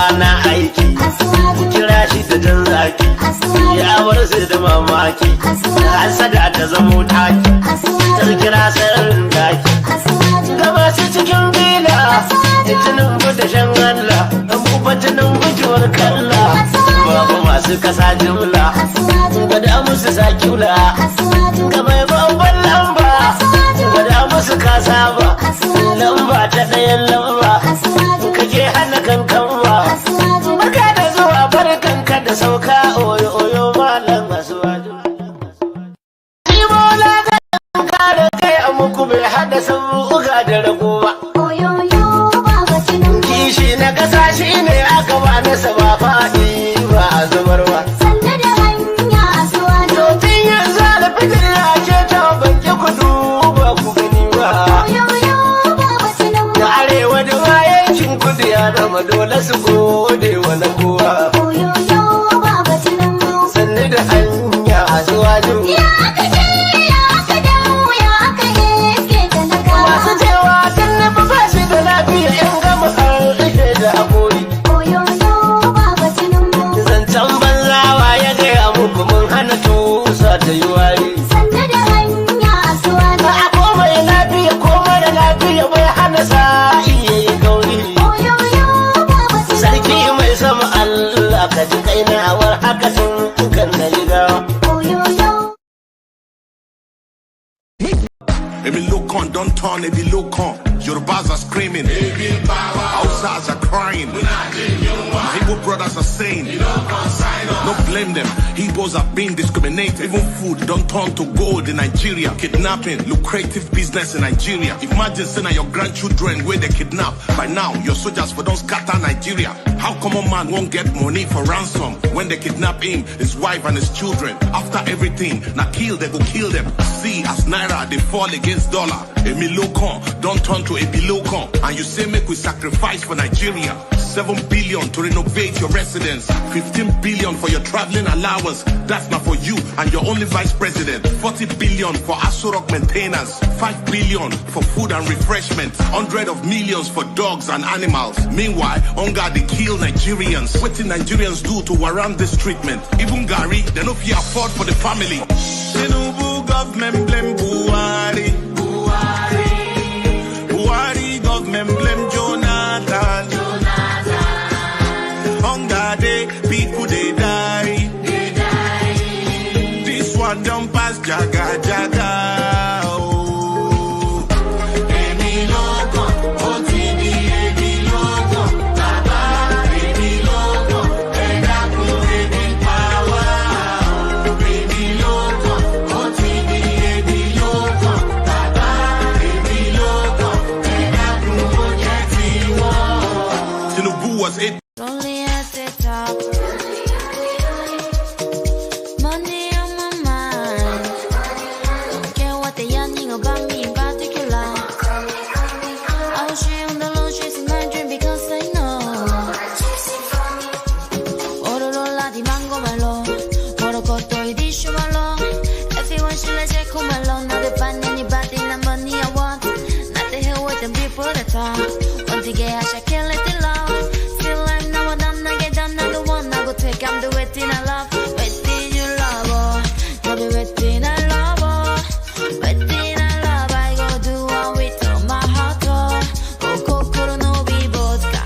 kwana aiki kira shi da jan zaki ya bar su da mamaki hasada ta zamo taki tar kira sararin daki gaba su cikin bila itinin da shan Allah an bubatinin bukiwar kalla babu masu kasa jumla gada musu sakula gaba babban lamba gada musu kasa ba lamba ta ɗayan lamba kake hana kankan ba barka da zuwa barkanka da sauka oyo oyo malam asuwaju Ibola da kare kai a muku bai hada sabuga da rago ba kishi na kasa shi ne aka ba nasa ba faɗi ba a zubar ba domin yanzu alfitar ya ce ta banki kudu ba ku gani ba da arewa da bayan kudu ya zama dole su gode wa na kowa sannu da hanya a zuwa jin masu cewa kan nufi ba shi da lafiya yan gama harshe da haƙori zancen banzawa ya gaya muku mun hana tusa ta yi wari ba a komai lafiya ko mara lafiya bai hana sa'i ya yi gauri sarki mai sama Allah ka ji kainawar haka sun kan na ligawa Maybe look on, don't turn, maybe look on. Yorubas are screaming, Hausas are crying, my Igbo brothers are saying, don't blame them. Igbos are being discriminated. Even food don't turn to gold in Nigeria. Kidnapping, lucrative business in Nigeria. Imagine saying your grandchildren where they kidnap. By now, your soldiers for don't scatter Nigeria. How come a man won't get money for ransom when they kidnap him, his wife and his children? After everything, now kill, they go kill them. See, as Naira, they fall against dollar. Emilokon, don't turn to Ebilokon. And you say make we sacrifice for Nigeria. 7 billion to renovate your residence. 15 billion for your traveling allowance. That's not for you and your only vice president. 40 billion for Asurok maintenance. 5 billion for food and refreshment. 100 of millions for dogs and animals. Meanwhile, hunger they kill Nigerians. What did Nigerians do to warrant this treatment? Even Gary, they no fear afford for the family. Tinubu government blame Buhari. Buhari government blame Jonathan. Hunger day, people they die. This one don't pass jaga jaga. Only at the top. Money on my mind. Don't care what they yarning about me in particular. I was sharing the low chasing my dream because I know. Ororola di mango malo. Morokoto idisho malo. Everyone should let you come along. Not to find anybody in the money I want. Not to hear what them people that talk. Want to get I should kill it alone. I'm the waiting I love, waiting you love, oh. No be waiting I love, oh. Waiting I love, I go do one with all my heart, oh. Go kokoro no be vodka,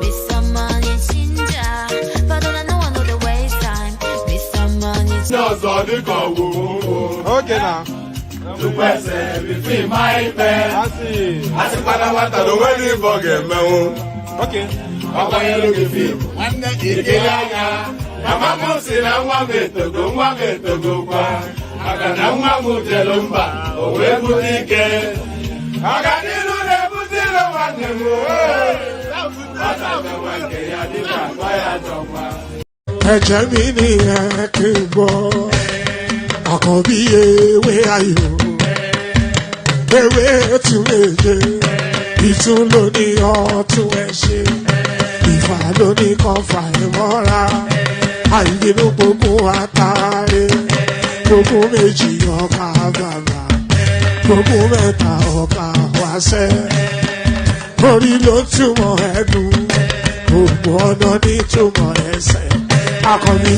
be some money ginger. But don't I know the waste time, be some money ginger. Okay now. To pass between my pen. I see. I see Panamata the wedding forget me. Okay. Papa yellow give him. One day he get Mama Musi na mwame to go kwa. Akana mwamu telomba. Owe budike. Akadilu ne budilo wane mo. Atame wanke ya dika kwa ya jomwa. Ẹ̀jẹ̀ mi ni ẹ kí n gbọ́. Àkọ́bí ewé ayò. Ewé tún méje. Ìtún ló ní ọ̀tún ẹ̀ ṣe. Ìfà ló ní kan fà ẹ̀ mọ́ra. Àìbínú gbogbo àtàrí. Gbogbo méjì ọkà bàbà. Gbogbo mẹ́ta ọkà wáṣẹ́. Orí ló túmọ̀ ẹnu. gbogbo ọ̀nà nítumọ̀ ẹsẹ̀. Akọni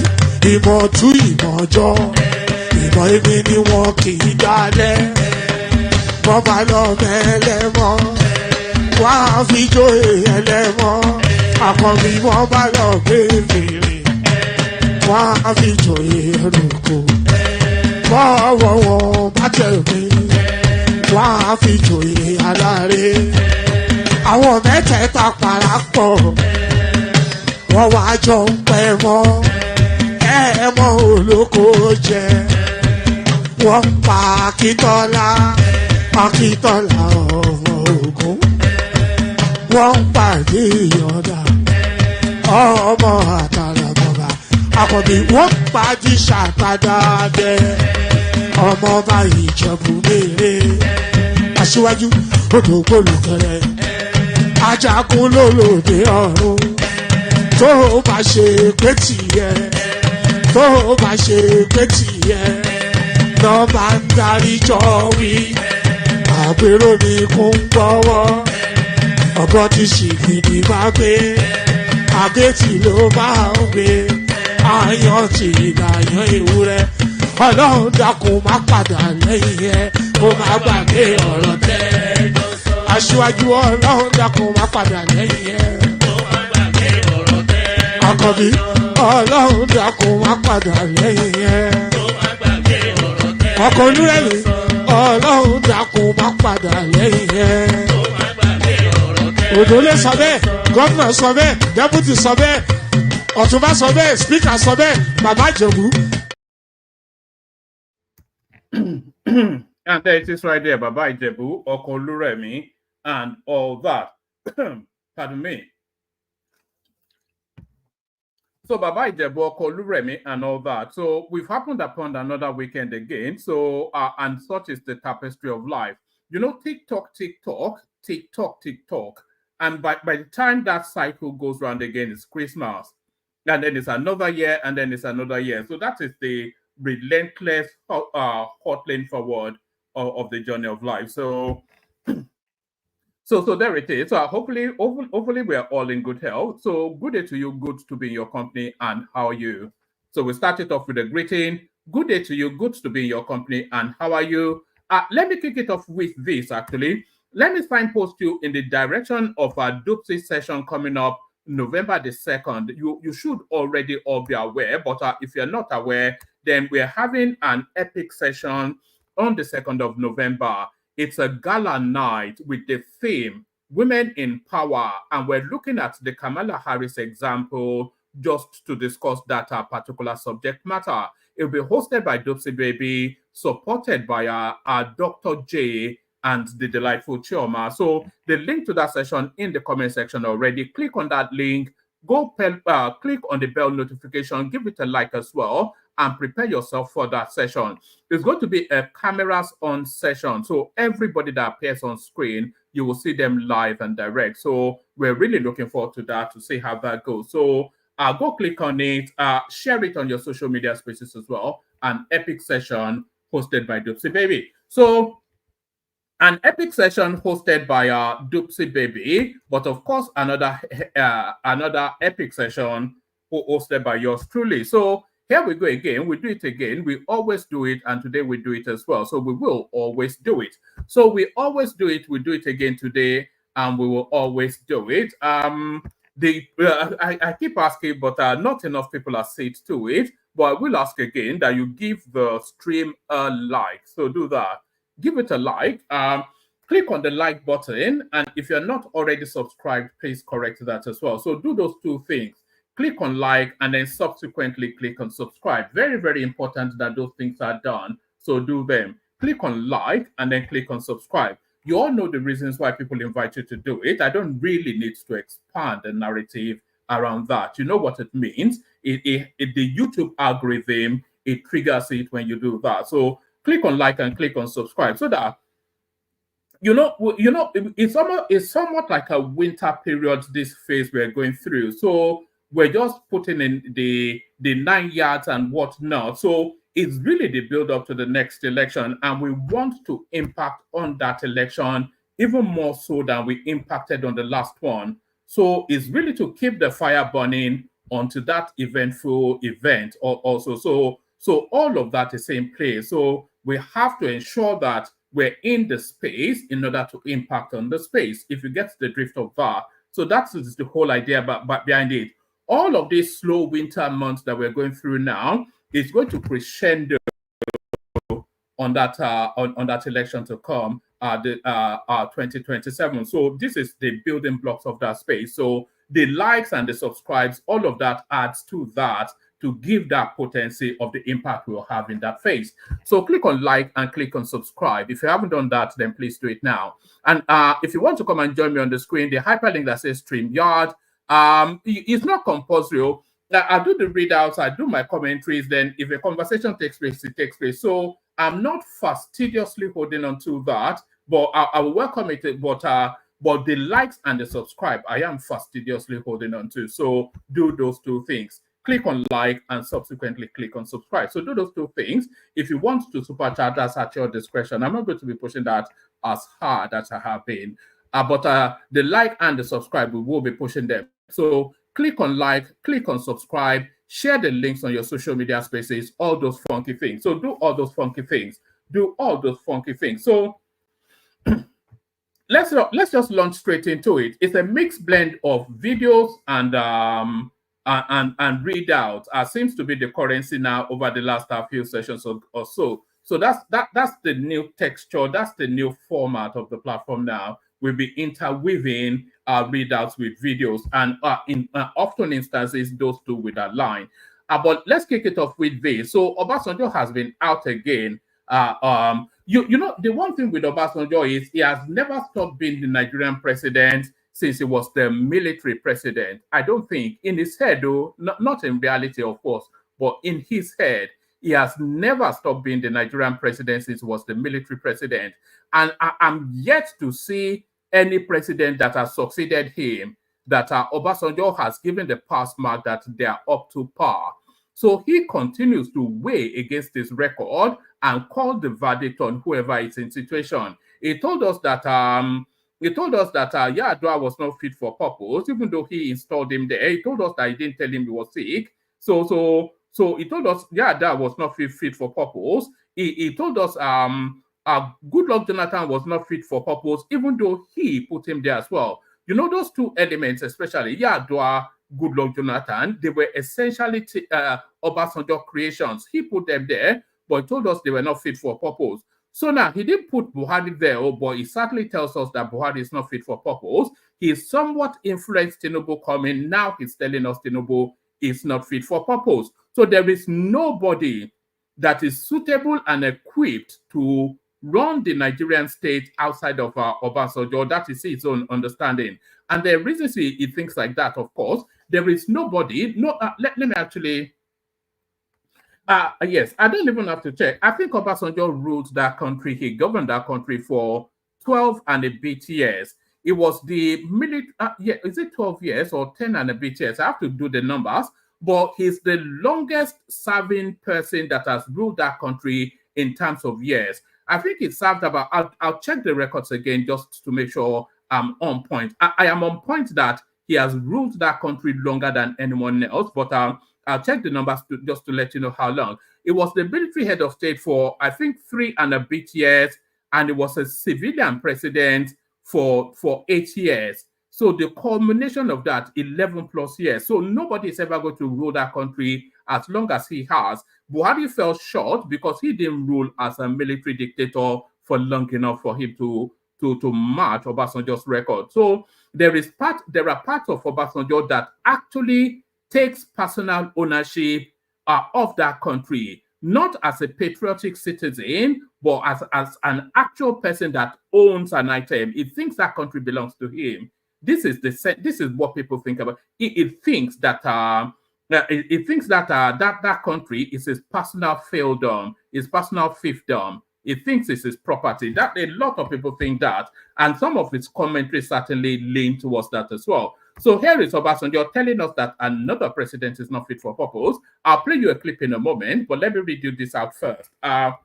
ìmọ̀ tú ìmọ̀ jọ, ìmọ̀ èmi ni wọn kì í dálẹ̀. Wọ́n bá lọ mẹ́lẹ́mọ́, wọ́n á fi jóye ẹlẹ́mọ́. Akọni wọ́n bá lọ gbé fèrè, wọ́n á fi jóye ẹlòkò. Bọ́wọ́ wọn bá tẹ̀lé, wọ́n á fi jóye aláre. Àwọn mẹ́tẹ̀ẹ̀ta parapọ̀, wọ́n wá jọ ń pẹ́ mọ́. Ẹ̀ẹ́mọ́ olóko jẹ, wọ́n pa Akíntọ́lá, Akíntọ́lá ọmọ Ògún. Wọ́n pa Ìyọ̀dà, ọmọ Àtàlàbọ̀bà. Àkànbí wọ́n pa Jíṣàtàdàdẹ, ọmọ ọba Ìjẹ̀bú Mèrè. Aṣíwájú odò gbólùkẹrẹ, ajagun lólòdì ọ̀run. Tó o bá ṣe pé tìyẹ, tó o bá ṣe pé tìyẹ, lọ́ bá ń darí jọ wí. Àpérò ni kò ń gbọ́wọ́, ọ̀bọ ti ṣìgìdì máa gbé, àgétì ló máa ń gbé, àyàn ti ìlàyàn ewúrẹ́. Ọlọ́run dákun má padà lẹ́yìn ẹ̀, kó má gbàgbé ọ̀rọ̀ tẹ́. Aṣíwájú Ọlọ́run dákun má padà lẹ́yìn ẹ̀. Àkànbí Ọlọ́run dákun má padà lẹ́yìn ẹ̀. Ọkọ̀ Olúrẹ̀mí Ọlọ́run dákun má padà lẹ́yìn ẹ̀. Òdòlé sọ bẹ́ẹ̀, gómìnà sọ bẹ́ẹ̀, dẹ́pútì sọ bẹ́ẹ̀, Ọ̀túnba sọ bẹ́ẹ̀, spíkà sọ bẹ́ẹ̀, bàbá Ìjẹ̀bú. And there it is right there, Baba Ijebu, Oko Oluremi, and all that. Pardon me. So Baba Ijebu, Oko Oluremi, and all that. So we've happened upon another weekend again. So, and such is the tapestry of life. You know, TikTok, TikTok, TikTok, TikTok. And by the time that cycle goes round again, it's Christmas. And then it's another year, and then it's another year. So that is the relentless hotline forward of the journey of life. So there it is. So hopefully we are all in good health. So good day to you, good to be in your company, and how are you? So we started off with a greeting. Good day to you, good to be in your company, and how are you? Let me kick it off with this actually. Let me signpost you in the direction of our Dupsy session coming up November the 2nd. You should already all be aware, but if you're not aware, then we're having an epic session on the 2nd of November. It's a gala night with the theme Women in Power, and we're looking at the Kamala Harris example just to discuss that particular subject matter. It will be hosted by Dopsy Baby, supported by our Dr. J and the delightful Chioma. So the link to that session in the comment section already. Click on that link, click on the bell notification, give it a like as well, and prepare yourself for that session. It's going to be a cameras on session. So everybody that appears on screen, you will see them live and direct. So we're really looking forward to that, to see how that goes. So go click on it, share it on your social media spaces as well. An epic session hosted by Dupsy Baby. So an epic session hosted by Dupsy Baby, but of course another epic session hosted by yours truly. So here we go again. We do it again. We always do it, and today we do it as well. So we will always do it. So we always do it. We do it again today, and we will always do it. I keep asking, but not enough people are said to it. But I will ask again that you give the stream a like. So do that. Give it a like. Click on the like button, and if you're not already subscribed, please correct that as well. So do those two things. Click on like, and then subsequently click on subscribe. Very, very important that those things are done. So do them. Click on like, and then click on subscribe. You all know the reasons why people invite you to do it. I don't really need to expand the narrative around that. You know what it means. The YouTube algorithm, it triggers it when you do that. So click on like and click on subscribe so that it's somewhat like a winter period, this phase we're going through. So we're just putting in the 9 yards and whatnot. So it's really the build up to the next election, and we want to impact on that election even more so than we impacted on the last one. So it's really to keep the fire burning onto that eventful event also. So all of that is in place. So we have to ensure that we're in the space in order to impact on the space, if you get the drift of that. So that's the whole idea behind it. All of these slow winter months that we're going through now is going to crescendo on that election to come, the 2027. So this is the building blocks of that space. So the likes and the subscribes, all of that adds to that to give that potency of the impact we'll have in that phase. So click on like and click on subscribe. If you haven't done that, then please do it now. And if you want to come and join me on the screen, the hyperlink that says StreamYard, it's not compulsory. I do the readouts, I do my commentaries, then if a conversation takes place, it takes place. So I'm not fastidiously holding on to that, but I will welcome it. But the likes and the subscribe, I am fastidiously holding on to. So do those two things. Click on like and subsequently click on subscribe. So do those two things. If you want to super chat, that's at your discretion. I'm not going to be pushing that as hard as I have been. But the like and the subscribe, we will be pushing them. So click on like, click on subscribe, share the links on your social media spaces, all those funky things. So do all those funky things. Do all those funky things. So let's just launch straight into it. It's a mixed blend of videos and readouts. Seems to be the currency now over the last few sessions or so. So that's the new texture. That's the new format of the platform now. We'll be interweaving readouts with videos, and in often instances, those two with a line. But let's kick it off with this. So Obasanjo has been out again. You know, the one thing with Obasanjo is he has never stopped being the Nigerian president since he was the military president. I don't think in his head, though, not in reality, of course, but in his head, he has never stopped being the Nigerian president since he was the military president. And I'm yet to see any president that has succeeded him that Obasanjo has given the pass mark that they are up to par. So he continues to weigh against this record and call the verdict on whoever is in situation. He told us that Yar'Adua was not fit for purpose, even though he installed him there. He told us that he didn't tell him he was sick. So he told us Yar'Adua was not fit for purpose. He told us Goodluck Jonathan was not fit for purpose, even though he put him there as well. You know, those two elements, especially Yar'Adua, Goodluck Jonathan, they were essentially Obasanjo creations. He put them there, but he told us they were not fit for purpose. So now he didn't put Buhari there, but he certainly tells us that Buhari is not fit for purpose. He somewhat influenced Tinubu coming. Now he's telling us Tinubu is not fit for purpose. So there is nobody that is suitable and equipped to run the Nigerian state outside of Obasanjo. That is his own understanding. And the reasons he thinks like that, of course, there is nobody. Let me actually. Yes, I don't even have to check. I think Obasanjo ruled that country. He governed that country for 12 and a bit years. It was the military. Is it 12 years or 10 and a bit years? I have to do the numbers. But he's the longest serving person that has ruled that country in terms of years. I think it served about, I'll check the records again just to make sure I'm on point. I am on point that he has ruled that country longer than anyone else, but I'll check the numbers just to let you know how long. It was the military head of state for, I think, 3 and a bit years, and it was a civilian president for 8 years. So the culmination of that, 11 plus years. So nobody is ever going to rule that country as long as he has. Buhari fell short because he didn't rule as a military dictator for long enough for him to match Obasanjo's record. So there are parts of Obasanjo that actually takes personal ownership of that country, not as a patriotic citizen, but as an actual person that owns an item. He thinks that country belongs to him. This is what people think about. It thinks that that country is his personal fiefdom, his personal fiefdom. It thinks it's his property. That a lot of people think that, and some of his commentary certainly lean towards that as well. So here is Obasanjo telling us that another president is not fit for purpose. I'll play you a clip in a moment, but let me read you this out first. How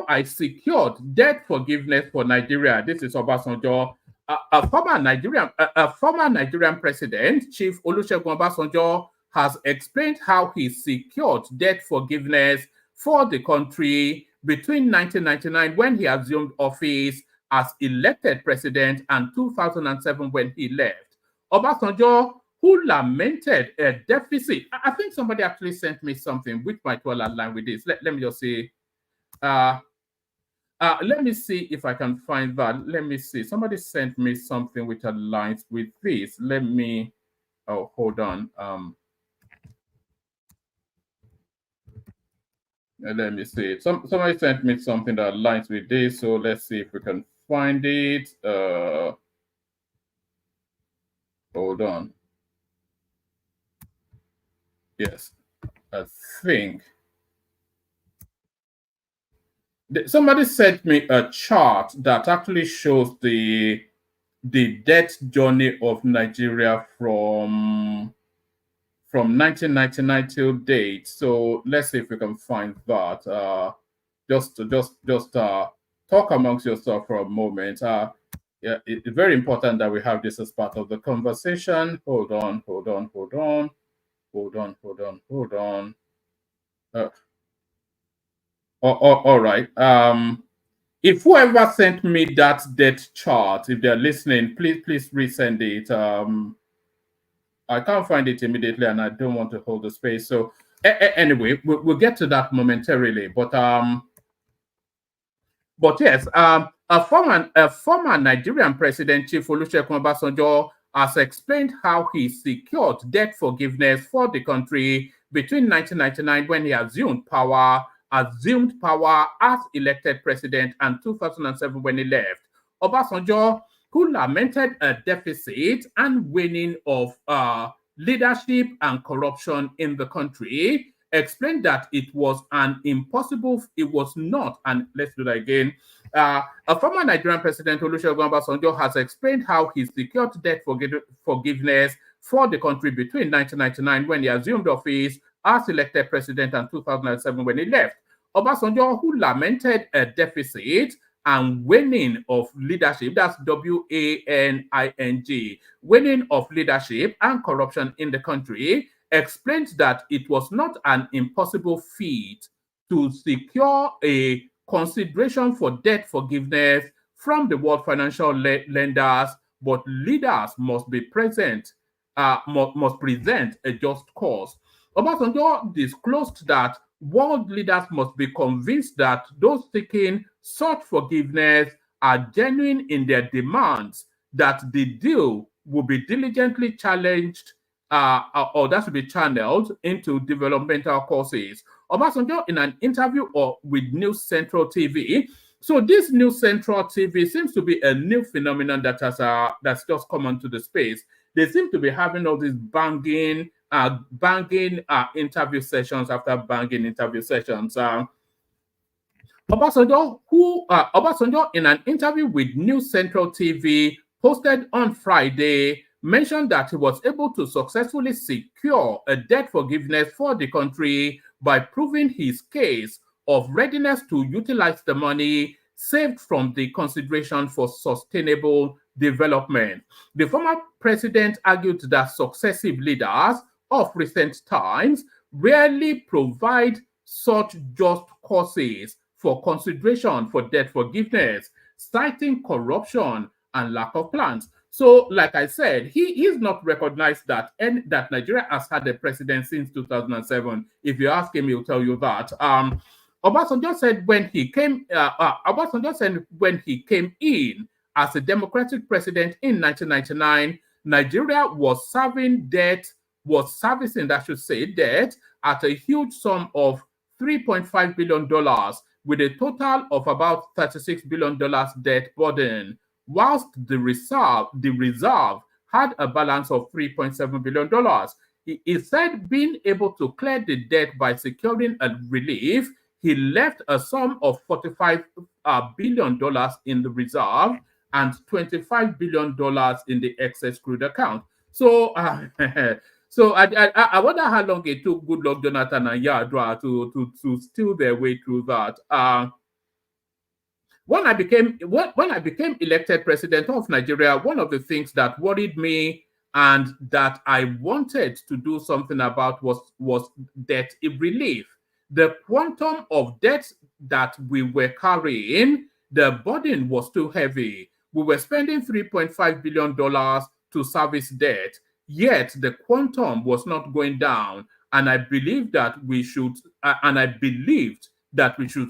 I secured debt forgiveness for Nigeria. This is Obasanjo a former Nigerian president, Chief Olusegun Obasanjo, has explained how he secured debt forgiveness for the country between 1999, when he assumed office as elected president, and 2007, when he left. Obasanjo, who lamented a deficit. I think somebody actually sent me something which might well align with this. Let me just say, let me see if I can find that. Let me see. Somebody sent me something which aligns with this. Let me, oh, hold on. Let me see. Somebody sent me something that aligns with this. So let's see if we can find it. Hold on. Yes, I think. Somebody sent me a chart that actually shows the debt journey of Nigeria from 1999 till date. So let's see if we can find that. Just talk amongst yourself for a moment. Yeah, it's very important that we have this as part of the conversation. Hold on. All right. If whoever sent me that debt chart, if they're listening, please resend it. I can't find it immediately, and I don't want to hold the space. So anyway, we'll get to that momentarily. But yes, a former Nigerian president, Chief Olusegun Obasanjo, has explained how he secured debt forgiveness for the country between 1999, when he assumed power as elected president, and 2007, when he left. Obasanjo, who lamented a deficit and waning of leadership and corruption in the country, explained that it was not, and let's do that again. A former Nigerian president, Olusegun Obasanjo, has explained how he secured debt forgiveness for the country between 1999, when he assumed office as elected president, and 2007, when he left. Obasanjo, who lamented a deficit and waning of leadership, that's WANING, waning of leadership and corruption in the country, explained that it was not an impossible feat to secure a consideration for debt forgiveness from the world financial lenders, but leaders must be present, must present a just cause. Obasanjo disclosed that world leaders must be convinced that those seeking such forgiveness are genuine in their demands, that the deal will be diligently challenged, or that should be channeled into developmental causes. Obasanjo, in an interview with News Central TV, so this News Central TV seems to be a new phenomenon that that's just come onto the space. They seem to be having all these banging interview sessions after banging interview sessions. Obasanjo, in an interview with News Central TV posted on Friday, mentioned that he was able to successfully secure a debt forgiveness for the country by proving his case of readiness to utilize the money saved from the consideration for sustainable development. The former president argued that successive leaders of recent times rarely provide such just causes for consideration for debt forgiveness, citing corruption and lack of plans. So, like I said, he is not recognized that Nigeria has had a president since 2007. If you ask him, he'll tell you that. Obasanjo said when he came in as a democratic president in 1999, Nigeria was servicing debt at a huge sum of $3.5 billion, with a total of about $36 billion debt burden, whilst the reserve had a balance of $3.7 billion. He said being able to clear the debt by securing a relief, he left a sum of $45 billion in the reserve and $25 billion in the excess crude account. So, so I wonder how long it took Goodluck Jonathan and Yar'Adua to steal their way through that. when I became elected president of Nigeria, one of the things that worried me and that I wanted to do something about was debt relief. The quantum of debt that we were carrying, the burden was too heavy. We were spending $3.5 billion to service debt, yet the quantum was not going down. And I believed that we should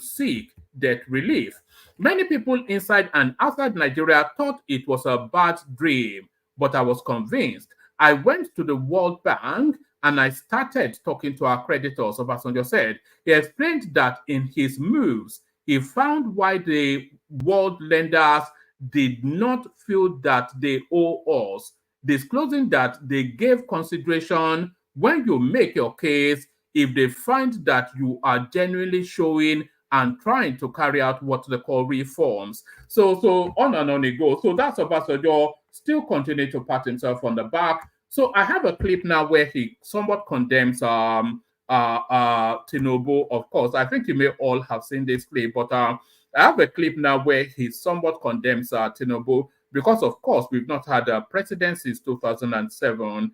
seek debt relief. Many people inside and outside Nigeria thought it was a bad dream, but I was convinced. I went to the World Bank and I started talking to our creditors. Obasanjo said he explained that in his moves, he found why the world lenders did not feel that they owe us, disclosing that they gave consideration when you make your case if they find that you are genuinely showing and trying to carry out what they call reforms. So on and on it goes. So that's Obasanjo still continue to pat himself on the back. So I have a clip now where he somewhat condemns Tinubu. Of course, I think you may all have seen this clip, but I have a clip now where he somewhat condemns Tinubu because, of course, we've not had a president since 2007,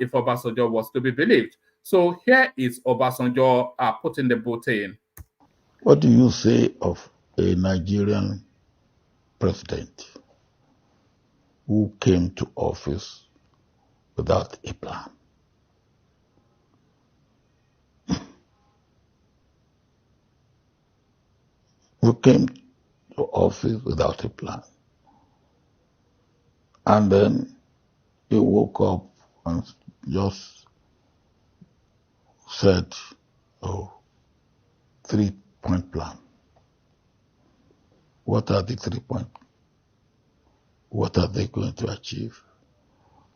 if Obasanjo was to be believed. So here is Obasanjo putting the boat in. What do you say of a Nigerian president who came to office without a plan? Who came to office without a plan. And then he woke up and just said, oh, 3-point plan. What are the 3 points? What are they going to achieve?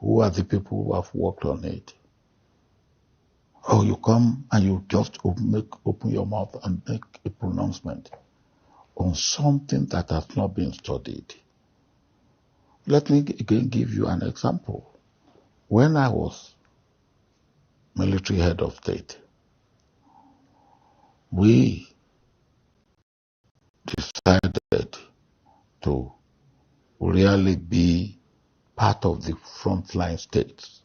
Who are the people who have worked on it? Oh, you come and you just open your mouth and make a pronouncement on something that has not been studied. Let me again give you an example. When I was military head of state, we decided to really be part of the frontline states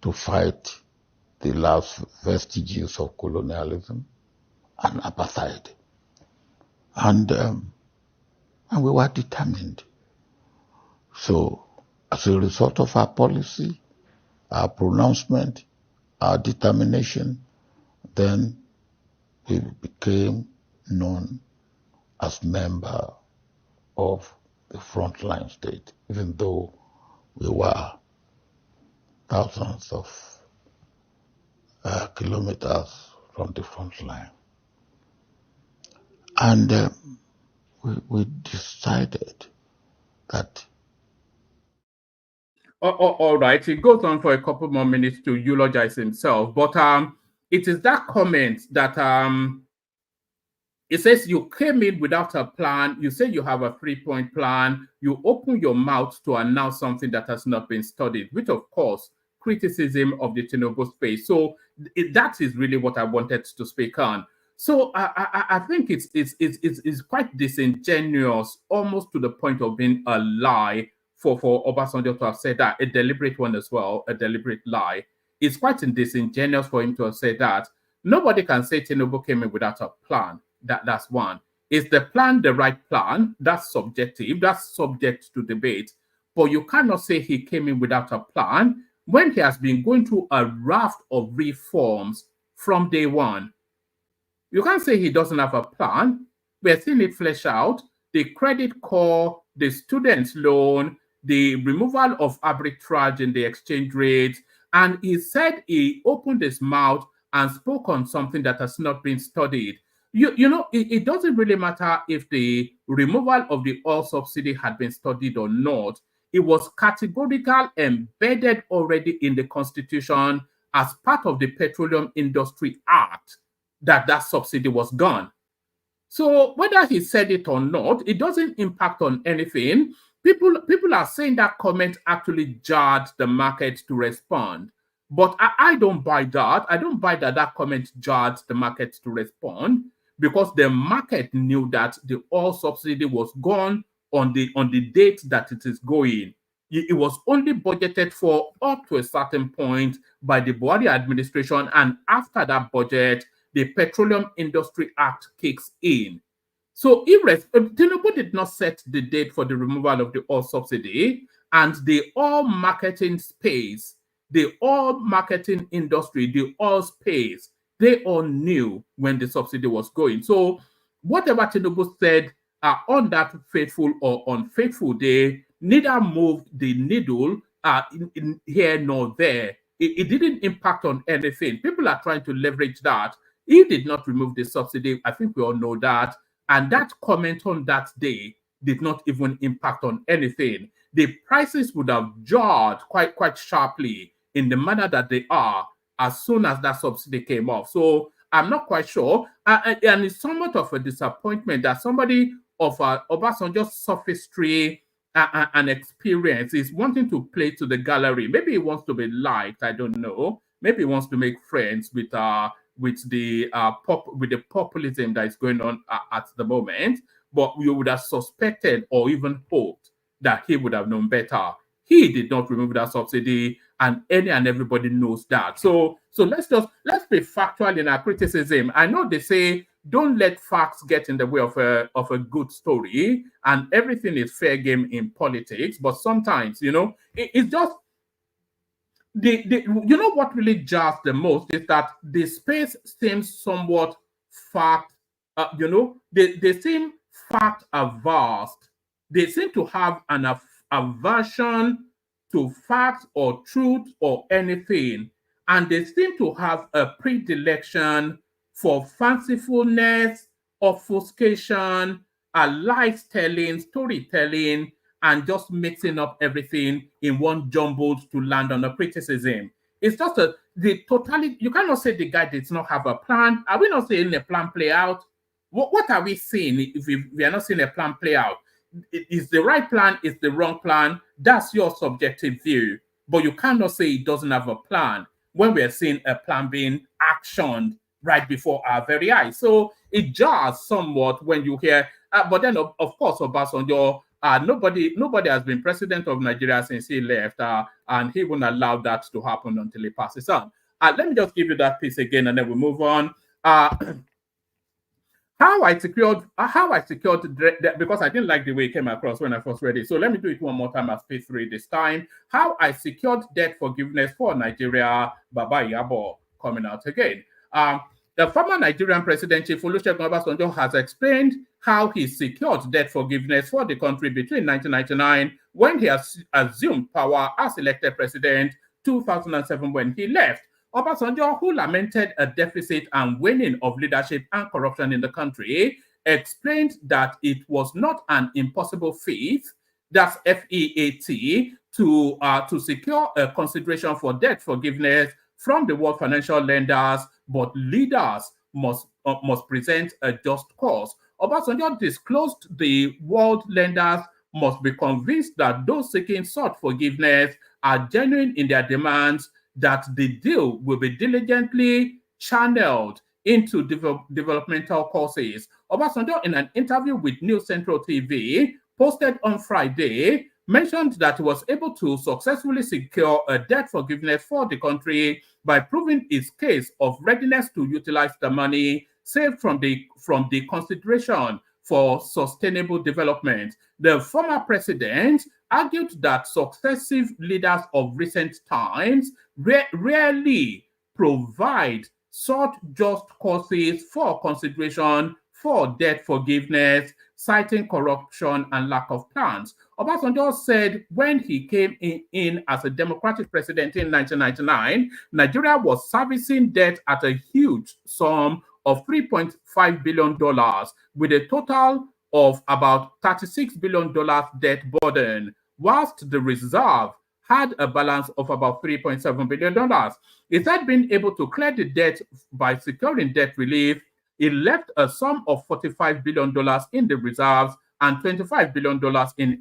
to fight the last vestiges of colonialism and apartheid. And we were determined. So as a result of our policy, our pronouncement, our determination, then we became known as member of the frontline state, even though we were thousands of kilometers from the front line. And we decided that. All right, he goes on for a couple more minutes to eulogize himself, but it is that comment that it says you came in without a plan. You say you have a 3-point plan. You open your mouth to announce something that has not been studied, which of course criticism of the Tinubu space. So that is really what I wanted to speak on. So I think it's quite disingenuous, almost to the point of being a lie for Obasanjo to have said that, a deliberate one as well, a deliberate lie. It's quite disingenuous for him to have said that. Nobody can say Tinubu came in without a plan. That's one. Is the plan the right plan? That's subjective. That's subject to debate. But you cannot say he came in without a plan when he has been going through a raft of reforms from day one. You can't say he doesn't have a plan. We're seeing it flesh out. The credit core, the student loan, the removal of arbitrage in the exchange rate. And he said he opened his mouth and spoke on something that has not been studied. You know, it doesn't really matter if the removal of the oil subsidy had been studied or not. It was categorical, embedded already in the Constitution as part of the Petroleum Industry Act that subsidy was gone. So whether he said it or not, it doesn't impact on anything. People are saying that comment actually jarred the market to respond. But I don't buy that. I don't buy that comment jarred the market to respond, because the market knew that the oil subsidy was gone on the date that it is going. It was only budgeted for up to a certain point by the Buhari administration, and after that budget, the Petroleum Industry Act kicks in. So Tinubu did not set the date for the removal of the oil subsidy, and the oil marketing space, the oil marketing industry, the oil space, they all knew when the subsidy was going. So whatever Tinubu said on that faithful or unfaithful day, neither moved the needle in here nor there. It didn't impact on anything. People are trying to leverage that. He did not remove the subsidy. I think we all know that. And that comment on that day did not even impact on anything. The prices would have jarred quite sharply in the manner that they are as soon as that subsidy came off. So I'm not quite sure. And it's somewhat of a disappointment that somebody of Obasanjo's sophistry and experience is wanting to play to the gallery. Maybe he wants to be liked. I don't know. Maybe he wants to make friends with the populism that is going on at the moment. But you would have suspected or even hoped that he would have known better. He did not remove that subsidy, and any and everybody knows that. So let's be factual in our criticism. I know they say don't let facts get in the way of a good story, and everything is fair game in politics. But sometimes, it's just what really jars the most is that the space seems somewhat fact. They seem fact averse. They seem to have an aversion to facts or truth or anything, and they seem to have a predilection for fancifulness, obfuscation, lies telling, storytelling, and just mixing up everything in one jumbled to land on a criticism. It's just you cannot say the guy did not have a plan. Are we not seeing a plan play out? What are we seeing if we are not seeing a plan play out? Is the right plan, is the wrong plan? That's your subjective view. But you cannot say it doesn't have a plan when we're seeing a plan being actioned right before our very eyes. So it jars somewhat when you hear, but then of course, Obasanjo, nobody has been president of Nigeria since he left, and he won't allow that to happen until he passes on. Let me just give you that piece again, and then we move on. How I secured because I didn't like the way it came across when I first read it. So let me do it one more time as page 3 this time. How I secured debt forgiveness for Nigeria, Baba Yabo coming out again. The former Nigerian President Chief Olusegun Obasanjo has explained how he secured debt forgiveness for the country between 1999, when he has assumed power as elected president, 2007 when he left. Obasanjo, who lamented a deficit and waning of leadership and corruption in the country, explained that it was not an impossible feat, that's FEAT, to secure a consideration for debt forgiveness from the world financial lenders, but leaders must present a just cause. Obasanjo disclosed the world lenders must be convinced that those seeking such forgiveness are genuine in their demands, that the deal will be diligently channeled into developmental causes. Obasanjo, in an interview with News Central TV, posted on Friday, mentioned that he was able to successfully secure a debt forgiveness for the country by proving his case of readiness to utilize the money saved from the consideration for sustainable development. The former president argued that successive leaders of recent times rarely provide such just causes for consideration for debt forgiveness, citing corruption and lack of plans. Obasanjo said when he came in as a Democratic president in 1999, Nigeria was servicing debt at a huge sum of $3.5 billion, with a total of about $36 billion debt burden, whilst the reserve had a balance of about $3.7 billion. It had been able to clear the debt by securing debt relief. It left a sum of $45 billion in the reserves and $25 billion in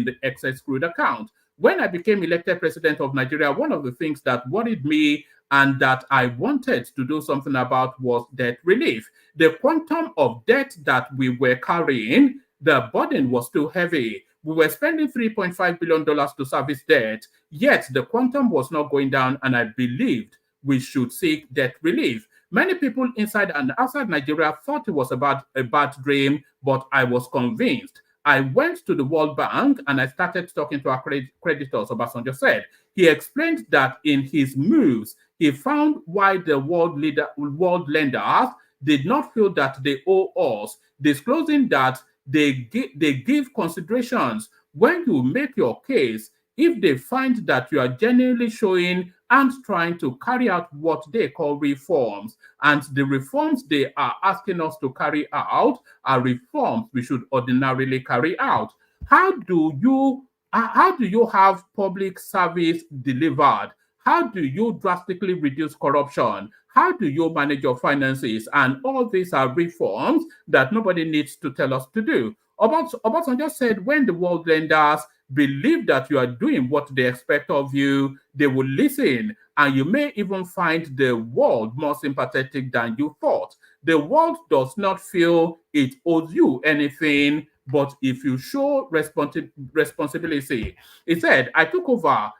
the excess crude account. When I became elected president of Nigeria, one of the things that worried me and that I wanted to do something about was debt relief. The quantum of debt that we were carrying, the burden was too heavy. We were spending $3.5 billion to service debt, yet the quantum was not going down, and I believed we should seek debt relief. Many people inside and outside Nigeria thought it was about a bad dream, but I was convinced. I went to the World Bank and I started talking to our creditors, Obasanjo said. He explained that in his moves, he found why the world lenders did not feel that they owe us, disclosing that they give considerations when you make your case. If they find that you are genuinely showing and trying to carry out what they call reforms, and the reforms they are asking us to carry out are reforms we should ordinarily carry out. How do you have public service delivered? How do you drastically reduce corruption? How do you manage your finances? And all these are reforms that nobody needs to tell us to do. Obasanjo said when the world lenders believe that you are doing what they expect of you, they will listen, and you may even find the world more sympathetic than you thought. The world does not feel it owes you anything, but if you show responsibility. He said, I took over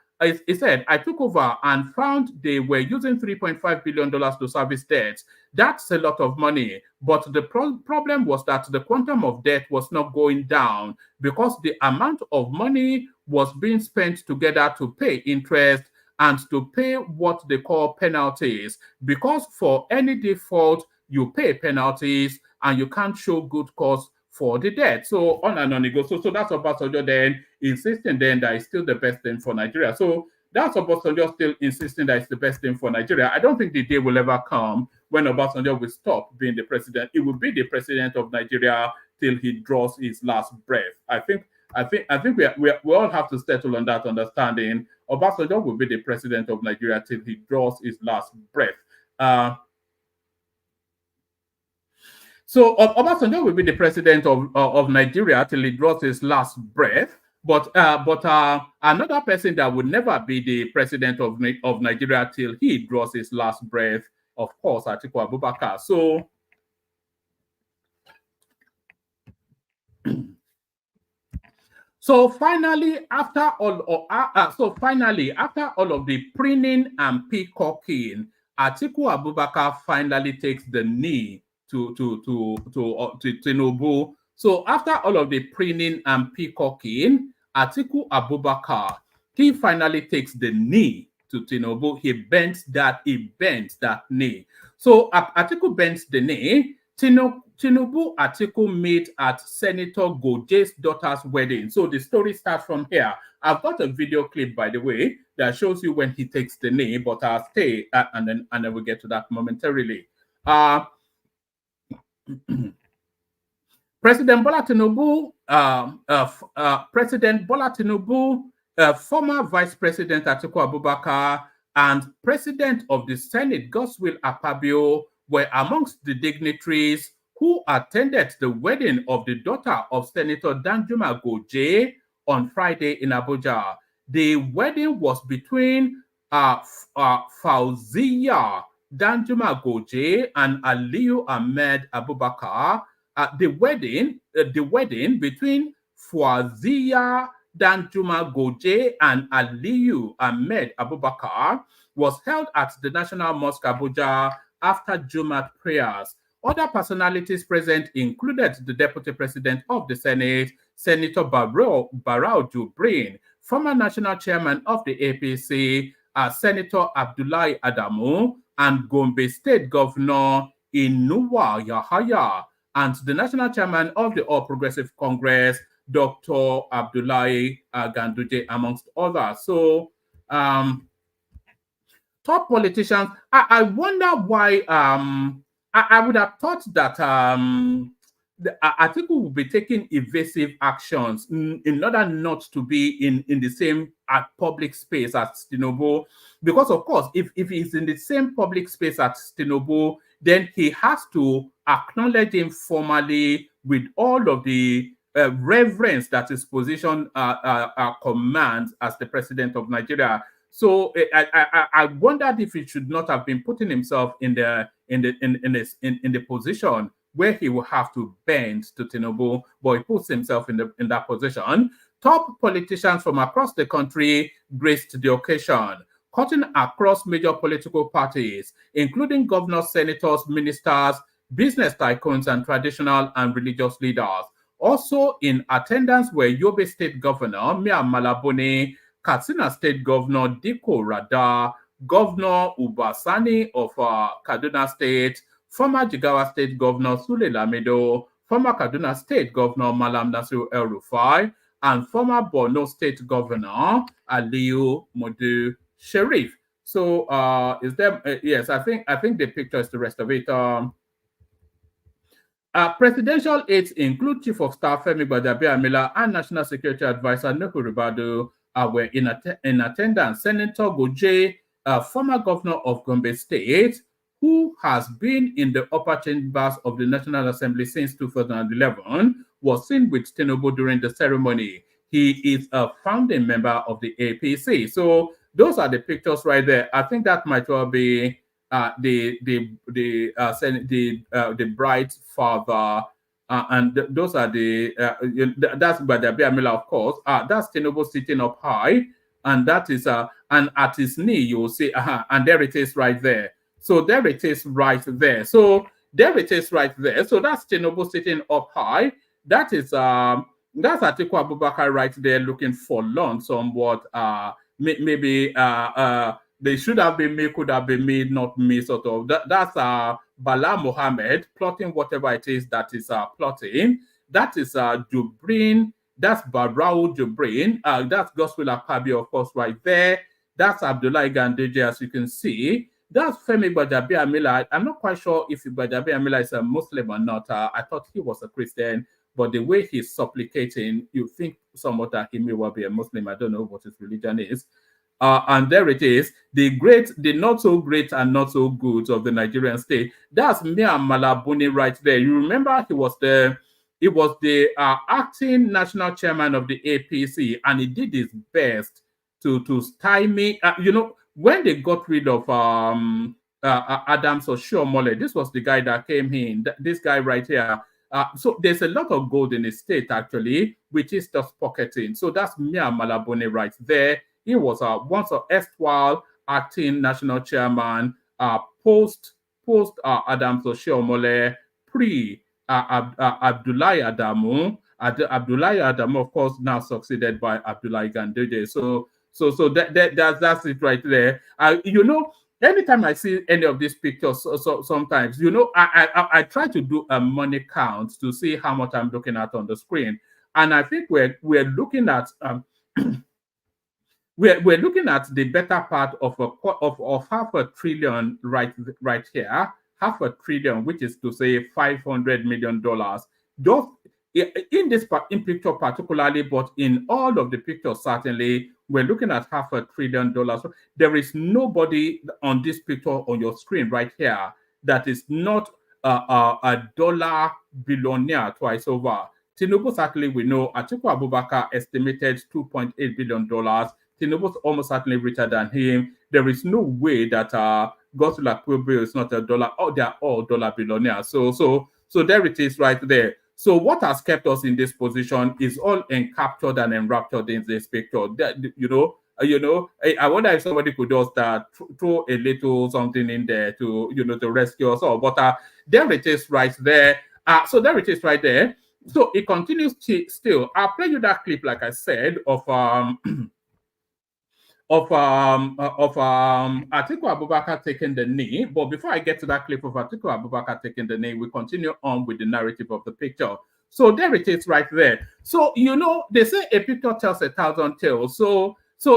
and found they were using $3.5 billion to service debt. That's a lot of money. But the problem was that the quantum of debt was not going down because the amount of money was being spent together to pay interest and to pay what they call penalties. Because for any default, you pay penalties and you can't show good cause for the debt. So on and on it goes. So that's Obasanjo then insisting then that it's still the best thing for Nigeria. So that's Obasanjo still insisting that it's the best thing for Nigeria. I don't think the day will ever come when Obasanjo will stop being the president. He will be the president of Nigeria till he draws his last breath. I think we all have to settle on that understanding. Obasanjo will be the president of Nigeria till he draws his last breath. So Obasanjo will be the president of Nigeria till he draws his last breath. But another person that would never be the president of Nigeria till he draws his last breath, of course, Atiku Abubakar. So finally, after all of the preening and peacocking, Atiku Abubakar finally takes the knee to Tinubu. So after all of the preening and peacocking, Atiku Abubakar, he finally takes the knee to Tinubu. He bends that knee. So Atiku bends the knee. Tinubu Atiku meet at Senator Goje's daughter's wedding. So the story starts from here. I've got a video clip, by the way, that shows you when he takes the knee, but I'll stay and then we'll get to that momentarily. President Bola Tinubu, former Vice President Atiku Abubakar, and President of the Senate Godswill Akpabio were amongst the dignitaries who attended the wedding of the daughter of Senator Danjuma Goje on Friday in Abuja. The wedding was between Fauziya Danjuma Goje and Aliyu Ahmed Abubakar. The wedding between Fauziya Danjuma Goje and Aliyu Ahmed Abubakar was held at the National Mosque Abuja after Jumat prayers. Other personalities present included the Deputy President of the Senate, Senator Barrow Jubrin, former National Chairman of the APC, Senator Abdullahi Adamu, and Gombe State Governor Inuwa Yahaya, and the National Chairman of the All Progressive Congress, Dr. Abdullahi Ganduje, amongst others. So, top politicians, I wonder why, I would have thought that Atiku will be taking evasive actions in order not to be in the same public space as Tinubu. Because, of course, if he's in the same public space as Tinubu, then he has to acknowledge him formally with all of the reverence that his position commands as the president of Nigeria. So I wondered if he should not have been putting himself in the position where he will have to bend to Tinubu, but he puts himself in that position. Top politicians from across the country graced the occasion, cutting across major political parties, including governors, senators, ministers, business tycoons, and traditional and religious leaders. Also in attendance were Yobe State Governor Mia Malabone, Katsina State Governor Diko Rada, Governor Ubasani of Kaduna State, former Jigawa State Governor Sule Lamido, former Kaduna State Governor Malam Nasir El Rufai, and former Borno State Governor Aliyu Modu Sharif. So is there? Yes, I think the picture is the rest of it. Presidential aides include Chief of Staff Femi Gbadabiamila and National Security Advisor Nuhu Ribadu were in attendance. Senator Goje, former governor of Gombe State, who has been in the upper chambers of the National Assembly since 2011, was seen with Tinubu during the ceremony. He is a founding member of the APC. So those are the pictures right there. I think that might well be the bride's father, and those are that's Gbadabiamila, of course. That's Tinubu sitting up high, and that is and at his knee you will see, and there it is right there. So there it is right there. So there it is right there. So that's Tinubu sitting up high. That is that's Atiku Abubakar right there, looking forlorn somewhat. Maybe they should have been me, could have been me, not me, sort of. That's Bala Mohammed plotting whatever it is that is plotting. That is Jubrin. That's Barau Jubrin. That's Gospel Akabi, of course, right there. That's Abdullah Gandeje, as you can see. That's Femi Gbadabiamila. I'm not quite sure if Gbadabiamila is a Muslim or not. I thought he was a Christian, but the way he's supplicating, you think somewhat that he may well be a Muslim. I don't know what his religion is. And there it is, the not so great and not so good of the Nigerian state. That's Mia Malabuni right there. You remember he was the acting national chairman of the APC, and he did his best to stymie. When they got rid of Adams Oshiomhole, this was the guy that came in. This guy right here. So there's a lot of gold in the state actually, which is just pocketing. So that's Mia Malabuni right there. He was once an erstwhile acting national chairman, post Adams Oshiomhole, pre Abdullahi Adamu. Abdullahi Adamu, of course, now succeeded by Abdullahi Gandeje. So that's it right there. Anytime I see any of these pictures, so sometimes, I try to do a money count to see how much I'm looking at on the screen, and I think we're looking at we're looking at the better part of $500 billion right here, $500 billion, which is to say $500 million. Just in this picture particularly, but in all of the pictures certainly, we're looking at $500 billion. So there is nobody on this picture on your screen right here that is not a dollar billionaire twice over. Tinubu, certainly we know, Atiku Abubakar estimated $2.8 billion. Tinubu's almost certainly richer than him. There is no way that Godswill Akpabio is not a dollar. Oh, they are all dollar billionaires. So there it is right there. So what has kept us in this position is all encaptured and enraptured in this picture. I wonder if somebody could just throw a little something in there to to rescue us all. But there it is right there. So there it is right there. So it continues still. I'll play you that clip, like I said, of Atiku Abubakar taking the knee. But before I get to that clip of Atiku Abubakar taking the knee, we continue on with the narrative of the picture. So there it is right there. So they say a picture tells 1,000 tales. So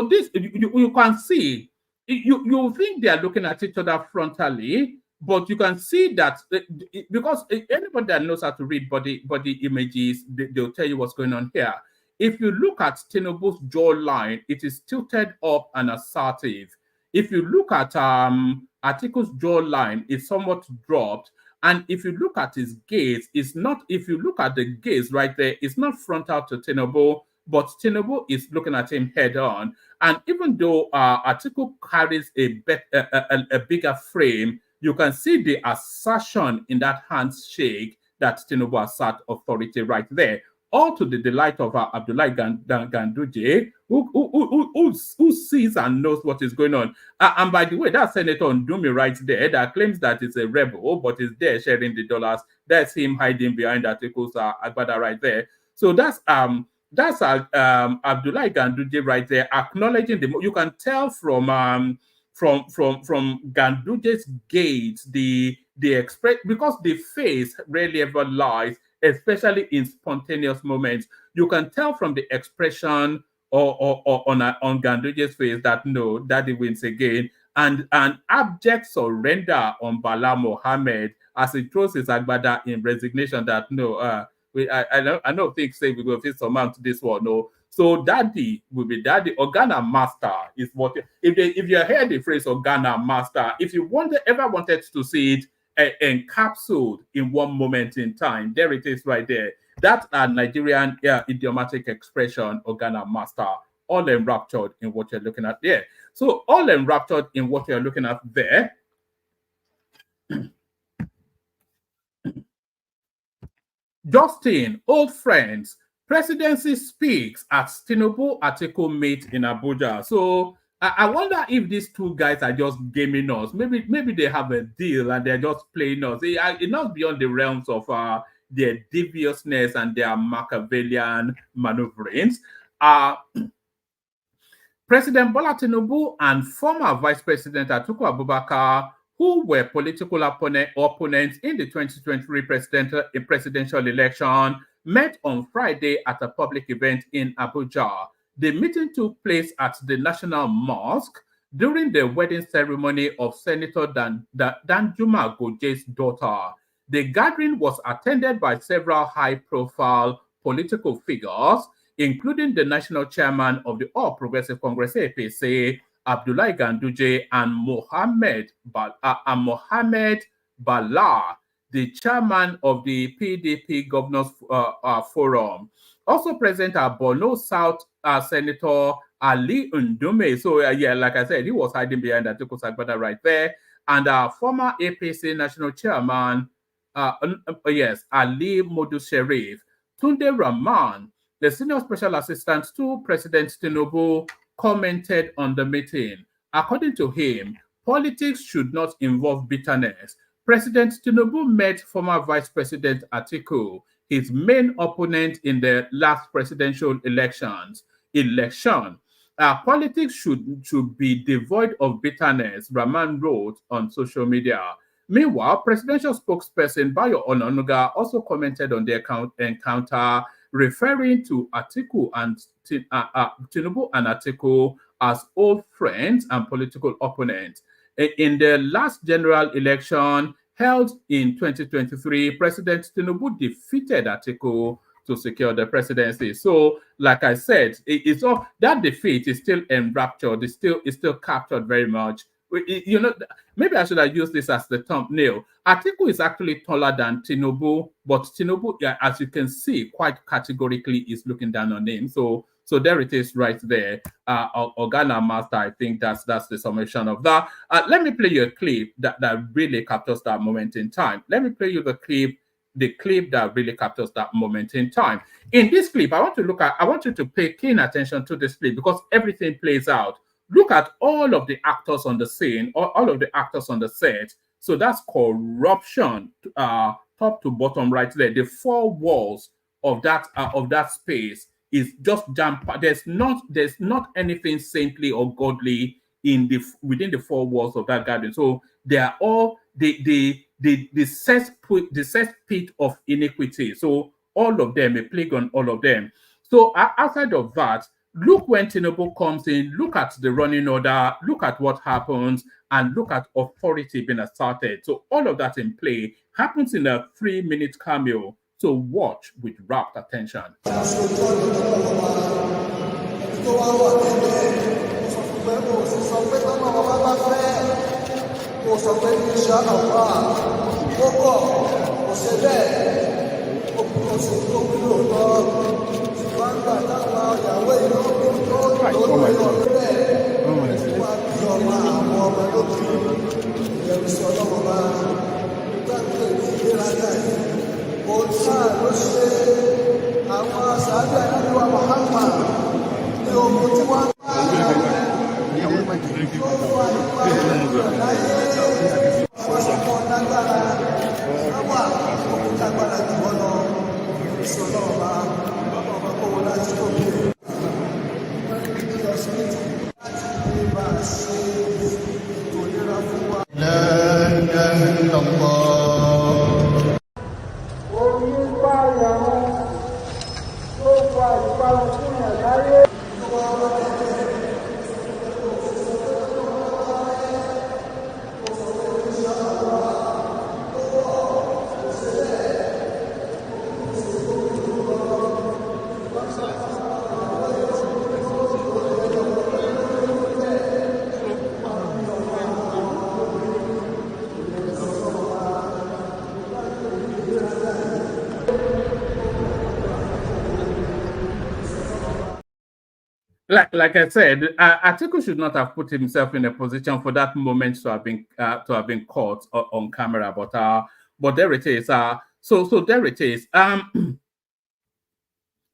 this you can see, you think they are looking at each other frontally, but you can see that because anybody that knows how to read body images, they'll tell you what's going on here. If you look at Tinubu's jawline, it is tilted up and assertive. If you look at Atiku's jawline, it's somewhat dropped. And if you look at his gaze, it's not, if you look at the gaze right there, it's not frontal to Tinubu, but Tinubu is looking at him head on. And even though Atiku carries a bigger frame, you can see the assertion in that handshake that Tinubu assert authority right there, all to the delight of Abdullahi Ganduje, who sees and knows what is going on. And by the way, that Senator Ndumi right there that claims that it's a rebel, but is there sharing the dollars. That's him hiding behind Atiku's agbada right there. So that's Abdullahi Ganduje right there acknowledging the. You can tell from Ganduje's gait the express, because the face rarely ever lies, especially in spontaneous moments. You can tell from the expression on Ganduje's face that no, Daddy wins again, and an abject surrender on Bala Mohammed as he throws his agbada in resignation that no, I don't think say we will fit surmount this one. No. So Daddy will be Daddy. Organa Master is what if you hear the phrase Organa Master, if you ever wanted to see it encapsulated in one moment in time, there it is right there. That's a Nigerian idiomatic expression, Organa Master, all enraptured in what you're looking at there. So all enraptured in what you're looking at there. Justin, old friends, presidency speaks at Tinubu Atiku meet in Abuja. So I wonder if these two guys are just gaming us. Maybe they have a deal and they're just playing us. It's not beyond the realms of their deviousness and their Machiavellian maneuverings. President Bola Tinubu and former Vice President Atiku Abubakar, who were political opponents in the 2023 presidential election, met on Friday at a public event in Abuja. The meeting took place at the National Mosque during the wedding ceremony of Senator Danjuma Goje's daughter. The gathering was attended by several high-profile political figures, including the national chairman of the All Progressive Congress APC, Abdullahi Ganduje, and Mohammed Bala, the chairman of the PDP Governors Forum. Also present are Borno South Senator Ali Ndume. So yeah, like I said, he was hiding behind Atiku Abubakar right there. And former APC national chairman, Ali Modu Sharif. Tunde Rahman, the senior special assistant to President Tinubu, commented on the meeting. According to him, politics should not involve bitterness. President Tinubu met former Vice President Atiku, his main opponent in the last presidential election. Politics should be devoid of bitterness, Rahman wrote on social media. Meanwhile, presidential spokesperson Bayo Onanuga also commented on the encounter, referring to Atiku and Tinubu and Atiku as old friends and political opponents. In the last general election held in 2023, President Tinubu defeated Atiku to secure the presidency. So, like I said, it's all that defeat is still enraptured. It's still captured very much. You know, maybe I should have used this as the thumbnail. Atiku is actually taller than Tinubu, but Tinubu, as you can see, quite categorically is looking down on him. So there it is right there. Organa Master, I think that's the summation of that. Let me play you a clip that really captures that moment in time. Let me play you the clip that really captures that moment in time. In this clip, I want you to pay keen attention to this clip because everything plays out. Look at all of the actors on the scene, all of the actors on the set. So that's corruption, top to bottom right there. The four walls of that space is just jam-packed. There's not anything saintly or godly within the four walls of that garden. So they are all the cesspit of iniquity. So all of them, a plague on all of them. So outside of that, look when Tinubu comes in, look at the running order, look at what happens, and look at authority being asserted. So all of that in play happens in a 3-minute cameo. So watch with rapt attention. Like I said, Atiku should not have put himself in a position for that moment to have been caught on camera. But there it is. So there it is.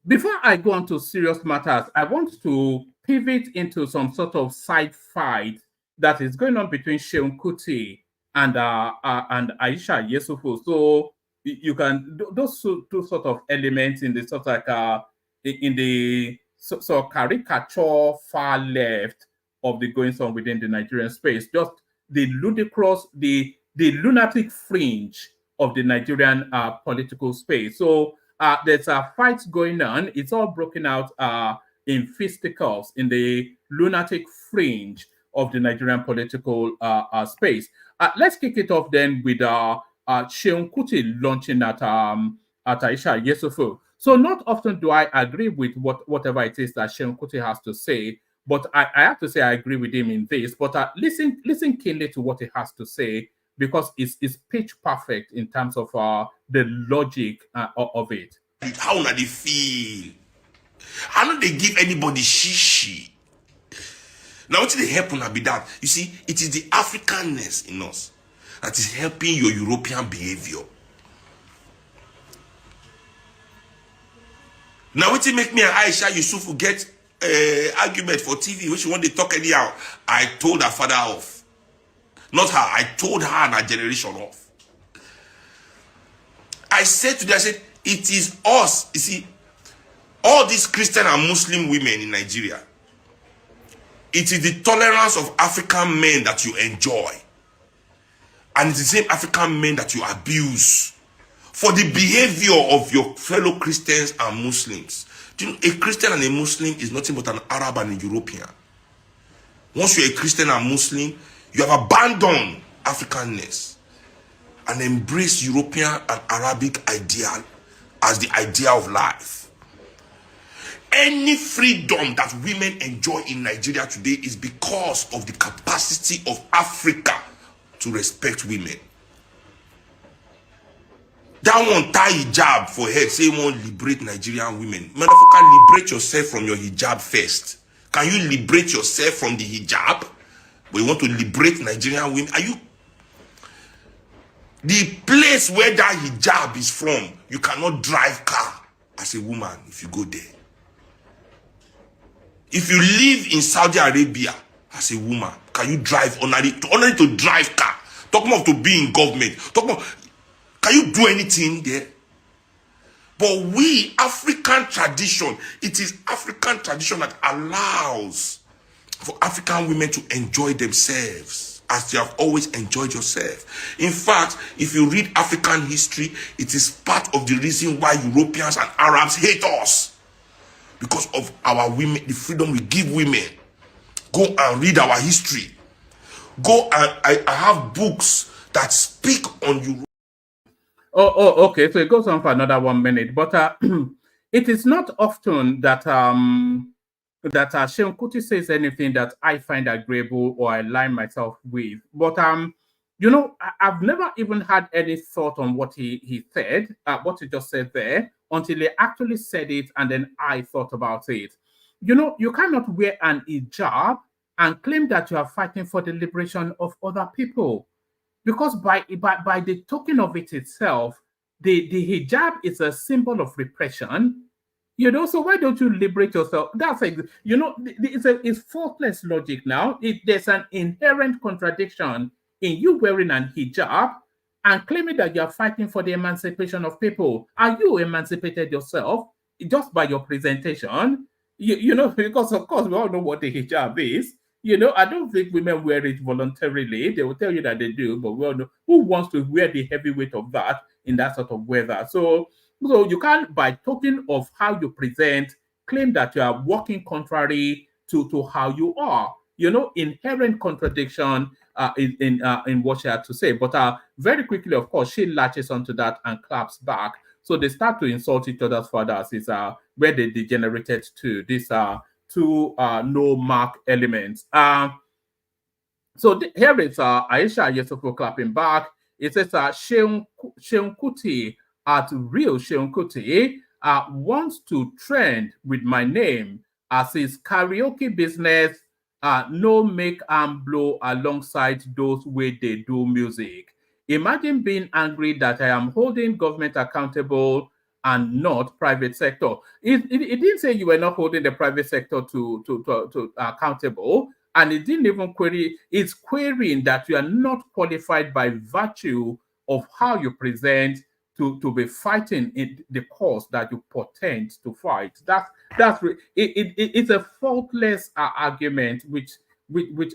Before I go on to serious matters, I want to pivot into some sort of side fight that is going on between Seun Kuti and Aisha Yesufu. So you can those two sort of elements in the sort of like in the so caricature far left of the goings on within the Nigerian space, just the ludicrous, the lunatic fringe of the Nigerian political space. So there's a fight going on. It's all broken out in fisticuffs in the lunatic fringe of the Nigerian political space. Let's kick it off then with Seun Kuti launching at Aisha Yesufu. So not often do I agree with whatever it is that Seun Kuti has to say, but I have to say I agree with him in this. But listen keenly to what he has to say, because it's pitch perfect in terms of the logic of it. How do they feel? I know they give anybody shishi. Now, what they help on be that? You see, it is the Africanness in us that is helping your European behavior. Now, what make me and Aisha Yusuf get argument for TV, which one they talk anyhow? I told her father off. Not her, I told her and her generation off. I said to them, I said, it is us. You see, all these Christian and Muslim women in Nigeria, it is the tolerance of African men that you enjoy. And it's the same African men that you abuse for the behavior of your fellow Christians and Muslims. Do you know, a Christian and a Muslim is nothing but an Arab and a European. Once you're a Christian and Muslim, you have abandoned Africanness and embraced European and Arabic ideal as the idea of life. Any freedom that women enjoy in Nigeria today is because of the capacity of Africa to respect women. That one tie hijab for head, say you want to liberate Nigerian women. Motherfucker, liberate yourself from your hijab first. Can you liberate yourself from the hijab? But you want to liberate Nigerian women? Are you... The place where that hijab is from, you cannot drive car as a woman if you go there. If you live in Saudi Arabia as a woman, can you drive only to drive car? Talk more to be in government. Talk more. Can you do anything there? But we, African tradition, it is African tradition that allows for African women to enjoy themselves as they have always enjoyed yourself. In fact, if you read African history, it is part of the reason why Europeans and Arabs hate us. Because of our women, the freedom we give women. Go and read our history. Go and I have books that speak on Europe. Okay. So it goes on for another 1 minute, but it is not often that Seun Kuti says anything that I find agreeable or I align myself with. But I've never even had any thought on what he said, what he just said there, until they actually said it, and then I thought about it. You know, you cannot wear an hijab and claim that you are fighting for the liberation of other people, because by the token of it itself, the hijab is a symbol of repression. You know, so why don't you liberate yourself? That's like, you know, it's faultless logic now. There's an inherent contradiction in you wearing an hijab and claiming that you're fighting for the emancipation of people. Are you emancipated yourself just by your presentation? You know, because of course we all know what the hijab is. You know, I don't think women wear it voluntarily. They will tell you that they do, but we all know who wants to wear the heavy weight of that in that sort of weather. So you can't, by token of how you present, claim that you are working contrary to how you are. You know, inherent contradiction in what she had to say. But very quickly, of course, she latches onto that and claps back. So they start to insult each other's fathers. Is where they degenerated to. These two no mark elements. So here is Aisha Yesufu clapping back. It says Seun Kuti at real Seun Kuti wants to trend with my name as his karaoke business no make am blow alongside those way they do music. Imagine being angry that I am holding government accountable and not private sector. It didn't say you were not holding the private sector to accountable. And it didn't even query, it's querying that you are not qualified by virtue of how you present to be fighting in the cause that you portend to fight. It's a faultless argument which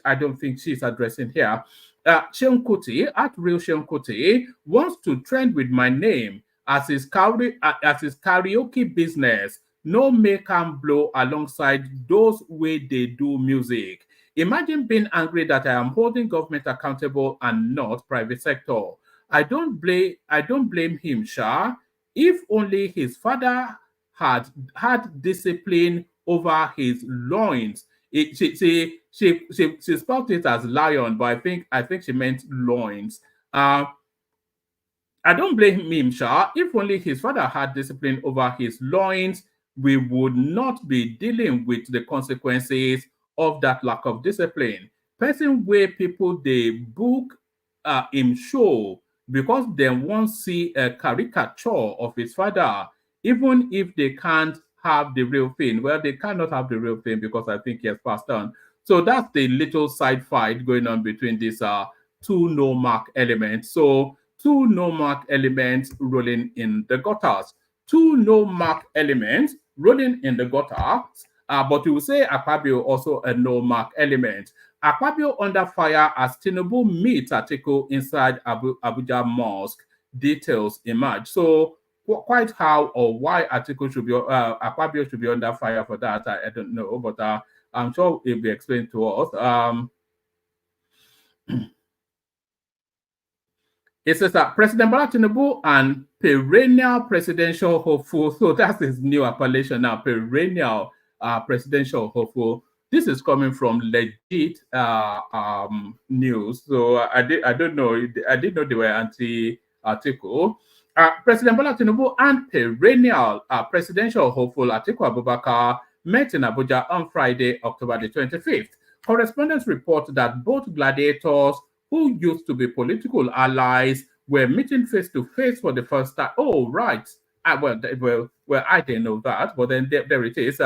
I don't think she's addressing here. Seun Kuti, at real Seun Kuti, wants to trend with my name as his karaoke business no make am blow alongside those way they do music. Imagine being angry that I am holding government accountable and not private sector. I don't blame him, Sha. If only his father had discipline over his loins. She spelled it as lion, but I think she meant loins. I don't blame him, Sha. If only his father had discipline over his loins, we would not be dealing with the consequences of that lack of discipline. Person where people they book him show because they won't see a caricature of his father, even if they can't have the real thing. Well, they cannot have the real thing because I think he has passed on. So that's the little side fight going on between these two no mark elements. So two no mark elements rolling in the gutters. Two no mark elements rolling in the gutters. But you will say Akpabio also a no mark element. Akpabio under fire as Tinubu meets article inside Abuja Mosque. Details emerge. So quite how or why article should be Akpabio should be under fire for that, I don't know, but I'm sure it will be explained to us. It says that President Bola Tinubu and perennial presidential hopeful, so that's his new appellation now, perennial presidential hopeful. This is coming from legit news. So I don't know. I didn't know they were anti-article. President Bola Tinubu and perennial presidential hopeful Atiku Abubakar met in Abuja on Friday, October the 25th. Correspondents report that both gladiators who used to be political allies were meeting face to face for the first time. Oh, right. Well, I didn't know that, but then there it is.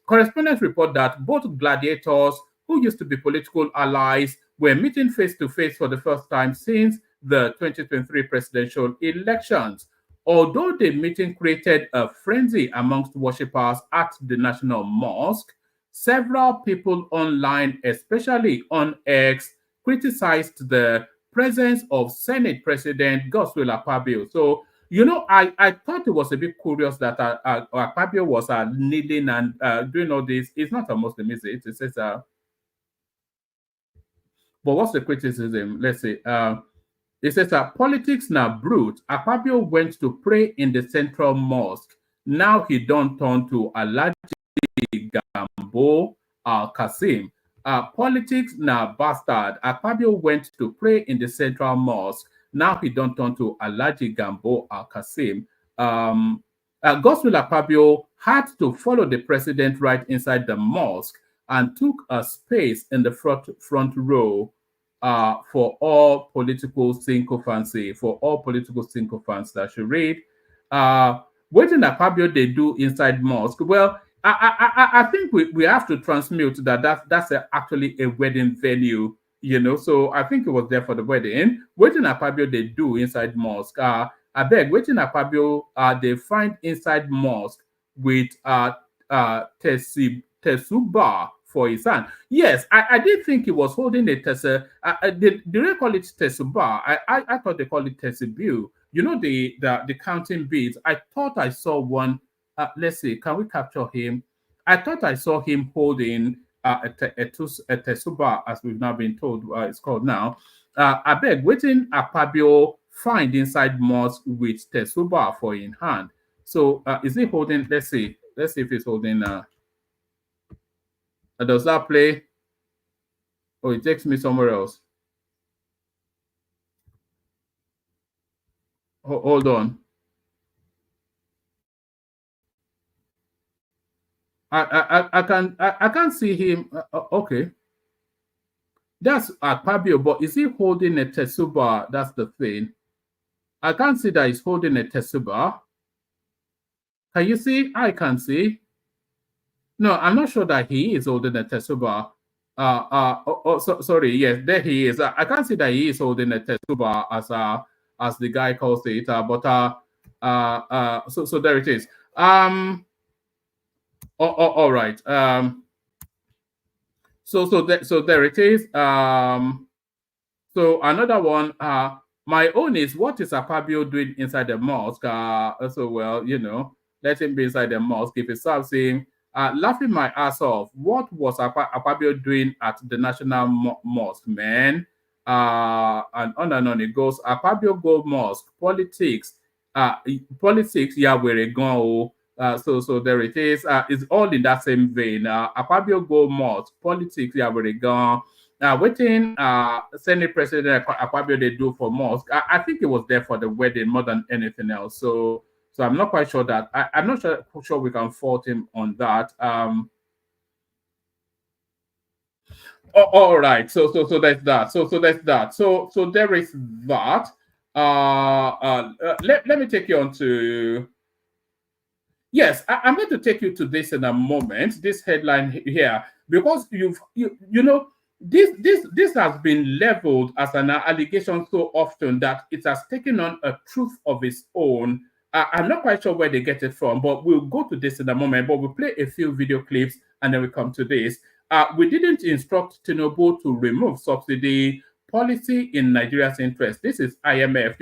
Correspondents report that both gladiators who used to be political allies were meeting face to face for the first time since the 2023 presidential elections. Although the meeting created a frenzy amongst worshippers at the National Mosque, several people online, especially on X, criticized the presence of Senate President Godswill Akpabio. So, you know, I thought it was a bit curious that Akpabio was kneeling and doing all this. It's not a Muslim, is it? It says, but what's the criticism? Let's say, it says politics now brute. Akpabio went to pray in the central mosque. Now he don't turn to Alhaji Gambo Al-Qasim. Politics now bastard. Akpabio went to pray in the central mosque. Now he don't turn to Alhaji Gambo Al-Qasim. Godswill Akpabio had to follow the president right inside the mosque and took a space in the front row for all political sycophancy, that should read. What in Akpabio they do inside mosque? Well, I think we have to transmute that's actually a wedding venue, So I think it was there for the wedding. What in Akpabio they do inside mosque? I beg, waiting Akpabio, they find inside mosque with Tesuba for his hand. Yes, I did think he was holding a Tesa. Did they call it Tesuba? I thought they call it Tesubu. The counting beads. I thought I saw one. Let's see, can we capture him? I thought I saw him holding a Tesuba, as we've now been told it's called now. I beg, waiting Akpabio find inside mosque with Tesuba for in hand. So is he holding? Let's see if he's holding. Does that play? Oh, it takes me somewhere else. Hold on. I can't see him. Okay, that's Akpabio, but is he holding a Tesuba? That's the thing. I can't see that he's holding a Tesuba. Can you see? I can see. No, I'm not sure that he is holding a Tesuba. Sorry. Yes, there he is. I can't see that he is holding a Tesuba as the guy calls it. So there it is. All right. So there it is. So another one. My own is, what is Akpabio doing inside the mosque? Let him be inside the mosque. If it serves him, laughing my ass off. What was Akpabio doing at the National Mosque, man? And on it goes. Akpabio go mosque. Politics. Yeah, where it go. So there it is. It's all in that same vein. Akpabio go mosque. Politics. Yeah, where it go. Waiting, Senate President Akpabio they do for mosque. I think it was there for the wedding more than anything else. So I'm not quite sure that I'm not sure we can fault him on that. All right. So that's that. So that's that. So there is that. Let me take you on to. Yes, I'm going to take you to this in a moment. This headline here, because you know. This has been leveled as an allegation so often that it has taken on a truth of its own. I'm not quite sure where they get it from, but we'll go to this in a moment. But we'll play a few video clips and then we come to this. We didn't instruct Tinubu to remove subsidy policy in Nigeria's interest. This is IMF.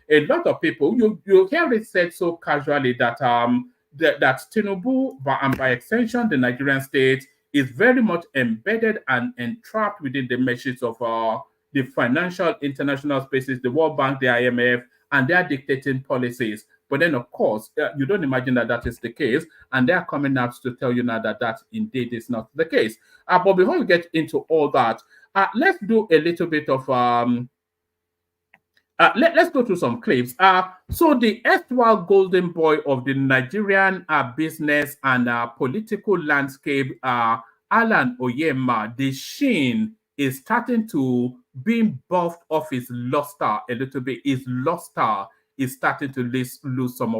A lot of people, you hear it said so casually that that Tinubu, and by extension, the Nigerian state, is very much embedded and entrapped within the meshes of the financial international spaces, the World Bank, the IMF, and they are dictating policies. But then, of course, you don't imagine that is the case, and they are coming out to tell you now that indeed is not the case. But before we get into all that, let's do a little bit of let's go through some clips. So the erstwhile golden boy of the Nigerian business and political landscape, Alan Oyema, the sheen is starting to being buffed off his luster a little bit. His luster is starting to lose some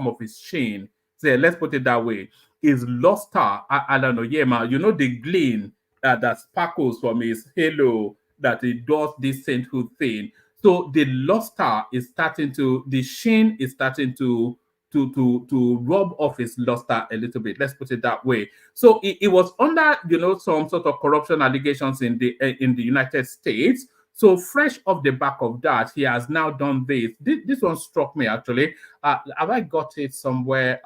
of his sheen. So let's put it that way. His luster, Alan Oyema, the gleam that sparkles from his halo, that he does this sainthood thing. So the luster is starting to, the sheen is starting to rub off his luster a little bit. Let's put it that way. So it was under, some sort of corruption allegations in the United States. So fresh off the back of that, he has now done this. This one struck me actually. Have I got it somewhere?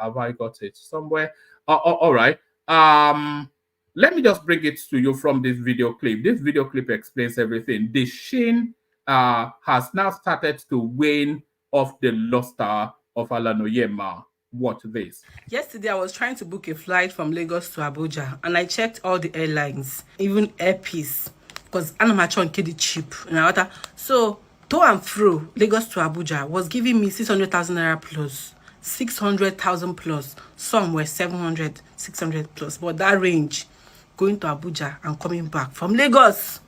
All right. Let me just bring it to you from this video clip. This video clip explains everything. The sheen has now started to wane off the luster of Alan Oyema. Watch this. Yesterday, I was trying to book a flight from Lagos to Abuja, and I checked all the airlines, even Airpeace, because I'm actually pretty cheap. So, to and fro, Lagos to Abuja was giving me 600,000 naira plus. 600,000 plus. Some were 700, 600 plus. But that range, going to Abuja and coming back from Lagos.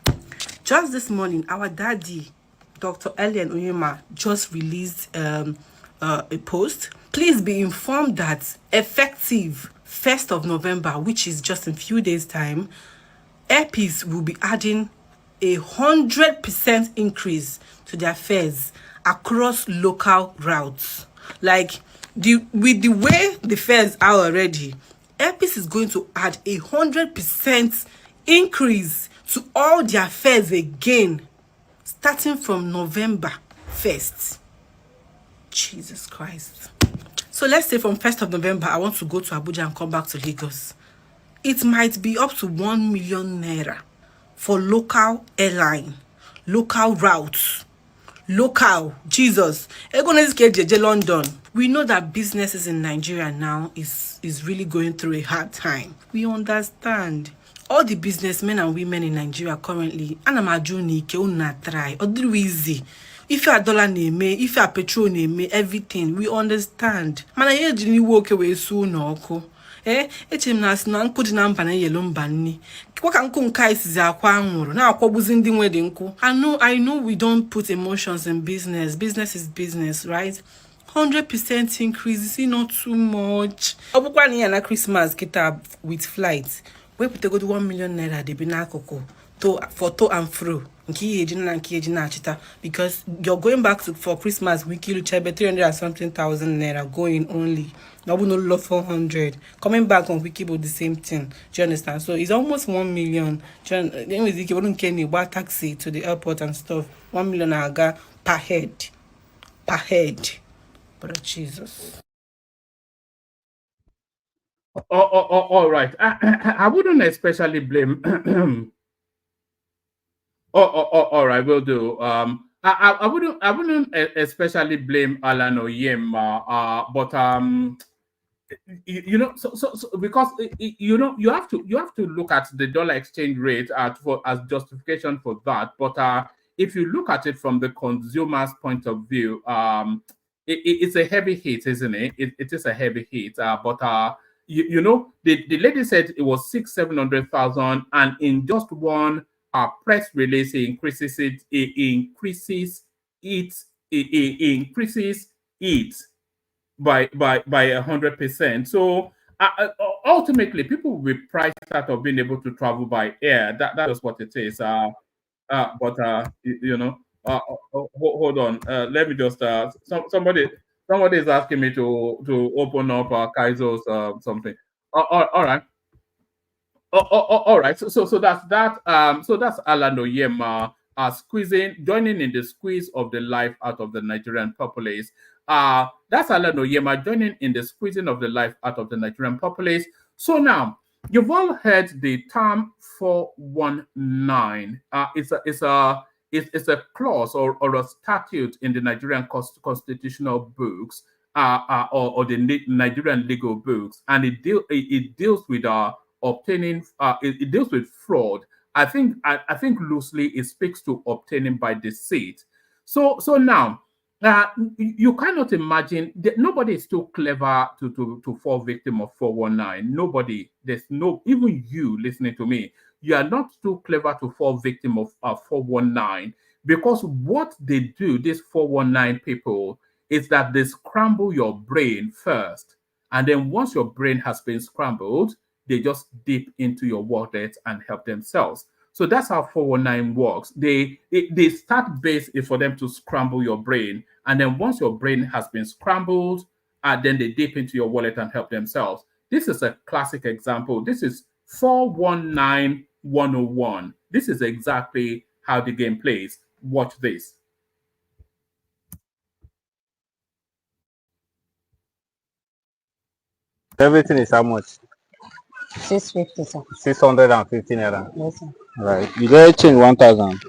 Just this morning, our daddy, Dr. Elian Onyema, just released a post. Please be informed that effective 1st of November, which is just in a few days' time, Airpeace will be adding 100% increase to their fares across local routes. Like, with the way the fares are already, Airpeace is going to add 100% increase to all their fares again, starting from November 1st. Jesus Christ. So let's say from 1st of November, I want to go to Abuja and come back to Lagos. It might be up to 1 million naira for local airline, local routes, local, Jesus. London. We know that businesses in Nigeria now is really going through a hard time. We understand. All the businessmen and women in Nigeria currently, try, or easy. If you are dollar name, if you are petrol name, everything, we understand. Man, I didn't walk away soon, no. Echemnas na nku di na mba na yelo mba nni. Kwa ka nku nka isizi akwa anwuru na akwabuzi ndi nwe di nku. I know we don't put emotions in business. Business is business, right? 100% increase is not too much. Obukwa ni na Christmas kita with flights. We put go to 1 million naira de bina koko for to and fro. Because you're going back for Christmas, we kill 300 and something thousand naira going only. No, we no love 400. Coming back on Wiki the same thing. Do you understand? So it's almost 1 million. Anyways, you wouldn't carry buy taxi to the airport and stuff. 1 million aga per head. Per head. But Jesus. All right. I wouldn't especially blame. All right, will do. I wouldn't especially blame Alan Oyema, but you know, so because you know you have to look at the dollar exchange rate as justification for that. But if you look at it from the consumer's point of view, it's a heavy hit, isn't it? It is a heavy hit. But you know, the lady said it was 700,000, and in just one press release, it increases it by 100%. So ultimately, people will be priced out of being able to travel by air. That's what it is. But you know, hold on. Let me just somebody is asking me to open up Kaizo's something. All right. All right. So that's that. So that's Alan Oyema joining in the squeeze of the life out of the Nigerian populace. That's Alan Oyema joining in the squeezing of the life out of the Nigerian populace. So now you've all heard the term 419. It's a clause or a statute in the Nigerian constitutional books or the Nigerian legal books, and it deals with obtaining. It deals with fraud. I think loosely it speaks to obtaining by deceit. So now. You cannot imagine that nobody is too clever to fall victim of 419. Nobody, even you listening to me, you are not too clever to fall victim of 419, because what they do, these 419 people, is that they scramble your brain first. And then once your brain has been scrambled, they just dip into your wallet and help themselves. So that's how 419 works. They start base for them to scramble your brain. And then once your brain has been scrambled, then they dip into your wallet and help themselves. This is a classic example. This is 419 101. This is exactly how the game plays. Watch this. Everything is how much? 650, sir. 650 naira. Yes, sir. Right. You get change 1,000.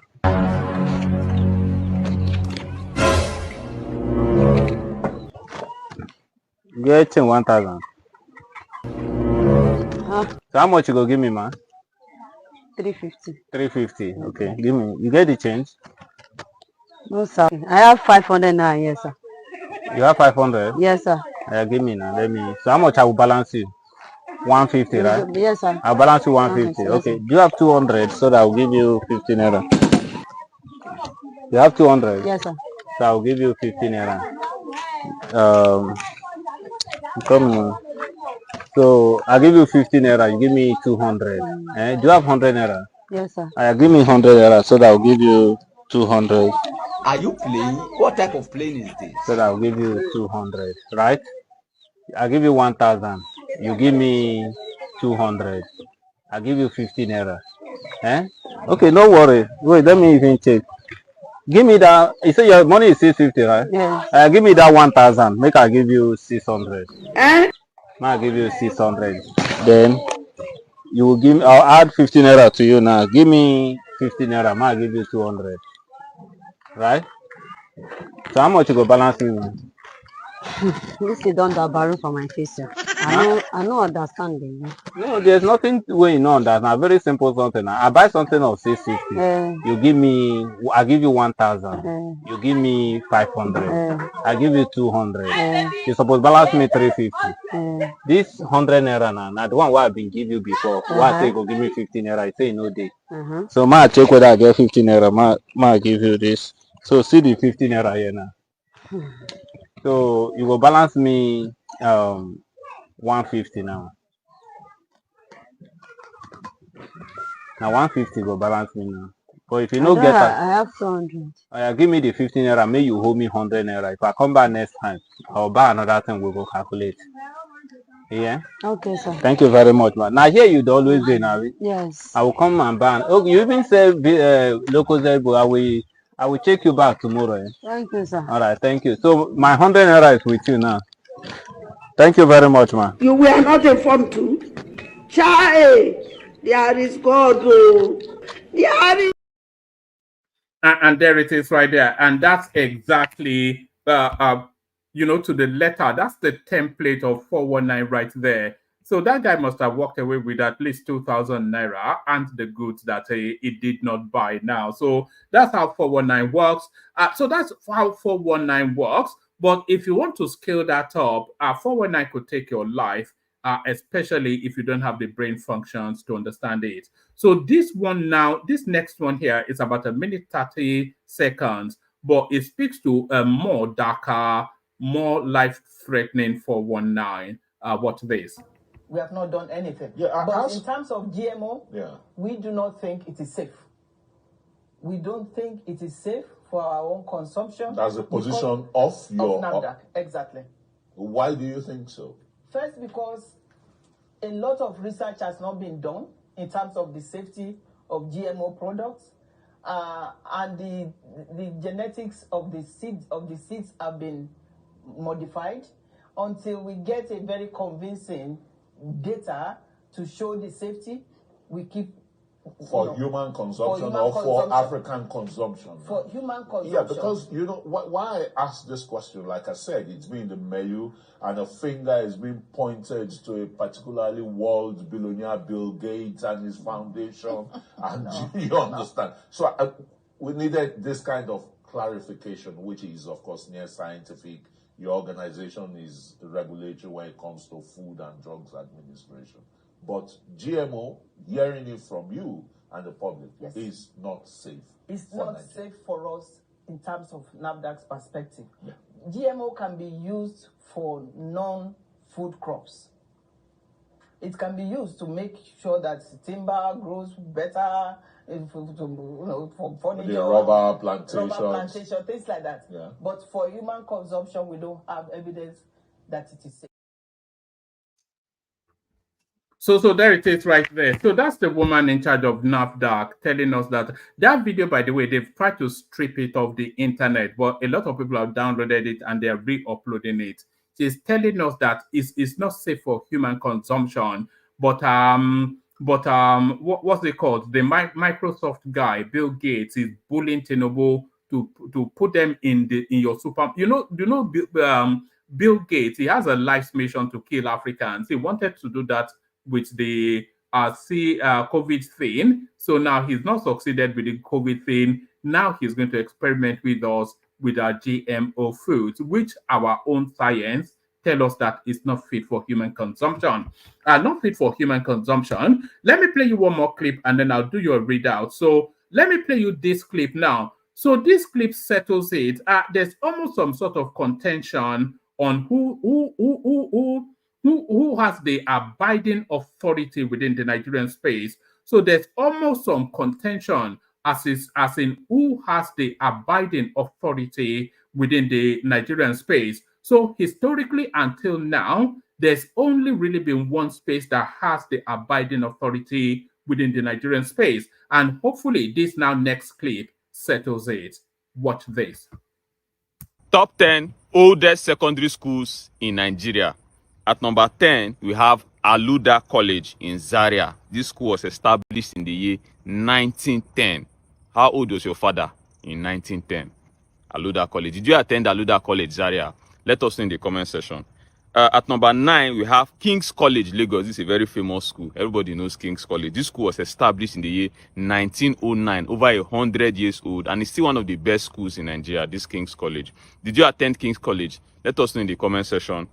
You get change 1,000. So how much you go give me, man? 350. 350. Okay. Give me. You get the change? No, sir. I have 500 now. Yes, sir. You have 500? Yes, sir. Give me now. Let me. So how much I will balance you? 150, right? Yes, sir. I'll balance you 150. Yes, Okay. sir. Do you have 200 so that I'll give you 15 naira? You have 200. Yes, sir. So I'll give you 15 naira. Come on. So I'll give you 15 naira. You give me 200. Do you have 100 naira? Yes, sir. Give me 100 naira so that I'll give you 200. Are you playing? What type of plane is this? So that I'll give you 200, right? I'll give you 1,000. You give me 200. I'll give you 15 naira. Okay, no worry. Wait, let me even check. Give me that. You say your money is 650, right? Yes. Give me that 1,000. Make I give you 600. Make I give you 600. Then you will give me. I'll add 15 naira to you now. Give me 15 naira. Make I give you 200. Right? So how much you go balance me? This is done that borrow for my face, sir. I know understanding. No, there's nothing going on. That's not very simple something. I buy something of 650. You give me, I give you 1,000. You give me 500. I give you 200. You suppose balance me 350. This 100 naira now the one what I've been give you before. Why I say go give me 15 naira? I say no day. So ma check whether I get 15 naira. Ma give you this. So see the 15 naira here now. So you will balance me 150 now. Now 150 go balance me now. But if you no get I have 200. Give me the 15 naira, may you hold me 100 naira. If I come back next time, I'll buy another thing, we'll go calculate. Yeah? Okay, sir. Thank you very much, man. Now here you'd always be now. Yes. I will come and buy. Oh, you even say local Zerbo, I will check you back tomorrow. Eh? Thank you, sir. All right, thank you. So my 100 naira is with you now. Thank you very much, man. You were not informed too. Child, there is God. Oh. There is. And there it is right there. And that's exactly, to the letter. That's the template of 419 right there. So that guy must have walked away with at least 2,000 naira and the goods that he did not buy now. So that's how 419 works. So that's how 419 works. But if you want to scale that up, 419 could take your life, especially if you don't have the brain functions to understand it. So this one now, this next one here is about 1 minute 30 seconds, but it speaks to a more darker, more life-threatening 419. What's this? We have not done anything. Yeah, but in terms of GMO, yeah, we do not think it is safe. We don't think it is safe for our own consumption. That's the position of your... Of NAFDAC, exactly. Why do you think so? First, because a lot of research has not been done in terms of the safety of GMO products, and the genetics of the seeds have been modified. Until we get a very convincing data to show the safety, we keep for human consumption for African consumption. For human consumption. Yeah, because why I asked this question, like I said, it's been the menu and a finger is being pointed to a particularly world billionaire, Bill Gates and his foundation, and you understand. So we needed this kind of clarification, which is of course near scientific. Your organization is regulatory when it comes to Food and Drugs Administration. But GMO, hearing it from you and the public, yes, is not safe. It's not safe for us in terms of NAFDAC's perspective. Yeah. GMO can be used for non-food crops. It can be used to make sure that timber grows better, for furniture, the rubber plantation, things like that. Yeah. But for human consumption, we don't have evidence that it is safe. So there it is right there. So that's the woman in charge of NAFDAC telling us that video, by the way, they've tried to strip it off the internet, but a lot of people have downloaded it and they're re-uploading it. She's telling us that it's not safe for human consumption, but what's it called? The Microsoft guy, Bill Gates, is bullying Tinubu to put them in your super. Bill Gates, he has a life mission to kill Africans. He wanted to do that with the COVID thing. So now he's not succeeded with the COVID thing. Now he's going to experiment with us with our GMO foods, which our own science tell us that it's not fit for human consumption. Not fit for human consumption. Let me play you one more clip and then I'll do your readout. So let me play you this clip now. So this clip settles it. There's almost some sort of contention on who has the abiding authority within the Nigerian space. So there's almost some contention as in who has the abiding authority within the Nigerian space. So historically until now, there's only really been one space that has the abiding authority within the Nigerian space. And hopefully this now next clip settles it. Watch this. Top 10 oldest secondary schools in Nigeria. At number 10, we have Aluda College in Zaria. This school was established in the year 1910. How old was your father in 1910? Aluda College. Did you attend Aluda College, Zaria? Let us know in the comment section. At number 9, we have King's College, Lagos. This is a very famous school. Everybody knows King's College. This school was established in the year 1909, over 100 years old, and it's still one of the best schools in Nigeria, this King's College. Did you attend King's College? Let us know in the comment section.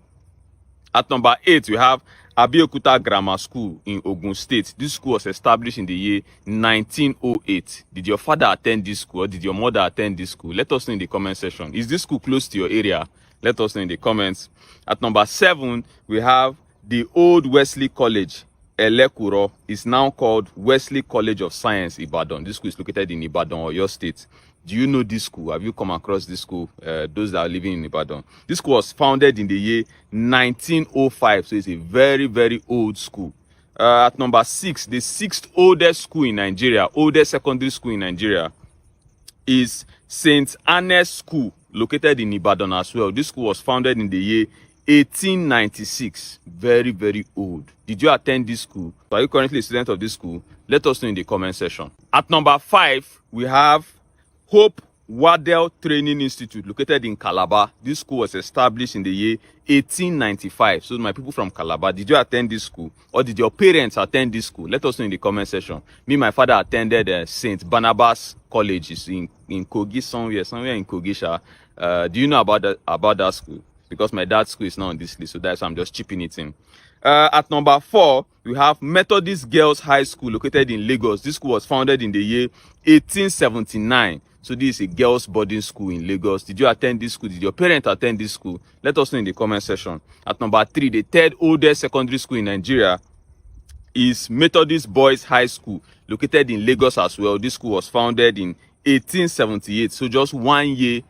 At number 8, we have Abeokuta Grammar School in Ogun State. This school was established in the year 1908. Did your father attend this school or did your mother attend this school? Let us know in the comment section. Is this school close to your area? Let us know in the comments. At number 7, we have the old Wesley College, Elekuro. Is now called Wesley College of Science, Ibadan. This school is located in Ibadan, or your state. Do you know this school? Have you come across this school? Those that are living in Ibadan. This school was founded in the year 1905, so it's a very, very old school. At number 6, the 6th oldest school in Nigeria, oldest secondary school in Nigeria, is Seun and Aisha School, located in Ibadan as well. This school was founded in the year 1896. Very, very old. Did you attend this school? Are you currently a student of this school? Let us know in the comment section. At number 5, we have Hope Waddell Training Institute, located in Calabar. This school was established in the year 1895. So my people from Calabar, did you attend this school? Or did your parents attend this school? Let us know in the comment section. Me, my father attended St. Barnabas College in Kogi, somewhere in Kogi. Do you know about that school? Because my dad's school is not on this list, so that's why I'm just chipping it in. At number 4, we have Methodist Girls High School, located in Lagos. This school was founded in the year 1879. So this is a girls' boarding school in Lagos. Did you attend this school? Did your parents attend this school? Let us know in the comment section. At number 3, the 3rd oldest secondary school in Nigeria is Methodist Boys High School, located in Lagos as well. This school was founded in 1878, so just 1 year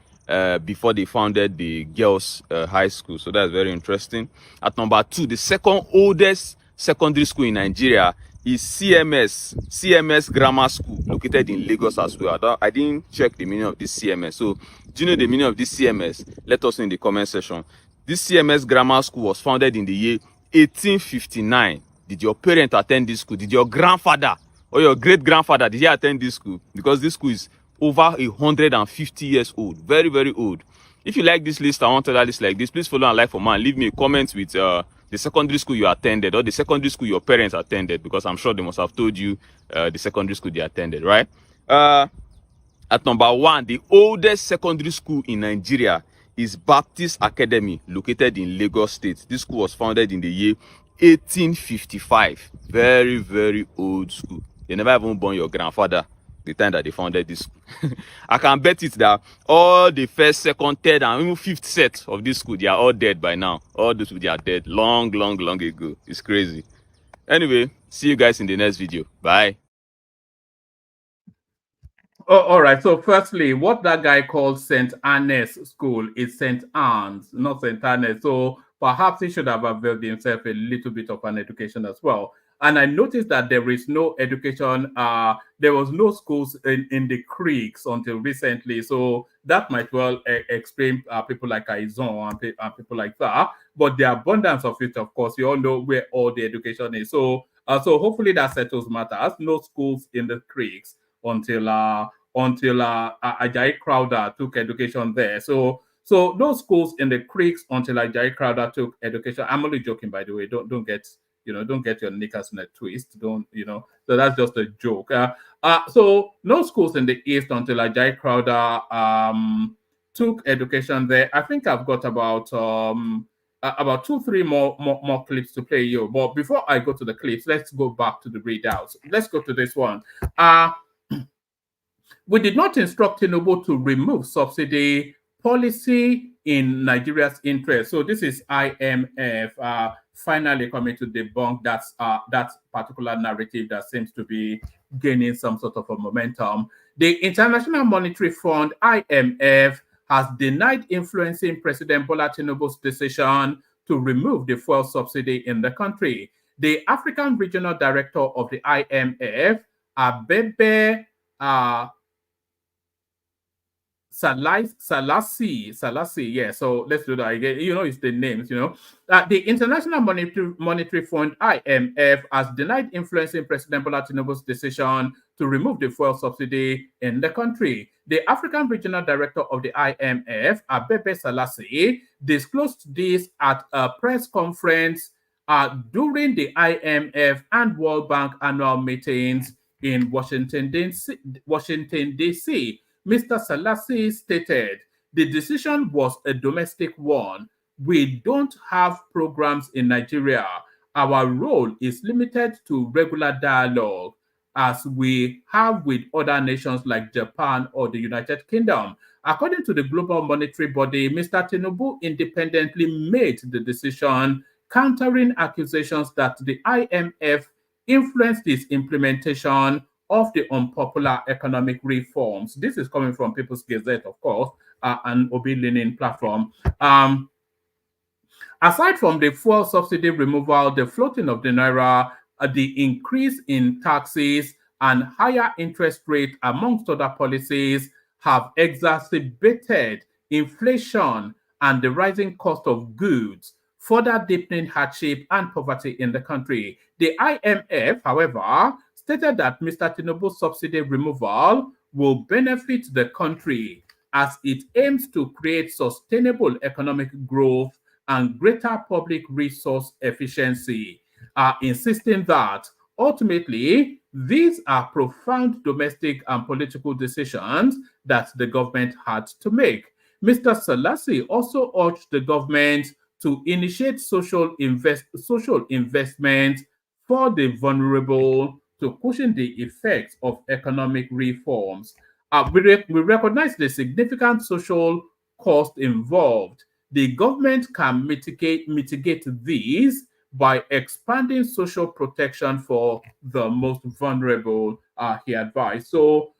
before they founded the girls' high school. So that's very interesting. At number 2, the 2nd oldest secondary school in Nigeria is CMS Grammar School, located in Lagos as well. I didn't check the meaning of this CMS. So do you know the meaning of this CMS? Let us know in the comment section. This CMS Grammar School was founded in the year 1859. Did your parents attend this school? Did your grandfather or your great-grandfather, did he attend this school? Because this school is over 150 years old. Very, very old. If you like this list, I want another list like this, please follow and like for man. Leave me a comment with the secondary school you attended or the secondary school your parents attended, because I'm sure they must have told you the secondary school they attended, right? At number 1, the oldest secondary school in Nigeria is Baptist Academy, located in Lagos State. This school was founded in the year 1855. Very, very old school. They never even born your grandfather the time that they founded this school. I can bet it that all the 1st, 2nd, 3rd, and even 5th set of this school, they are all dead by now. All those people, they are dead long, long, long ago. It's crazy. Anyway, see you guys in the next video. Bye. Oh, all right. So, firstly, what that guy called St. Anne's School is St. Anne's, not St. Anne's. So, perhaps he should have availed himself a little bit of an education as well. And I noticed that there is no education, there was no schools in the creeks until recently. So that might well explain people like Aizon and people like that. But the abundance of it, of course, you all know where all the education is. So hopefully that settles matters. No schools in the creeks until Ajayi Crowder took education there. So no schools in the creeks until Ajayi Crowder took education. I'm only joking, by the way. Don't get your knickers in a twist. So that's just a joke. So no schools in the east until Ajayi Crowder took education there. I think I've got about about 2, 3 more clips to play you. But before I go to the clips, let's go back to the readouts. Let's go to this one. We did not instruct Tinubu to remove subsidy policy in Nigeria's interest. So this is IMF finally coming to debunk that particular narrative that seems to be gaining some sort of a momentum. The International Monetary Fund, IMF, has denied influencing President Bola Tinubu's decision to remove the fuel subsidy in the country. The African Regional Director of the IMF, Abebe Salassi, yeah. So let's do that again. You know, it's the names, you know. The International Monetary Fund, IMF, has denied influencing President Bola Tinubu's decision to remove the fuel subsidy in the country. The African Regional Director of the IMF, Abebe Salassi, disclosed this at a press conference during the IMF and World Bank annual meetings in Washington, D.C. Mr. Salassi stated, the decision was a domestic one. We don't have programs in Nigeria. Our role is limited to regular dialogue, as we have with other nations like Japan or the United Kingdom. According to the global monetary body, Mr. Tinubu independently made the decision, countering accusations that the IMF influenced its implementation of the unpopular economic reforms. This is coming from People's Gazette, of course, an Obi-leaning platform. Aside from the fuel subsidy removal, the floating of the naira, the increase in taxes, and higher interest rate, amongst other policies, have exacerbated inflation and the rising cost of goods, further deepening hardship and poverty in the country. The IMF, however, stated that Mr. Tinubu's subsidy removal will benefit the country as it aims to create sustainable economic growth and greater public resource efficiency, insisting that ultimately these are profound domestic and political decisions that the government had to make. Mr. Salassi also urged the government to initiate social investment for the vulnerable to cushion the effects of economic reforms. We recognize the significant social cost involved. The government can mitigate these by expanding social protection for the most vulnerable, he advised. So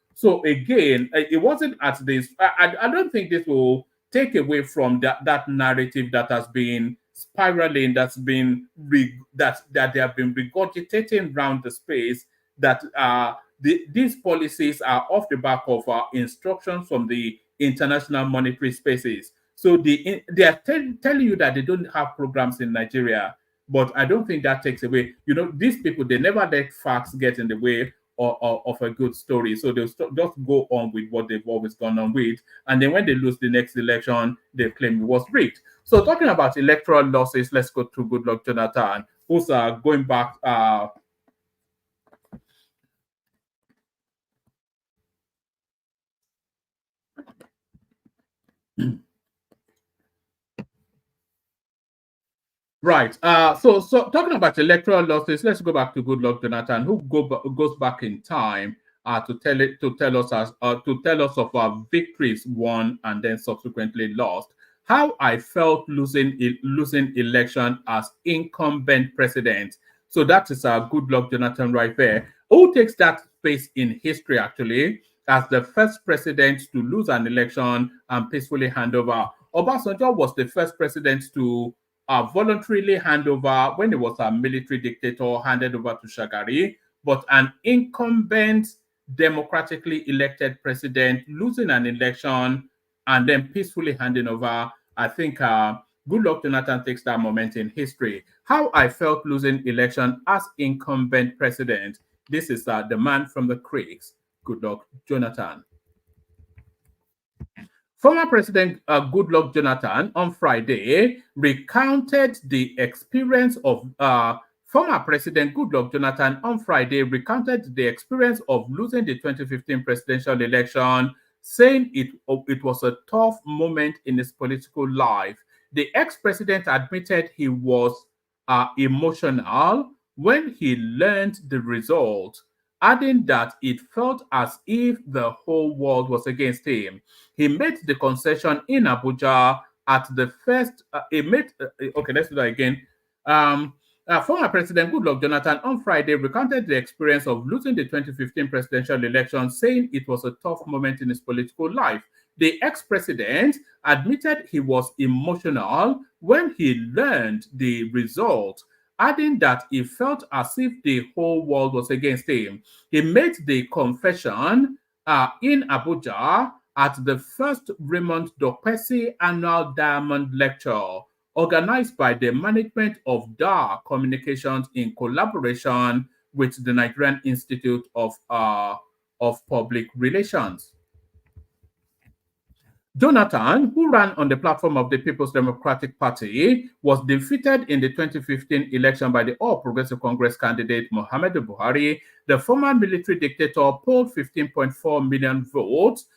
again, it wasn't at this. I don't think this will take away from that narrative that has been spiraling, that they have been regurgitating around the space, that these policies are off the back of instructions from the international monetary spaces. So they are telling you that they don't have programs in Nigeria, but I don't think that takes away. You know, these people, they never let facts get in the way of a good story. So they'll just go on with what they've always gone on with. And then when they lose the next election, they claim it was rigged. So talking about electoral losses, let's go to Goodluck Jonathan, who's going back right. So talking about electoral losses, let's go back to Goodluck Jonathan, who goes back in time to tell us of our victories won and then subsequently lost. How I felt losing election as incumbent president. So that is our Goodluck Jonathan right there, who takes that space in history actually as the first president to lose an election and peacefully hand over. Obasanjo was the first president to voluntarily hand over, when he was a military dictator, handed over to Shagari, but an incumbent democratically elected president losing an election and then peacefully handing over. I think Goodluck Jonathan takes that moment in history. How I felt losing election as incumbent president. This is the man from the creeks, Goodluck Jonathan. Former President Goodluck Jonathan on Friday recounted the experience of former President Goodluck Jonathan on Friday recounted the experience of losing the 2015 presidential election, saying it was a tough moment in his political life. The ex-president admitted he was emotional when he learned the result, adding that it felt as if the whole world was against him. He made the concession in Abuja at the first. Okay, let's do that again. Former President Goodluck Jonathan on Friday recounted the experience of losing the 2015 presidential election, saying it was a tough moment in his political life. The ex-president admitted he was emotional when he learned the result, adding that he felt as if the whole world was against him. He made the confession in Abuja at the first Raymond Dokpesi annual Diamond Lecture, organized by the management of DAR Communications in collaboration with the Nigerian Institute of Public Relations. Jonathan, who ran on the platform of the People's Democratic Party, was defeated in the 2015 election by the All Progressive Congress candidate Muhammadu Buhari. The former military dictator polled 15.4 million votes,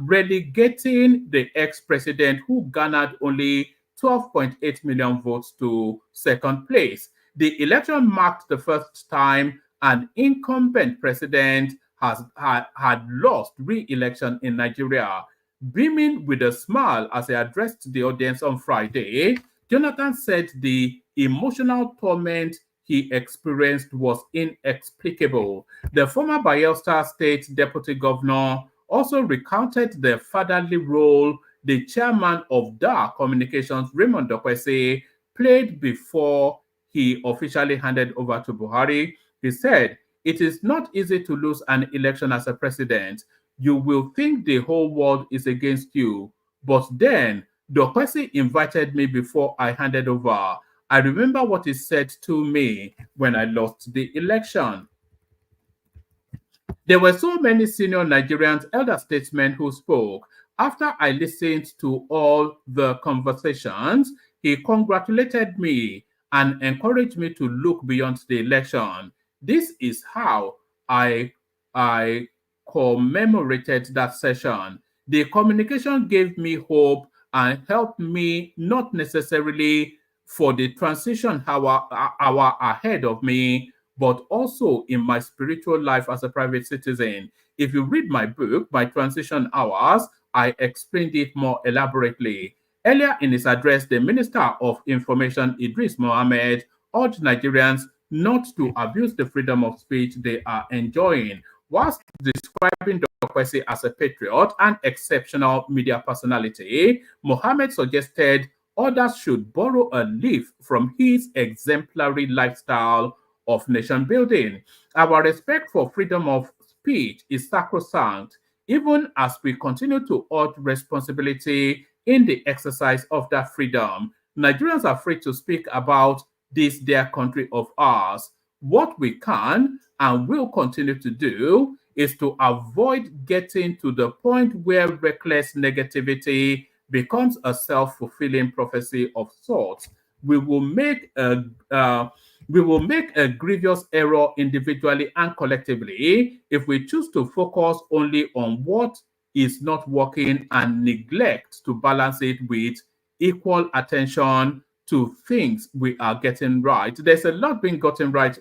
relegating the ex-president, who garnered only 12.8 million votes, to second place. The election marked the first time an incumbent president had lost re-election in Nigeria. Beaming with a smile as he addressed the audience on Friday, Jonathan said the emotional torment he experienced was inexplicable. The former Bayelsa State Deputy Governor also recounted the fatherly role the chairman of DAR Communications, Raymond Dokpesi, played before he officially handed over to Buhari. He said, "It is not easy to lose an election as a president. You will think the whole world is against you. But then, Dokpesi invited me before I handed over. I remember what he said to me when I lost the election." There were so many senior Nigerians, elder statesmen who spoke. After I listened to all the conversations, he congratulated me and encouraged me to look beyond the election. This is how I commemorated that session. The communication gave me hope and helped me, not necessarily for the transition hour ahead of me, but also in my spiritual life as a private citizen. If you read my book, My Transition Hours, I explained it more elaborately. Earlier in his address, the Minister of Information, Idris Mohammed, urged Nigerians not to abuse the freedom of speech they are enjoying. Whilst describing Dokpesi as a patriot and exceptional media personality, Mohammed suggested others should borrow a leaf from his exemplary lifestyle of nation building. Our respect for freedom of speech is sacrosanct, even as we continue to urge responsibility in the exercise of that freedom. Nigerians are free to speak about this their country of ours. What we can and will continue to do is to avoid getting to the point where reckless negativity becomes a self-fulfilling prophecy of sorts. We will make a grievous error individually and collectively if we choose to focus only on what is not working and neglect to balance it with equal attention to things we are getting right. There's a lot being gotten right.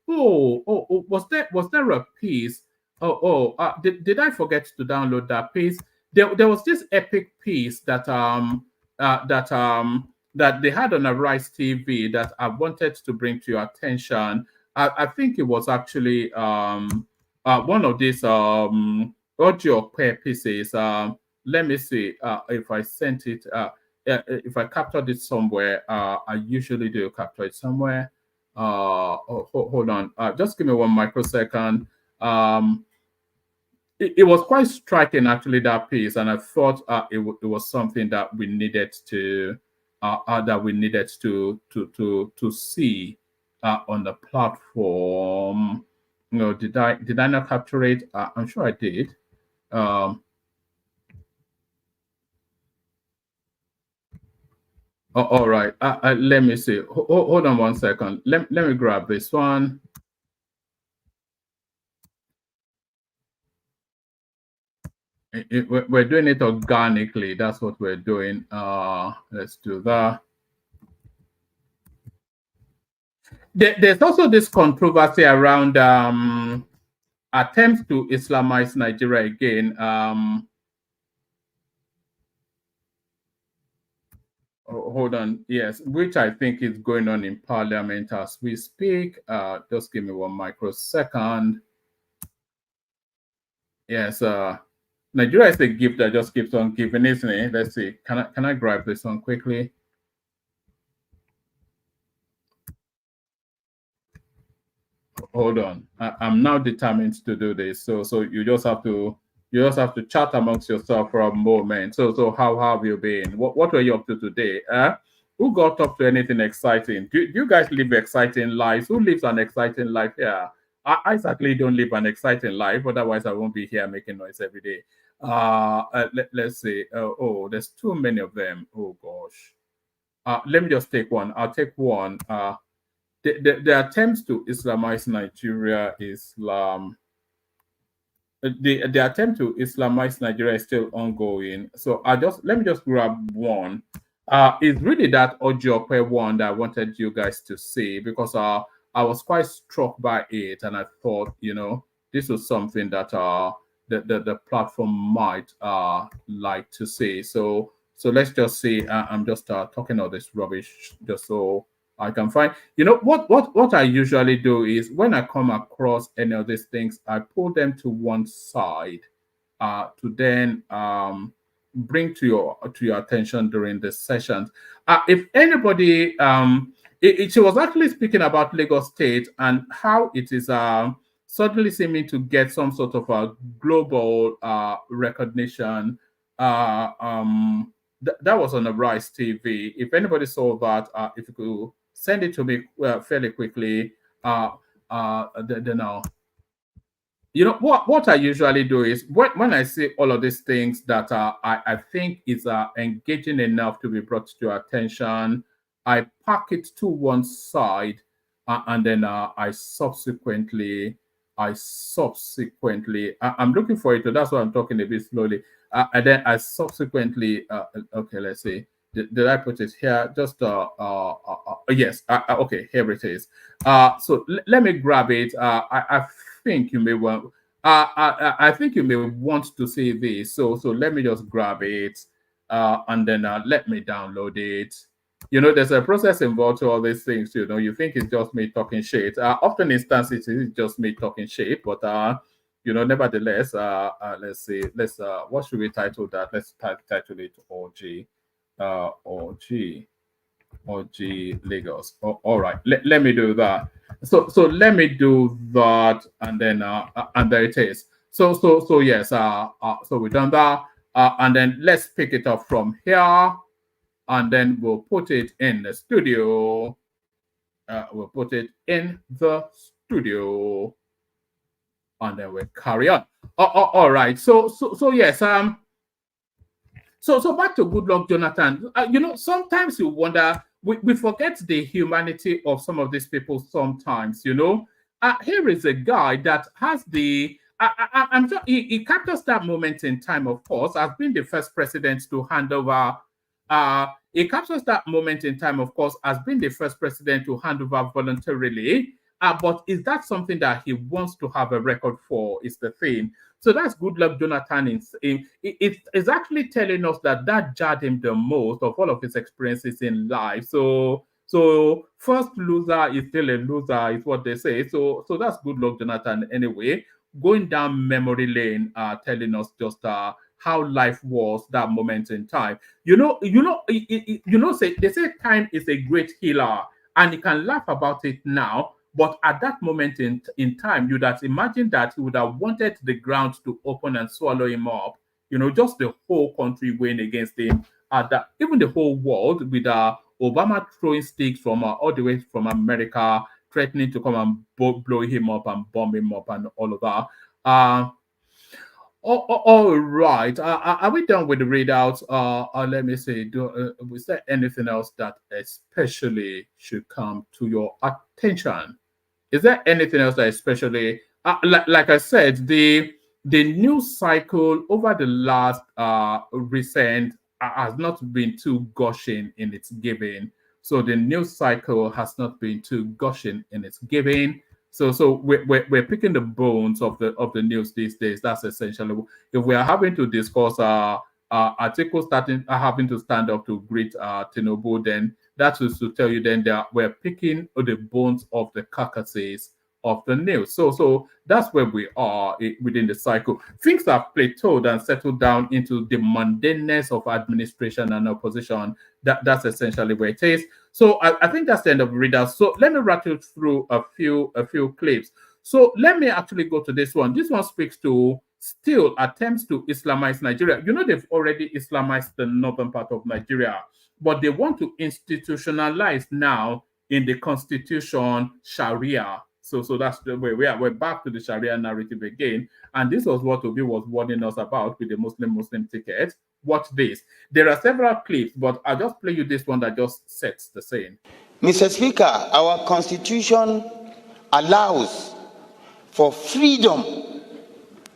Was there a piece? Did I forget to download that piece? There was this epic piece that that they had on a Rice TV that I wanted to bring to your attention. I think it was actually one of these audio pieces. Let me see if I sent it. If I captured it somewhere, I usually do capture it somewhere. Hold on. Just give me 1 microsecond. It was quite striking, actually, that piece, and I thought it was something that we needed to see on the platform. You know, did I not capture it? I'm sure I did. All right. Let me see. Hold on 1 second. Let me grab this one. We're doing it organically. That's what we're doing. Let's do that. There's also this controversy around attempts to Islamize Nigeria again. Hold on. Yes, which I think is going on in Parliament as we speak. Just give me 1 microsecond. Yes, Nigeria is a gift that just keeps on giving, isn't it? Let's see. Can I grab this one quickly? Hold on. I'm now determined to do this. So you just have to chat amongst yourself for a moment. So how have you been? What were you up to today? Who got up to anything exciting? Do you guys live exciting lives? Who lives an exciting life here? I certainly don't live an exciting life. Otherwise, I won't be here making noise every day. Let's see. There's too many of them. Oh gosh. Let me just take one. I'll take one. The attempts to Islamize Nigeria, the attempt to Islamize Nigeria is still ongoing. So let me just grab one. It's really that Ojope one that I wanted you guys to see, because I was quite struck by it, and I thought, this was something that the platform might like to see. So let's just see. I'm just talking all this rubbish just so I can find. What I usually do is, when I come across any of these things, I pull them to one side to then bring to your attention during the sessions. If anybody, she was actually speaking about Lagos State and how it is suddenly seeming to get some sort of a global recognition. That was on the Rise TV. If anybody saw that, if you could send it to me fairly quickly, then what I usually do is, when I see all of these things that I think is engaging enough to be brought to your attention, I pack it to one side, and then I'm looking for it. So that's why I'm talking a bit slowly. And then I subsequently, okay, let's see. Did I put it here? Just yes. Okay, here it is. So let me grab it. I think you may want. I think you may want to see this. So let me just grab it, and then let me download it. There's a process involved to all these things. You think it's just me talking shit. Often instances it's just me talking shit, but nevertheless, let's see. What should we title that? Let's title it OG. OG Lagos. All right, let me do that. So let me do that, and then and there it is. So yes. So we've done that, and then let's pick it up from here, and then we'll put it in the studio. We'll put it in the studio, and then we'll carry on. All right. So yes. So back to Good Luck Jonathan. Sometimes you wonder, we forget the humanity of some of these people sometimes, here is a guy that has I'm sure he captures that moment in time, of course, as being the first president to hand over. He captures that moment in time, of course, as being the first president to hand over voluntarily. But is that something that he wants to have a record for, is the thing. So that's Good Luck Jonathan. It's actually telling us that jarred him the most of all of his experiences in life. So first loser is still a loser, is what they say. So that's Good Luck Jonathan anyway. Going down memory lane, telling us just how life was that moment in time. They say time is a great healer, and you can laugh about it now. But at that moment in time, you'd have imagined that he would have wanted the ground to open and swallow him up. Just the whole country going against him. Even the whole world, with Obama throwing sticks from all the way from America, threatening to come and blow him up and bomb him up and all of that. All right. Are we done with the readouts? Let me see. Was there anything else that especially should come to your attention? Is there anything else that especially, like I said, the the news cycle over the last recent has not been too gushing in its giving. So the news cycle has not been too gushing in its giving. So we're picking the bones of the news these days. That's essentially, if we are having to discuss articles starting having to stand up to greet Tinubu, then that is to tell you then that we're picking the bones of the carcasses of the news. So that's where we are within the cycle. Things have plateaued and settled down into the mundaneness of administration and opposition. That's essentially where it is. So I think that's the end of the readers. So let me rattle through a few clips. So let me actually go to this one. This one speaks to still attempts to Islamize Nigeria. You know, they've already Islamized the northern part of Nigeria, but they want to institutionalize now in the constitution Sharia. So that's the way we are. We're back to the Sharia narrative again. And this was what Obi was warning us about with the Muslim ticket. Watch this. There are several clips, but I'll just play you this one that just sets the scene. Mr. Speaker, our constitution allows for freedom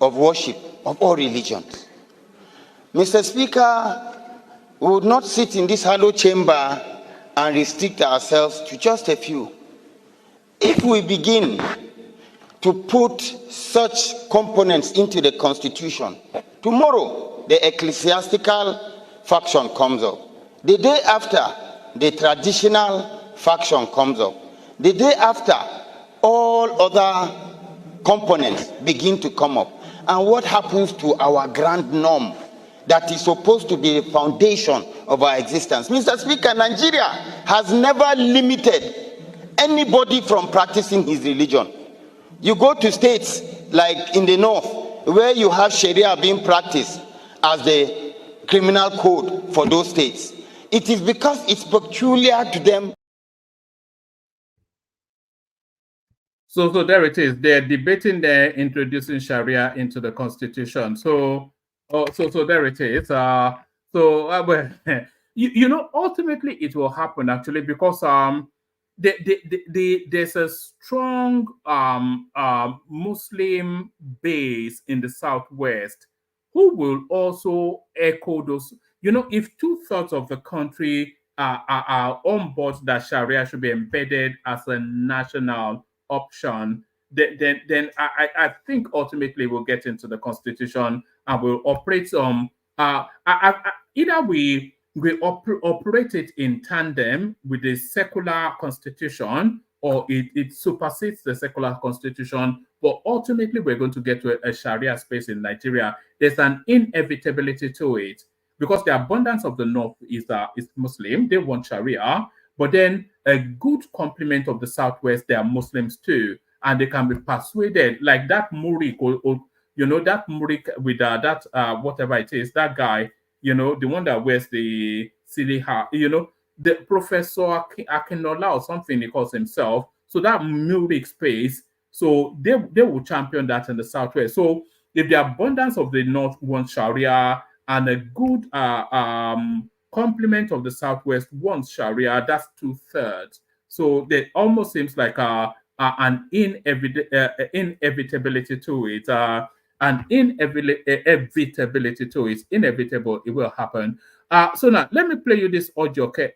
of worship of all religions. Mr. Speaker, we would not sit in this hollow chamber and restrict ourselves to just a few. If we begin to put such components into the constitution, tomorrow the ecclesiastical faction comes up. The day after, the traditional faction comes up. The day after, all other components begin to come up. And what happens to our grand norm that is supposed to be the foundation of our existence? Mr. Speaker, Nigeria has never limited anybody from practicing his religion. You go to states like in the north, where you have Sharia being practiced as the criminal code for those states. It is because it's peculiar to them. So there it is. They're debating there, introducing Sharia into the constitution. So there it is. Well, you know, ultimately it will happen actually because there's a strong Muslim base in the Southwest who will also echo those. You know, if 2/3 of the country are on board that Sharia should be embedded as a national option, then I think ultimately we'll get into the constitution and we'll operate either we operate it in tandem with the secular constitution, or it supersedes the secular constitution. But ultimately, we're going to get to a Sharia space in Nigeria. There's an inevitability to it because the abundance of the North is Muslim. They want Sharia, but then a good complement of the Southwest, they are Muslims too, and they can be persuaded, like that Murik, you know, that Murik with whatever it is, that guy, you know, the one that wears the silly hat, you know, the Professor Akinola or something he calls himself. So that Murik space, so they will champion that in the Southwest. So if the abundance of the North wants Sharia and a good complement of the Southwest wants Sharia, that's 2/3. So it almost seems like an inevitability to it. An inevitability to it. It's inevitable. It will happen. So now let me play you this audio clip,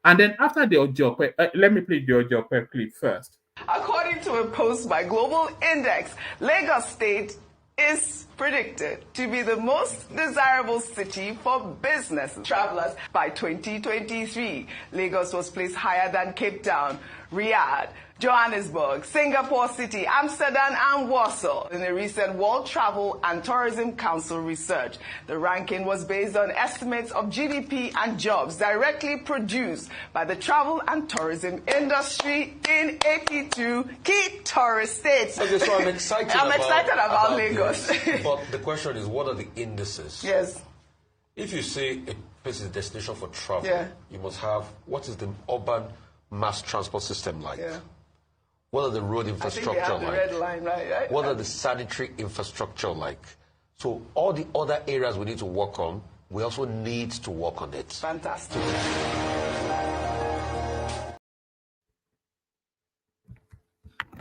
and then after the audio, let me play the audio clip first. According to a post by Global Index, Lagos State is predicted to be the most desirable city for business travelers by 2023. Lagos was placed higher than Cape Town, Riyadh, Johannesburg, Singapore City, Amsterdam, and Warsaw in a recent World Travel and Tourism Council research. The ranking was based on estimates of GDP and jobs directly produced by the travel and tourism industry in 82 key tourist states. Okay, so I'm excited. I'm excited about Lagos. But the question is, what are the indices? Yes. If you say a place is a destination for travel, yeah, you must have, what is the urban mass transport system like? Yeah. What are the road infrastructure like? Red line, right? What are the sanitary infrastructure like? So all the other areas we need to work on, we also need to work on it. Fantastic.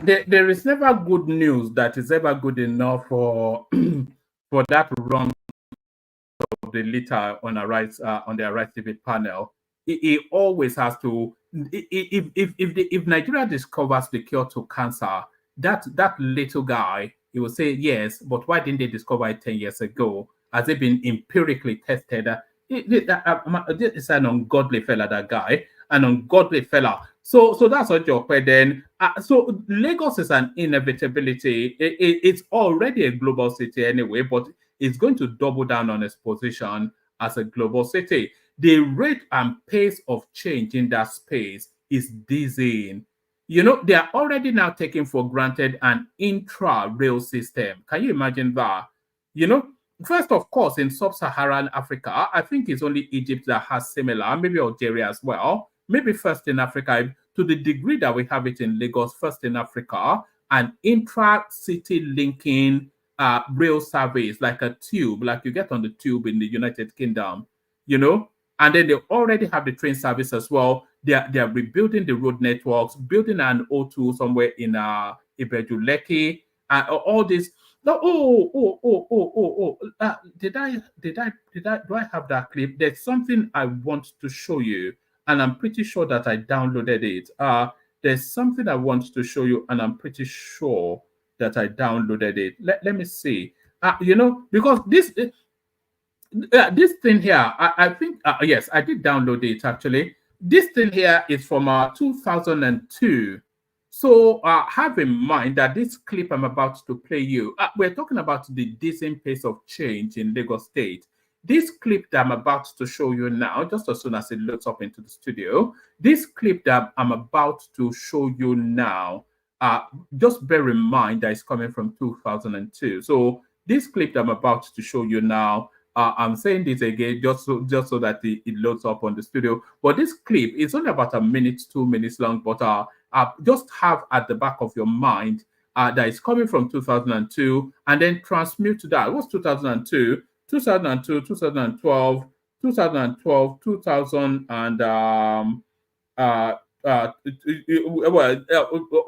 there is never good news that is ever good enough for for that run of the leader on the Arise TV panel. It always has to. If Nigeria discovers the cure to cancer, that little guy, he will say yes, but why didn't they discover it 10 years ago? Has it been empirically tested? It's an ungodly fella, that guy, an ungodly fella. So that's what your then. So Lagos is an inevitability. It's already a global city anyway, but it's going to double down on its position as a global city. The rate and pace of change in that space is dizzying. You know, they are already now taking for granted an intra-rail system. Can you imagine that? You know, first, of course, in sub-Saharan Africa, I think it's only Egypt that has similar, maybe Algeria as well, maybe first in Africa, to the degree that we have it in Lagos, first in Africa, an intra-city linking rail service, like a tube, like you get on the tube in the United Kingdom, you know, and then they already have the train service as well. They are rebuilding the road networks, building an O2 somewhere in Ibejuleki, and all this. Do I have that clip? There's something I want to show you, and I'm pretty sure that I downloaded it. There's something I want to show you, and I'm pretty sure that I downloaded it. Let me see. You know, because this thing here, I think, yes, I did download it actually. This thing here is from 2002. So have in mind that this clip I'm about to play you, we're talking about the decent pace of change in Lagos State. This clip that I'm about to show you now, just as soon as it loads up into the studio, this clip that I'm about to show you now, just bear in mind that it's coming from 2002. So this clip that I'm about to show you now, I'm saying this again just so that it loads up on the studio. But this clip is only about 1 minute, 2 minutes long, but just have at the back of your mind that it's coming from 2002, and then transmute to that. What's 2002? 2002, 2012, 2012, 2000, and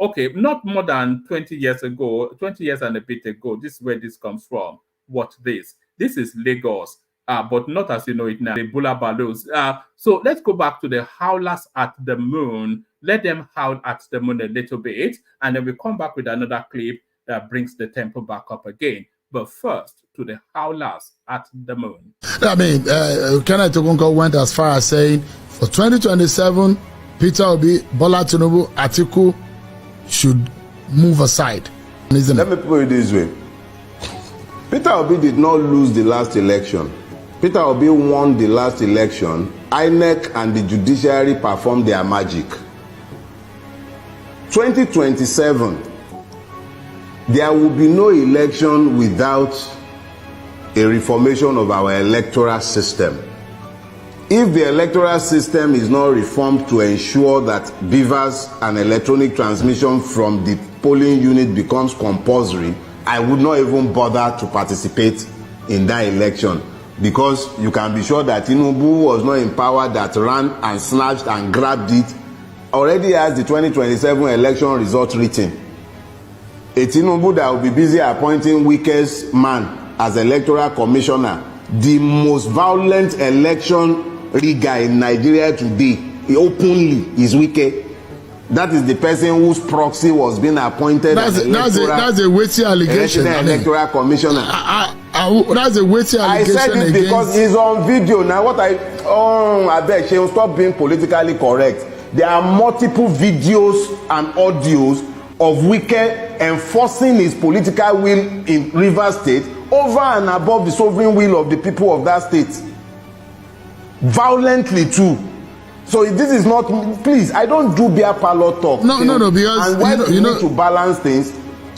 okay, not more than 20 years ago, 20 years and a bit ago. This is where this comes from. What this? This is Lagos, but not as you know it now, the Bula Balloons. So let's go back to the howlers at the moon. Let them howl at the moon a little bit, and then we come back with another clip that brings the tempo back up again. But first, to the howlers at the moon. I mean, Kenneth Ogunko went as far as saying, for 2027, Peter Obi, Bola Tinubu, Atiku should move aside. Let me put it this way. Peter Obi did not lose the last election. Peter Obi won the last election. INEC and the judiciary performed their magic. 2027, there will be no election without a reformation of our electoral system. If the electoral system is not reformed to ensure that beavers and electronic transmission from the polling unit becomes compulsory, I would not even bother to participate in that election, because you can be sure that Tinubu was not in power, that ran and snatched and grabbed it, already has the 2027 election result written. A Tinubu that will be busy appointing weakest man as electoral commissioner, the most violent election rigger in Nigeria today, openly is Wike. That is the person whose proxy was being appointed as that's a weighty allegation. Electoral commissioner. That's a weighty allegation. I said it because it's on video. Now what I beg, she will stop being politically correct. There are multiple videos and audios of Wike enforcing his political will in Rivers State over and above the sovereign will of the people of that state. Violently too. So this is not, please, I don't do beer parlor talk. No, because and when you need to balance things,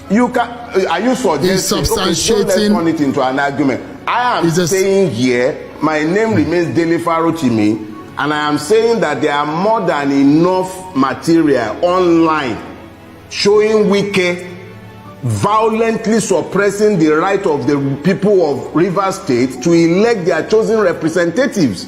you can, are you suggesting, okay, so let's turn it into an argument. I am saying here, my name remains Dele Farochimi, and I am saying that there are more than enough material online showing Wike violently suppressing the right of the people of Rivers State to elect their chosen representatives.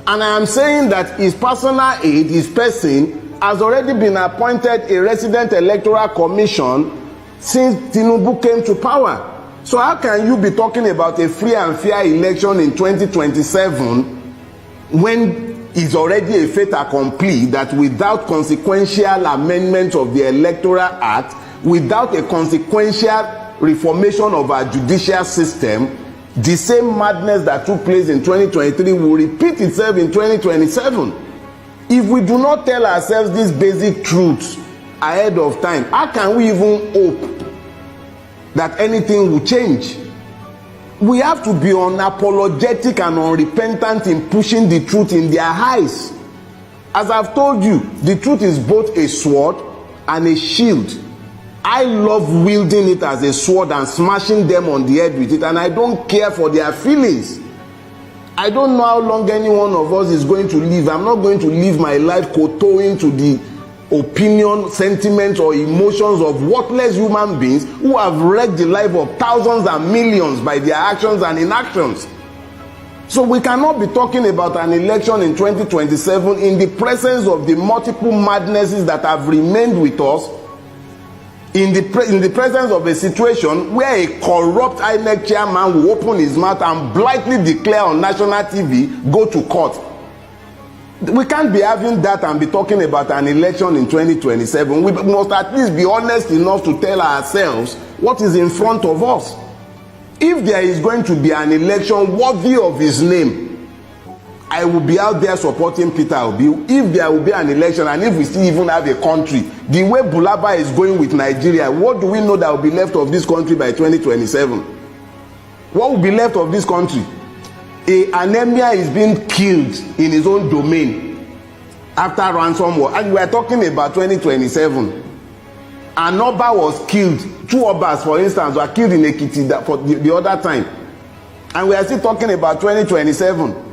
And I am saying that his personal aide, his person, has already been appointed a resident electoral commission since Tinubu came to power. So how can you be talking about a free and fair election in 2027 when it's already a fait accompli that without consequential amendment of the Electoral Act, without a consequential reformation of our judicial system, the same madness that took place in 2023 will repeat itself in 2027? If we do not tell ourselves these basic truths ahead of time, how can we even hope that anything will change? We have to be unapologetic and unrepentant in pushing the truth in their eyes. As I've told you, the truth is both a sword and a shield. I love wielding it as a sword and smashing them on the head with it, and I don't care for their feelings. I don't know how long any one of us is going to live. I'm not going to live my life kowtowing to the opinion, sentiments, or emotions of worthless human beings who have wrecked the life of thousands and millions by their actions and inactions. So we cannot be talking about an election in 2027 in the presence of the multiple madnesses that have remained with us, in the presence of a situation where a corrupt INEC chairman will open his mouth and blithely declare on national TV, go to court. We can't be having that and be talking about an election in 2027. We must at least be honest enough to tell ourselves what is in front of us. If there is going to be an election worthy of his name, I will be out there supporting Peter Obi. If there will be an election, and if we still even have a country, the way Bulaba is going with Nigeria, what do we know that will be left of this country by 2027? What will be left of this country? An emir is being killed in his own domain after ransom war, and we are talking about 2027. An Oba was killed. 2 Obas, for instance, were killed in Ekiti for the other time, and we are still talking about 2027.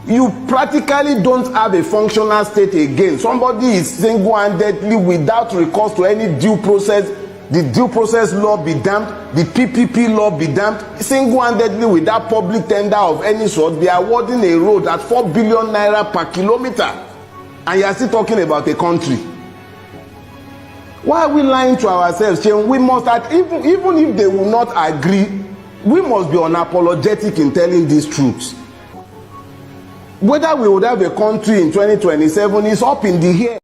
You practically don't have a functional state again. Somebody is single-handedly, without recourse to any due process, the due process law be damned, the PPP law be damned, single-handedly without public tender of any sort, be awarding a road at 4 billion naira per kilometer, and you are still talking about a country. Why are we lying to ourselves? We must, even if they will not agree, we must be unapologetic in telling these truths. Whether we would have a country in 2027 is up in the air.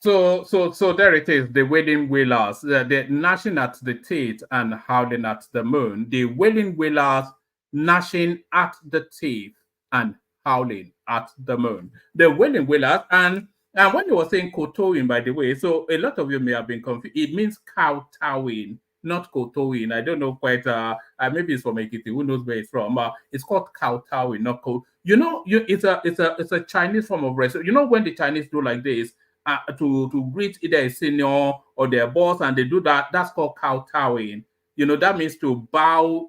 So there it is, the wailing whalers, the gnashing at the teeth and howling at the moon. The wailing whalers gnashing at the teeth and howling at the moon. The wailing whalers, and when you were saying kowtowing, by the way, so a lot of you may have been confused. It means kowtowing, not kowtowing. I don't know quite. Maybe it's from Ekiti. Who knows where it's from? It's called kowtowing, not kow. It's a Chinese form of respect. You know when the Chinese do like this to greet either a senior or their boss, and they do that. That's called kowtowing. That means to bow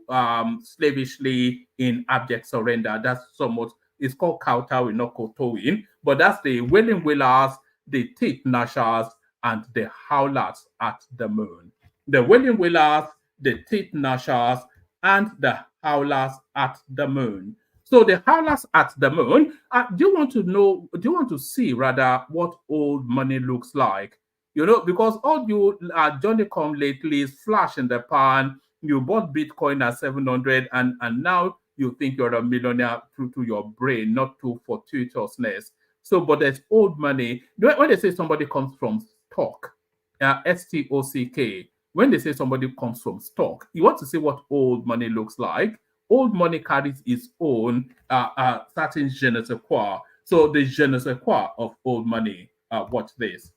slavishly in abject surrender. That's somewhat. It's called kowtowing, not kowtowing. But that's the wailing whalers, the teeth gnashers, and the howlers at the moon. The wailing whalers, the teeth gnashers, and the howlers at the moon. So the howlers at the moon, do you want to see rather what old money looks like? Because all you Johnny come lately is flash in the pan. You bought Bitcoin at 700 and now you think you're a millionaire through to your brain, not to fortuitousness. So, but there's old money. When they say somebody comes from stock, S-T-O-C-K, when they say somebody comes from stock, you want to see what old money looks like. Old money carries its own certain je ne sais quoi. So the je ne sais quoi of old money. Watch this.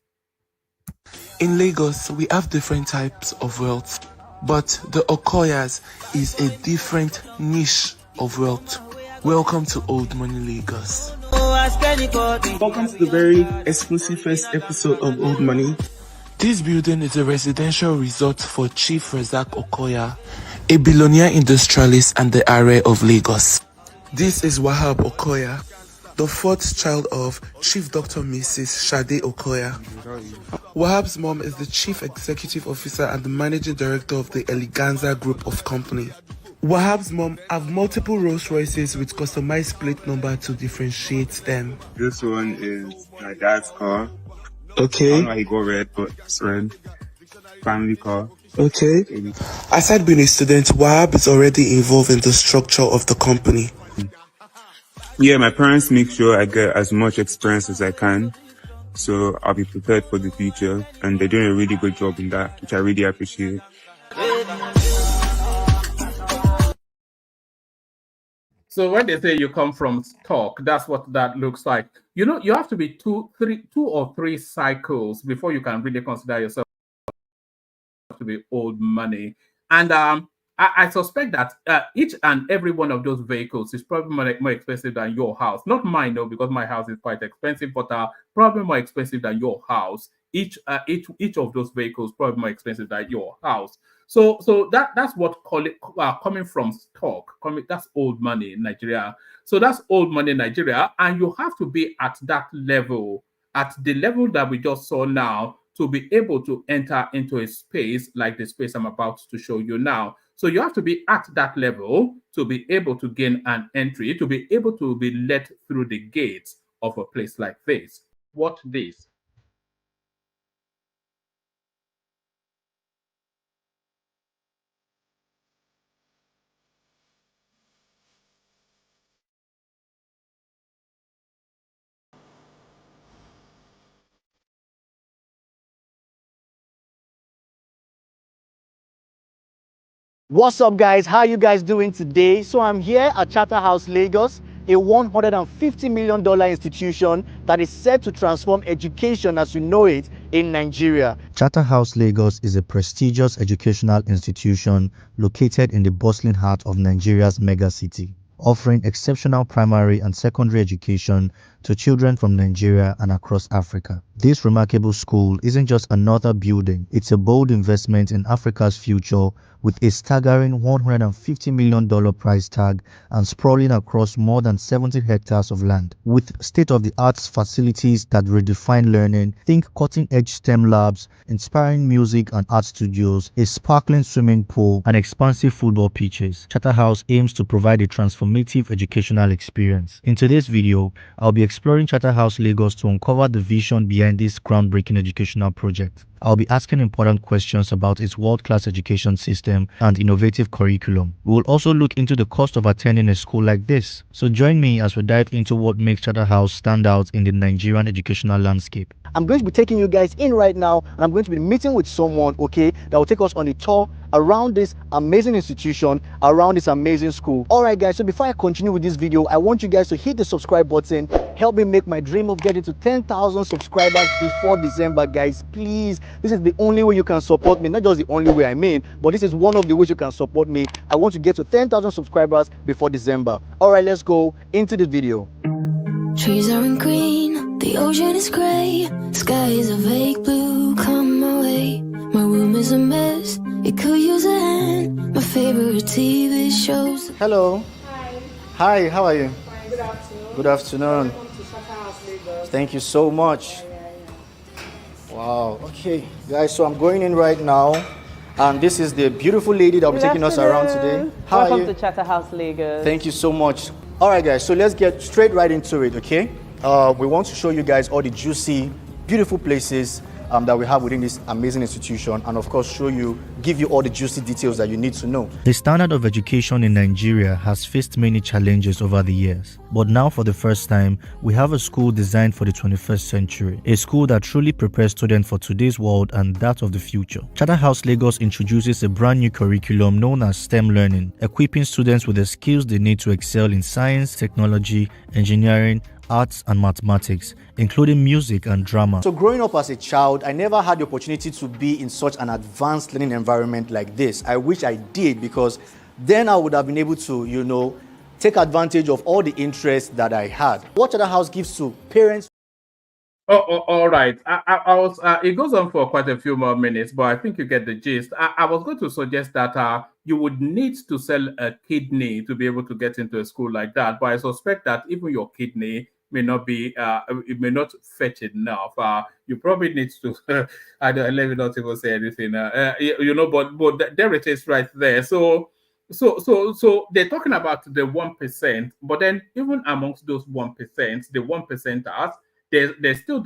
In Lagos, we have different types of wealth, but the Okoyas is a different niche of wealth. Welcome to Old Money Lagos. Welcome to the very exclusive first episode of Old Money. This building is a residential resort for Chief Razak Okoya, a billionaire industrialist and the Are of Lagos. This is Wahab Okoya, the fourth child of Chief Dr. Mrs. Shade Okoya. Wahab's mom is the Chief Executive Officer and the Managing Director of the Eleganza Group of Company. Wahab's mom have multiple Rolls Royces with customized plate number to differentiate them. This one is my dad's car. Okay. I don't know why he got red, but it's red. Family car. Okay. Aside being a student, Wahab is already involved in the structure of the company. Yeah, my parents make sure I get as much experience as I can, so I'll be prepared for the future, and they're doing a really good job in that, which I really appreciate. So when they say you come from stock, that's what that looks like. You know, you have to be two or three cycles before you can really consider yourself to be old money. And I suspect that each and every one of those vehicles is probably more expensive than your house. Not mine though, because my house is quite expensive, but probably more expensive than your house. Each of those vehicles probably more expensive than your house. So that's what call it coming from stock. That's old money in Nigeria. So that's old money in Nigeria, and you have to be at that level, at the level that we just saw now, to be able to enter into a space like the space I'm about to show you now. So you have to be at that level to be able to gain an entry, to be able to be let through the gates of a place like this. What this? What's up guys, how you guys doing today? So I'm here at Charterhouse Lagos, a $150 million institution that is set to transform education as you know it in Nigeria. Charterhouse Lagos is a prestigious educational institution located in the bustling heart of Nigeria's mega city, offering exceptional primary and secondary education to children from Nigeria and across Africa. This remarkable school isn't just another building, it's a bold investment in Africa's future with a staggering $150 million price tag and sprawling across more than 70 hectares of land. With state-of-the-art facilities that redefine learning, think cutting-edge STEM labs, inspiring music and art studios, a sparkling swimming pool, and expansive football pitches, Charterhouse aims to provide a transformative educational experience. In today's video, I'll be exploring Charterhouse Lagos to uncover the vision behind this groundbreaking educational project. I'll be asking important questions about its world-class education system and innovative curriculum. We will also look into the cost of attending a school like this. So join me as we dive into what makes Charterhouse stand out in the Nigerian educational landscape. I'm going to be taking you guys in right now, and I'm going to be meeting with someone, okay, that will take us on a tour around this amazing institution, around this amazing school. All right, guys, so before I continue with this video, I want you guys to hit the subscribe button. Help me make my dream of getting to 10,000 subscribers before December, guys. Please, this is the only way you can support me. Not just the only way, I mean, but this is one of the ways you can support me. I want to get to 10,000 subscribers before December. All right, let's go into the video. Trees aren't green, the ocean is gray, sky is a vague blue, come my way. My room is a mess, it could use a hand. My favorite TV shows. Hello. Hi, how are you? Fine, good afternoon. Good afternoon. Welcome to Charterhouse Lagos. Thank you so much. Wow, okay. Guys, so I'm going in right now, and this is the beautiful lady that will be taking us around today. How are you? Welcome to Charterhouse Lagos. Thank you so much. All right, guys, so let's get straight right into it, okay? We want to show you guys all the juicy, beautiful places that we have within this amazing institution, and of course give you all the juicy details that you need to know. The standard of education in Nigeria has faced many challenges over the years, but now for the first time, we have a school designed for the 21st century, a school that truly prepares students for today's world and that of the future. Charterhouse Lagos introduces a brand new curriculum known as STEM learning, equipping students with the skills they need to excel in science, technology, engineering, arts and mathematics, including music and drama. So growing up as a child, I never had the opportunity to be in such an advanced learning environment like this. I wish I did, because then I would have been able to, take advantage of all the interests that I had. What Charterhouse gives to parents. All right. I was. It goes on for quite a few more minutes, but I think you get the gist. I was going to suggest that you would need to sell a kidney to be able to get into a school like that. But I suspect that even your kidney may not be. It may not fetch enough. You probably need to. I don't. Let me not even say anything. But there it is right there. So So they're talking about the 1%, but then even amongst those 1%, the 1%ers, there's still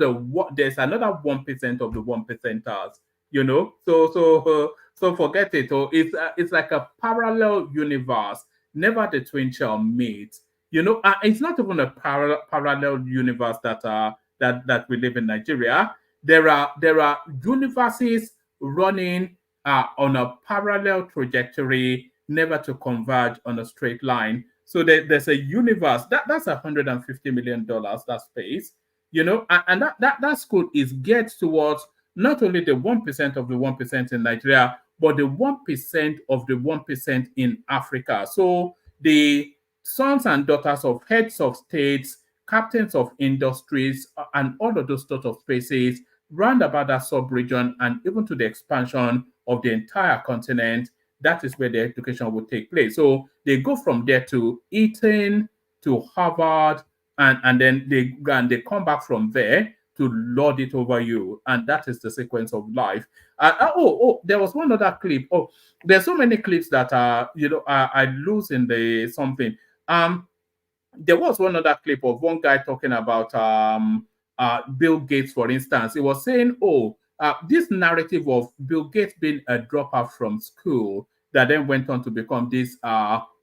there's another 1% of the 1%ers, you know. So forget it. Oh, it's like a parallel universe. Never the twin shall meet. You know, it's not even a parallel universe that we live in Nigeria. There are universes running on a parallel trajectory, never to converge on a straight line. So there's a universe that's $150 million, that space, you know, and that school is geared towards not only the 1% of the 1% in Nigeria, but the 1% of the 1% in Africa. So the sons and daughters of heads of states, captains of industries, and all of those sort of spaces round about that sub-region and even to the expansion of the entire continent, that is where the education will take place. So they go from there to Eton, to Harvard, and then they come back from there to lord it over you. And that is the sequence of life. There was one other clip. Oh, there's so many clips that are, I lose in the something. There was one other clip of one guy talking about Bill Gates, for instance. He was saying, this narrative of Bill Gates being a dropout from school that then went on to become this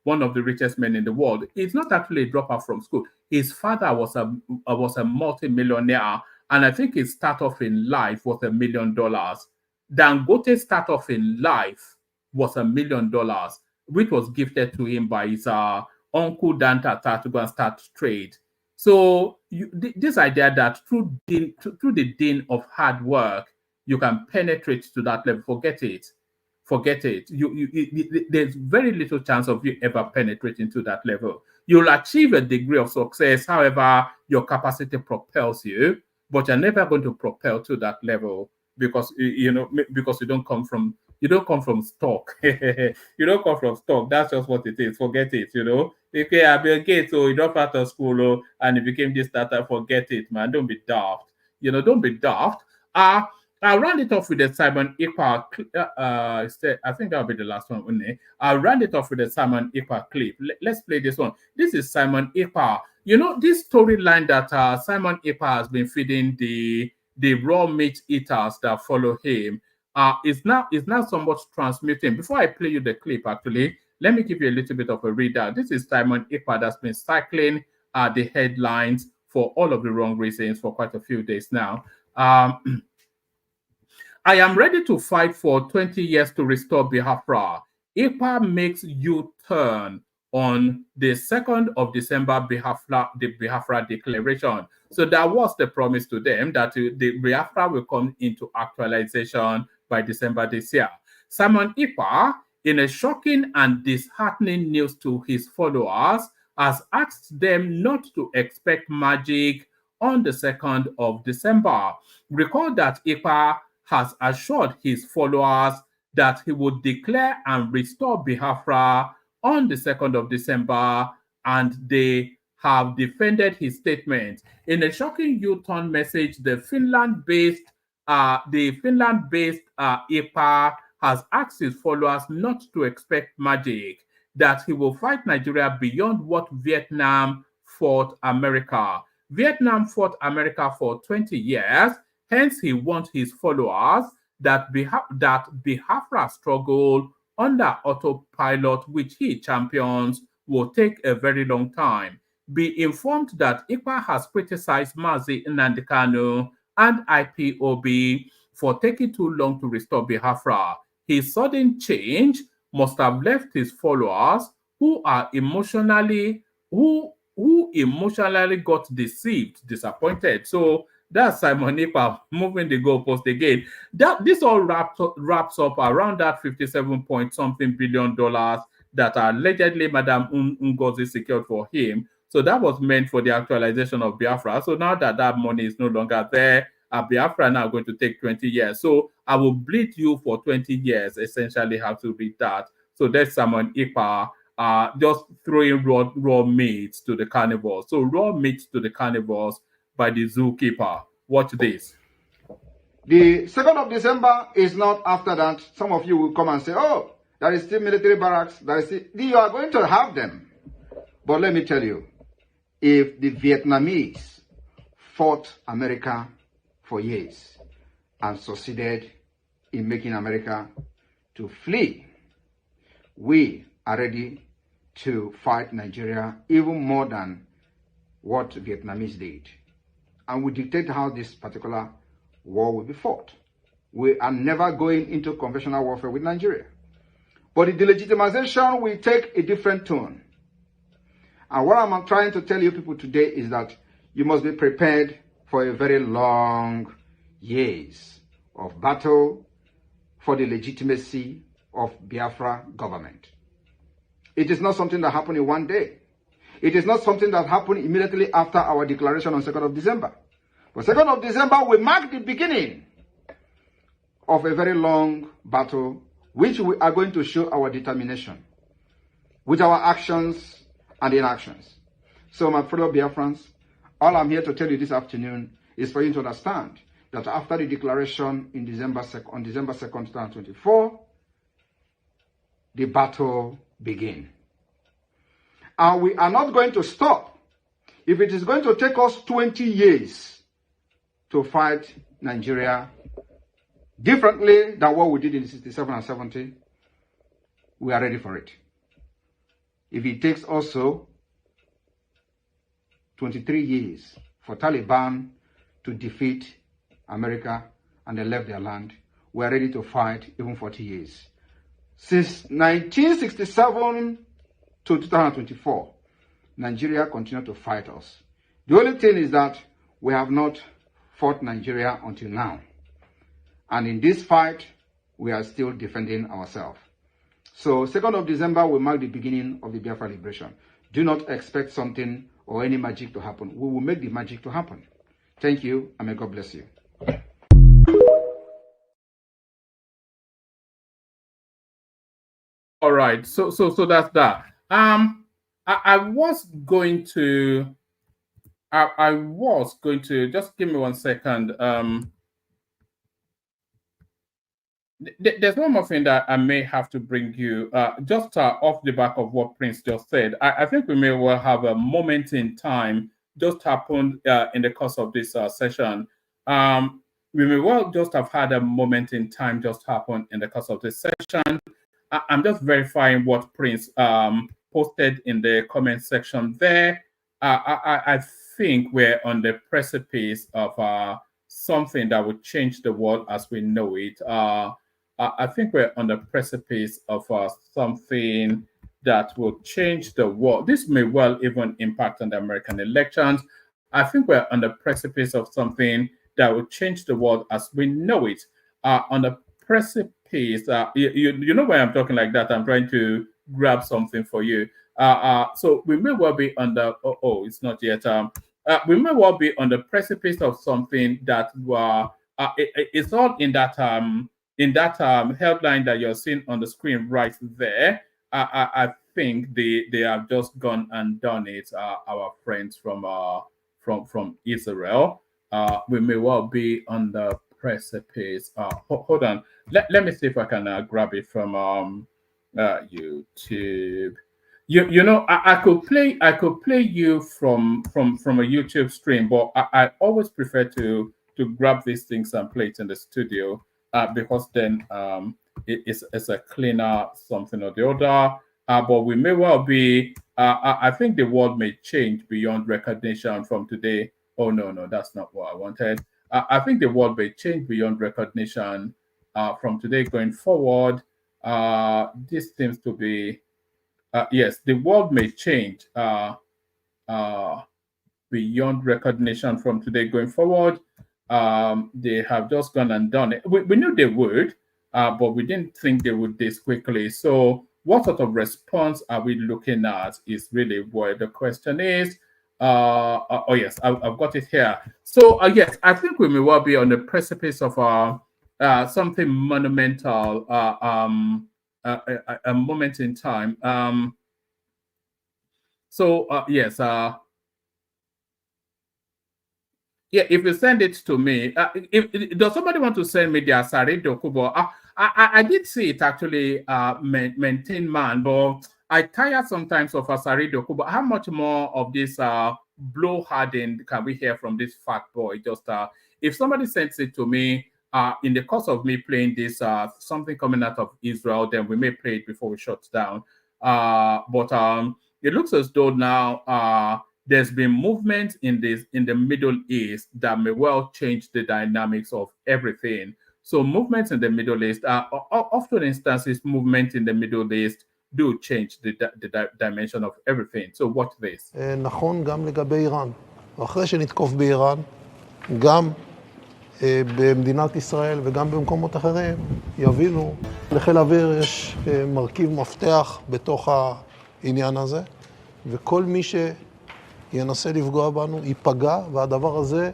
one of the richest men in the world. It's not actually a dropout from school. His father was a multi-millionaire, and I think his start off in life was $1 million. Dangote's start off in life was $1 million, which was gifted to him by his uncle Danta to go and start trade. So this idea that through the din of hard work, you can penetrate to that level, forget it. Forget it. There's very little chance of you ever penetrating to that level. You'll achieve a degree of success, however, your capacity propels you, but you're never going to propel to that level because because you don't come from stock. You don't come from stock. That's just what it is. Forget it. Okay, Bill Gates, you dropped out of school, and it became this startup. Forget it, man. Don't be daft. Don't be daft. I'll round it off with the Simon Ekpa. I think that'll be the last one. I'll round it off with the Simon Ekpa clip. Let's play this one. This is Simon Ekpa. This storyline that Simon Ekpa has been feeding the raw meat eaters that follow him is now somewhat transmuting. Before I play you the clip, actually, let me give you a little bit of a readout. This is Simon Ekpa that's been cycling the headlines for all of the wrong reasons for quite a few days now. I am ready to fight for 20 years to restore Biafra. Ekpa makes U-turn on the 2nd of December, the Biafra declaration. So that was the promise to them that the Biafra will come into actualization by December this year. Simon Ekpa, in a shocking and disheartening news to his followers, has asked them not to expect magic on the 2nd of December. Recall that Ekpa has assured his followers that he would declare and restore Biafra on the 2nd of December, and they have defended his statement. In a shocking U-turn message, the Finland-based Ekpa has asked his followers not to expect magic, that he will fight Nigeria beyond what Vietnam fought America. Vietnam fought America for 20 years. Hence, he wants his followers that Biafra struggle under autopilot, which he champions, will take a very long time. Be informed that Ekpa has criticized Mazi Nnamdi Kanu and IPOB for taking too long to restore Biafra. His sudden change must have left his followers who emotionally got disappointed. So that's Simon Ekpa moving the goalpost again. This all wraps up around that 57-point-something billion that allegedly Madam Ngozi secured for him. So that was meant for the actualization of Biafra. So now that money is no longer there, Biafra now going to take 20 years. So I will bleed you for 20 years, essentially have to read that. So that's Simon Ekpa just throwing raw meat to the carnivores. So raw meat to the carnivores by the zookeeper. Watch this. The 2nd of December is not after that. Some of you will come and say, oh, There is still military barracks. You are going to have them. But let me tell you, if the Vietnamese fought America for years and succeeded in making America to flee, we are ready to fight Nigeria even more than what Vietnamese did. And we dictate how this particular war will be fought. We are never going into conventional warfare with Nigeria. But the delegitimization will take a different tone. And what I'm trying to tell you people today is that you must be prepared for a very long years of battle for the legitimacy of Biafra government. It is not something that happened in one day. It is not something that happened immediately after our declaration on 2nd of December. But 2nd of December will mark the beginning of a very long battle, which we are going to show our determination with our actions and inactions. So my fellow Biafrans, all I'm here to tell you this afternoon is for you to understand that after the declaration on December 2nd, 2024, the battle begins. And we are not going to stop. If it is going to take us 20 years to fight Nigeria differently than what we did in 67 and 70, we are ready for it. If it takes also 23 years for Taliban to defeat America and they left their land, we are ready to fight even 40 years. Since 1967 to 2024, Nigeria continued to fight us. The only thing is that we have not fought Nigeria until now. And in this fight, we are still defending ourselves. So 2nd of December will mark the beginning of the Biafra liberation. Do not expect something or any magic to happen. We will make the magic to happen. Thank you, and may God bless you. All right, so that's that. I was going to just give me 1 second. There's one more thing that I may have to bring you just off the back of what Prince just said. I think we may well have a moment in time just happened in the course of this session. We may well just have had a moment in time just happen in the course of this session. I'm just verifying what Prince posted in the comment section there. I think we're on the precipice of something that would change the world as we know it. I think we're on the precipice of something that will change the world. This may well even impact on the American elections. I think we're on the precipice of something that will change the world as we know it. On the precipice, you know why I'm talking like that. I'm trying to grab something for you. So we may well be on the, it's not yet. We may well be on the precipice of something that it's all in that headline that you're seeing on the screen right there. I think they have just gone and done it. Our friends from Israel. We may well be on the precipice. Hold on. Let me see if I can grab it from YouTube. You know, I could play you from a YouTube stream, but I always prefer to grab these things and play it in the studio because then it's a cleaner something or the other. But we may well be. I think the world may change beyond recognition from today. Oh no, that's not what I wanted. I think the world may change beyond recognition from today going forward. This seems to be. Yes, the world may change beyond recognition from today going forward. They have just gone and done it. We knew they would, but we didn't think they would this quickly. So what sort of response are we looking at is really where the question is. Oh yes, I've got it here. So yes, I think we may well be on the precipice of something monumental, a moment in time. Yes, yeah, if you send it to me, if does somebody want to send me their Sari Dokubo? I did see it actually maintain man, but I tire sometimes of Asari Doku. But how much more of this blow hardened can we hear from this fat boy? Just if somebody sends it to me in the course of me playing this something coming out of Israel, then we may play it before we shut down. But it looks as though now there's been movement in the Middle East that may well change the dynamics of everything. So movements in the Middle East are often instances movement in the Middle East do change the dimension of everything. So watch this. נכון גם לגבי איראן. אחרי שנתקוף באיראן, גם במדינת ישראל וגם במקומות אחרים יבינו, לחיל האוויר יש מרכיב מפתח בתוך העניין הזה, וכל מי שינסה לפגוע בנו ייפגע, והדבר הזה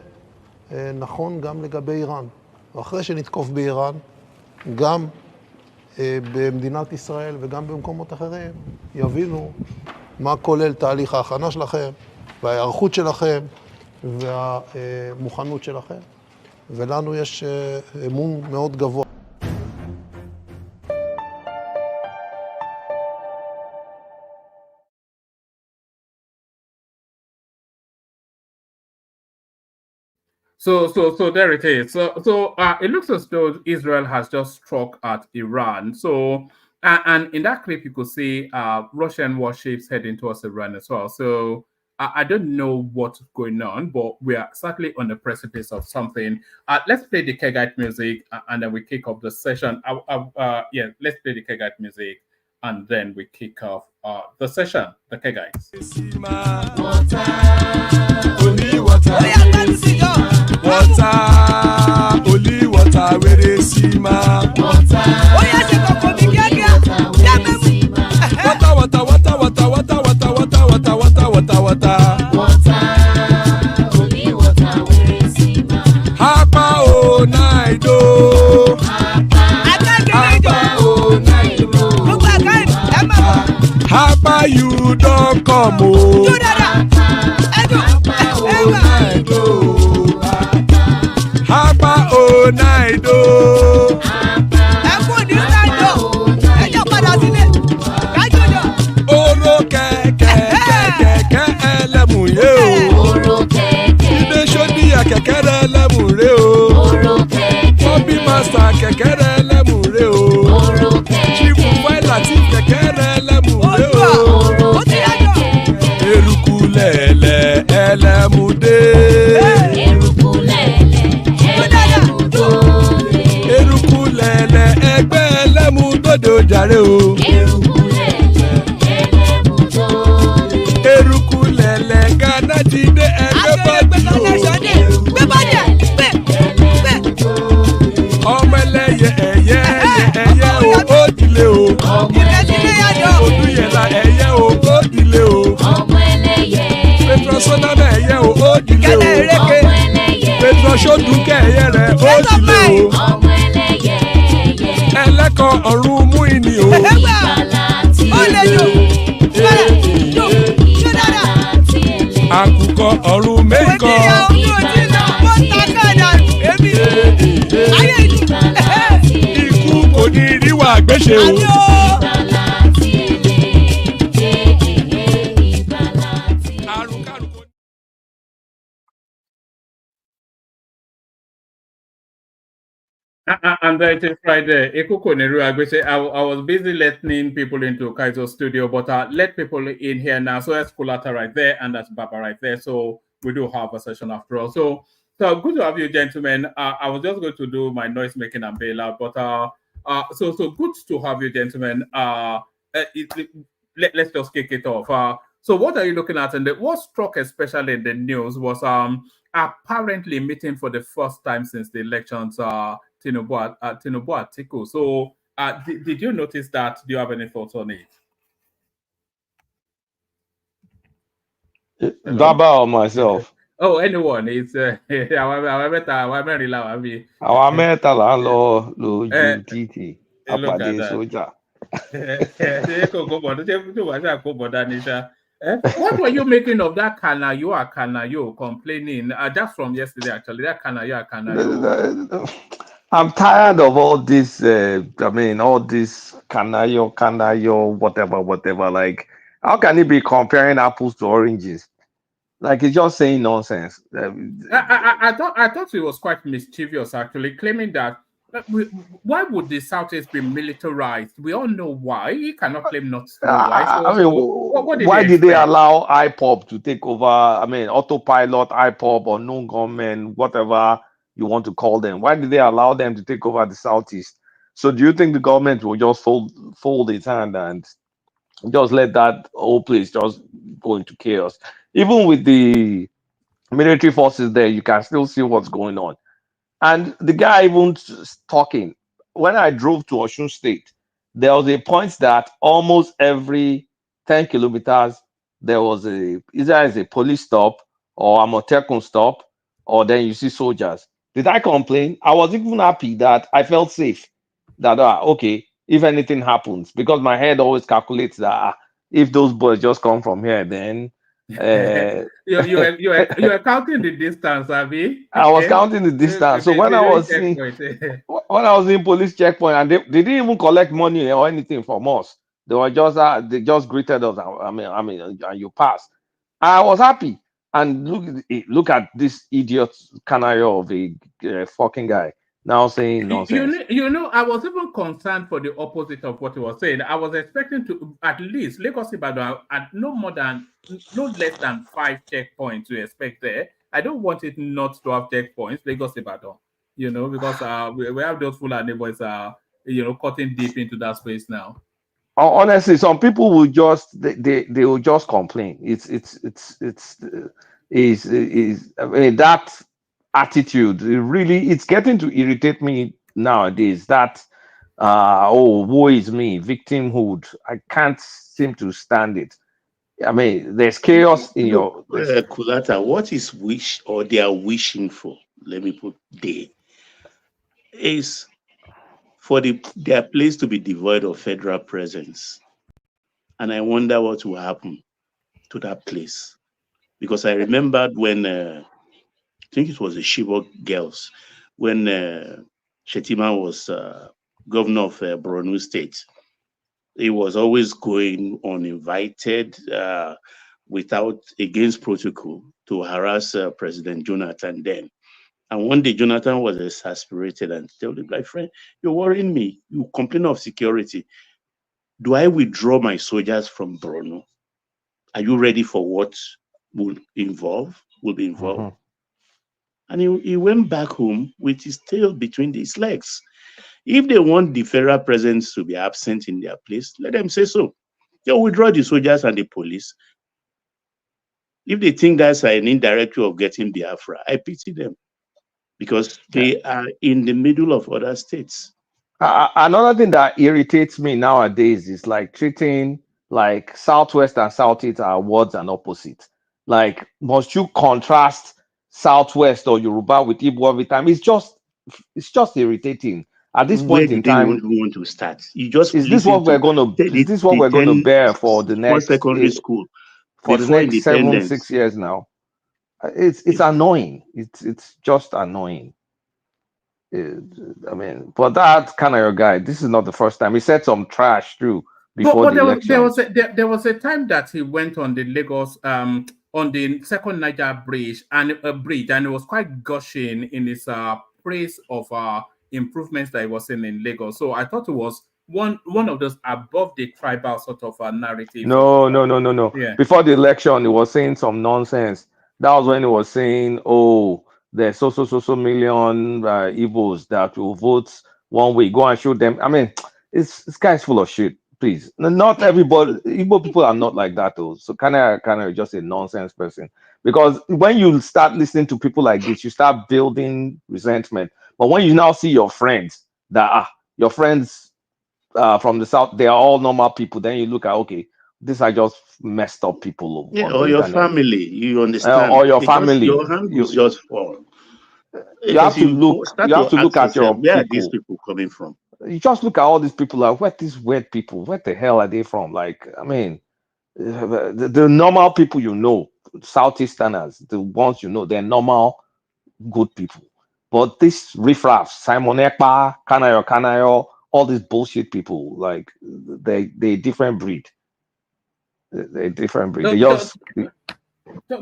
נכון גם לגבי איראן. ואחרי שנתקוף באיראן, גם במדינת ישראל וגם במקומות אחרים יבינו מה כולל תהליך ההכנה שלכם וההיערכות שלכם והמוכנות שלכם. ולנו יש אמון מאוד גבוה. So there it is. So it looks as though Israel has just struck at Iran. So and in that clip you could see Russian warships heading towards Iran as well. So I don't know what's going on, but we are certainly on the precipice of something. Let's play the Kegite music and then we kick off the session. Yeah, let's play the Kegite music and then we kick off the session. The Kegites. Water, only water, where they see ma. Water, oh yes, you go for me, water, water, water, water, water, water, water, water, water, water. Water, only water, where they see ma. Hapa oh night oh. Hapa oh night oh. Hapa you don't come oh. Hapa oh night oh. Hapa oh night oh. Oro kẹ̀kẹ́ kẹ̀kẹ́ ẹlẹ́mù yé o. Ilé sọ́dí kẹ̀kẹ́ rẹ ẹlẹ́mù rẹ o. Bobby master kẹ̀kẹ́ rẹ ẹlẹ́mù rẹ o. Chief Wáìlà tí kẹ̀kẹ́ rẹ ẹlẹ́mù rẹ o. Eruku lẹ̀lẹ̀ ẹlẹ́mù dé. Eruku lẹ̀lẹ̀ ẹgbẹ́ ẹlẹ́mù dòde ojàre o. Eruku lẹ̀lẹ̀ Ghana ti dé ẹgbẹ́ bọ́dì o. Ọmọ ẹlẹ́yẹ ẹ̀yẹ ẹ̀yẹ o ó dìle o. Odúyẹ̀lá ẹ̀yẹ o ó dìle o. Petrosonama ẹ̀yẹ o ó dìle o. Petrosodúnkẹ́ ẹ̀yẹ rẹ̀ ó dìle o. Ẹlẹ́kọ̀ọ́ ọ̀run mú ìní o. Àkùkọ ọ̀run méjìkọ. Ikú kò ní ríwà gbéṣe o. And there it is right there. I was busy letting people into Kaizo's studio, but let people in here now. So that's Kulata right there, and that's Baba right there. So we do have a session after all. So good to have you, gentlemen. I was just going to do my noise making and bail out, but so good to have you, gentlemen. Let's just kick it off. So what are you looking at? And what struck especially in the news was apparently meeting for the first time since the elections. Tinubu Atiku. So, did you notice that? Do you have any thoughts on it? Baba or myself? Oh, anyone. It's our mẹ́ta là ń lọ lójú títì àpàdé sójà. What were you making of that Kanayo complaining just from yesterday? Actually, that Kanayo. I'm tired of all this. All this canayo, whatever. Like, how can it be comparing apples to oranges? Like, it's just saying nonsense. I thought it was quite mischievous, actually, claiming that why would the Southeast be militarized? We all know why. He cannot claim not to know why. What did he Why did they expect? allow IPOB to take over? Autopilot, IPOB, or no government, whatever you want to call them. Why did they allow them to take over the Southeast? So, do you think the government will just fold its hand and just let that whole place just go into chaos? Even with the military forces there, you can still see what's going on. And the guy even talking. When I drove to Osun State, there was a point that almost every 10 kilometers, there was either a police stop or a Motekun stop, or then you see soldiers. Did I complain? I was even happy that I felt safe. That, okay, if anything happens, because my head always calculates that if those boys just come from here, then You are counting the distance, Abby. I was counting the distance. So when I The was seeing, checkpoint. when I was in police checkpoint, and they didn't even collect money or anything from us. They were just they just greeted us. And you pass. I was happy. And look at this idiot canario of a fucking guy now saying nonsense. I was even concerned for the opposite of what he was saying. I was expecting to at least Lagos Ibadan at no less than 5 checkpoints to expect there. I don't want it not to have checkpoints, Lagos Ibadan. Because we have those Fulani boys cutting deep into that space now. Honestly, some people will just they will just complain. Is I mean, that attitude it's getting to irritate me nowadays. That woe is me, victimhood. I can't seem to stand it. I mean, there's chaos in Look, your. Kulata, what is wish or they are wishing for? Let me put they is for their place to be devoid of federal presence, and I wonder what will happen to that place because I remembered when I think it was the Chibok girls when Shetima was governor of Borno State. He was always going uninvited, without against protocol to harass President Jonathan then. And one day Jonathan was exasperated and told him, "My friend, you're worrying me. You complain of security. Do I withdraw my soldiers from Borno? Are you ready for what will be involved? And he went back home with his tail between his legs. If they want the federal presence to be absent in their place, let them say so. They'll withdraw the soldiers and the police. If they think that's an indirect way of getting Biafra, I pity them because they are in the middle of other states. Another thing that irritates me nowadays is like treating like Southwest and Southeast are words and opposites. Like, must you contrast Southwest or Yoruba with Igbo every time? It's just irritating. At this Where point do in they time, want to start? You just is this listen what to is this what the we're gonna 10 bear for the before next secondary school, for the before next seven, independence. 6 years now? It's annoying. It's just annoying. But that kind of your guy, this is not the first time. He said some trash too before But the elections. there was a time that he went on the Lagos on the second Niger bridge and it was quite gushing in his praise of improvements that he was seeing in Lagos. So I thought it was one of those above the tribal sort of narratives. No. Yeah. Before the election, he was saying some nonsense. That was when he was saying, "Oh, there's so million Igbos that will vote one way. Go and show them." I mean, this guy's full of shit. Please, not everybody. Igbo people are not like that, though. So kind of just a nonsense person. Because when you start listening to people like this, you start building resentment. But when you now see your friends your friends from the south, they are all normal people. Then you look at, okay, these are just messed up people Yeah, on the or your internet. family, you understand. Or your Your family. hand will just fall. You have Because to you look. start You have to to look ask at yourself, your where are these people. people coming from? You just look at all these people. Like, where these weird people? Where the hell are they from? Like, I mean, the normal people, Southeasterners, the ones they're normal, good people. But this riffraff, Simon Ekpa, Kanayo, all these bullshit people, like they different breed. They're different breed. They just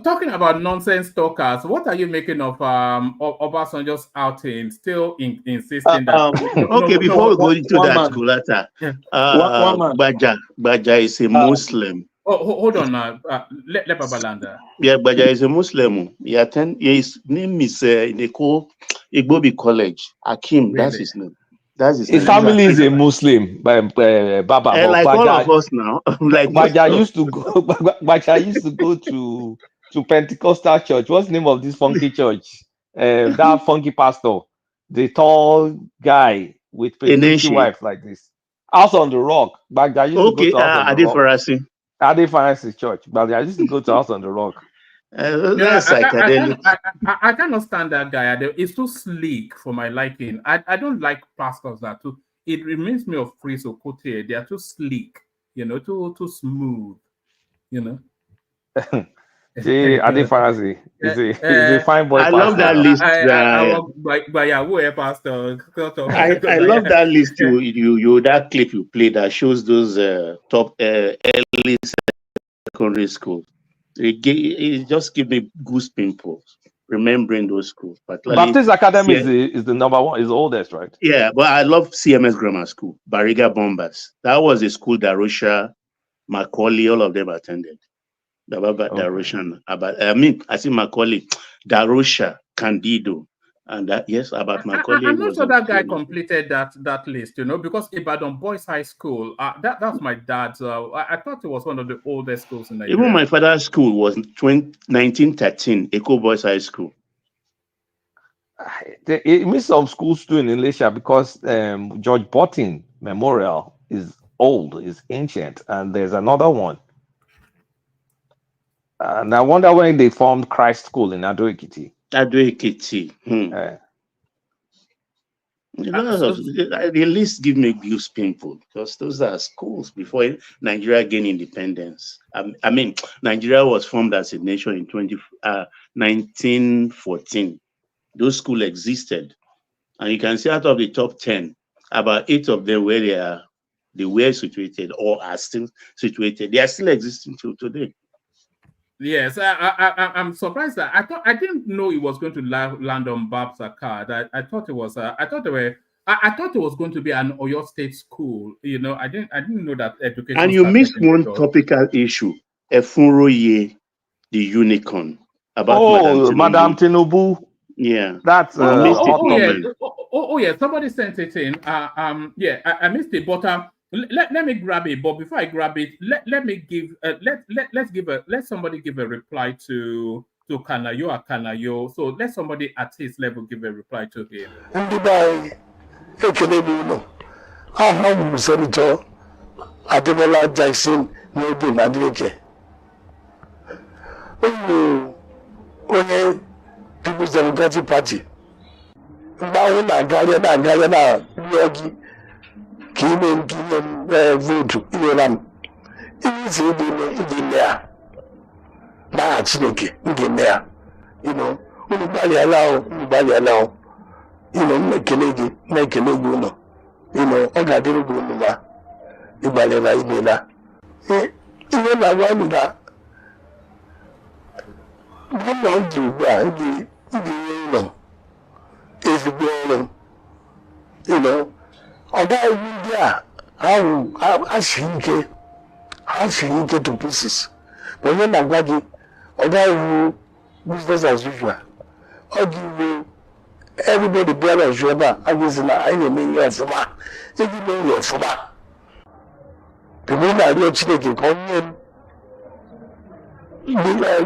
talking about nonsense talkers, what are you making of Obasanjo's outing? Still insisting that okay, before we go into that, Kulata, one Baja is a Muslim. Hold on now. Let Babalanda. Yeah, Baja is a Muslim. His name is Igbobi College. Akim, really? That's his name. That's his family is a Muslim, Baba. But like Baja, all of us now. Like Baja used to go. Baja used to go to Pentecostal church. What's the name of this funky church? That funky pastor, the tall guy with pretty wife like this. House on the Rock. Baja used to go to House on the Rock. Ade Farasi church. Baja used to go to House on the Rock. I cannot stand that guy. It's too sleek for my liking. I don't like pastors that too. It reminds me of Chris Okote. They are too sleek, too smooth, Ade Farasi is a fine boy. I love that list. I pastor. I love that list. You that clip you played that shows those top early secondary schools. It just gives me goose pimples remembering those schools. Baptist Academy is the number one, is the oldest, right? Yeah, but I love CMS Grammar School, Bariga Bombers. That was a school that Darusha, Macaulay, all of them attended. Darusha, I see Macaulay, Darusha, Candido, and that about Macaulay. I'm not sure that guy completed that list, because Ibadan Boys High School, that's my dad's. I thought it was one of the oldest schools in Nigeria. Even my father's school was 1913, Eco Boys High School. It missed some schools too in Elisha because George Button Memorial is old, is ancient, and there's another one. And I wonder when they formed Christ School in Ado Ekiti. The list give me goose painful because those are schools before Nigeria gained independence. I mean, Nigeria was formed as a nation in 1914. Those schools existed, and you can see out of the top 10, about 8 of them where they were situated or are still situated. They are still existing till today. Yes, I'm surprised that I didn't know it was going to land on Babs card. I thought it was I thought it was going to be an Oyo State school. I didn't know that education. And you missed one topical issue, Efunroye, the unicorn about Madam Tinubu. Yeah, that's yeah. Somebody sent it in. I missed it, but let me grab it. But before I grab it, let me give let somebody give a reply to Kanayo. So let somebody at his level give a reply to him. Jackson onye People's Democratic Party mgbanwe na-aga yogi ka ime nke votu inyere m ihe isi ịdị ime ya n'aha Chineke nke ime ya unu gbalịala m na-ekele gị ụlọ ọ ga-adịrị gị unu ma ịgbalịla imela ihe na-agwa unu na ụlọ dị ugbu a ndị ụlọ ezigbo ọrụ ọ gaghị ndị a ha siri ike to pieces onye na-agwa gị ọ gaghị business as usual ọ ga-iwu everybody bịara ọzọ ebe a agụzi na anyị na-eme ihe ọfụma iji mee ihe ọfụma mgbe na-arịọ Chineke ka ọ nye m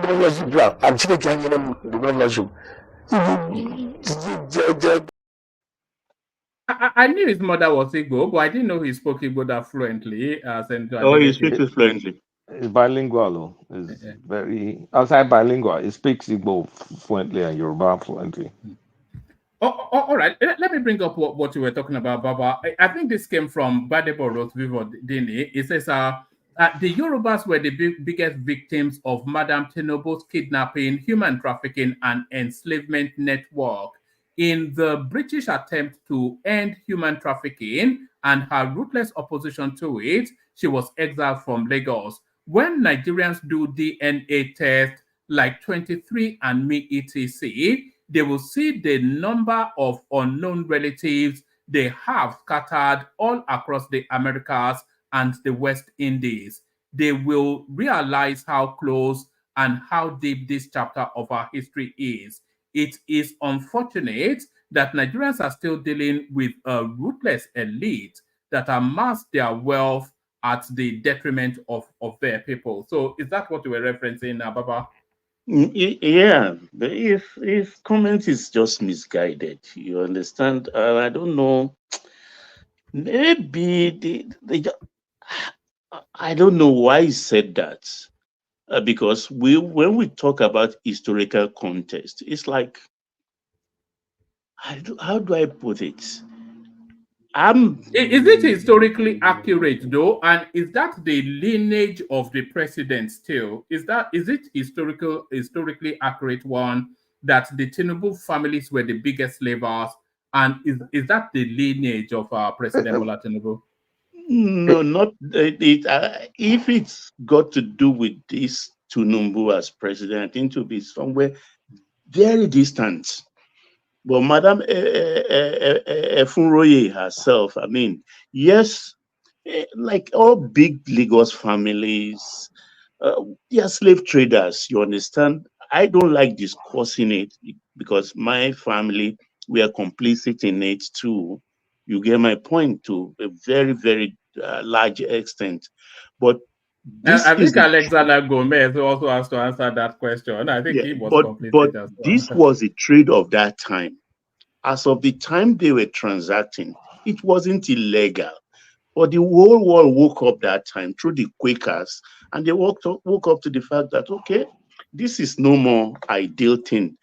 governorship and Chineke anyere m the governorship. I knew his mother was Igbo, but I didn't know he spoke Igbo that fluently. He speaks fluently. He's bilingual. He's very outside bilingual. He speaks Igbo fluently and Yoruba fluently. All right. Let me bring up what you were talking about, Baba. I think this came from Badebo Rosvivo Dini. It says, the Yorubas were the biggest victims of Madam Tinubu's kidnapping, human trafficking, and enslavement network. in the British attempt to end human trafficking and her ruthless opposition to it, she was exiled from Lagos. When Nigerians do DNA tests like 23andMe etc., they will see the number of unknown relatives they have scattered all across the Americas and the West Indies. They will realize how close and how deep this chapter of our history is. It is unfortunate that Nigerians are still dealing with a ruthless elite that amassed their wealth at the detriment of their people. So is that what you were referencing, Baba? Yeah, but if comment is just misguided, you understand? I don't know. Maybe I don't know why he said that. Because when we talk about historical context, it's like, how do I put it? Is it historically accurate though? And is that the lineage of the president still? Is it historically accurate one that the Tinubu families were the biggest slavers? And is that the lineage of President Bola Tinubu? No, not it. If it's got to do with this Tinubu as president, I think it will be somewhere very distant. But Madam Efunroye herself, I mean, yes, like all big Lagos families, they are slave traders, you understand? I don't like discussing it because my family, we are complicit in it too. You get my point to a very, very large extent. But this I is think the Alexander Gomez also has to answer that question. I think yeah, he was but completed as well. this was a trade of that time. As of the time they were transacting, it wasn't illegal. But the whole world woke up that time through the Quakers, and they woke up to the fact that, okay, this is no more ideal thing.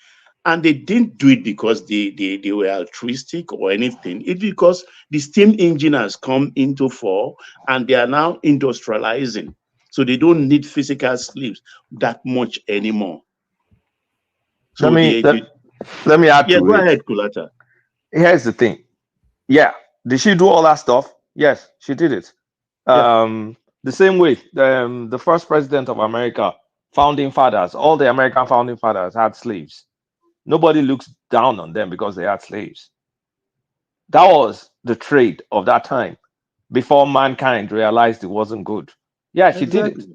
And they didn't do it because they were altruistic or anything. It's because the steam engine has come into force and they are now industrializing. So they don't need physical slaves that much anymore. So Let me add yeah, to go it. ahead, Kulata. Here's the thing. Yeah, did she do all that stuff? Yes, she did it. The same way the first president of America, founding fathers, all the American founding fathers had slaves. Nobody looks down on them because they had slaves. That was the trade of that time before mankind realized it wasn't good. Yeah, she did it.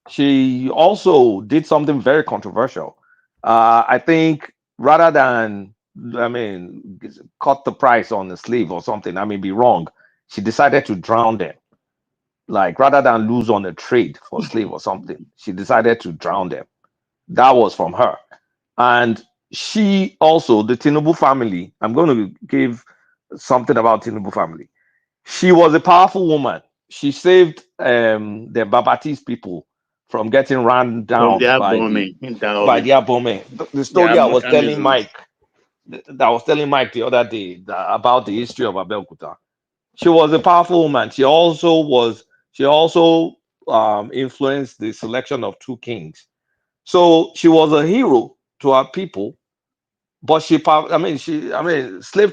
She also did something very controversial. I think rather than, cut the price on the slave or something, I may be wrong. She decided to drown them. Like rather than lose on a trade for slave or something, she decided to drown them. That was from her. And she also, the Tinubu family, I'm going to give something about Tinubu family. She was a powerful woman. She saved the Babatese people from getting run From down their by bombing in Dahomey. the Abome. The story I was telling Mike, that I was telling Mike the other day about the history of Abeokuta. She was a powerful woman. She also influenced the selection of two kings. So she was a hero to her people. But slave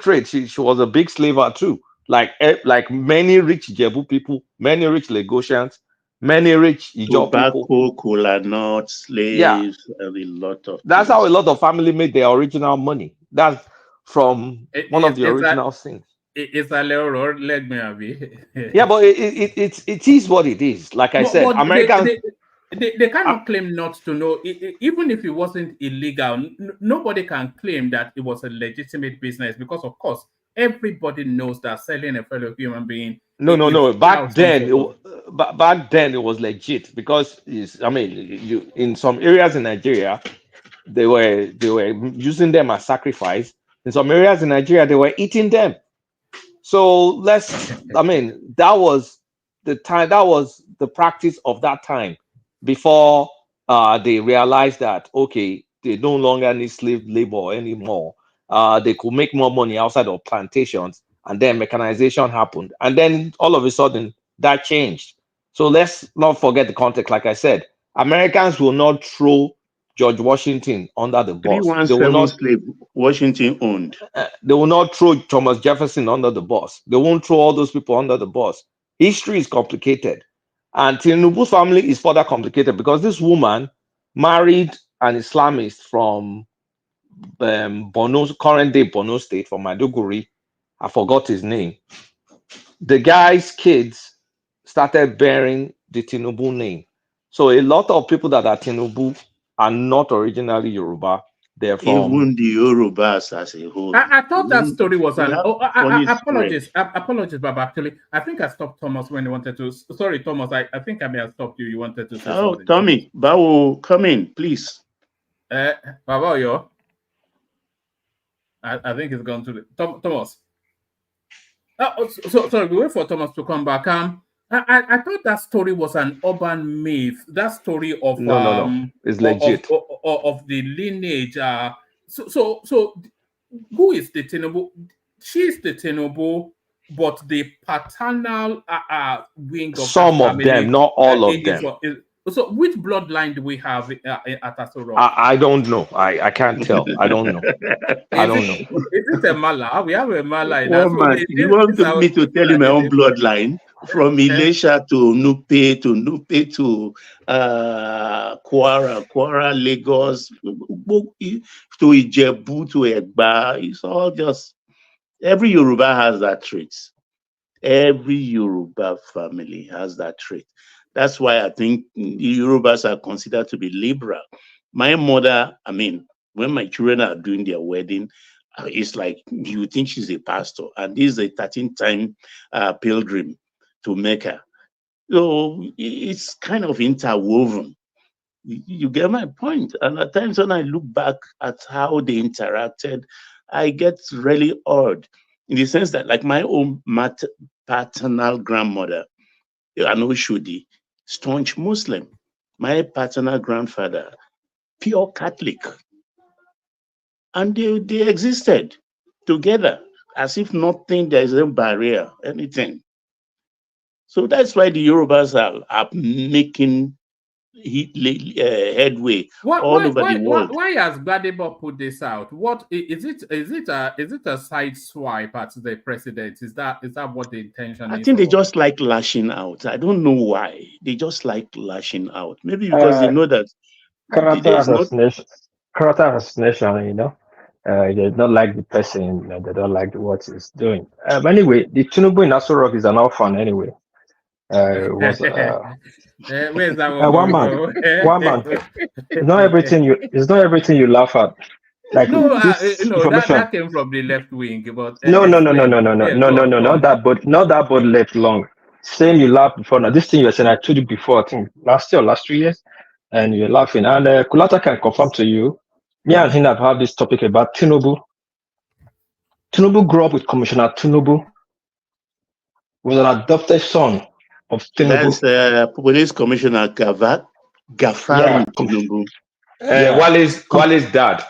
trade. She was a big slaver too. Like many rich Jebu people, many rich Lagosians, many rich Ijaw people. Tobacco, cola nuts, Yeah, slaves, and a lot of that's how a things. lot of family made their original money. That's from one of the original things. It's a little road, let me have it. Yeah, but it is what it is. Like I said, But Americans. they cannot claim not to know. Even if it wasn't illegal, nobody can claim that it was a legitimate business because, of course, everybody knows that selling a fellow human being No. is Back then, unacceptable. it was legit because you in some areas in Nigeria, they were using them as sacrifice. In some areas in Nigeria, they were eating them. So that was the time. That was the practice of that time before they realized that okay, they no longer need slave labor anymore. They could make more money outside of plantations, and then mechanization happened, and then all of a sudden that changed. So let's not forget the context. Like I said, Americans will not throw George Washington under the bus. They will 317 not. slave Washington owned. They will not throw Thomas Jefferson under the bus. They won't throw all those people under the bus. History is complicated. And Tinubu's family is further complicated because this woman married an Islamist from Borno, current day Borno State, from Maiduguri. I forgot his name. The guy's kids started bearing the Tinubu name. So a lot of people that are Tinubu are not originally Yoruba. They're from Even the Yorubas as a whole. I thought that story was We an. have Oh, funny apologies, apologies, Baba. Actually, I think I stopped Thomas when he wanted to. Sorry, Thomas. I think I may have stopped you. You wanted to say Oh, something. Tommy, Bawo, come in, please. Baba, yo. I think it's gone to the Thomas. Sorry, we wait for Thomas to come back. I thought that story was an urban myth. That story of no, it's legit. of the lineage. So who is the Tinubu? She's the Tinubu, but the paternal wing of some that of them, not all of them. So which bloodline do we have at Aso Rock? I don't know. I can't tell. I don't know. I don't know. Is it a Mala? We have a Mala in One man, you want me to tell you my own bloodline? From Ilesha to Nupe to Kwara, Lagos, to Ijebu, to Egba. It's all just, every Yoruba has that trait. Every Yoruba family has that trait. That's why I think the Yorubas are considered to be liberal. My mother, I mean, when my children are doing their wedding, it's like you think she's a pastor, and this is a 13th-time pilgrim to Mecca. So it's kind of interwoven. You get my point. And at times when I look back at how they interacted, I get really awed in the sense that, like, my own paternal grandmother, Anoshudi, staunch Muslim. My paternal grandfather, pure Catholic. And they existed together as if nothing, there is no barrier, anything. So that's why the Yorubas are making headway all over the world. Why has Gbadebo put this out? What is it? Is it a side swipe at the president? Is that what the intention is? I think they just like lashing out. I don't know why. They just like lashing out. Maybe because they know that character assassination, you know. They don't like the person, they don't like what he's doing. But anyway, the Tinubu in Aso Rock is an orphan anyway. Where's that one man? It's not everything you laugh at. Like no, that came from the left wing. But no, not that boat left long. Same you laughed before. Now this thing you were saying, I told you before, I think last year or last 3 years, and you're laughing. And Kulata can confirm to you. Me and him have had this topic about Tinubu. Tinubu grew up with Commissioner Tinubu, was an adopted son of Tinubu. That's Police Commissioner Gafaru Tinubu. Wale's dad.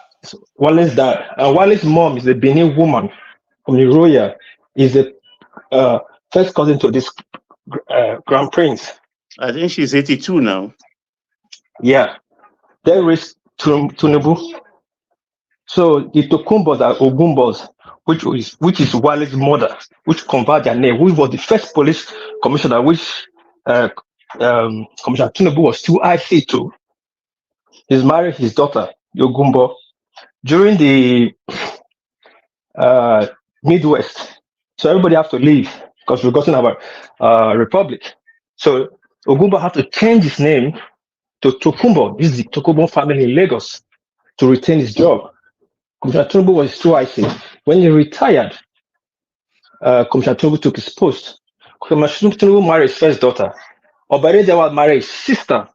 Wale's dad. And Wale's mom is a Benin woman from the Royal. Is a first cousin to this Grand Prince. I think she's 82 now. Yeah. They raised Tinubu. So the Tokumbos are Ogumbos, which is Wale's mother, which converted their name, which was the first police commissioner, which Commissioner Tinubu was still IC to. He's married his daughter, Yogumbo. During the Midwest, so everybody have to leave because we're gotten our republic. So Ogumbo had to change his name to Tokumbo. This is the Tokumbo family in Lagos to retain his job. Commissioner Tinubu was still IC. When he retired, Commissioner Tinubu took his post. Commissioner Tinubu married his first daughter. Obade Jawad married his sister.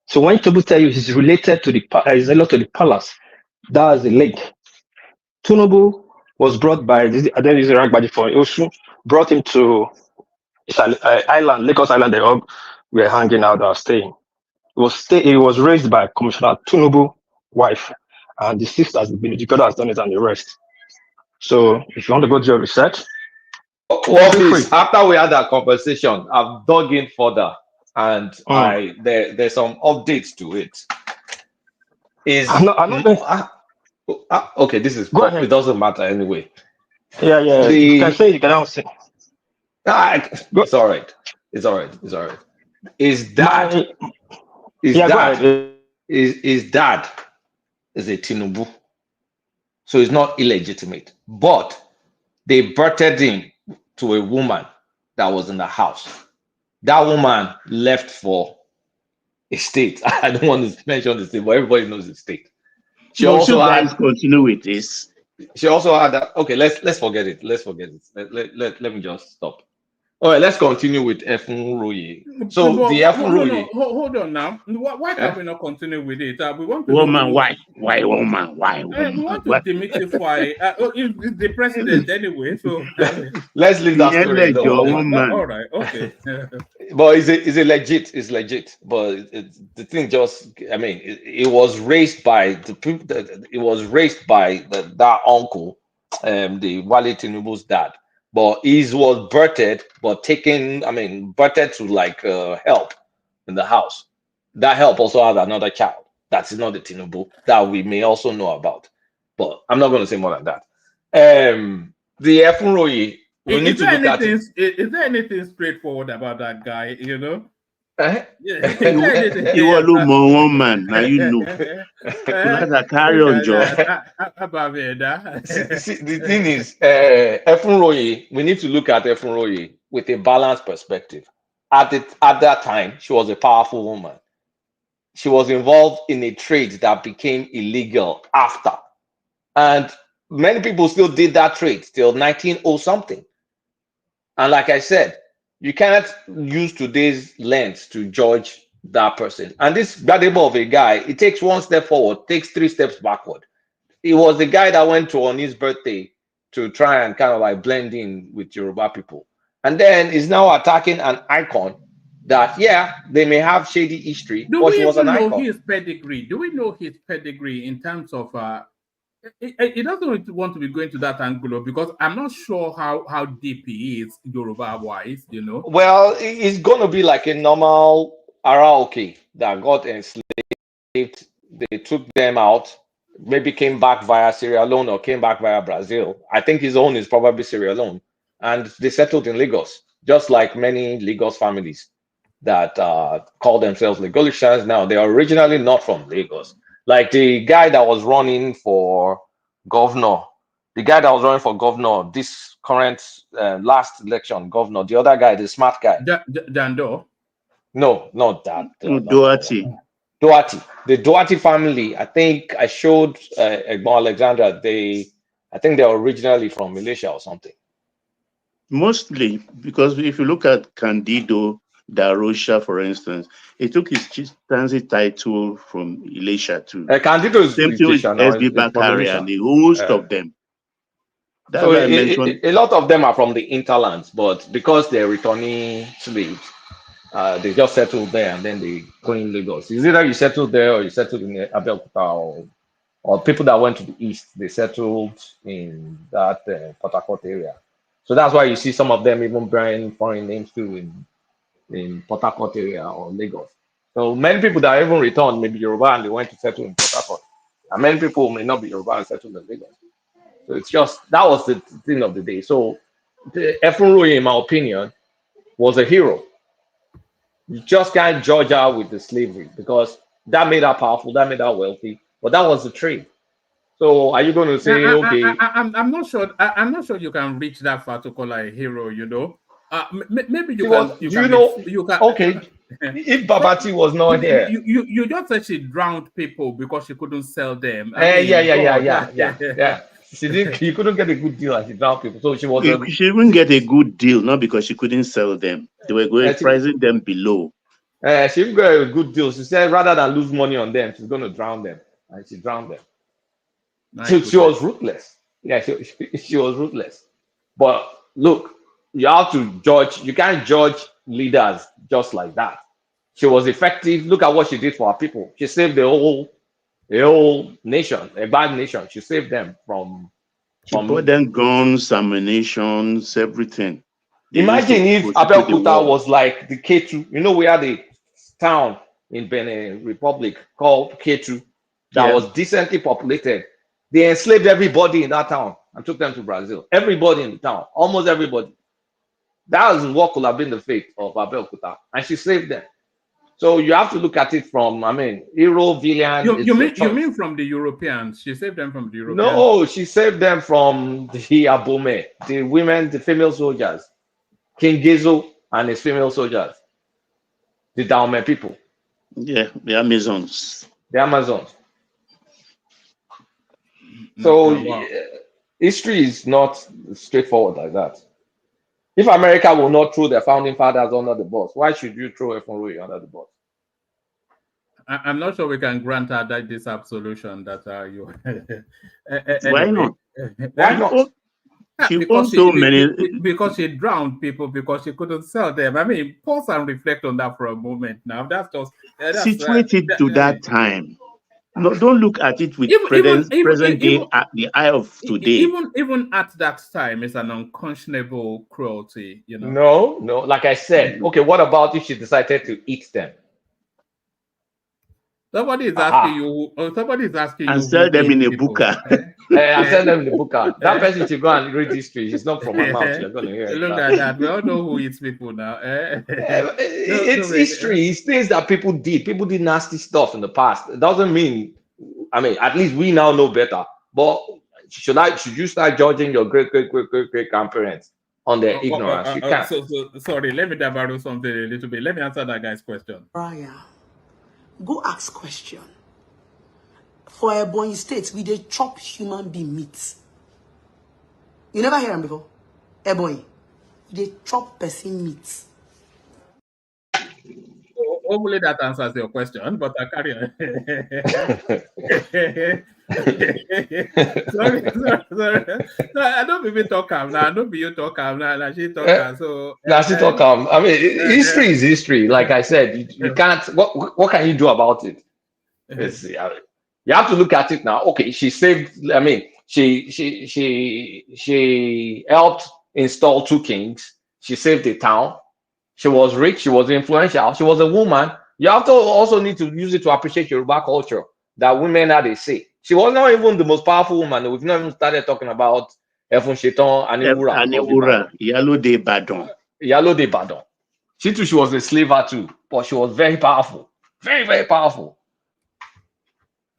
So when Tinubu tell you he's related to he's related to the palace, that's the link. Tinubu was brought by this Ragbadi for Osu, brought him to island, Lagos Island. They all were hanging out or staying. He was raised by Commissioner Tinubu wife, and the sisters, the brother has done it, and the rest. So if you want to go do your research, please, after we had that conversation, I've dug in further, and there's some updates to it. is I'm not going. okay. This is Go it ahead. doesn't matter anyway. Yeah, yeah. You can The say it, you can now say. Go. it's all right. It's all right. It's all right. His dad, My his yeah. Go dad, ahead. his dad is a Tinubu, so he's not illegitimate. But they birthed him to a woman that was in the house. That woman left for a state. I don't want to mention the state, but everybody knows the state. She Must you also guys had. continue with this? She also had that. Okay, let's forget it. Let's forget it. Let me just stop. All right, let's continue with Efunroye. So the No, Efunroye. hold on now. Why can't we not continue with it? We want to Woman, know. why? Why woman? Why We woman? want to Why? demystify. It's the president anyway, so Let's leave that story alone. Your woman. all right, okay. But it's legit. But the thing just, I mean, it was raised by the people. It was raised by that uncle, the Wale Tinubu's dad. But his was birthed, but taken, I mean, birthed to like help in the house. That help also has another child. That's not the Tinubu that we may also know about. But I'm not going to say more than that. The Efunroye, we need to look at it. Is there anything straightforward about that guy? You know. Eh? Yeah, is there anything? You are woman. Now you know. Carry on, Joe. See, the thing is, Efunroye, we need to look at Efunroye with a balanced perspective. At that time, she was a powerful woman. She was involved in a trade that became illegal after. And many people still did that trade till 1900 something. And like I said, you cannot use today's lens to judge that person. And this Gbadebo of a guy, it takes one step forward, takes 3 steps backward. He was the guy that went to on his birthday to try and kind of like blend in with Yoruba people. And then is now attacking an icon that, yeah, they may have shady history, but she was an icon. Do we know his pedigree? Do we know his pedigree in terms of it doesn't want to be going to that angle because I'm not sure how deep he is Yoruba wise, you know. Well, it's gonna be like a normal Araoke that got enslaved. They took them out, maybe came back via Sierra Leone or came back via Brazil. I think his own is probably Sierra Leone, and they settled in Lagos, just like many Lagos families that call themselves Lagosians. Now they are originally not from Lagos. Like the guy that was running for governor, this current last election governor, the other guy, the smart guy. Jando? No, not that. Duarte. The Duarte family, I think I showed Alexandra, I think they're originally from Malaysia or something. Mostly, because if you look at Candido Da Rocha, for instance, he took his chieftaincy title from Elisha too. Candido is same thing with SB Bakari and the host of them. That's So why I mentioned a lot of them are from the hinterlands, but because they're returning slaves, they just settled there and then they go in Lagos. It's either you settled there or you settled in Abeokuta, or people that went to the east, they settled in that Port Harcourt area. So that's why you see some of them even bearing foreign names too in Port Harcourt area or Lagos. So many people that even returned maybe Yoruba and they went to settle in Port Harcourt. And many people may not be Yoruba and settled in Lagos. So it's just, that was the thing of the day. So Efunroye, in my opinion, was a hero. You just can't judge her with the slavery because that made her powerful, that made her wealthy, but that was the trade. So are you going to say, okay? I'm not sure. I'm not sure you can reach that far to call her a hero. You know, maybe you can. Okay, if Babati was not here, you just said she drowned people because she couldn't sell them. Yeah. She didn't. You couldn't get a good deal, and she drowned people. So she was. She didn't get a good deal, not because she couldn't sell them. They were going pricing them below. She didn't get a good deal. She said rather than lose money on them, she's going to drown them, and she drowned them. So she was ruthless. Yeah, she was ruthless. But look, you have to judge. You can't judge leaders just like that. She was effective. Look at what she did for her people. She saved the whole nation, a bad nation. She saved them from. She bought them guns, ammunition, everything. Imagine if Abeokuta was like the K2. You know, we had a town in Benin Republic called K2. that was decently populated. They enslaved everybody in that town and took them to Brazil. Everybody in the town, almost everybody. That was what could have been the fate of Abeokuta, and she saved them. So you have to look at it from, hero, villain. You mean from the Europeans? She saved them from the Europeans? No, she saved them from the Abome, the women, the female soldiers, King Gizo and his female soldiers, the Dahomey people. Yeah, the Amazons. The Amazons. So history is not straightforward like that. If America will not throw their founding fathers under the bus, why should you throw FNRoy under the bus? I'm not sure we can grant her that this absolution that you. Why not? Why not? Because she drowned people because she couldn't sell them. I mean, pause and reflect on that for a moment. Now that's just situated to that time. No, don't look at it with present day at the eye of today. Even at that time, it's an unconscionable cruelty. You know. No. Like I said, okay. What about if she decided to eat them? Somebody is asking you. Somebody is asking and you. Sell them in a booker. And sell them in the booker. That person should go and read history. It's not from my mouth. You're gonna hear. Look at that. We all know who eats people now. It's history. It's things that people did. People did nasty stuff in the past. It doesn't mean. At least we now know better. But should you start judging your great grandparents on their ignorance? You can't. Sorry, let me borrow something a little bit. Let me answer that guy's question. Brian, go ask question. For Ebonyi State, we dey chop human being meat. You never hear him before? Ebonyi, they chop person meat. Hopefully that answers your question, but I carry on. sorry. I don't be talk now. I don't be you talk now. She talk so. She talk history is history. Like I said, you can't. What can you do about it? You have to look at it now. Okay, she saved. She helped install 2 kings. She saved the town. She was rich, she was influential, she was a woman. You have to also need to use it to appreciate Yoruba culture, that women are they say. She was not even the most powerful woman. We've not even started talking about Efun Shetan and Yalo de Badon. Yalo de Badon. She too, she was a slaver too, but she was very powerful. Very, very powerful.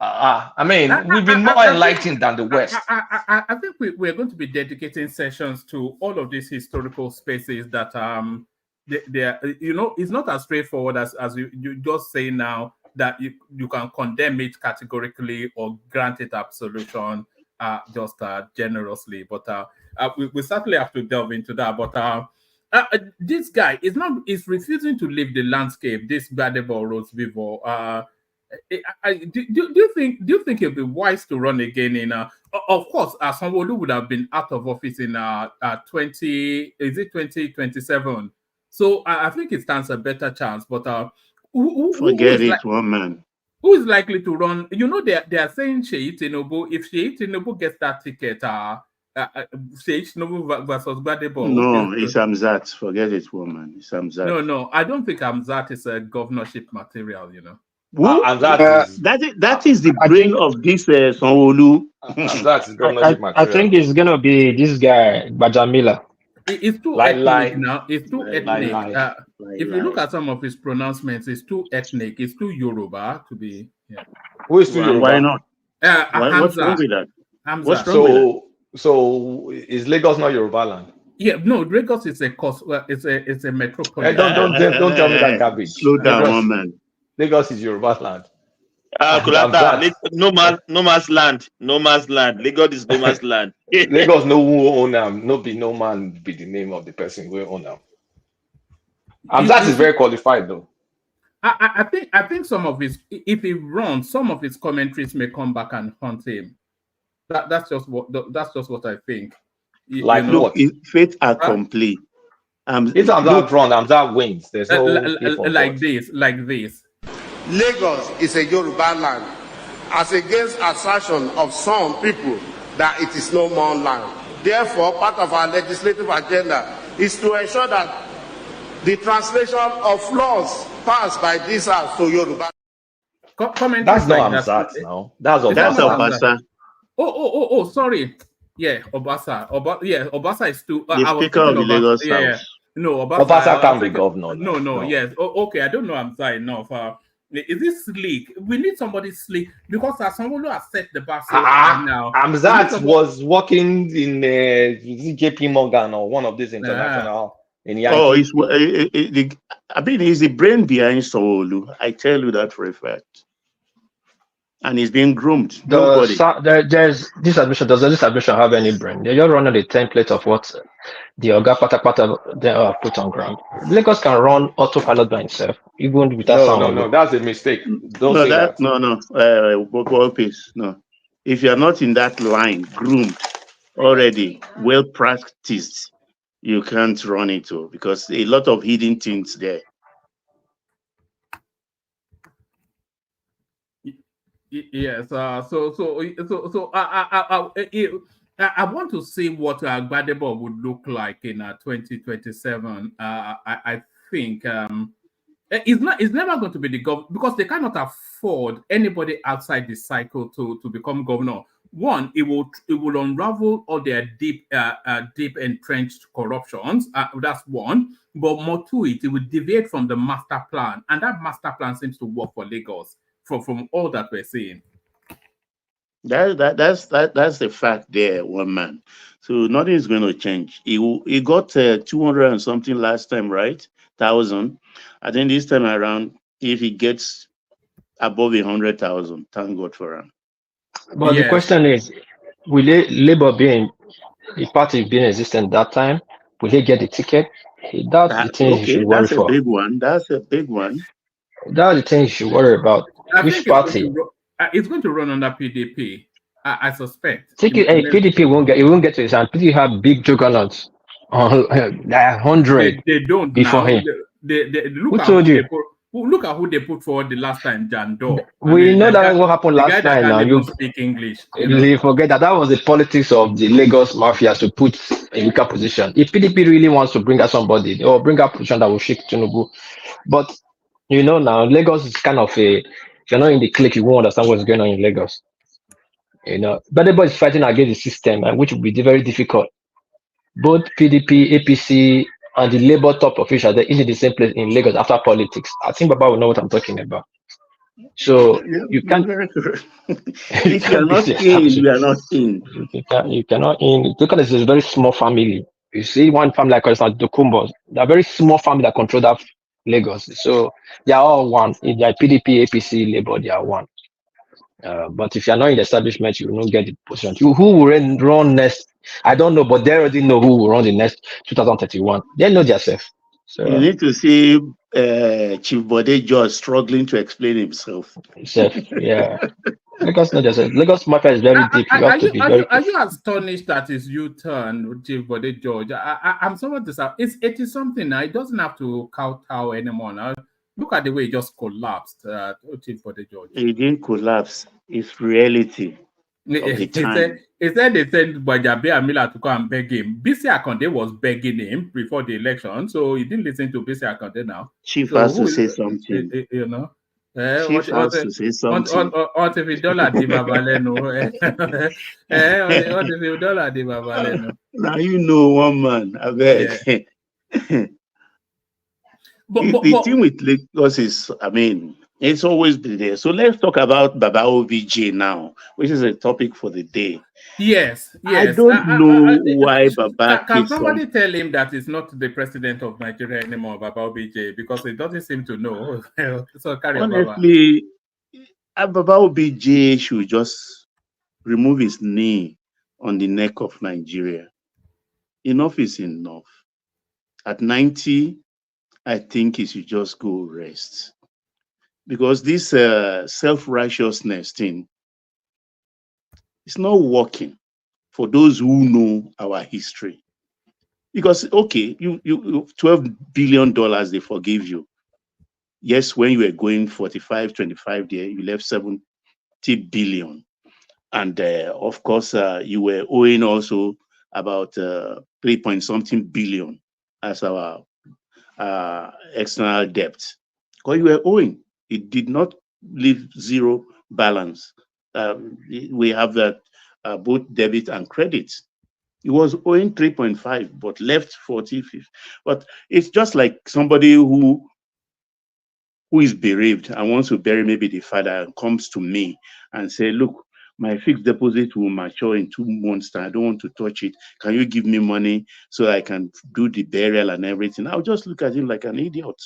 We've been more enlightened than the West. I think we're going to be dedicating sessions to all of these historical spaces that it's not as straightforward as you just say now that you can condemn it categorically or grant it absolution just generously. But we certainly have to delve into that. But this guy is refusing to leave the landscape. This Gbadebo Rose Vivo. Do you think it'd be wise to run again in of course Sanwo-Olu would have been out of office in 2027. So I think it stands a better chance. But forget it, one man. Who is likely to run? You know, they are saying Seyi Tinubu. If Seyi Tinubu gets that ticket, Seyi Tinubu versus Gbadebo. No, it's Hamzat. Forget it, woman. It's Hamzat. No. I don't think Hamzat is a governorship material. You know. That is the brain of this Sanwo-Olu. I think it's gonna be this guy Bajamila. It's too ethnic now. It's too ethnic. If you look at some of his pronouncements, it's too ethnic. It's too Yoruba to be. Yeah. Who is too Yoruba? Why not? What's wrong with that? What's wrong with that? So is Lagos not Yoruba land? Yeah, no. Lagos is a cost. Well, it's a metropolis. Don't tell me that garbage. Slow down, man. Lagos is Yoruba land. No man's land. No man's land. Lagos is no man's land. Lagos no who own them. No man be the name of the person who own them. That is very qualified though. I think some of his, if he runs, some of his commentaries may come back and haunt him. That's just what I think. Like look, faith are complete. If Hamzat run, Hamzat wins. There's no like this. Lagos is a Yoruba land, as against assertion of some people that it is no more land. Therefore, part of our legislative agenda is to ensure that the translation of laws passed by this house to Yoruba. commentaries That's like not that. Amzat now. That's Is that That's not Obasa. Hamza? Obasa, Oh, sorry. Yeah, Obasa. Obasa is too. the I was Speaker thinking of the Obasa. Lagos Yeah. House. No, Obasa. Obasa I was can't be thinking. governor now. No. No. Yes. Okay. I don't know Hamza enough. Is this sleek? We need somebody sleek because as someone who has set the bar so high now, we need Amzat somebody. was working in JP Morgan or one of these international in Oh, Yankee. I mean, he's the brain behind Sowolu. I tell you that for a fact. And he's being groomed. Nobody. There's this admission. Does this admission have any brain? They're just running the template of what the Oga Pata they put on ground. Lagos can run autopilot by himself, even without No. someone. That's a mistake. Don't No, say that. Peace. No. If you're not in that line, groomed already, well practiced, you can't run it too, because a lot of hidden things there. Yes. I want to see what Gbadebo would look like in 2027. I think it's never going to be the governor because they cannot afford anybody outside the cycle to become governor. One, it will unravel all their deep entrenched corruptions. That's one. But more to it, it will deviate from the master plan, and that master plan seems to work for Lagos from all that we're seeing. That's the fact there, one man. So nothing is going to change. He got 200 and something last time, right? 1,000. I think this time around, if he gets above 100,000, thank God for him. But the question is, will Labour be the party being existent that time? Will they get the ticket? That's the thing you should worry That's a for. big one. That's a big one. That's the thing you should worry about. I Which think party? it's going to run under PDP. I suspect. PDP won't get to his hand. PDP have big juggernauts, like 100 They don't before now. him. They Who told you? Look at who they put forward the last time, Jando. We know that what happened the last guy that time. can't Now even speak English. you forget that was the politics of the Lagos mafia to put a weaker position. If PDP really wants to bring out somebody, they will bring out position that will shake Tinubu. But now Lagos is kind of if you're not in the clique, you won't understand what's going on in Lagos. But the boy is fighting against the system, and which will be very difficult. Both PDP, APC, and the Labour top officials, they're in the same place in Lagos after politics. I think Baba will know what I'm talking about. So you can't. If you are not in, you are not in. You cannot in. Because it's a very small family. You see one family like it's like the Kumbos. They're a very small family that control that Lagos. So they are all one. If they are PDP, APC, Labour, they are one. But if you're not in the establishment, you will not get the position. Who will run next? I don't know, but they already know who will run the next 2031. They know themselves. So you need to see Chief Bode George struggling to explain himself. Yeah. Lagos know themselves. Lagos mafia is very deep. You have to be very Are you astonished that his U-turn, Chief Bode George? I'm somewhat disappointed. It's 80 something now. It doesn't have to kowtow anymore now. Look at the way he just collapsed, Chief Bode George. He didn't collapse. It's reality of the time. He said they sent Bajabe Amila to come and beg him. Bisi Akande was begging him before the election, so he didn't listen to Bisi Akande now. Chief has to say something. Chief has to say something. What if $1 di babaleno? What if $1 di babaleno? Now you know one man. I beg. The thing with Lagos is, it's always been there. So let's talk about Baba OBJ now, which is a topic for the day. Yes. I don't know why Baba Can somebody tell him that he's not the president of Nigeria anymore, Baba OBJ, because he doesn't seem to know. So carry on, Baba. Honestly, Baba OBJ should just remove his knee on the neck of Nigeria. Enough is enough. At 90, I think he should just go rest. Because this self-righteousness thing, it's not working for those who know our history. Because, okay, you $12 billion, they forgive you. Yes, when you were going 45, 25 there, you left 70 billion. And of course, you were owing also about 3-point-something billion as our external debt. Because you were owing. It did not leave zero balance. We have that both debit and credit. It was owing 3.5, but left 40, 50. But it's just like somebody who is bereaved and wants to bury maybe the father and comes to me and say, look, my fixed deposit will mature in 2 months and I don't want to touch it. Can you give me money so I can do the burial and everything? I'll just look at him like an idiot.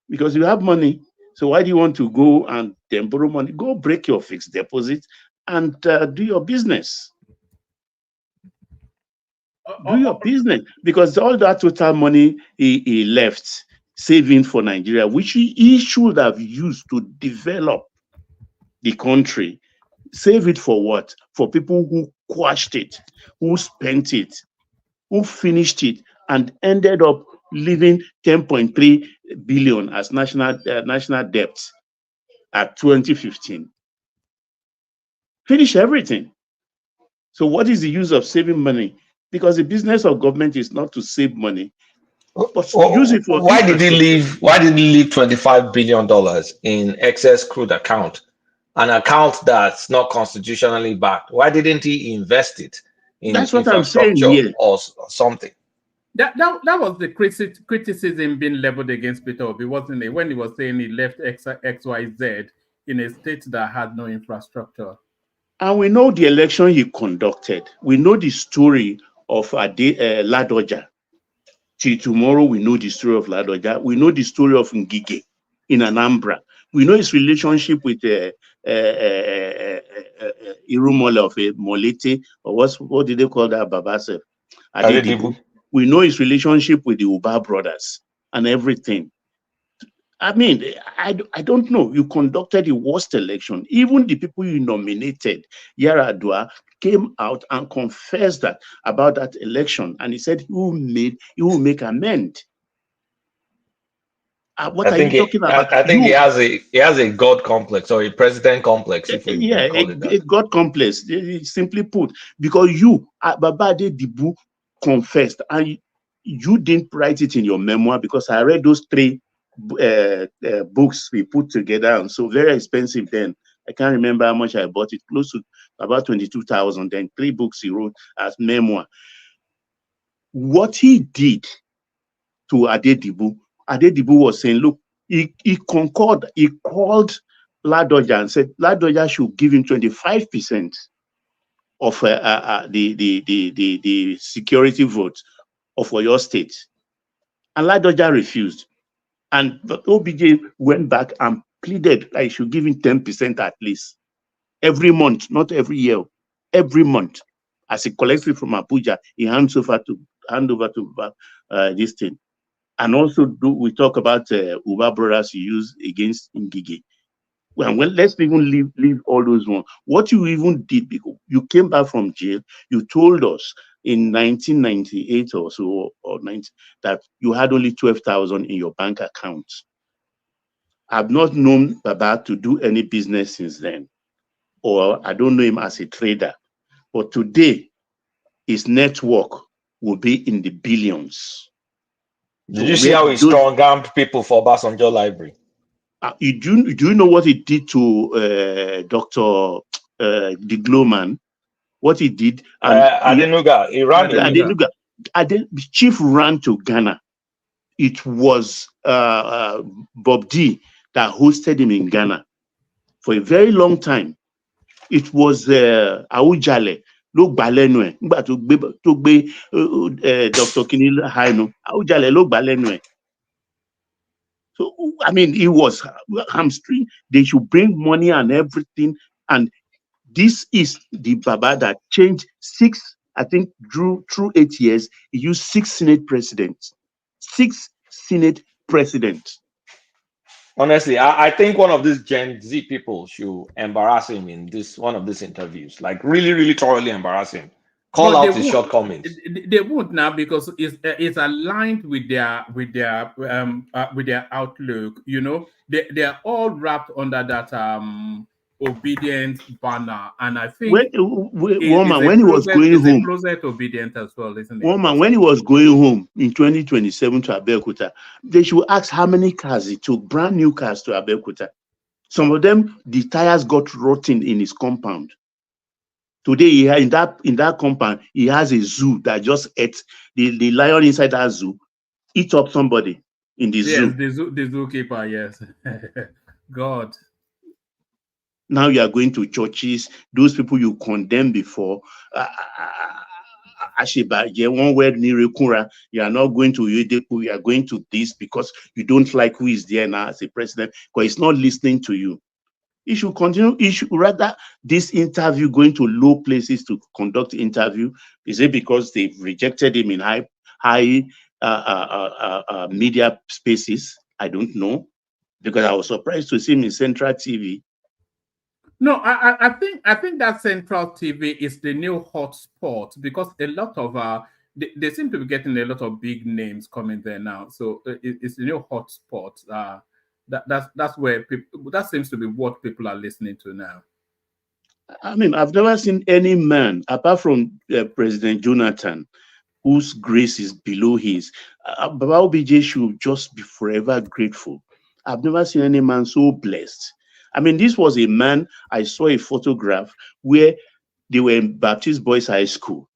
Because you have money, so why do you want to go and then borrow money? Go break your fixed deposit and do your business. Do your business, because all that total money he left saving for Nigeria, which he should have used to develop the country. Save it for what? For people who quashed it, who spent it, who finished it, and ended up leaving 10.3 billion as national debt at 2015. Finish everything. So what is the use of saving money? Because the business of government is not to save money, but use it for Why did he leave $25 billion in excess crude account, an account that's not constitutionally backed? Why didn't he invest it in That's what I'm saying infrastructure or something? That was the criticism being leveled against Peter Obi, wasn't it? When he was saying he left XYZ in a state that had no infrastructure. And we know the election he conducted. We know the story of Ladoja. Till tomorrow, we know the story of Ladoja. We know the story of Ngige in Anambra. We know his relationship with Irumole of Molete, or what did they call that, Babasef? Adedibu. We know his relationship with the Uba brothers and everything. I mean, I don't know. You conducted the worst election. Even the people you nominated, Yaradua, came out and confessed about that election, and he said he will make amend. What are you talking about? I think he has a God complex or a president complex, if we can call it that. A God complex, simply put, because you, Babade Dibu, confessed, and you didn't write it in your memoir, because I read those 3 books we put together, and so very expensive then. I can't remember how much I bought it, close to about 22,000. Then 3 books he wrote as memoir. What he did to Adedibu was saying, look, he concurred, he called Ladoja and said Ladoja should give him 25% of the security vote of your state. And Ladoja refused. And OBJ went back and pleaded that he should give him 10% at least every month, not every year, every month. As he collects it from Abuja, he hands over to this thing. And also, we talk about Uba brothers you use against Ngige. Well, let's even leave all those ones. What you even did, because you came back from jail, you told us in 1998 or so, or 90, that you had only 12,000 in your bank account. I've not known Baba to do any business since then, or I don't know him as a trader. But today, his network will be in the billions. Did you see how he strong-armed people for Obasanjo Library? Do you know what he did to Dr. the Glowman? What he did? Adenuga, he ran Adenuga. The chief ran to Ghana. It was Bob D that hosted him in Ghana for a very long time. It was Awujale. Ló gbà lẹ́nu ẹ̀ nígbà tó gbé Dr. Kinil Hainu. Awujale ló gbà lẹ́nu ẹ̀. So, I mean, it was hamstring. They should bring money and everything. And this is the Baba that changed 6, I think, through 8 years. He used 6 Senate presidents. 6 Senate presidents. Honestly, I think one of these Gen Z people should embarrass him in one of these interviews. Like really, really thoroughly embarrass him. Call out his shortcomings. They won't now, because it's aligned with their outlook. You know, they are all wrapped under that obedience banner, and I think when he was going home, closet obedient as well, isn't it? Woman, when he was going home in 2027 to Abeokuta, they should ask how many cars he took, brand new cars to Abeokuta. Some of them, the tires got rotten in his compound. Today, in that compound, he has a zoo that just ate the lion inside that zoo, eat up somebody in the Yes, zoo. the zookeeper. Yes, God. Now you are going to churches. Those people you condemned before. One word you are not going to Udeku, you are going to this because you don't like who is there now as a president, because he's not listening to you. He should continue. He should rather this interview going to low places to conduct interview. Is it because they've rejected him in high media spaces? I don't know, because I was surprised to see him in Central TV. No, I think that Central TV is the new hotspot because a lot of they seem to be getting a lot of big names coming there now. So it's the new hotspot. That's where people, that seems to be what people are listening to now. I mean, I've never seen any man apart from President Jonathan whose grace is below his. Baba OBJ should just be forever grateful. I've never seen any man so blessed. I mean, this was a man, I saw a photograph where they were in Baptist Boys High School.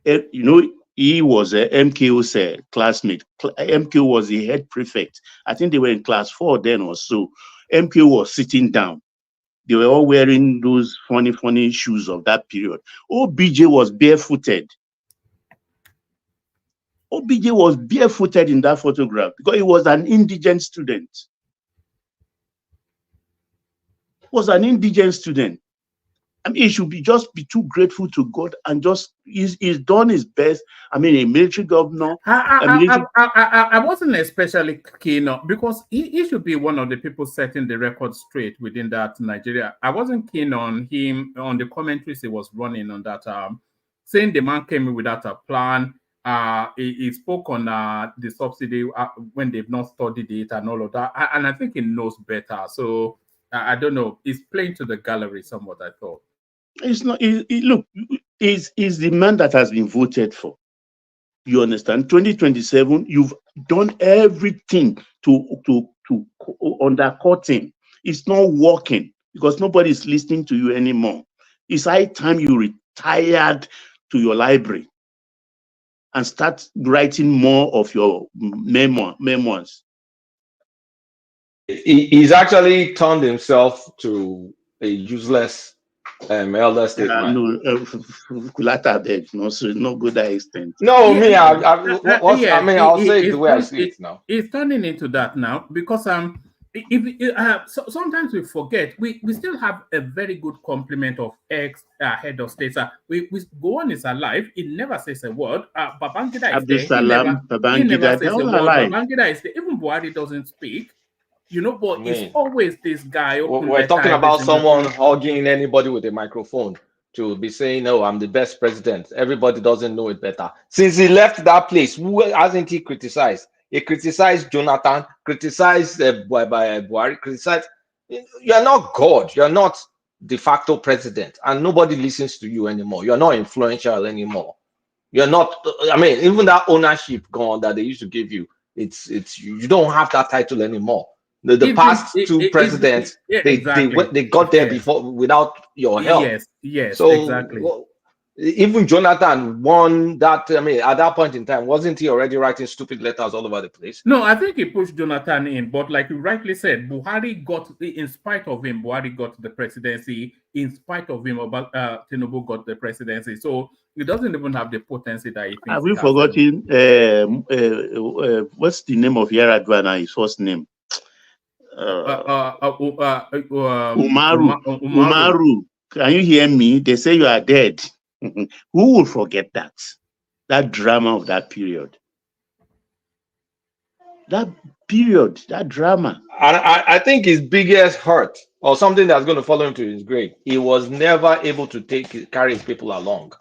You know, he was a MKO's classmate. MKO was the head prefect. I think they were in class 4 then or so. MKO was sitting down. They were all wearing those funny shoes of that period. OBJ was barefooted. OBJ was barefooted in that photograph because he was an indigent student. Was an indigent student. I mean, he should just be too grateful to God and just he's done his best. I mean, a military governor. I wasn't especially keen on because he should be one of the people setting the record straight within that Nigeria. I wasn't keen on him on the commentaries he was running on that, saying the man came in without a plan. He spoke on the subsidy when they've not studied it and all of that, and I think he knows better. So I don't know. He's playing to the gallery somewhat, I thought. It's not. Look, is the man that has been voted for. You understand? 2027, you've done everything to undercut him. It's not working because nobody's listening to you anymore. It's high time you retired to your library and start writing more of your memoirs. He's actually turned himself to a useless elder statesman. No, so no good extent. No, I'll say it the way I see it now. It's turning into that now because sometimes we forget we still have a very good complement of ex-head of states. Gowon is alive. He never says a word. Babangida is there. He never says a word. Babangida is there. Even Buhari doesn't speak. You know, but it's always this guy. We're talking about someone hugging anybody with a microphone to be saying, "No, I'm the best president." Everybody doesn't know it better. Since he left that place, who hasn't he criticized? He criticized Jonathan, criticized Buhari, criticized. You're not God. You're not de facto president, and nobody listens to you anymore. You're not influential anymore. You're not. I mean, even that ownership gone that they used to give you, you don't have that title anymore. The past two presidents, they got there before without your help. Yes, so exactly. Even Jonathan won that. I mean, at that point in time, wasn't he already writing stupid letters all over the place? No, I think he pushed Jonathan in, but like you rightly said, Buhari got, in spite of him, Buhari got the presidency. In spite of him, Tinubu got the presidency. So he doesn't even have the potency that he thinks. Have we forgotten what's the name of Yaradua now? His first name? Umaru. Can you hear me? They say you are dead. Who will forget that drama of that period? That drama. And I think his biggest hurt, or something that's going to follow him to his grave, he was never able to carry his people along.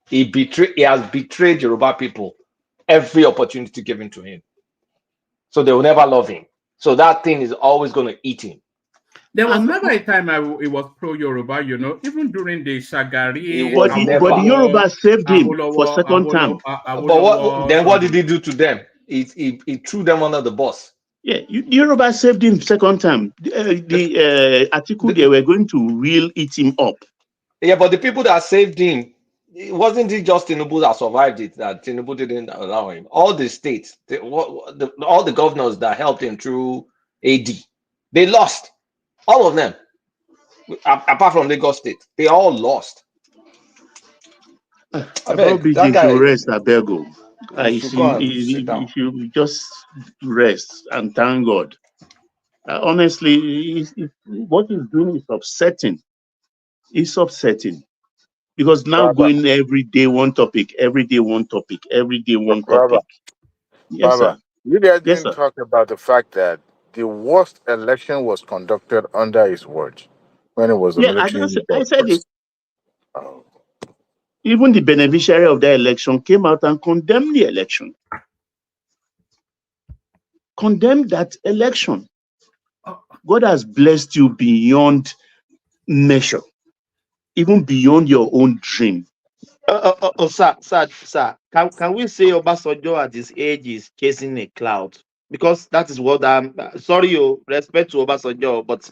He has betrayed Yoruba people every opportunity given to him. So they will never love him. So that thing is always going to eat him. There was never a time it was pro-Yoruba, you know, even during the Shagari. But the Yoruba saved him for second term. But then what did he do to them? He threw them under the bus. Yeah, the Yoruba saved him second time. The article they were going to really eat him up. Yeah, but the people that saved him, wasn't it just Tinubu that survived it, that Tinubu didn't allow him? All the states, all the governors that helped him through AD, they lost. All of them, apart from Lagos State, they all lost. I About beg, that BJ guy to rest, I beg you. should go and sit down. If you just rest and thank God. Honestly, what he's doing is upsetting. It's upsetting. Because now going every day one topic, every day one topic, every day one topic. Yes, sir. You guys Yes, didn't sir. talk about the fact that the worst election was conducted under his watch when it was a Yeah, military I report. said it. Even the beneficiary of the election came out and condemned the election. Condemned that election. God has blessed you beyond measure, even beyond your own dream. Sir, can we say Obasanjo at his age is chasing a cloud? Because that is what I'm sorry, respect to Obasanjo, but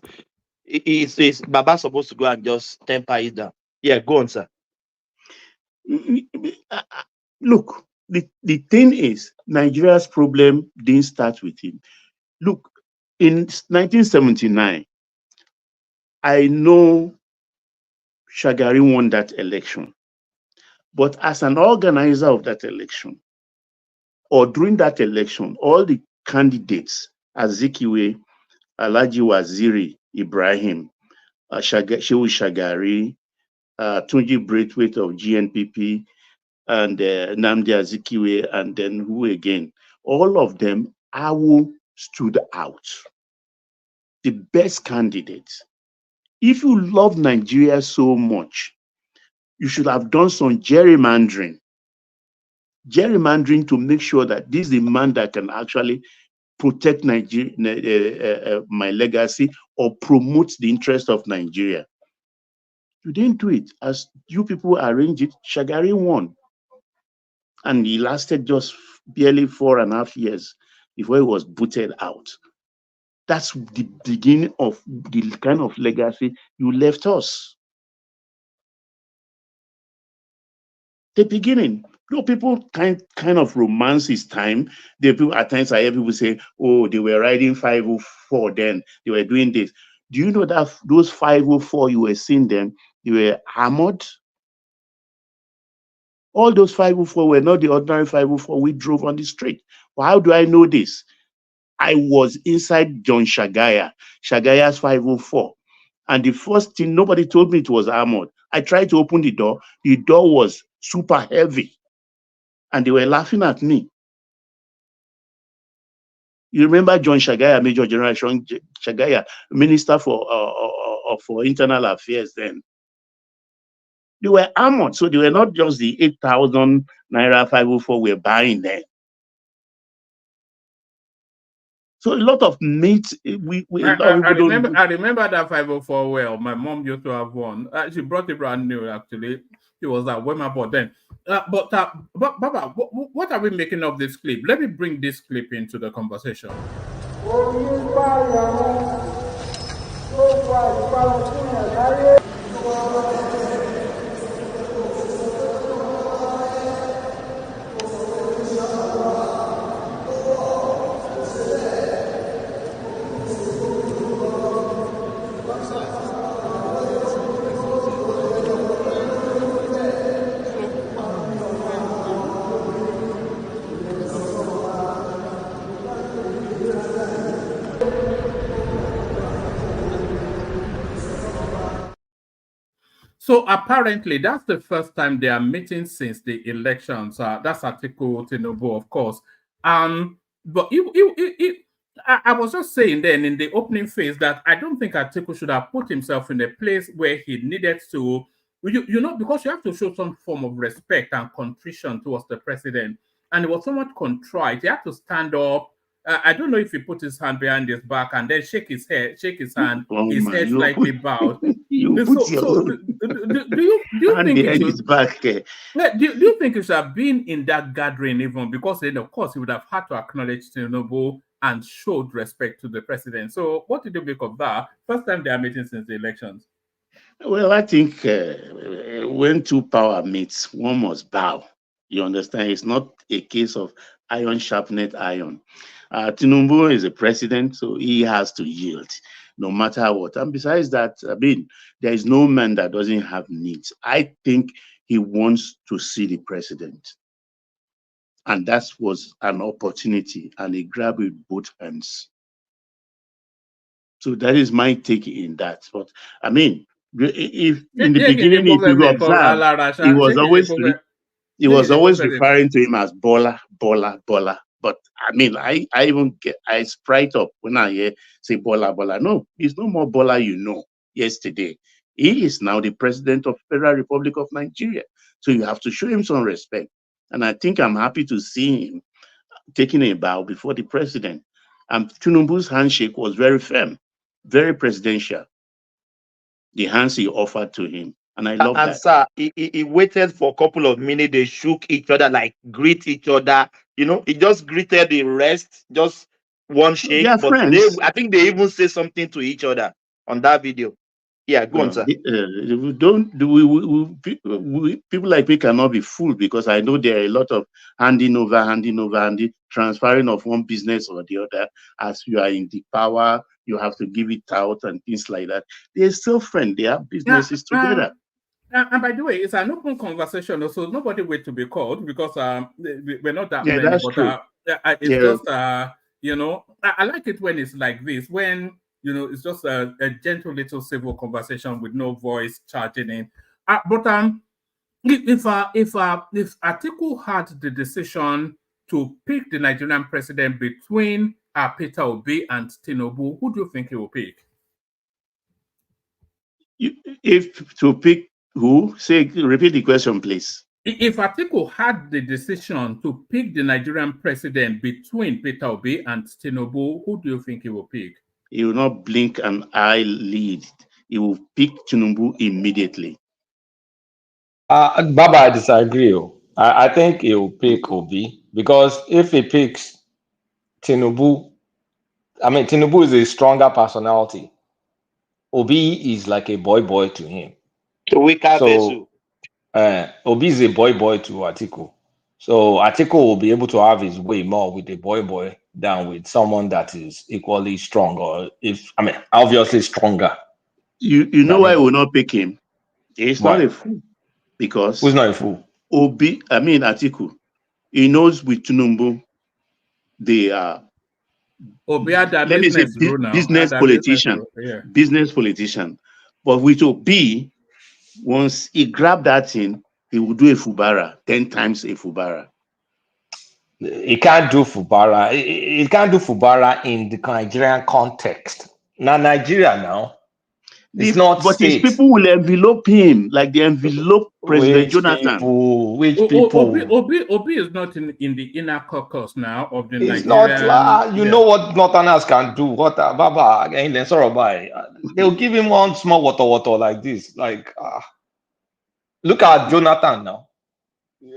is Baba supposed to go and just temper it down? Yeah, go on, sir. Look, the thing is, Nigeria's problem didn't start with him. Look, in 1979, I know Shagari won that election. But as an organizer of that election, or during that election, all the candidates, Azikiwe, Alhaji Waziri Ibrahim, Shehu Shagari, Tunji Braithwaite of GNPP, and Namdi Azikiwe, and then who again? All of them, Awo stood out. The best candidates. If you love Nigeria so much, you should have done some gerrymandering to make sure that this is the man that can actually protect Nigeria, my legacy, or promote the interest of Nigeria. You didn't do it. As you people arranged it, Shagari won. And he lasted just barely 4.5 years before he was booted out. That's the beginning of the kind of legacy you left us. The beginning. You know, people kind of romance his time. The people at times I hear people say, "Oh, they were riding 504 then. They were doing this." Do you know that those 504 you were seeing them, they were armored? All those 504 were not the ordinary 504 we drove on the street. Well, how do I know this? I was inside John Shagaya's 504. And the first thing, nobody told me it was armored. I tried to open the door. The door was super heavy. And they were laughing at me. You remember John Shagaya, Major General Shagaya, Minister for Internal Affairs then. They were armored, so they were not just the 8,000 Naira 504 we're buying then. So a lot of meat, I remember that 504 well. My mom used to have one. She brought it brand new, actually. She was at Wemaport then. But Baba, what are we making of this clip? Let me bring this clip into the conversation. So apparently, that's the first time they are meeting since the elections. That's Atiku Tinubu, of course. But I was just saying then in the opening phase that I don't think Atiku should have put himself in a place where he needed to, you know, because you have to show some form of respect and contrition towards the president. And he was somewhat contrite. He had to stand up. I don't know if he put his hand behind his back and then shake his hand, his head slightly bowed. Do you think it should, back? Do you think it should have been in that gathering even? Because then, of course, he would have had to acknowledge Tinubu and showed respect to the president. So what did you make of that? First time they are meeting since the elections. Well, I think when two power meets, one must bow. You understand? It's not a case of iron sharpened iron. Tinubu is a president, so he has to yield no matter what. And besides that, I mean, there is no man that doesn't have needs. I think he wants to see the president. And that was an opportunity, and he grabbed with both hands. So that is my take in that. But I mean, if in the beginning, if you observe, he was always he was always referring to him as Bola, Bola, Bola. But I mean, I even I sprite up when I hear say Bola, Bola. No, he's no more Bola, you know, yesterday. He is now the president of Federal Republic of Nigeria. So you have to show him some respect. And I think I'm happy to see him taking a bow before the president. And Tinubu's handshake was very firm, very presidential. The hands he offered to him. And I love And that. sir, he waited for a couple of minutes. They shook each other, like greet each other. You know, he just greeted the rest, just one shake. They are But friends. I think they even say something to each other on that video. Yeah, go on, sir. People like me cannot be fooled, because I know there are a lot of handing over, transferring of one business or the other. As you are in the power, you have to give it out and things like that. They're still friends. They have businesses together. And by the way, it's an open conversation, so nobody wait to be called, because we're not that many. That's but true. it's just you know, I like it when it's like this, when you know it's just a gentle little civil conversation with no voice charging in. But if Atiku had the decision to pick the Nigerian president between Peter Obi and Tinubu, who do you think he will pick? If to pick who? Repeat the question, please. If Atiku had the decision to pick the Nigerian president between Peter Obi and Tinubu, who do you think he will pick? He will not blink an eyelid. He will pick Tinubu immediately. Baba, I disagree. I think he will pick Obi, because if he picks Tinubu, I mean, Tinubu is a stronger personality. Obi is like a boy to him. So Obi is a boy to Atiku. So Atiku will be able to have his way more with a boy than with someone that is equally strong, or obviously stronger. You know why I will not pick him? He's not a fool. Because who's not a fool? Atiku. He knows with Tinubu they are business politician. Business politician. But with Obi, once he grabbed that thing, he will do a Fubara, 10 times a Fubara. He can't do Fubara. He can't do Fubara in the Nigerian context. Now, Nigeria now, it's not but state. his people will envelope him like they envelope President Jonathan. Which people? Obi is not in the inner caucus now of the It's Nigerian. not. You know what Northerners can do. What Baba again? They'll give him one small water like this. Like, look at Jonathan now.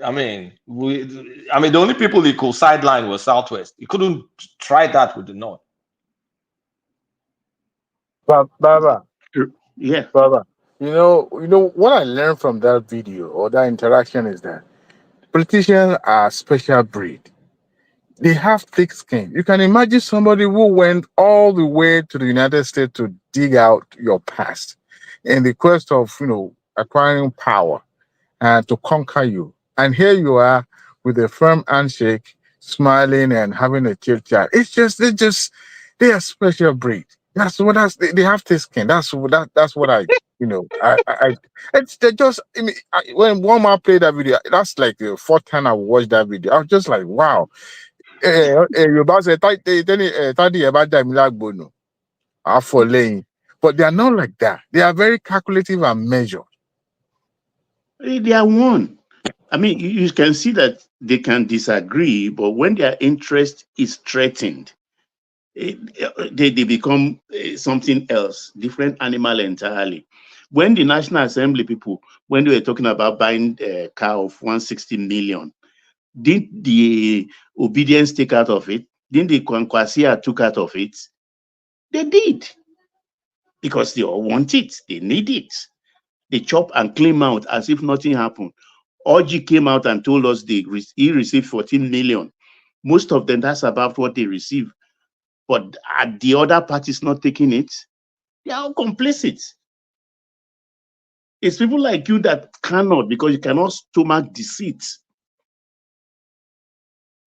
I mean, the only people he could sideline was Southwest. He couldn't try that with the North. Baba, yeah, Baba. You know what I learned from that video or that interaction is that politicians are a special breed. They have thick skin. You can imagine somebody who went all the way to the United States to dig out your past in the quest of acquiring power and to conquer you. And here you are with a firm handshake, smiling and having a chit chat. They are special breed. They have thick skin. That's what I they're just when one man played that video, that's like the fourth time I watched that video. I was just like, wow. But they are not like that. They are very calculative and measured. They are one. I mean, you can see that they can disagree, but when their interest is threatened, they become something else, different animal entirely. When the National Assembly people, when they were talking about buying a car of 160 million, did the obedience take out of it? Didn't the Kwankwasia took out of it? They did. Because they all want it. They need it. They chop and clean out as if nothing happened. Orji came out and told us he received 14 million. Most of them, that's about what they receive. But are the other parties not taking it? They are all complicit. It's people like you that cannot, because you cannot stomach deceit.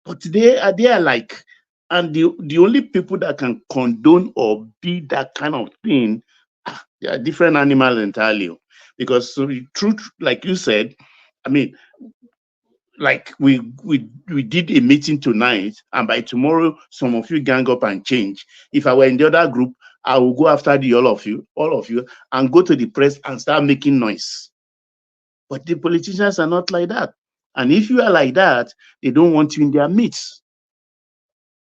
But they are like, and the only people that can condone or be that kind of thing, they are different animals entirely. Because so truth, like you said, I mean, like we did a meeting tonight, and by tomorrow some of you gang up and change. If I were in the other group, I will go after all of you, and go to the press and start making noise. But the politicians are not like that. And if you are like that, they don't want you in their midst.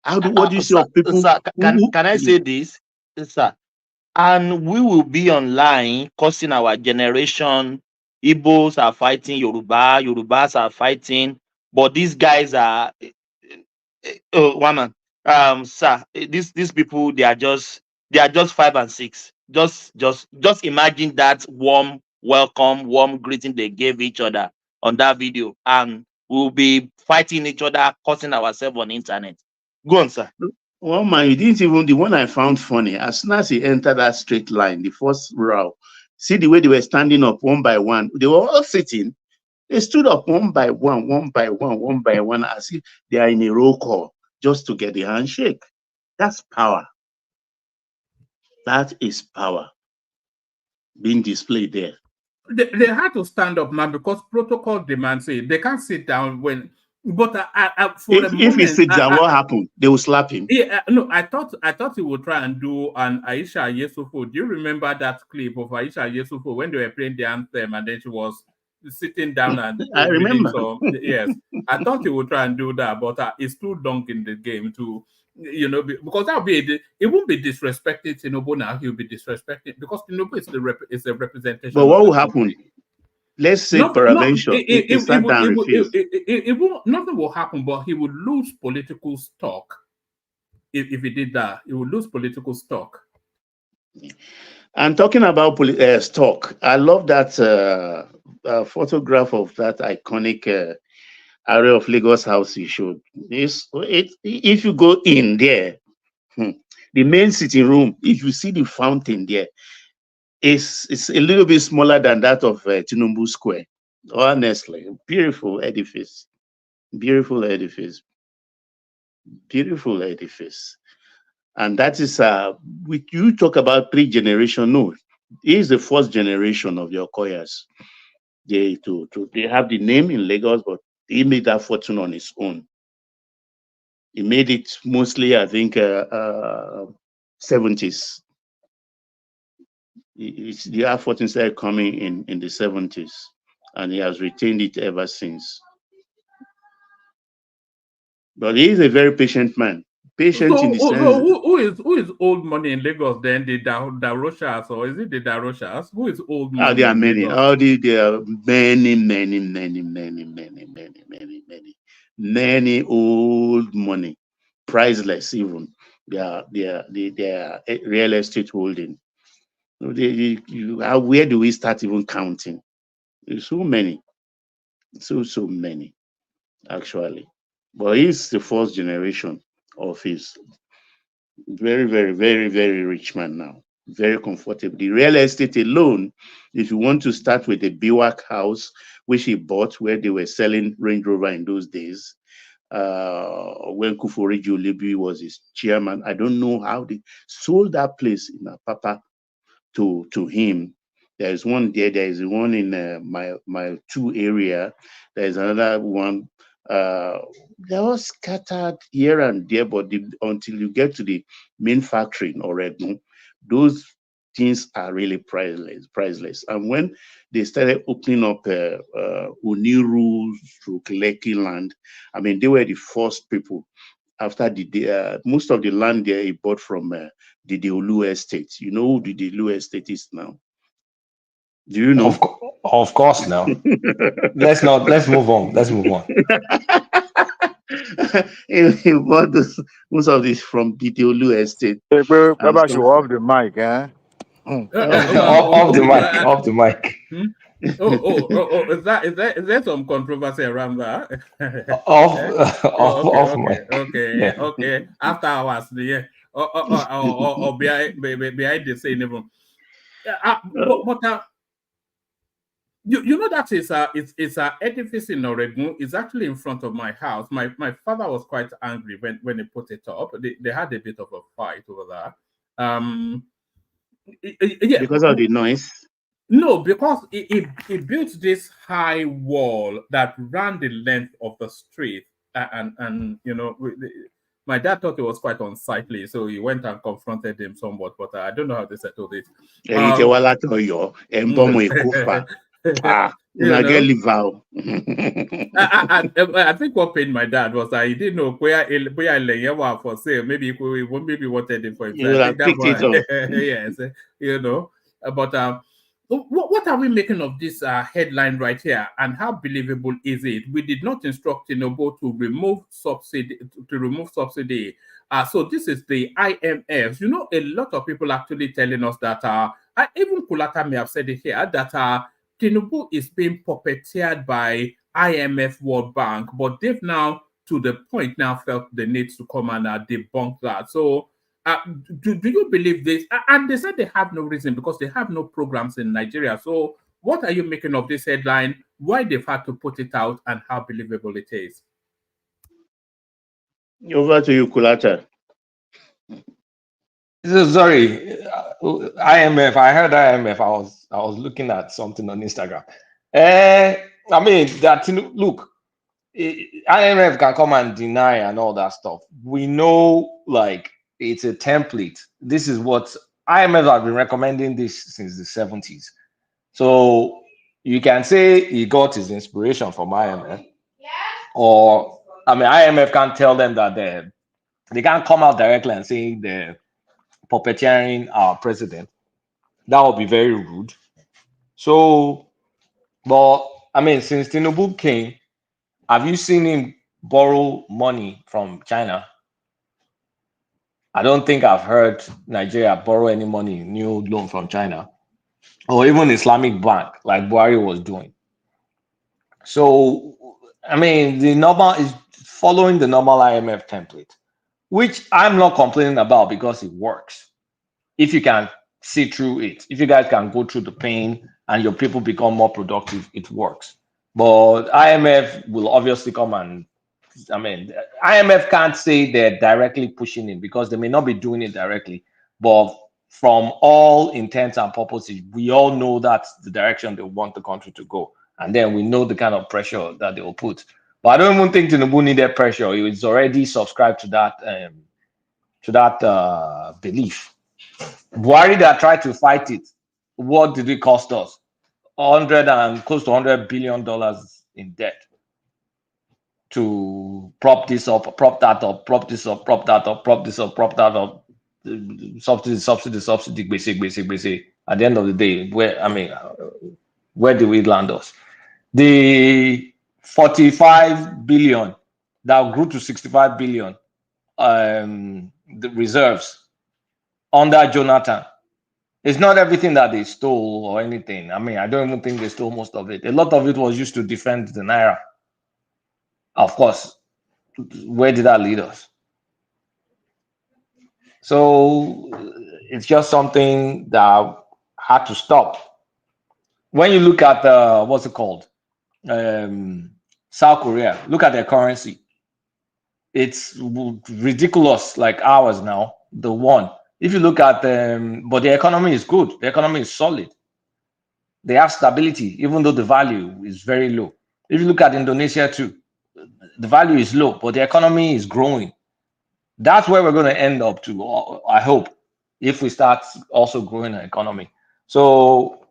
What do you say of people? Sir, can I say this, sir? And we will be online causing our generation. Igbos are fighting Yoruba, Yorubas are fighting, but these guys are woman. Sir, these people, they are just 5 and 6. Just imagine that warm welcome, warm greeting they gave each other on that video, and we'll be fighting each other, causing ourselves on the internet. Go on, sir. Well, man, you didn't even, the one I found funny, as soon as he entered that straight line, the first row, see the way they were standing up one by one. They were all sitting. They stood up one by one, as if they are in a roll call just to get the handshake. That's power. That is power being displayed there. They had to stand up, man, because protocol demands it. They can't sit down when. But for if he sits down, what happened? They will slap him. Yeah, no, I thought he would try and do an Aisha Yesufu. Do you remember that clip of Aisha Yesufu when they were playing the anthem and then she was sitting down and I remember. So yes, I thought he would try and do that, but it's too long in the game to, because that would be it won't be disrespecting Tinubu now. He'll be disrespecting because Tinubu is the representation. But what will happen? Let's say peradventure, nothing will happen, but he would lose political stock. If he did that, he would lose political stock. And talking about stock, I love that photograph of that iconic area of Lagos house you showed. If you go in there, the main sitting room, if you see the fountain there, it's a little bit smaller than that of Tinubu Square. Honestly, beautiful edifice. Beautiful edifice. Beautiful edifice. And that is, you talk about 3 generations. No, he is the 1st generation of your Okoyas. They have the name in Lagos, but he made that fortune on his own. He made it mostly, I think, 70s. The fortune started coming in the 70s, and he has retained it ever since. But he is a very patient man. Patient in the sense. So who is old money in Lagos then? The Daroshas, or is it the Daroshas? Who is old money? There are many. There are many old money, priceless even. They are real estate holding. Where do we start even counting? There's so many, so many, actually. But he's the 1st generation of his very, very, very, very rich man now. Very comfortable. The real estate alone, if you want to start with the Biwak house, which he bought where they were selling Range Rover in those days, when Kufori Julibi was his chairman, I don't know how they sold that place in Apapa to him. There is one there. There is one in my 2 area. There is another one. They all scattered here and there, but until you get to the main factory in Oregon, those things are really priceless. And when they started opening up Oniru through Lekki land, I mean, they were the first people. After most of the land there he bought from the Deolu estate. You know who the Deolu estate is now? Do you know? Of course, now. Let's move on. Let's move on. He bought Most of this from Bitiolu Estate. Hey, bro, And Baba should some off the mic, eh? Off the mic. Off the mic. Hmm? Oh, is there some controversy around that? Off mic. Yeah. Okay. After hours, yeah. Or behind the scene even. But you know that it's a edifice in Oregon. It's actually in front of my house. My father was quite angry when he put it up. They had a bit of a fight over that. Yeah. Because of the noise. No, because he built this high wall that ran the length of the street, and you know, my dad thought it was quite unsightly, so he went and confronted him somewhat. But I don't know how they settled it. You Una get know, liver. I think what pained my dad was that he didn't know where Leyewa for sale. Maybe he wanted it for You himself. would I have think that picked it was up. yes, you know. But what are we making of this headline right here, and how believable is it? We did not instruct Tinubu to remove subsidy. So this is the IMF. You know, a lot of people actually telling us that. Even Kulata may have said it here that Tinubu is being puppeteered by IMF, World Bank, but they've now, to the point now, felt the need to come and debunk that. So, do you believe this? And they said they have no reason because they have no programs in Nigeria. So, what are you making of this headline? Why they've had to put it out, and how believable it is? Over to you, Kulata. So sorry, IMF. I heard IMF. I was looking at something on Instagram. I mean that look, IMF can come and deny and all that stuff. We know, like, it's a template. This is what IMF have been recommending this since the 70s. So you can say he got his inspiration from IMF, or I mean, IMF can't tell them that they can't come out directly and say they're puppeteering our president. That would be very rude. So, but I mean, since Tinubu came, have you seen him borrow money from China? I don't think I've heard Nigeria borrow any money, new loan from China, or even Islamic Bank like Buhari was doing. So, I mean, the normal is following the normal IMF template, which I'm not complaining about because it works. If you can see through it, if you guys can go through the pain and your people become more productive, it works. But IMF will obviously come and, I mean, IMF can't say they're directly pushing it because they may not be doing it directly. But from all intents and purposes, we all know that's the direction they want the country to go. And then we know the kind of pressure that they will put. But I don't even think Tinubu needed pressure. He was already subscribed to that belief. Buhari that tried to fight it, what did it cost us? 100 and close to $100 billion in debt to prop this up, prop that up, prop this up, prop that up, prop this up, prop that up. Subsidy, basic. At the end of the day, where do we land us? The 45 billion that grew to 65 billion, the reserves under Jonathan. It's not everything that they stole or anything. I mean, I don't even think they stole most of it. A lot of it was used to defend the Naira. Of course, where did that lead us? So it's just something that had to stop. When you look at what's it called? South Korea, look at their currency. It's ridiculous, like ours now, the one. If you look at but the economy is good. The economy is solid. They have stability, even though the value is very low. If you look at Indonesia too, the value is low, but the economy is growing. That's where we're going to end up to, I hope, if we start also growing the economy. So,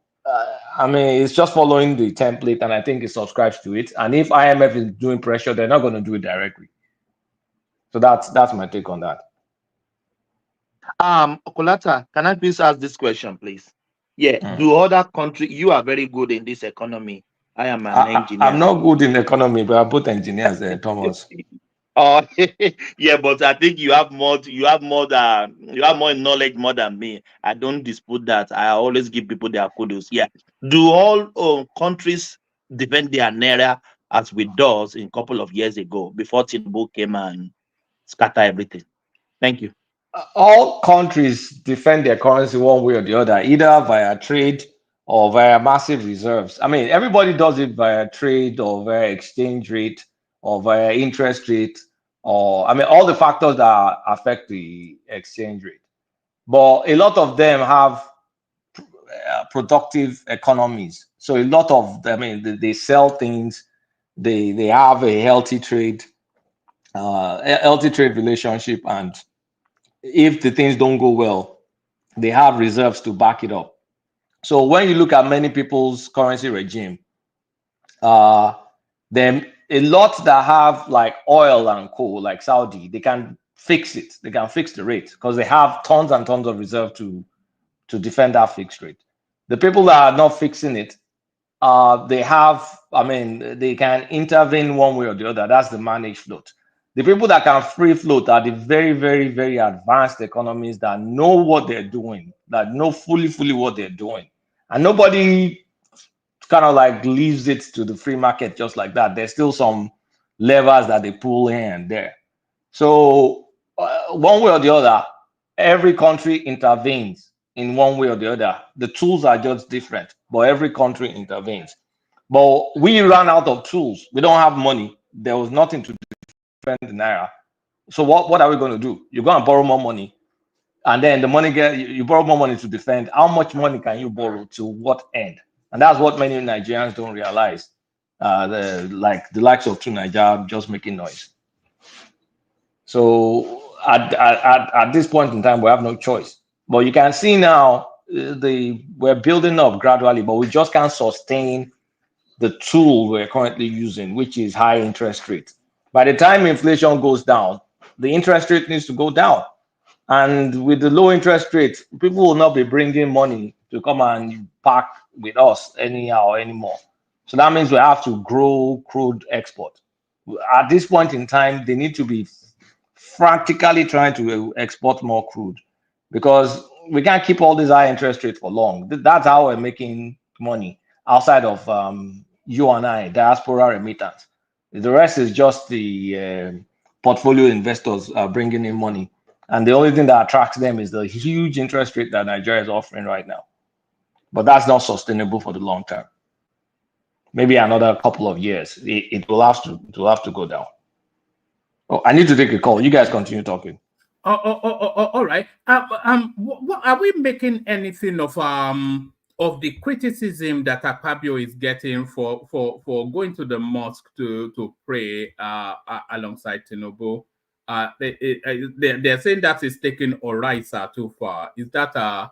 I mean, it's just following the template, and I think it subscribes to it. And if IMF is doing pressure, they're not going to do it directly. So that's my take on that. Okolata, can I please ask this question, please? Yeah, do other countries, you are very good in this economy. I am an engineer. I'm not good in economy, but I'm both engineers there, Thomas. Oh, yeah, but I think you have more knowledge more than me. I don't dispute that. I always give people their kudos. Yeah. Do all countries defend their naira as we does in a couple of years ago before Tinubu came and scatter everything? Thank you. All countries defend their currency one way or the other, either via trade or via massive reserves. I mean, everybody does it via trade or via exchange rate or via interest rate, or I mean, all the factors that affect the exchange rate. But a lot of them have productive economies. So a lot of, I mean, they sell things, they have a healthy trade relationship, and if the things don't go well, they have reserves to back it up. So when you look at many people's currency regime, uh, then a lot that have like oil and coal, like Saudi, they can fix it. They can fix the rate because they have tons and tons of reserve to defend that fixed rate. The people that are not fixing it, they have, I mean, they can intervene one way or the other. That's the managed float. The people that can free float are the very, very, very advanced economies that know what they're doing, that know fully what they're doing. And nobody kind of like leaves it to the free market just like that. There's still some levers that they pull here and there. So one way or the other, every country intervenes in one way or the other. The tools are just different, but every country intervenes. But we ran out of tools. We don't have money. There was nothing to defend the naira. So what are we going to do? You're going to borrow more money, and then the money you borrow more money to defend. How much money can you borrow to what end? And that's what many Nigerians don't realize. The likes of True Nigeria just making noise. So at this point in time, we have no choice. But you can see now we're building up gradually, but we just can't sustain the tool we're currently using, which is high interest rate. By the time inflation goes down, the interest rate needs to go down. And with the low interest rate, people will not be bringing money to come and park with us anyhow anymore. So that means we have to grow crude export. At this point in time, they need to be frantically trying to export more crude because we can't keep all these high interest rates for long. That's how we're making money outside of you and I, diaspora remittance. The rest is just the portfolio investors bringing in money. And the only thing that attracts them is the huge interest rate that Nigeria is offering right now. But that's not sustainable for the long term. Maybe another couple of years, it will have to go down. Oh, I need to take a call. You guys continue talking. All right. What, are we making anything of the criticism that Akpabio is getting for going to the mosque to pray alongside Tinubu? They're saying that is taking Oraisa too far. Is that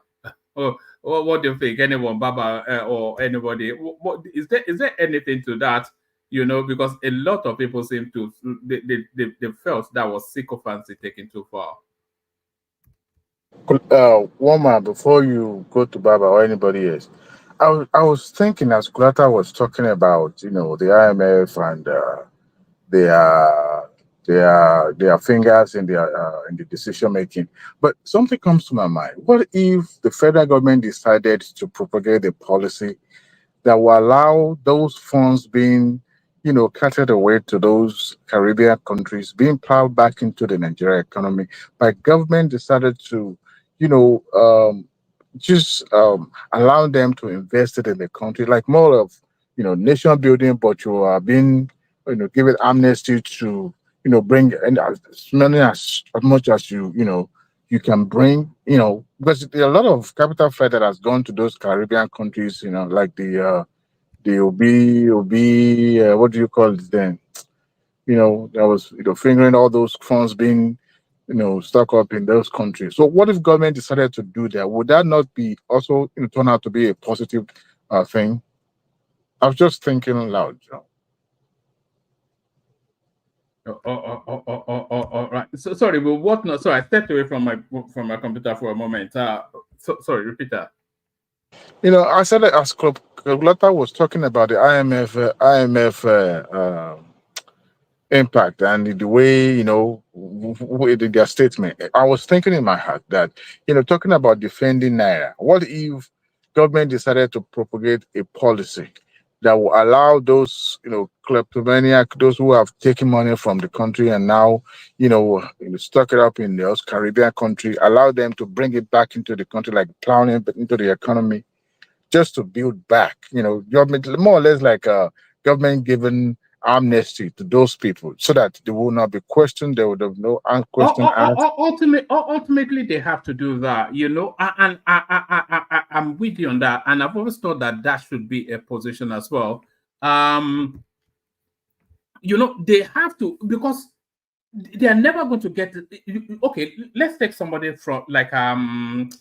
what do you think? Anyone, Baba, or anybody? What is there anything to that? You know, because a lot of people seem to they felt that was sycophancy taken too far. Woman, before you go to Baba or anybody else, I was thinking as Kulata was talking about, the IMF and their fingers in the decision making. But something comes to my mind. What if the federal government decided to propagate a policy that will allow those funds being, carted away to those Caribbean countries, being plowed back into the Nigeria economy, but government decided to, just allow them to invest it in the country, like more of, nation building, but you are being, give it amnesty to, bring and as many as much as you can bring, because there are a lot of capital flight that has gone to those Caribbean countries, like the OB, what do you call it then? That was, fingering all those funds being, stuck up in those countries. So what if government decided to do that? Would that not be also turn out to be a positive thing? I was just thinking aloud. All right. So sorry, but what not? So I stepped away from my computer for a moment. Sorry, repeat that. I said that as Kulata was talking about the IMF impact and the way, you know, their statement. I was thinking in my heart that, you know, talking about defending Naira, what if government decided to propagate a policy that will allow those, you know, kleptomaniac, those who have taken money from the country and now, stuck it up in those Caribbean country, allow them to bring it back into the country, like plowing it into the economy, just to build back, you know, government, more or less like government giving amnesty to those people so that they will not be questioned, they would have no question asked. Ultimately, they have to do that, you know, and I'm with you on that. And I've always thought that that should be a position as well. Um, you know, they have to, because they are never going to get okay. Let's take somebody from like Malami,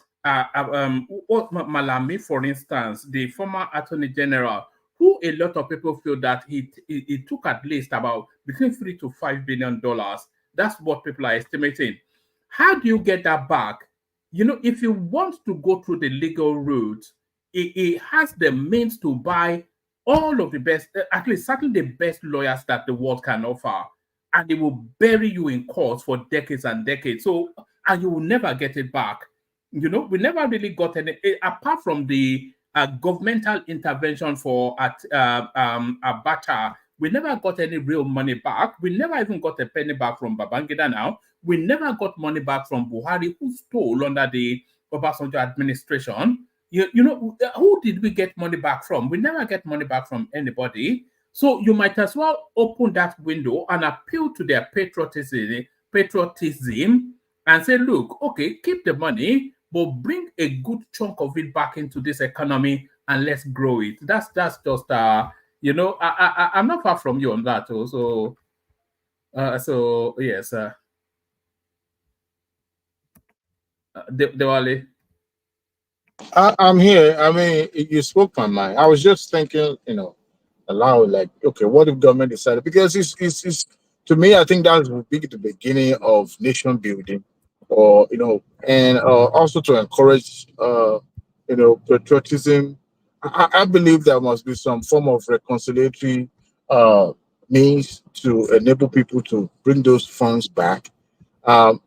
for instance, the former attorney general, who a lot of people feel that he took at least about between $3 to $5 billion. That's what people are estimating. How do you get that back? You know, if you want to go through the legal route, it has the means to buy all of the best, at least certainly the best lawyers that the world can offer, and they will bury you in court for decades and decades. So, and you will never get it back. You know, we never really got any, apart from the governmental intervention for Abacha. We never got any real money back. We never even got a penny back from Babangida now. We never got money back from Buhari, who stole under the Obasanjo administration. You know, who did we get money back from? We never get money back from anybody. So you might as well open that window and appeal to their patriotism and say, look, okay, keep the money, but bring a good chunk of it back into this economy and let's grow it. That's just you know, I'm not far from you on that also. So yes, Diwali. I'm here. I mean, you spoke my mind. I was just thinking, you know, aloud, like, okay, what if government decided? Because it's to me, I think that would be the beginning of nation building, or you know, and also to encourage, patriotism. I believe there must be some form of reconciliatory uh, means to enable people to bring those funds back.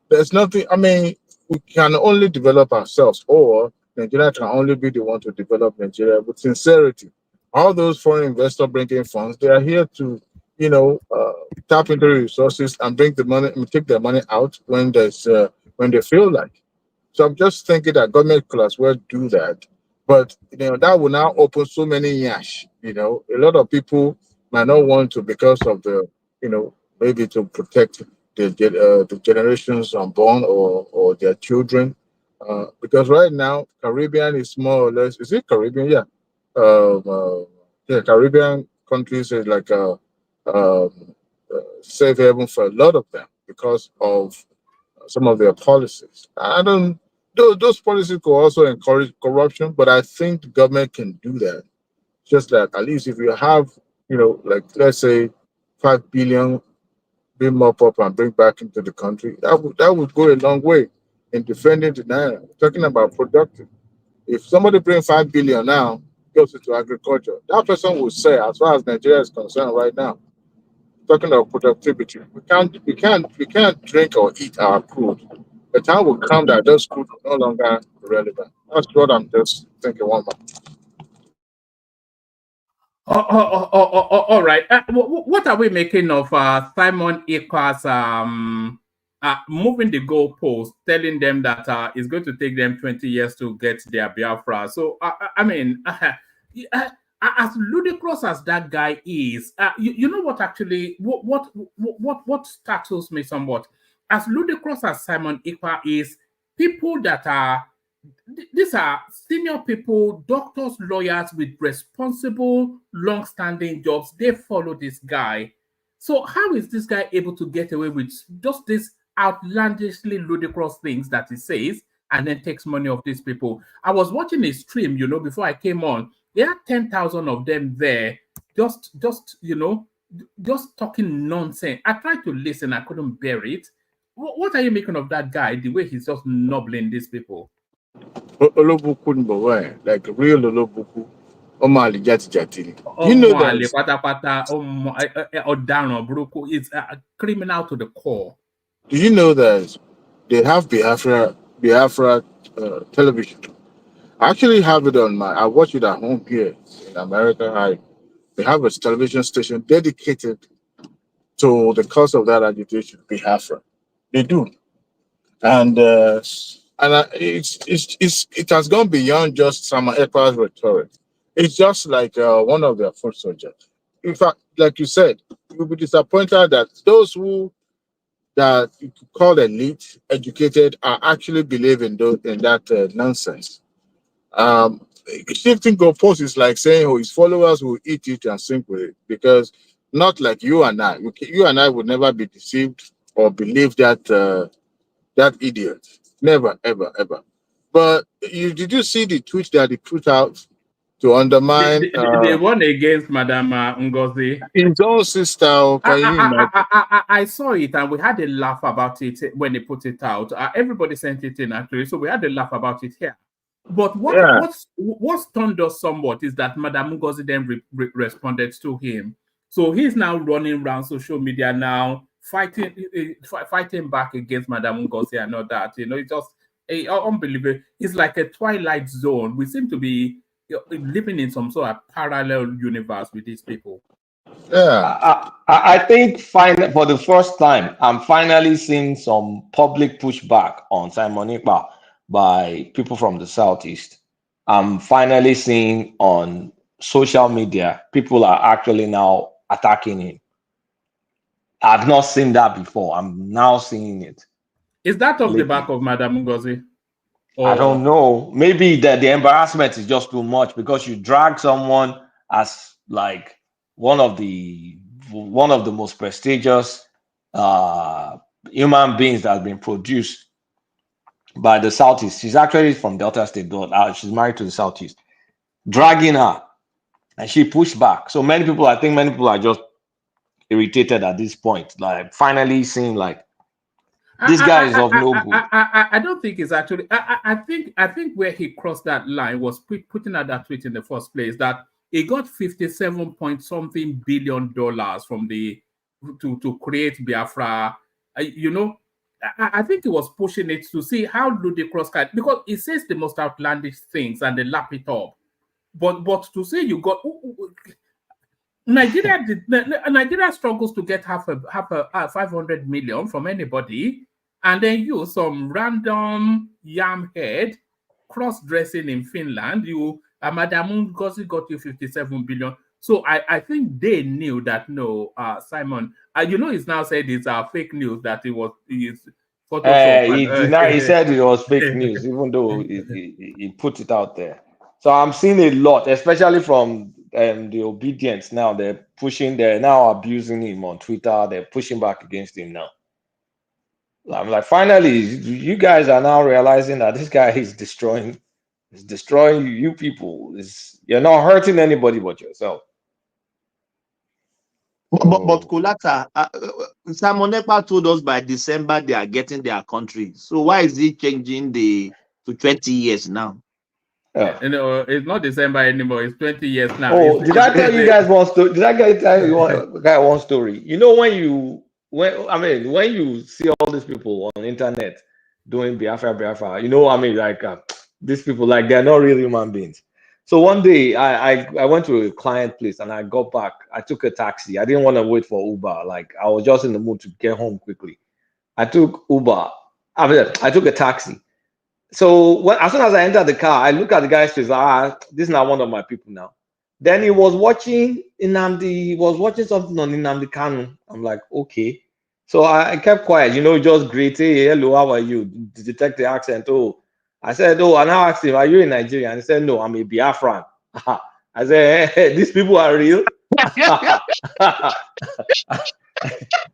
There's nothing. I mean, we can only develop ourselves, or Nigeria can only be the one to develop Nigeria with sincerity. All those foreign investors bringing funds, they are here to, tap into the resources and bring the money and take their money out when they feel like. So I'm just thinking that government could as well do that. But that will now open so many yash. A lot of people might not want to because of maybe to protect the generations unborn or their children. Because right now Caribbean is more or less, is it Caribbean? Yeah. Caribbean countries is like a safe haven for a lot of them because of some of their policies. I don't. Those policies could also encourage corruption, but I think the government can do that. Just that at least if you have, like let's say 5 billion being mop up and bring back into the country, that would go a long way in defending the naira. Talking about productive. If somebody bring 5 billion now, goes into agriculture, that person will say, as far as Nigeria is concerned right now, talking about productivity, we can't drink or eat our crude. The time will come that those crude will no longer be relevant. That's what I'm just thinking one more. All right. What are we making of Simon Equals moving the goalpost, telling them that it's going to take them 20 years to get their Biafra? So, I mean, as ludicrous as that guy is, you know what actually, what startles me somewhat? As ludicrous as Simon Ekpa is, people that are these are senior people, doctors, lawyers with responsible, long-standing jobs. They follow this guy. So how is this guy able to get away with just these outlandishly ludicrous things that he says and then takes money of these people? I was watching a stream, before I came on. There are 10,000 of them there, just talking nonsense. I tried to listen, I couldn't bear it. What are you making of that guy? The way he's just nobbling these people. Olobuku Mbowe, like real Olobuku. Omali Jati. You know Ọmọ àlè that pátápátá, ọ̀daràn burúkú is a criminal to the core. do you know that they have Biafra television? I actually have it on I watch it at home here in America. They have a television station dedicated to the cause of that agitation, Biafra. They do, and it has gone beyond just some Ekpa's rhetoric. It's just like one of their foot soldiers. In fact, like you said, you'll be disappointed that those that you could call elite, educated, are actually believing in that nonsense. Shifting goalposts is like saying, "Oh, his followers will eat it and sink with it," because not like you and I. You and I would never be deceived or believe that idiot. Never, ever, ever. But did you see the tweet that he put out to undermine The one against Madam Ngozi? his own sister? Can you imagine? I saw it and we had a laugh about it when they put it out. Everybody sent it in actually, so we had a laugh about it here. But what stunned us somewhat is that Madam Ngozi then responded to him. So he's now running around social media now, fighting back against Madam Ngozi and all that. You know, it's just unbelievable. It's like a twilight zone. We seem to be living in some sort of parallel universe with these people. Yeah, I think for the first time, I'm finally seeing some public pushback on Simon Ekpa by people from the Southeast. I'm finally seeing on social media, people are actually now attacking him. I've not seen that before. I'm now seeing it. Is that off the back of Madam Ngozi? I don't know. Maybe the embarrassment is just too much because you drag someone as like one of the most prestigious human beings that has been produced by the Southeast. She's actually from Delta State. She's married to the Southeast. Dragging her, and she pushed back. So I think many people are just irritated at this point. Like finally seeing like this guy is of no good. I don't think it's actually. I think where he crossed that line was putting out that tweet in the first place that he got 57 point something billion dollars from to create Biafra. You know, I think he was pushing it to see how do they cross cut because it says the most outlandish things and they lap it up. But to say you got Nigeria struggles to get half a 500 million from anybody, and then you some random yam head cross-dressing in Finland. Madam Ngozi got you 57 billion. So I think they knew that no, Simon. You know, he's now said it's fake news that it was Photoshop. He said it was fake news, even though he put it out there. So I'm seeing a lot, especially from the obedience now. They're now abusing him on Twitter. They're pushing back against him now. I'm like, finally, you guys are now realizing that this guy is destroying you people. You're not hurting anybody but yourself. But Kulata, Simon Ekpa told us by December they are getting their country. So why is he changing to 20 years now? You know, it's not December anymore. It's 20 years now. Oh, did I tell you guys one story? Did I tell you one story? You know, when you see all these people on the internet doing Biafra, you know, like these people, like they're not real human beings. So one day I went to a client place and I got back. I took a taxi. I didn't want to wait for Uber. Like I was just in the mood to get home quickly. I took Uber. I took a taxi. So as soon as I entered the car, I look at the guy's face. This is not one of my people now. Then he was watching Nnamdi. He was watching something on Nnamdi Kanu. I'm like, okay. So I kept quiet. You know, just greet. Hey, hello, how are you? Detect the accent. Oh, I said, oh, and I asked him, are you in Nigeria? And he said, no, I'm a Biafran. I said, hey, these people are real.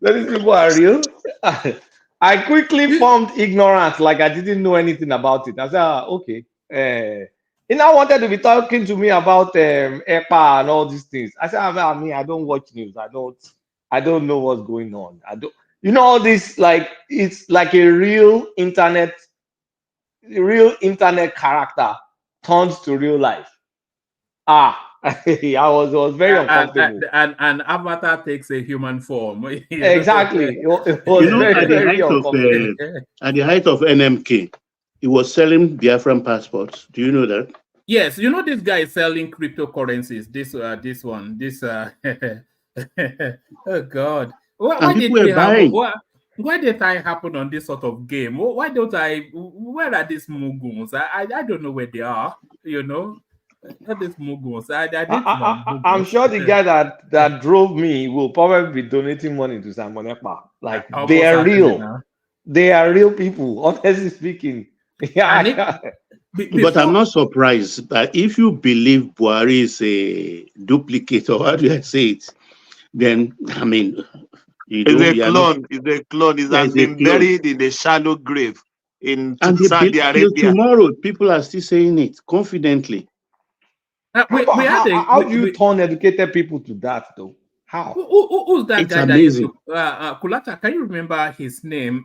These people are real. I quickly formed ignorance, like I didn't know anything about it. I said, okay. He now wanted to be talking to me about EPA and all these things. I said, I don't watch news. I don't know what's going on. You know, all this, like, it's like a real internet character turns to real life. I was very uncomfortable. And Avatar takes a human form. Exactly. It was You know, very, very uncomfortable. at the height of NMK, he was selling Biafran passports. Do you know that? Yes, you know this guy is selling cryptocurrencies. Oh God, why, And why people did were we have? buying. Why did I happen on this sort of game? Why don't I? Where are these muguns? I don't know where they are. You know, all these muguns. I need some I'm muguns. sure the guy that drove me will probably be donating money to Simon Ekpa. Like they Almost are certainly real. now. They are real people, honestly speaking. And Yeah. But I'm not surprised that if you believe Buhari is a duplicate, or how do I say it, then I mean, It's a you are not. clone. It's a clone. It Yeah, has it's a been clone. buried in a shallow grave in And Saudi till Arabia. tomorrow, people are still saying it confidently. we had a How do you turn educated people to that though? How? Who's that It's guy that used amazing. to Kulata? Can you remember his name?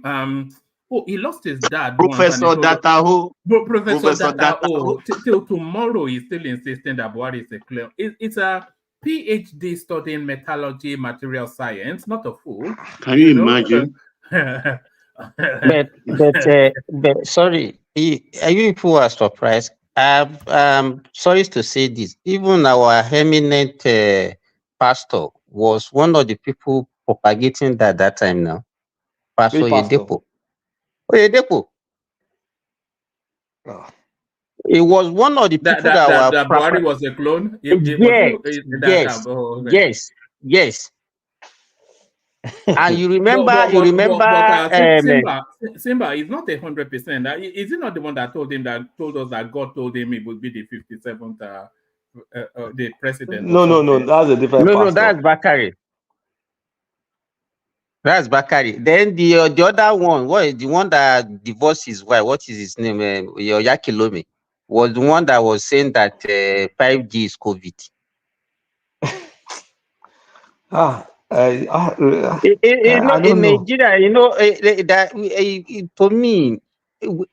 Oh, he lost his dad once, and he Professor told us, Dataho. Professor Professor Data. Dataho. Oh, till tomorrow, he's still insisting that Buhari is a clone. It's a PhD studying metallurgy, material science, not a fool. Can you imagine? But sorry, you people are surprised. Sorry to say this. Even our eminent pastor was one of the people propagating that time now. Pastor Which pastor? Yedepo. Yedepo. Oh. He was one of the people that were Buhari was a clone. Yes. And you remember, Simba is not 100%. Is he not the one that told us that God told him he would be the 57th the president? No, that's a different pastor. No, that's Bakari. That's Bakari. Then the other one, what is the one that divorced his wife? What is his name? Yakilomi was the one that was saying that 5G is COVID. In Nigeria, you know, for me,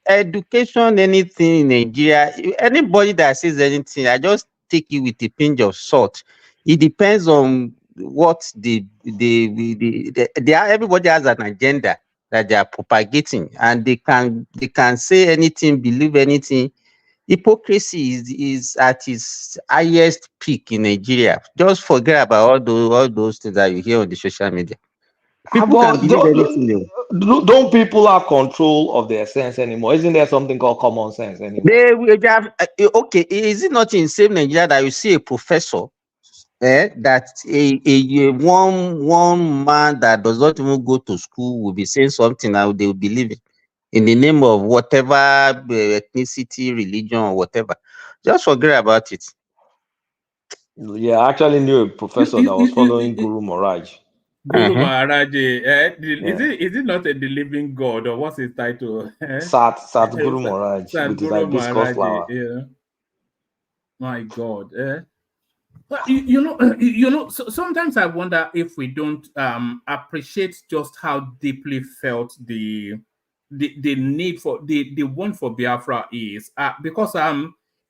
education, anything in Nigeria, anybody that says anything, I just take it with a pinch of salt. It depends on what everybody has an agenda that they are propagating, and they can say anything, believe anything. Hypocrisy is at its highest peak in Nigeria. Just forget about all those things that you hear on the social media. People can believe anything. Don't people have control of their sense anymore? Isn't there something called common sense anymore? They have, okay, is it not in the same Nigeria that you see a professor that a one man that does not even go to school will be saying something and they will believe it in the name of whatever ethnicity, religion, or whatever? Just forget about it. Yeah, I actually knew a professor that was following Guru Maharaj. Guru Maharaj, is it not the living God, or what's his title? Sat Guru Maharaj with his hibiscus flower. Yeah. My God. But you know. So sometimes I wonder if we don't appreciate just how deeply felt the need for the want for Biafra is, because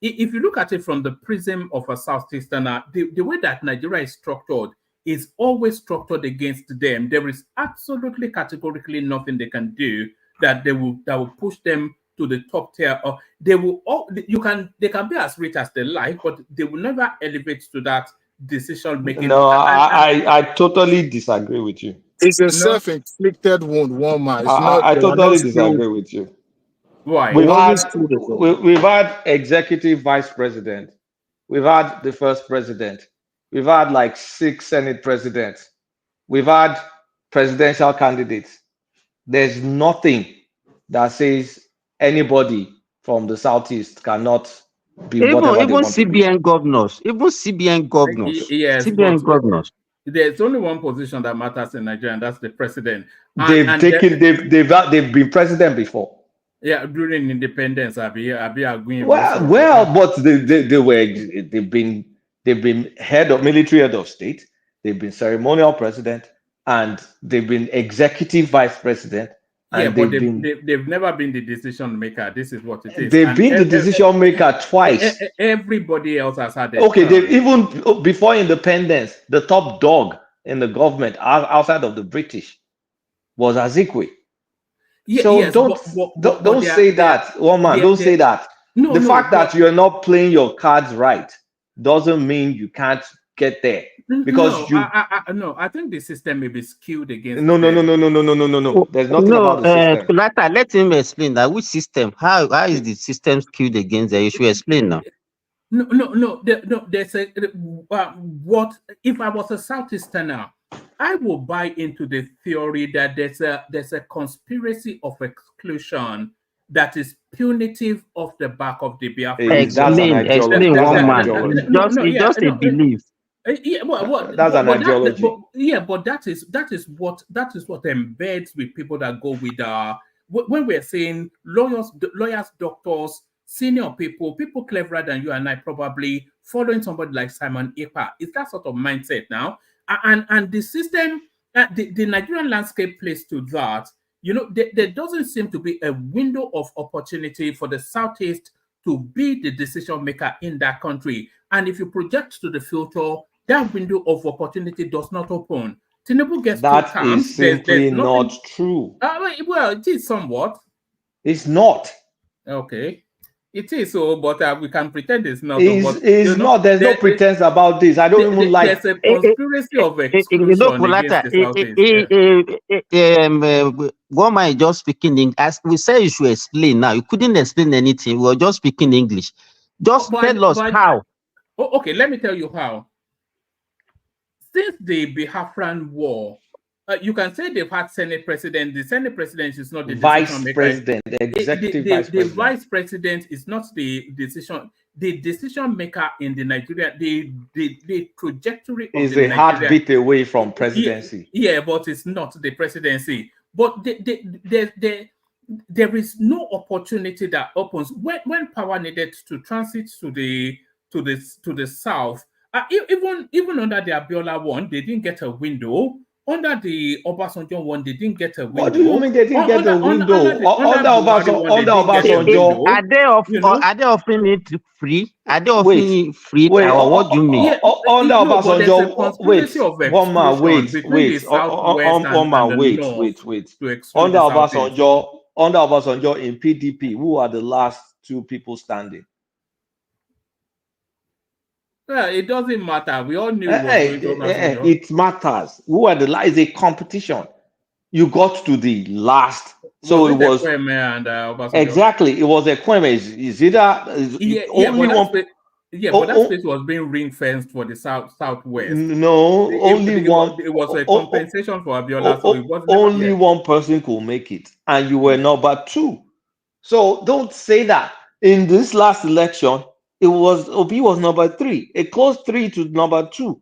if you look at it from the prism of a Southeasterner, the way that Nigeria is structured is always structured against them. There is absolutely categorically nothing they can do that will push them to the top tier. Or they can be as rich as they like, but they will never elevate to that decision making. No, I totally disagree with you. It's a self-inflicted wound, one man. It's not. I totally disagree with you. Why? We've had executive vice president. We've had the first president. We've had like 6 Senate presidents. We've had presidential candidates. There's nothing that says anybody from the Southeast cannot be whatever they want to be. Governors, even CBN governors. Yes, CBN governors. There's only one position that matters in Nigeria, and that's the president. They've been president before. Yeah, during independence, but they've been military head of state, they've been ceremonial president, and they've been executive vice president, Yeah, and but they've they've never been the decision maker. This is what it is. been And the decision maker twice. everybody else has had a Okay, they turn. even before independence, the top dog in the government outside of the British was Azikwe. So Yes, don't say that, one man. Don't say that. The fact that you're not playing your cards right doesn't mean you can't get there. Because no, I think the system may be skewed against no. Oh, There's nothing no, about the system. Kulata, let him explain that which system. How is the system skewed against the issue? Explain now. No. There's a what if I was a Southeasterner, I will buy into the theory that there's a conspiracy of exclusion that is punitive off the back of the Biafran. Explain one man. It's just a belief. Yeah, that's an ideology. But that is what embeds with people that go with when we're saying lawyers, doctors, senior people cleverer than you and I probably following somebody like Simon Ekpa. It's that sort of mindset now, and the system, the Nigerian landscape plays to that. You know, there doesn't seem to be a window of opportunity for the Southeast to be the decision maker in that country. And if you project to the future, that window of opportunity does not open. Tinubu gets that two terms. Is simply there's not true. Well, it is somewhat. It's not. Okay. It is so, but we can pretend it's not. It's not. There's no pretense about this. I don't even like. There's a conspiracy of exclusion against the Southeast. One man is just speaking English. As we say, you should explain now. You couldn't explain anything. We were just speaking English. Just tell us how. Okay, let me tell you how. Since the Biafran War, you can say they've had Senate president. The Senate president is not the vice president, the executive vice president. The vice president is not the decision. The decision maker in the Nigeria, the trajectory of is the a heartbeat away from presidency. Yeah, but it's not the presidency. But there is no opportunity that opens when power needed to transit to the south. Even under the Abiola one, they didn't get a window. Under the Obasanjo one, they didn't get a window. What do you mean they didn't get a window? Under Obasanjo, are they offering it free? Are they offering it free? Or what do you mean? Under Obasanjo, wait, one man, wait. Under Obasanjo in PDP, who are the last two people standing? It doesn't matter. We all knew it matters. Who are the last? It's a competition. You got to the last. So it was and exactly. It was a Kwame. Is it only one? But that space was being ring fenced for the southwest. No, only one. It was a compensation for Abiola. So it wasn't only one person could make it, and you were number two. So don't say that. In this last election, Obi was number 3, a close 3 to number 2.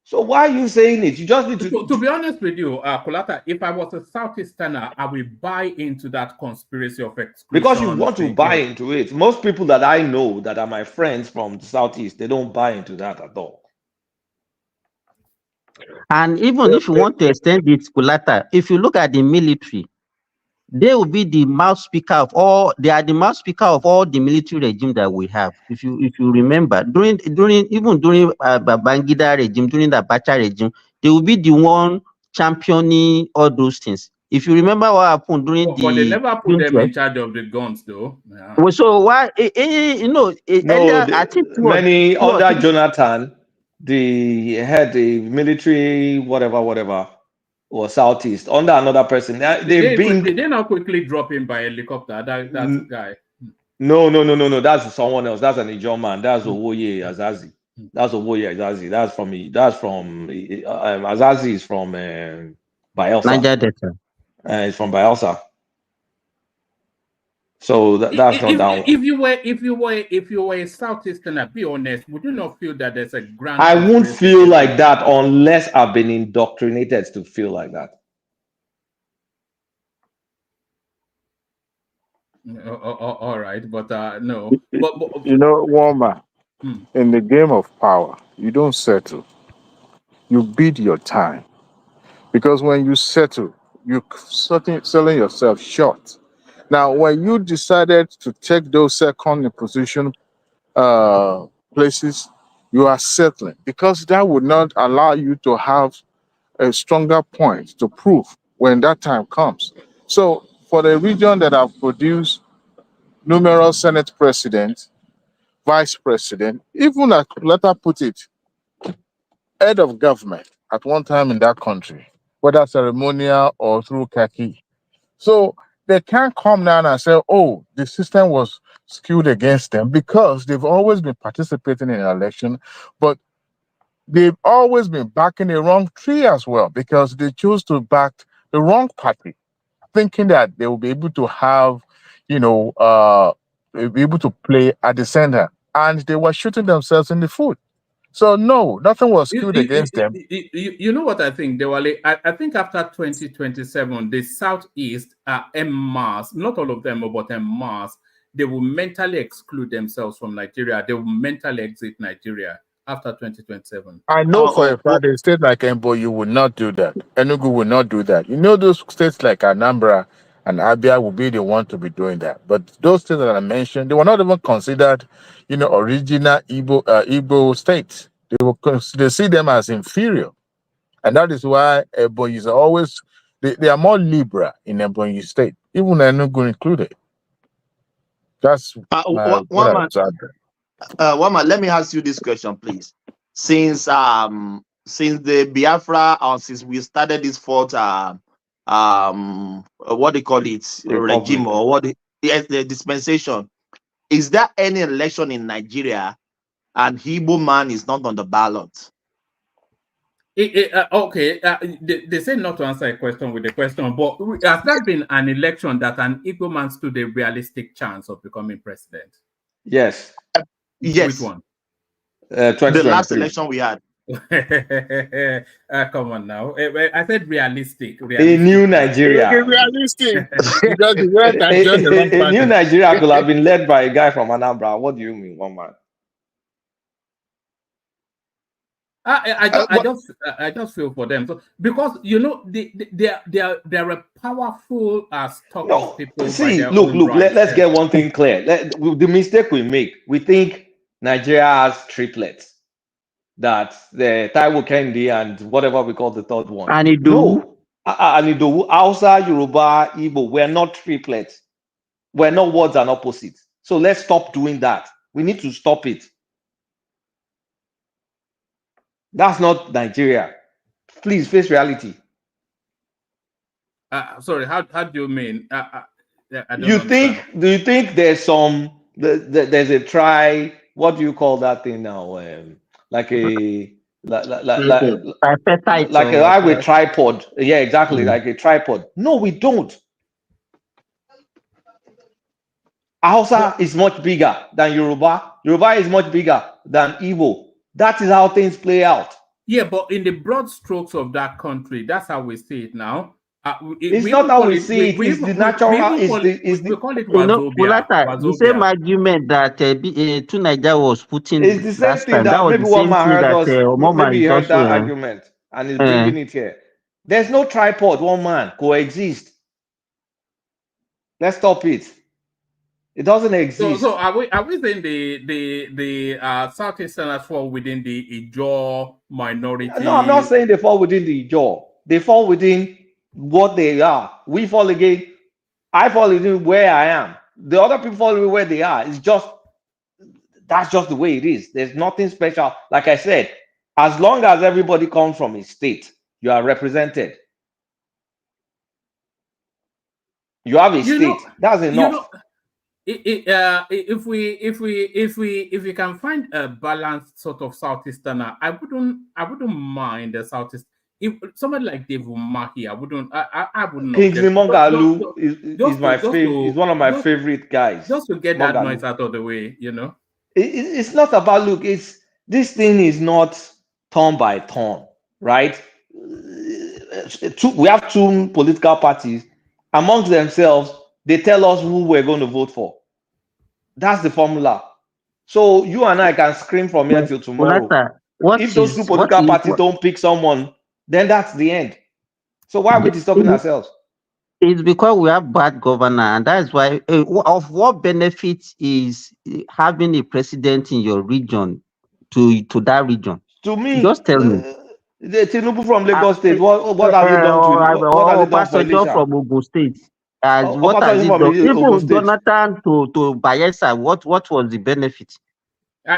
So why are you saying it? You just need to be honest with you, Kulata, if I was a Southeasterner, I will buy into that conspiracy of exclusion. Because you want to buy into it. Most people that I know that are my friends from the Southeast, they don't buy into that at all. And even if you want to extend it, Kulata, if you look at the military, they will be the mouth speaker of all. They are the mouth speaker of all the military regime that we have. If you remember, during Babangida regime, during the Abacha regime, they will be the one championing all those things. If you remember what happened during but they never put them in charge of the guns, though. Yeah. Well, so why? Earlier, I think under Jonathan, the head, the military, whatever. Or Southeast under another person. They now quickly drop him by helicopter. That guy. No. That's someone else. That's an Ijon man. That's Owoye Azazi. That's Owoye Azazi. That's from Azazi is from Bayelsa. Niger Delta. It's from Bayelsa. So that's not down. If you were a Southeasterner, be honest, would you not feel that there's a grand? I won't feel like that unless I've been indoctrinated to feel like that. All right, but no. But you know, Woma, in the game of power, you don't settle. You bid your time, because when you settle, you're selling yourself short. Now, when you decided to take those second position places, you are settling because that would not allow you to have a stronger point to prove when that time comes. So, for the region that have produced numerous Senate presidents, vice president, even let her put it, head of government at one time in that country, whether ceremonial or through khaki. So they can't come down and say, oh, the system was skewed against them because they've always been participating in an election, but they've always been backing the wrong tree as well because they chose to back the wrong party, thinking that they will be able to have, be able to play at the center. And they were shooting themselves in the foot. So no, nothing was skewed against them. You know what I think, Dewale? I think after 2027, the Southeast are en masse, not all of them, but en masse, they will mentally exclude themselves from Nigeria. They will mentally exit Nigeria after 2027. I know for a fact a state like Embo, you would not do that. Enugu will not do that. You know, those states like Anambra and Abia will be the one to be doing that. But those states that I mentioned, they were not even considered, original Igbo states. They see them as inferior. And that is why Ebonyi is always, they are more liberal in Ebonyi state, even Enugu included. That's what I would say. Wama, let me ask you this question, please. Since the Biafra, or since we started this fourth what do you call it, regime, or what the dispensation, is there any election in Nigeria and Igbo man is not on the ballot? Okay, they say not to answer a question with a question, but has there been an election that an Igbo man stood a realistic chance of becoming president? Yes. Yes. Which one? The last election we had. Come on now. I said realistic. A new Nigeria. Realistic. A new Nigeria could have been led by a guy from Anambra. What do you mean, one man? I just feel for them. So because they're a powerful stock of people. See, look. Let's get one thing clear. The mistake we make, we think Nigeria has triplets. That the Taiwo Kendi and whatever we call the third one. No, Anidowu, Hausa, Yoruba, Igbo. We're not triplets. We're not words and opposites. So let's stop doing that. We need to stop it. That's not Nigeria. Please face reality. Sorry, how do you mean? Do you think there's there's a what do you call that thing now? Like a highway tripod. Yeah, exactly. Like a tripod. No, we don't. Hausa is much bigger than Yoruba. Yoruba is much bigger than Igbo. That is how things play out. Yeah, but in the broad strokes of that country, that's how we see it now. It's not how we see it. It's the natural. We call it Wazobia. The same argument that Tunaija was putting. It's the same thing that maybe one man heard us. Maybe he heard that argument and is bringing it here. There's no tripod. One man coexist. Let's stop it. It doesn't exist. So are we saying the Southeasterners fall within the Ijaw minority? No, I'm not saying they fall within the Ijaw. They fall within what they are. We fall again. I fall within where I am. The other people fall within where they are. That's just the way it is. There's nothing special. Like I said, as long as everybody comes from a state, you are represented. You have a state. That's enough. If we can find a balanced sort of Southeasterner, I wouldn't mind the Southeast. If somebody like Dave Umahi, I wouldn't. Kingsley Mongalu is my favorite. He's one of my favorite guys. Just to get that noise out of the way, It's not about this thing is not turn by turn, right? We have two political parties amongst themselves. They tell us who we're going to vote for. That's the formula. So you and I can scream from here till tomorrow. If those two political parties don't pick someone, then that's the end. So why are we disturbing ourselves? It's because we have bad governor, and that's why. Of what benefit is having a president in your region to that region? To me, Just tell me. the Tinubu from Uh, Lagos State, what has he done to what has he or done for Obasanjo Elisha? from Ogun State. As what has Obasanjo he from done? Ogun Even State. Jonathan to Bayelsa, what was the benefit?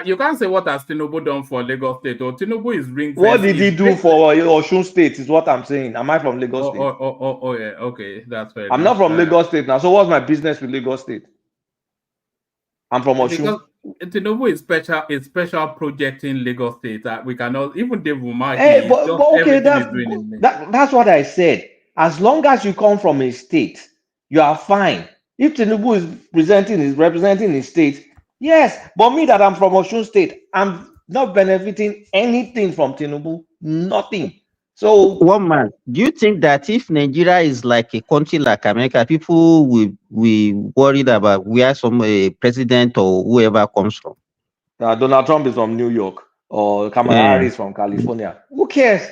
You can't say what has Tinubu done for Lagos State, or Tinubu is ring What fence. did he do for Osun State? Is what I'm saying. Am I from Lagos State? Oh, yeah. Okay, that's fair I'm enough. not from Lagos State now. So what's my business with Lagos State? I'm from Because Osun. Tinubu is special project in Lagos State. We cannot even Dave Hey, Umahi, but just okay, everything is doing in me. that's what I said. As long as you come from a state, you are fine. If Tinubu is representing his state, yes. But me that I'm from Osun State, I'm not benefiting anything from Tinubu. Nothing. So One man, do you think that if Nigeria is like a country like America, people will worried about where some president or whoever comes from? Donald Trump is from New York or Kamala Yeah. Harris from California. Who cares?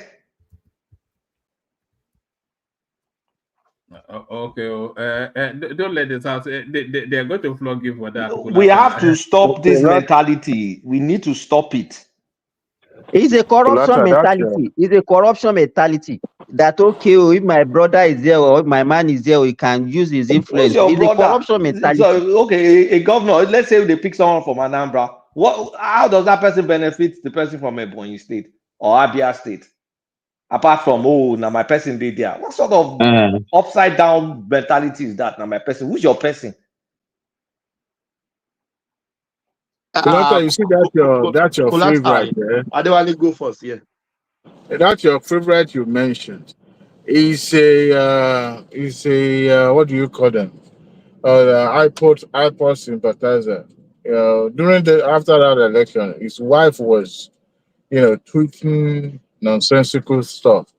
Okay. Don't let this house. They are going to flog you for that. We have to stop this mentality. We need to stop it. It's a corruption mentality. It's a corruption mentality. That okay, if my brother is there or if my man is there, he can use his Who's influence. your It's a brother? corruption mentality. So, okay, a governor. Let's say they pick someone from Anambra. How does that person benefit the person from Ebonyi State or Abia State? Apart from now my person did there. What sort of upside down mentality is that? Now my person. Who's your person? Colata, you see that's your favorite, yeah? Adewale go first, yeah. That's your favorite you mentioned. He's a what do you call them? iPod sympathizer. During after that election, his wife was, tweeting nonsensical stuff,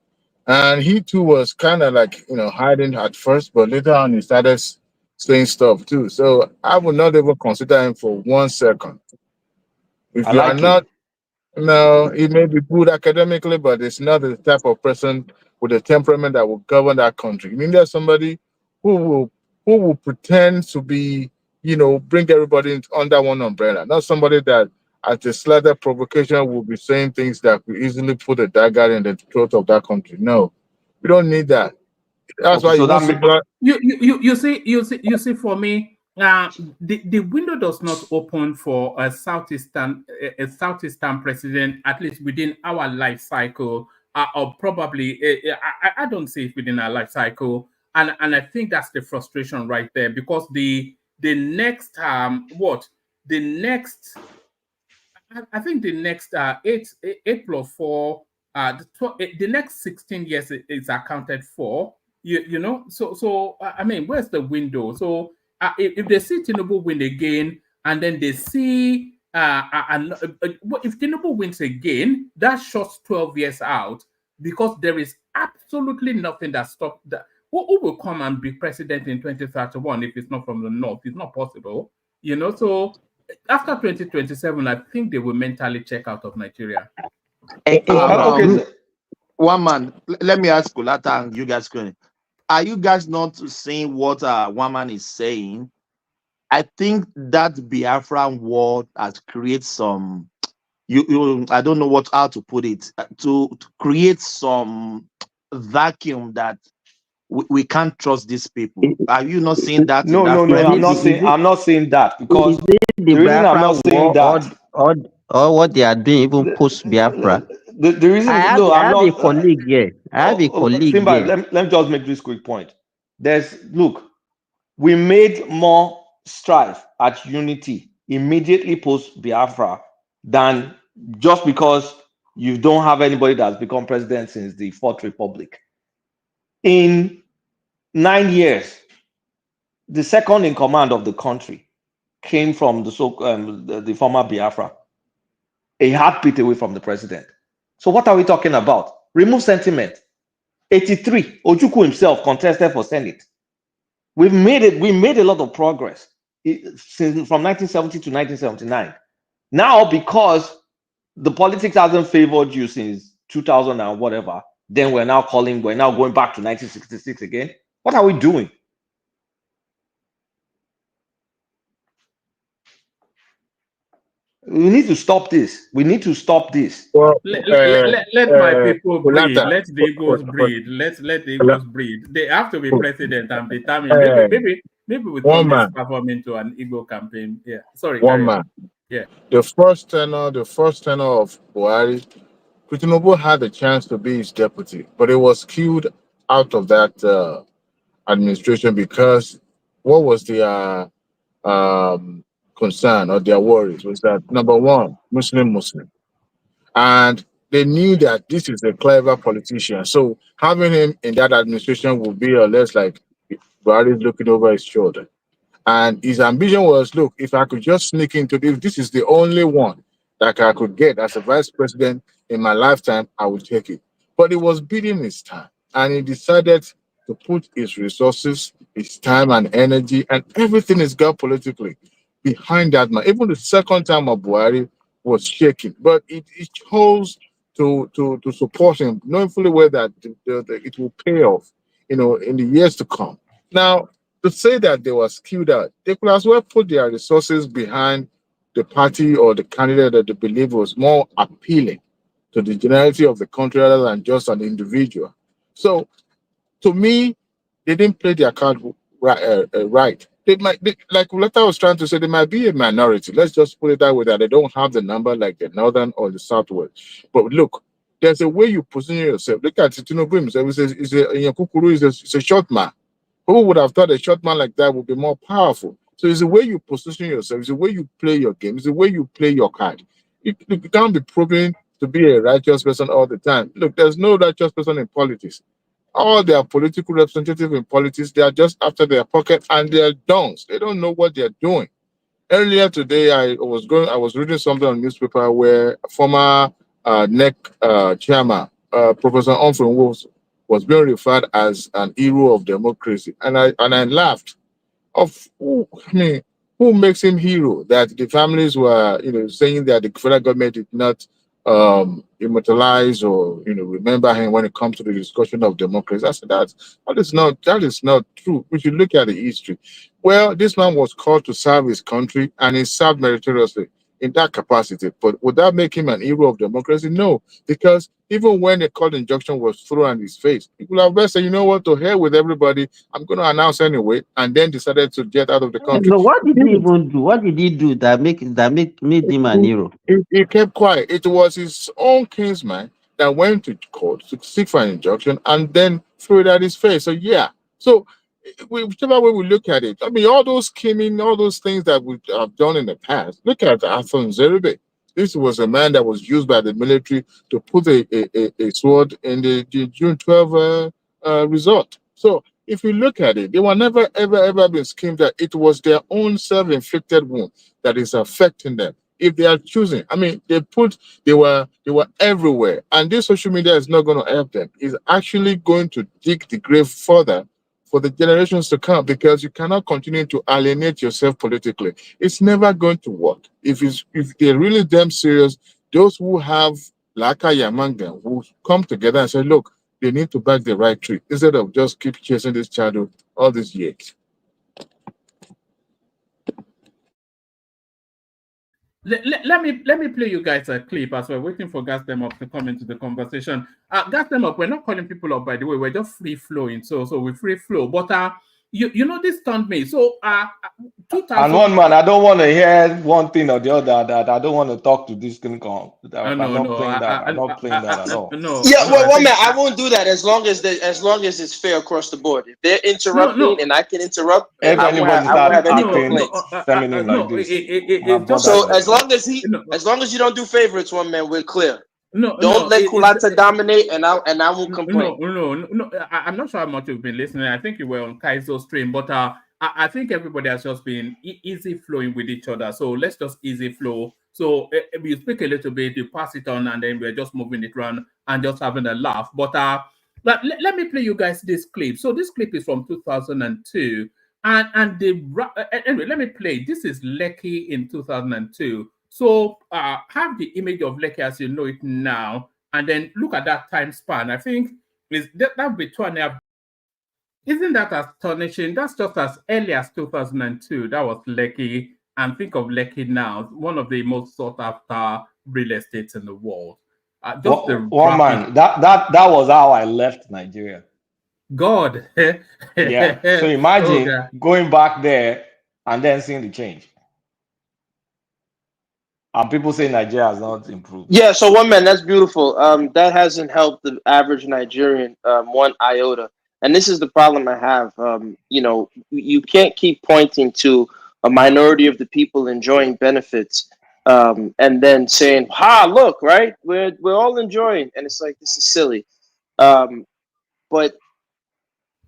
and he too was kind of like hiding at first, but later on he started saying stuff too. So I would not even consider him for 1 second. If I you are like him. not, no, he may be good academically, but it's not the type of person with a temperament that will govern that country. I mean, there's somebody who will pretend to be, bring everybody under one umbrella. Not somebody that, at a slight provocation, will be saying things that could easily put a dagger in the throat of that country. No, we don't need that. That's why So you won't see black. You see. For me, the window does not open for a southeastern president, at least within our life cycle, or probably I don't see it within our life cycle, and I think that's the frustration right there, because the next the next I think the next 8 plus 4, the next 16 years is accounted for. I mean, where's the window? So if they see Tinubu win again, and then they see if Tinubu wins again, that shuts 12 years out, because there is absolutely nothing that stops that. Who will come and be president in 2031 if it's not from the north? It's not possible. So after 2027, I think they will mentally check out of Nigeria. Okay, so, one man. Let me ask Kulata and you guys going. Are you guys not seeing what one man is saying? I think that Biafran war has created some. I don't know how to put it, to create some vacuum that we can't trust these people. Are you not seeing that? No, I'm not saying that, because Is it the the reason I'm Biafra not saying war that, or what they are doing even post Biafra? the reason, I have a colleague here. I have a colleague Simba, here. let me just make this quick point. Look, we made more strife at unity immediately post Biafra than just because you don't have anybody that's become president since the Fourth Republic. In 9 years, the second in command of the country came from the former Biafra, a heartbeat away from the president. So what are we talking about? Remove sentiment. 83, Ojukwu himself contested for Senate. We made a lot of progress from 1970 to 1979. Now, because the politics hasn't favored you since 2000 and whatever, then we're now going back to 1966 again. What are we doing? We need to stop this. We need to stop this. Well, Let my people breed. Kulanta, Let the Igbos breed. Let the Igbos breed. They have to be president and determine. Maybe we turn one this man, platform into an Igbo campaign. Yeah. Sorry, one carry on. man. Yeah. The first tenor of Buhari, Tinubu had a chance to be his deputy, but it was killed out of that administration because what was their concern or their worries was that number one, Muslim, and they knew that this is a clever politician. So having him in that administration would be or less like Buhari looking over his shoulder. And his ambition was, look, if I could just sneak into this, this is the only one that I could get as a vice president in my lifetime, I would take it. But it was beating his time. And he decided to put his resources, his time and energy, and everything he's got politically behind that man. Even the second time of Buhari was shaking. But it chose to support him, knowing fully well that it will pay off, in the years to come. Now, to say that they were skewed out, they could as well put their resources behind the party or the candidate that they believe was more appealing to the generality of the country rather than just an individual. So, to me, they didn't play their card right. Like Letta was trying to say, they might be a minority. Let's just put it that way, that they don't have the number like the northern or the southwest. But look, there's a way you position yourself. Look at Tinubu himself. He's a short man. Who would have thought a short man like that would be more powerful? So it's the way you position yourself, it's the way you play your game, it's the way you play your card. You can't be proven to be a righteous person all the time. Look, there's no righteous person in politics. All their political representatives in politics, they are just after their pocket and they're dons. They don't know what they're doing. Earlier today, I was reading something on newspaper where former NEC chairman, Professor Humphrey was being referred as an hero of democracy, and I laughed. Who makes him hero? That the families were, saying that the federal government did not immortalize or remember him when it comes to the discussion of democracy. I said that is not true. We should look at the history. Well, this man was called to serve his country, and he served meritoriously in that capacity. But would that make him an hero of democracy? No, because even when the court injunction was thrown in his face, people have best said, you know what, to hell with everybody, I'm going to announce anyway, and then decided to get out of the country. No, what did he even do? What did he do that made him an hero? He kept quiet. It was his own kinsman that went to court to seek for an injunction and then threw it at his face. So yeah. So whichever way we look at it, I mean, all those scheming, all those things that we have done in the past. Look at Afon Zerbe. This was a man that was used by the military to put a sword in the June 12 result. So if you look at it, they were never, ever been schemed that it was their own self-inflicted wound that is affecting them. If they are choosing, I mean, they were everywhere, and this social media is not going to help them. It's actually going to dig the grave further for the generations to come, because you cannot continue to alienate yourself politically. It's never going to work. If they're really damn serious, those who have Lakaya among them will come together and say, look, they need to back the right tree instead of just keep chasing this shadow all these years. Let me play you guys a clip as we're waiting for Gas Them Up to come into the conversation. Gas Them Up, we're not calling people up, by the way, we're just free flowing. So we free flow. But you know, this stunned me. So 2000. And one man, I don't want to hear one thing or the other. That I don't want to talk to this thing. I'm not playing that. I'm not playing that at all. No. Yeah, well, one man, I won't do that as long as it's fair across the board. If they're interrupting and I can interrupt, If I anybody won't have any acting complaints. feminine like this, so as long as you don't do favorites, one man, we're clear. Don't let Kulata dominate, and I won't complain. No. I'm not sure how much you've been listening. I think you were on Kaizo's stream, but I think everybody has just been easy flowing with each other. So let's just easy flow. So you speak a little bit, you pass it on, and then we're just moving it around and just having a laugh. But let me play you guys this clip. So this clip is from 2002. Anyway, let me play. This is Lekki in 2002. So have the image of Lekki as you know it now, and then look at that time span. I think that would be 2.5 Isn't that astonishing? That's just as early as 2002. That was Lekki. And think of Lekki now, one of the most sought after real estates in the world. Just the One rapid man, that was how I left Nigeria. God. Yeah. So Oh, imagine God. going back there and then seeing the change. And people say Nigeria has not improved. Yeah, so one man, that's beautiful. That hasn't helped the average Nigerian one iota. And this is the problem I have. You can't keep pointing to a minority of the people enjoying benefits, and then saying, "Ha, look, right? We're all enjoying," and it's like this is silly. But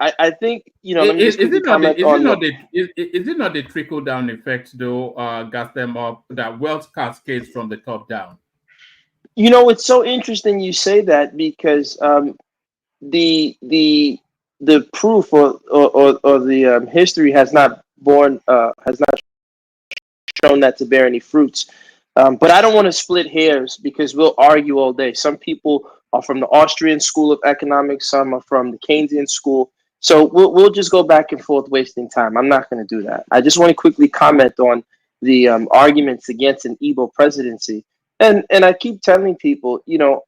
I think let me just Is quickly it not the comment on what. is it not the trickle down effect though, gas them up that wealth cascades from the top down? It's so interesting you say that because the the the proof or the history has not shown that to bear any fruits. But I don't want to split hairs because we'll argue all day. Some people are from the Austrian school of economics, some are from the Keynesian school. So we'll just go back and forth, wasting time. I'm not going to do that. I just want to quickly comment on the arguments against an Igbo presidency. And I keep telling people,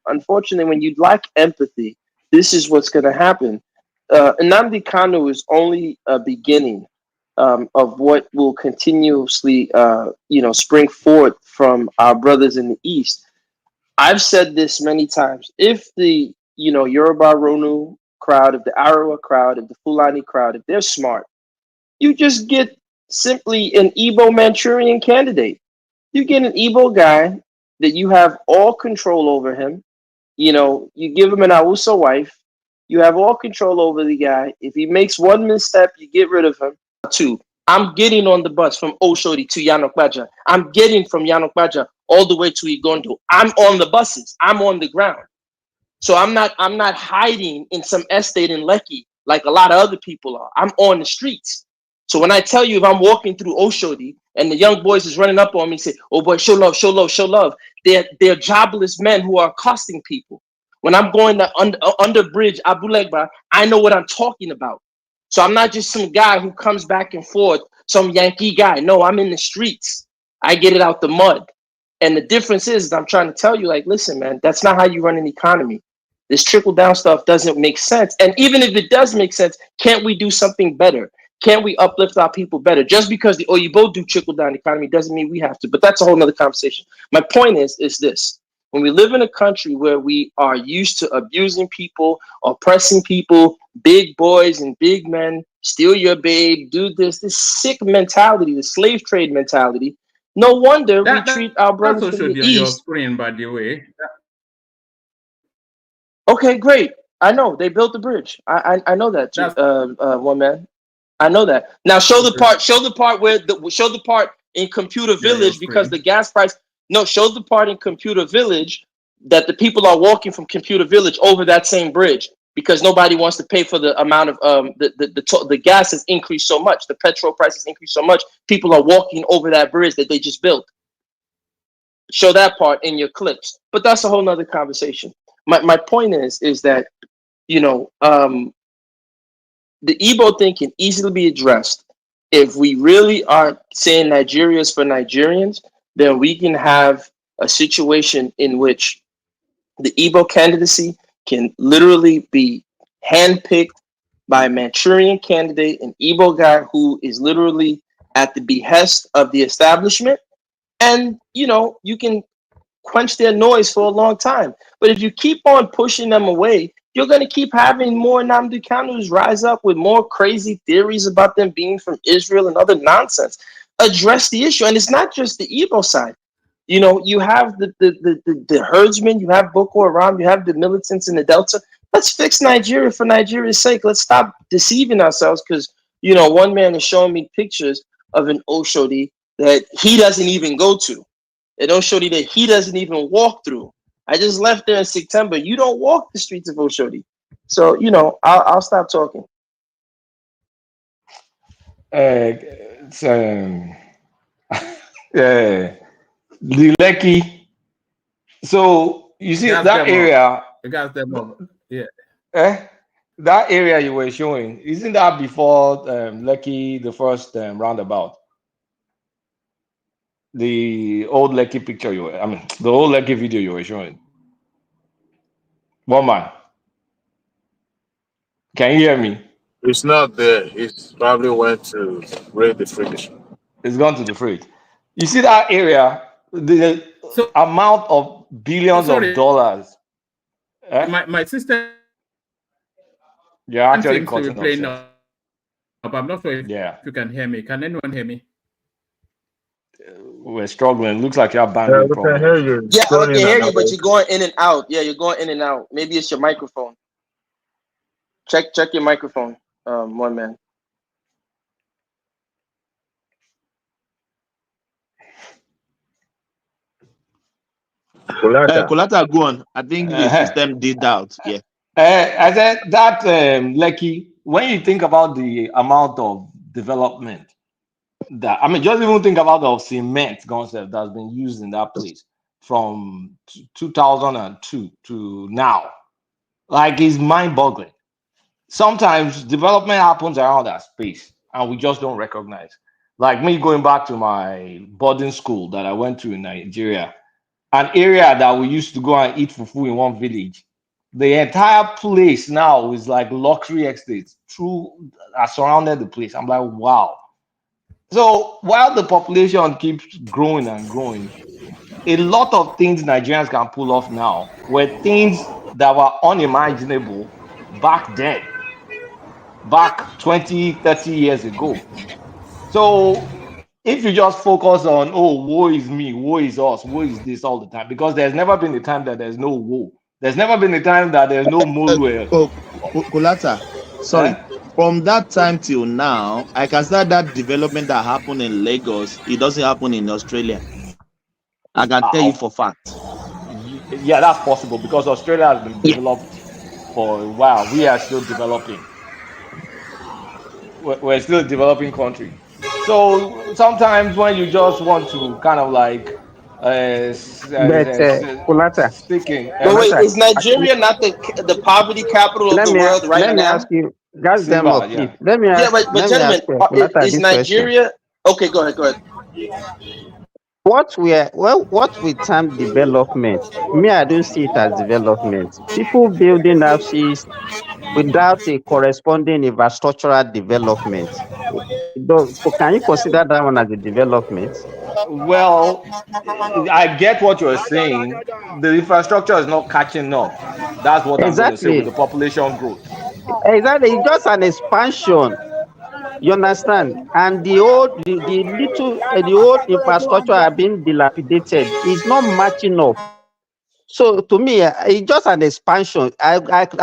unfortunately, when you lack empathy, this is what's going to happen. Nnamdi Kanu is only a beginning of what will continuously, spring forth from our brothers in the East. I've said this many times. If the, Yoruba Ronu crowd, if the Arawa crowd, if the Fulani crowd, if they're smart, you just get simply an Igbo Manchurian candidate. You get an Igbo guy that you have all control over him. You give him an Awusa wife. You have all control over the guy. If he makes one misstep, you get rid of him. Two, I'm getting on the bus from Oshodi to Yanokbaja. I'm getting from Yanokbaja all the way to Igondo. I'm on the buses. I'm on the ground. So I'm not hiding in some estate in Lekki like a lot of other people are. I'm on the streets. So when I tell you if I'm walking through Oshodi and the young boys is running up on me and say, "Oh boy, show love, show love, show love," they're jobless men who are accosting people. When I'm going to under bridge Abu Legba, I know what I'm talking about. So I'm not just some guy who comes back and forth, some Yankee guy. No, I'm in the streets. I get it out the mud. And the difference is I'm trying to tell you, like, listen, man, that's not how you run an economy. This trickle down stuff doesn't make sense. And even if it does make sense, can't we do something better? Can't we uplift our people better? Just because the Oyibo do trickle down economy doesn't mean we have to. But that's a whole nother conversation. My point is this. When we live in a country where we are used to abusing people, oppressing people, big boys and big men, steal your babe, do this sick mentality, the slave trade mentality, no wonder we treat our That's brothers from also the on your East. screen, by the way. Okay, great. I know they built the bridge. I know that too. One man. I know that. Now show the part. Show the part where show the part in Computer Village because the gas price. No, show the part in Computer Village that the people are walking from Computer Village over that same bridge because nobody wants to pay for the amount of the gas has increased so much. The petrol prices increased so much. People are walking over that bridge that they just built. Show that part in your clips, but that's a whole nother conversation. My point is that the Igbo thing can easily be addressed if we really are saying Nigeria is for Nigerians. Then we can have a situation in which the Igbo candidacy can literally be handpicked by a Manchurian candidate, an Igbo guy who is literally at the behest of the establishment, and you can quench their noise for a long time. But if you keep on pushing them away, you're going to keep having more Nnamdi Kanus rise up with more crazy theories about them being from Israel and other nonsense. Address the issue. And it's not just the Igbo side. You have the herdsmen, you have Boko Haram, you have the militants in the Delta. Let's fix Nigeria for Nigeria's sake. Let's stop deceiving ourselves because, one man is showing me pictures of an Oshodi that he doesn't even go to. It don't show you that he doesn't even walk through. I just left there in September. You don't walk the streets of Oshodi. So, I'll stop talking. The Lekki. So you see that area. You guys them up. Yeah. That area you were showing, isn't that before Lekki, the first roundabout? The old Lekki picture the old Lekki video you were showing. One man, can you hear me? It's not there. It's probably went to raid the fridge. It's gone to the fridge. You see that area, the So amount of billions of sorry, dollars. my system You're actually seems to be cutting off playing short. up. I'm not sure if Yeah, you can hear me. Can anyone hear me? we're struggling. Looks like you have Yeah, bandwidth we can hear problems. you. Yeah, I Going can in hear and you, out. but you're going in and out. Yeah, you're going in and out. Maybe it's your microphone. Check your microphone, one man. Kulata. Colata, go on. I think the Uh-huh. system did out. Yeah. I said that Lekki, when you think about the amount of development that just even think about the cement concept that's been used in that place from 2002 to now, like it's mind-boggling. Sometimes development happens around that space and we just don't recognize. Like me going back to my boarding school that I went to in Nigeria, an area that we used to go and eat fufu in one village. The entire place now is like luxury estates through surrounded the place. I'm like, wow. So while the population keeps growing and growing, a lot of things Nigerians can pull off now were things that were unimaginable back then, back 20, 30 years ago. So if you just focus on, oh, woe is me, woe is us, woe is this all the time, because there's never been a time that there's no woe. There's never been a time that there's no Molwell. Colata, Eh? sorry. From that time till now, I can say that development that happened in Lagos, it doesn't happen in Australia. I can tell you for fact. Yeah, that's possible because Australia has been Yeah. developed for a while. We are still developing. We're still a developing country. So sometimes when you just want to kind of like But Kulata, sticking, But wait, Kulata, is Nigeria not the poverty capital of let the me world right let me ask now? you, guys them Simba, up, please. yeah. Yeah, but Let me ask gentlemen, Kulata is this question. Nigeria okay? Go ahead, go ahead. What we term development, me, I don't see it as development. People building houses without a corresponding infrastructural development. Can you consider that one as a development? Well, I get what you're saying. The infrastructure is not catching up. That's what I'm going to say with Exactly. the population growth. Exactly. It's just an expansion. You understand? And the old infrastructure are being dilapidated. It's not matching up. So to me, it's just an expansion. I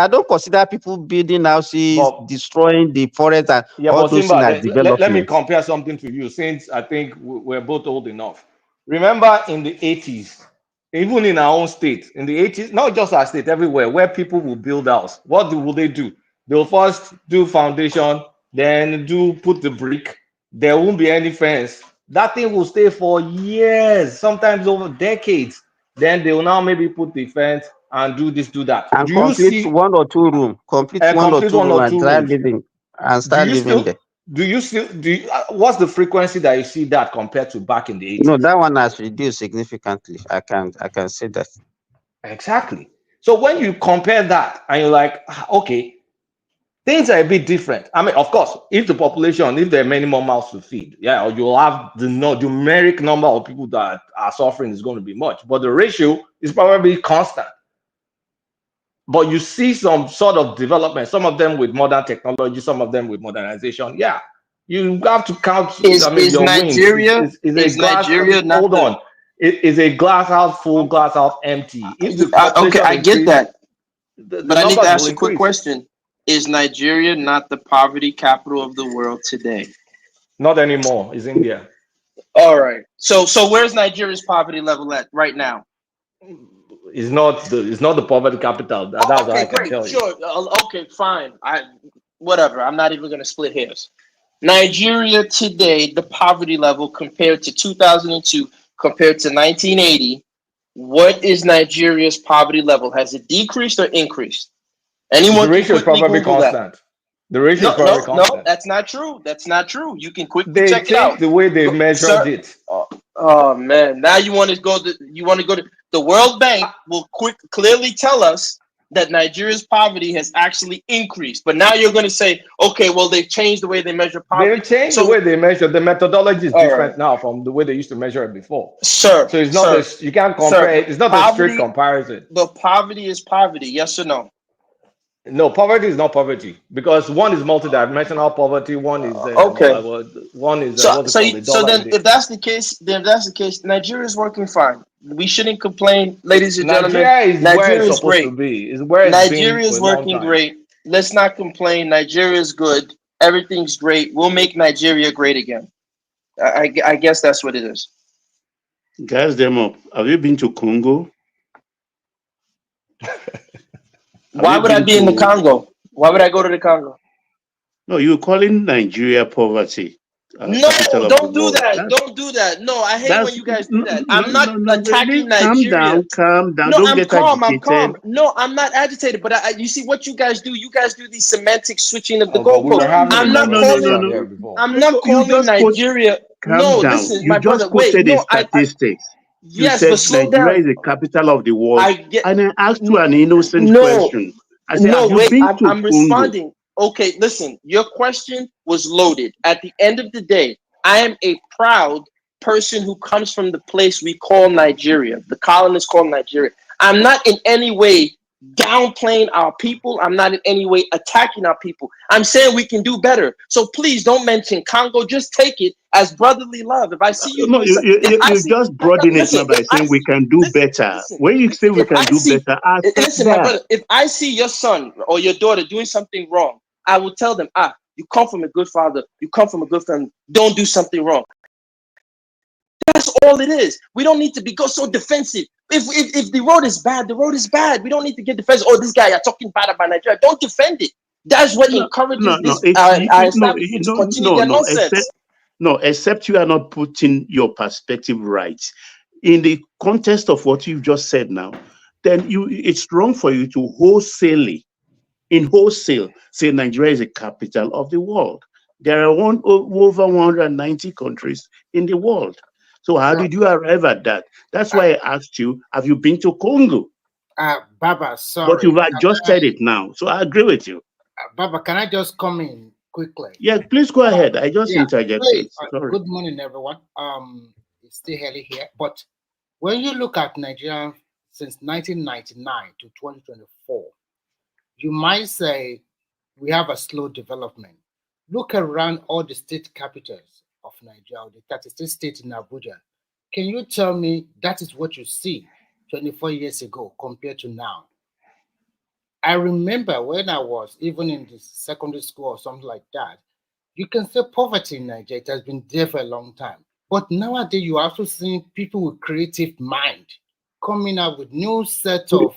don't consider people building houses, But destroying the forest, and yeah, all but those things Simba, as let me development. compare something to you since I think we're both old enough. Remember in the 80s, even in our own state, in the 80s, not just our state, everywhere, where people will build house, will they do? They'll first do foundation, then put the brick. There won't be any fence. That thing will stay for years, sometimes over decades. Then they will now maybe put the fence and do this, do that. And Do you see complete a one or complete two one room or and two start rooms? living Do you there. still what's the frequency that you see that compared to back in the No, 80s? that one has reduced significantly. I can say that. Exactly. So when you compare that and you're like, okay, things are a bit different. I mean, of course, if there are many more mouths to feed, yeah, or you'll have the numeric number of people that are suffering is going to be much, but the ratio is probably constant. But you see some sort of development, some of them with modern technology, some of them with modernization. Yeah, you have to count. I mean, Is your wins Nigeria is a glass. not Hold the on, it is a glass half full, glass half empty. If the okay? population I get increase, that, the but I need to numbers will ask a quick increase. question: is Nigeria not the poverty capital of the world today? Not anymore. It's India. All right. So where's Nigeria's poverty level at right now? It's not the poverty capital. That's all I Okay, can great, tell you. sure. Okay, fine. Whatever. I'm not even gonna split hairs. Nigeria today, the poverty level compared to 2002, compared to 1980, what is Nigeria's poverty level? Has it decreased or increased? Anyone The can ratio is quickly probably Google that. constant. The ratio is No, probably no, no, constant. that's not true. That's not true. You can quickly They check it out. changed the way they measured Sir, it. oh man, now you want to go to the World Bank will clearly tell us that Nigeria's poverty has actually increased. But now you're going to say, okay, well they've changed the way they measure poverty. They changed the way they measure. The methodology is All different right. now from the way they used to measure it before. Sir, So it's not you can't compare it. It's not a strict comparison. But poverty is poverty, yes or no? No, poverty is not poverty because one is multidimensional poverty. One is Okay. what's it called? The So dollar. then, if that's the case, Nigeria is working fine. We shouldn't complain, ladies and gentlemen. Nigeria is where it's is supposed great. to be. It's where it's been Nigeria for is a long working time. great. Let's not complain. Nigeria is good. Everything's great. We'll make Nigeria great again. I guess that's what it is. Guys, them up. Have you been to Congo? Why would I be in the Congo? Why would I go to the Congo? No, you're calling Nigeria poverty. No, don't do that. Don't do that. No, I hate when you guys do that. I'm not attacking Nigeria. Calm down. No, Don't I'm get calm. agitated. I'm calm. No, I'm not agitated. But you see what you guys do. You guys do these semantic switching of the But we were goalposts. having I'm a not conversation calling. here before. I'm not calling Nigeria. Calm down. Listen, You my just brother. quoted Wait, a statistics. You yes, said but slow Nigeria down. is the capital of the world. And I asked you an innocent No, question. I said, have you wait. been to I'm Congo? responding. Okay, listen. Your question was loaded. At the end of the day, I am a proud person who comes from the place we call Nigeria. The colonists call Nigeria. I'm not in any way downplaying our people. I'm not in any way attacking our people. I'm saying we can do better. So please don't mention Congo. Just take it as brotherly love. If I see you, No, you just broaden it now by saying we can do better. When you say we can do better, listen, my brother, if I see your son or your daughter doing something wrong, I will tell them, you come from a good father, you come from a good family, don't do something wrong. That's all it is. We don't need to go so defensive. If the road is bad, the road is bad. We don't need to get defensive. Oh, this guy, you're talking bad about Nigeria. Don't defend it. That's what encourages our establishment to continue their nonsense. Except you are not putting your perspective right. In the context of what you've just said now, then it's wrong for you to wholesale say Nigeria is the capital of the world. There are over 190 countries in the world. So how did you arrive at that? That's why I asked you, have you been to Congo? Baba, sorry. But you've adjusted it now. So I agree with you. Baba, can I just come in quickly? Yeah, please go ahead. I just interjected. Sorry. Good morning, everyone. It's still early here. But when you look at Nigeria since 1999 to 2024, you might say we have a slow development. Look around all the state capitals of Nigeria, the 36 states in Abuja. Can you tell me that is what you see 24 years ago compared to now? I remember when I was even in the secondary school or something like that, you can say poverty in Nigeria, it has been there for a long time. But nowadays, you are also seeing people with creative mind coming up with new set of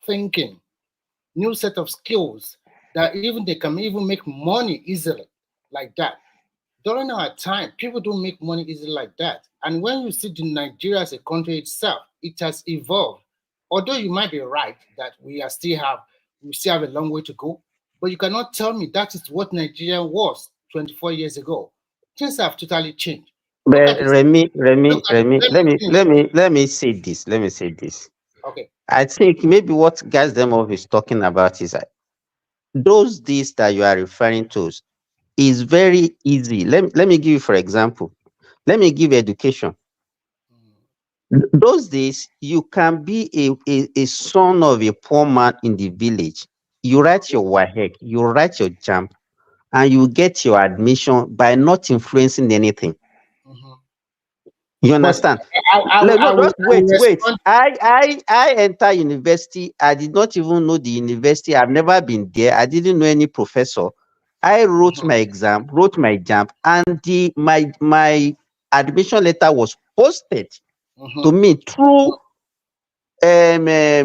thinking, new set of skills that even they can even make money easily like that. During our time, people don't make money easily like that. And when you see Nigeria as a country itself, it has evolved. Although you might be right that we still have a long way to go, but you cannot tell me that is what Nigeria was 24 years ago. Things have totally changed. But Remy, let me say this. Let me say this. Okay. I think maybe what guys them off is talking about is those days that you are referring to is very easy. Let me give you, for example, let me give education. Those days, you can be a son of a poor man in the village. You write your WAHEC, you write your JAMB, and you get your admission by not influencing anything. You understand? Wait. I enter university. I did not even know the university. I've never been there. I didn't know any professor. I wrote my exam, wrote my JAMB, and my admission letter was posted to me through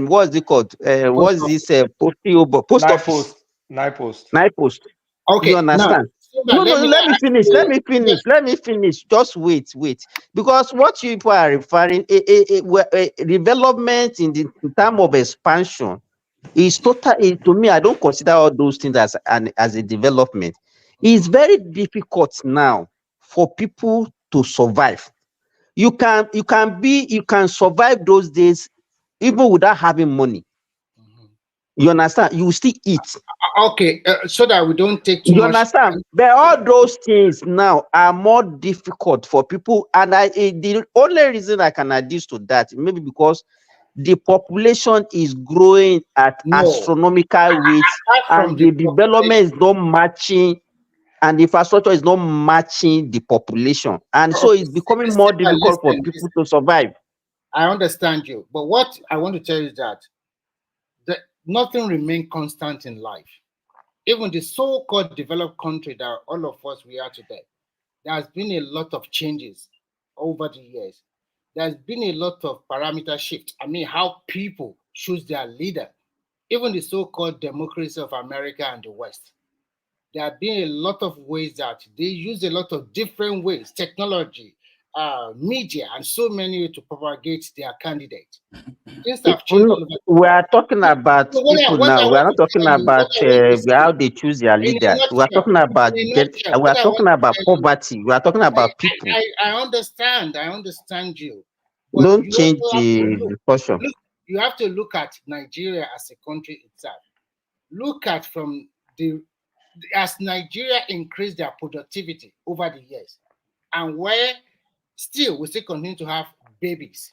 what's it called? What's this post office? NIPOST. Okay. You understand? No, let me finish. Just wait. Because what you people are referring, development in terms of expansion It's total. To me, I don't consider all those things as a development. It's very difficult now for people to survive. You can survive those days even without having money. You understand? You will still eat. Okay, so that we don't take too You much understand? time. But all those things now are more difficult for people, and the only reason I can add this to that maybe because the population is growing at No, astronomical rates, apart from and the the development is population. not matching, and the infrastructure is not matching the population, and so Okay, it's becoming more Stephen, difficult for listen, people to survive. I understand you, but what I want to tell you is that nothing remains constant in life. Even the so-called developed country that all of us we are today, there has been a lot of changes over the years. There's been a lot of parameter shift. I mean, how people choose their leader. Even the so-called democracy of America and the West. There have been a lot of ways that they use a lot of different ways, technology, media, and so many to propagate their candidate. Things have changed No, all over the we world. are talking about So people what I now. We are want not to talking tell you, what about I want to say, how they choose their in a leaders. We are nutshell, talking about in a nutshell, we are what I talking want to about tell you, poverty. We are talking about people. I understand you, but Don't you change also have to the discussion. look. You have to look at Nigeria as a country itself. Look at from the as Nigeria increased their productivity over the years, and where still we still continue to have babies,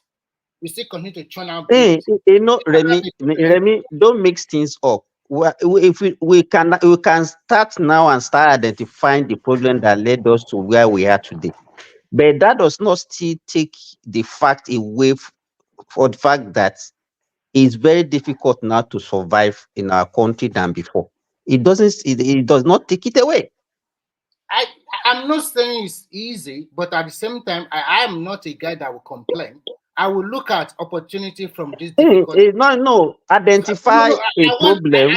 we still continue to churn out Hey, babies. Remy, don't mix things up. If we can start now and start identifying the problem that led us to where we are today. But that does not still take the fact away for the fact that it's very difficult now to survive in our country than before. It does not take it away. I I'm not saying it's easy, but at the same time, I am not a guy that will complain. I will look at opportunity from this difficult. No, No, identify no, a problem.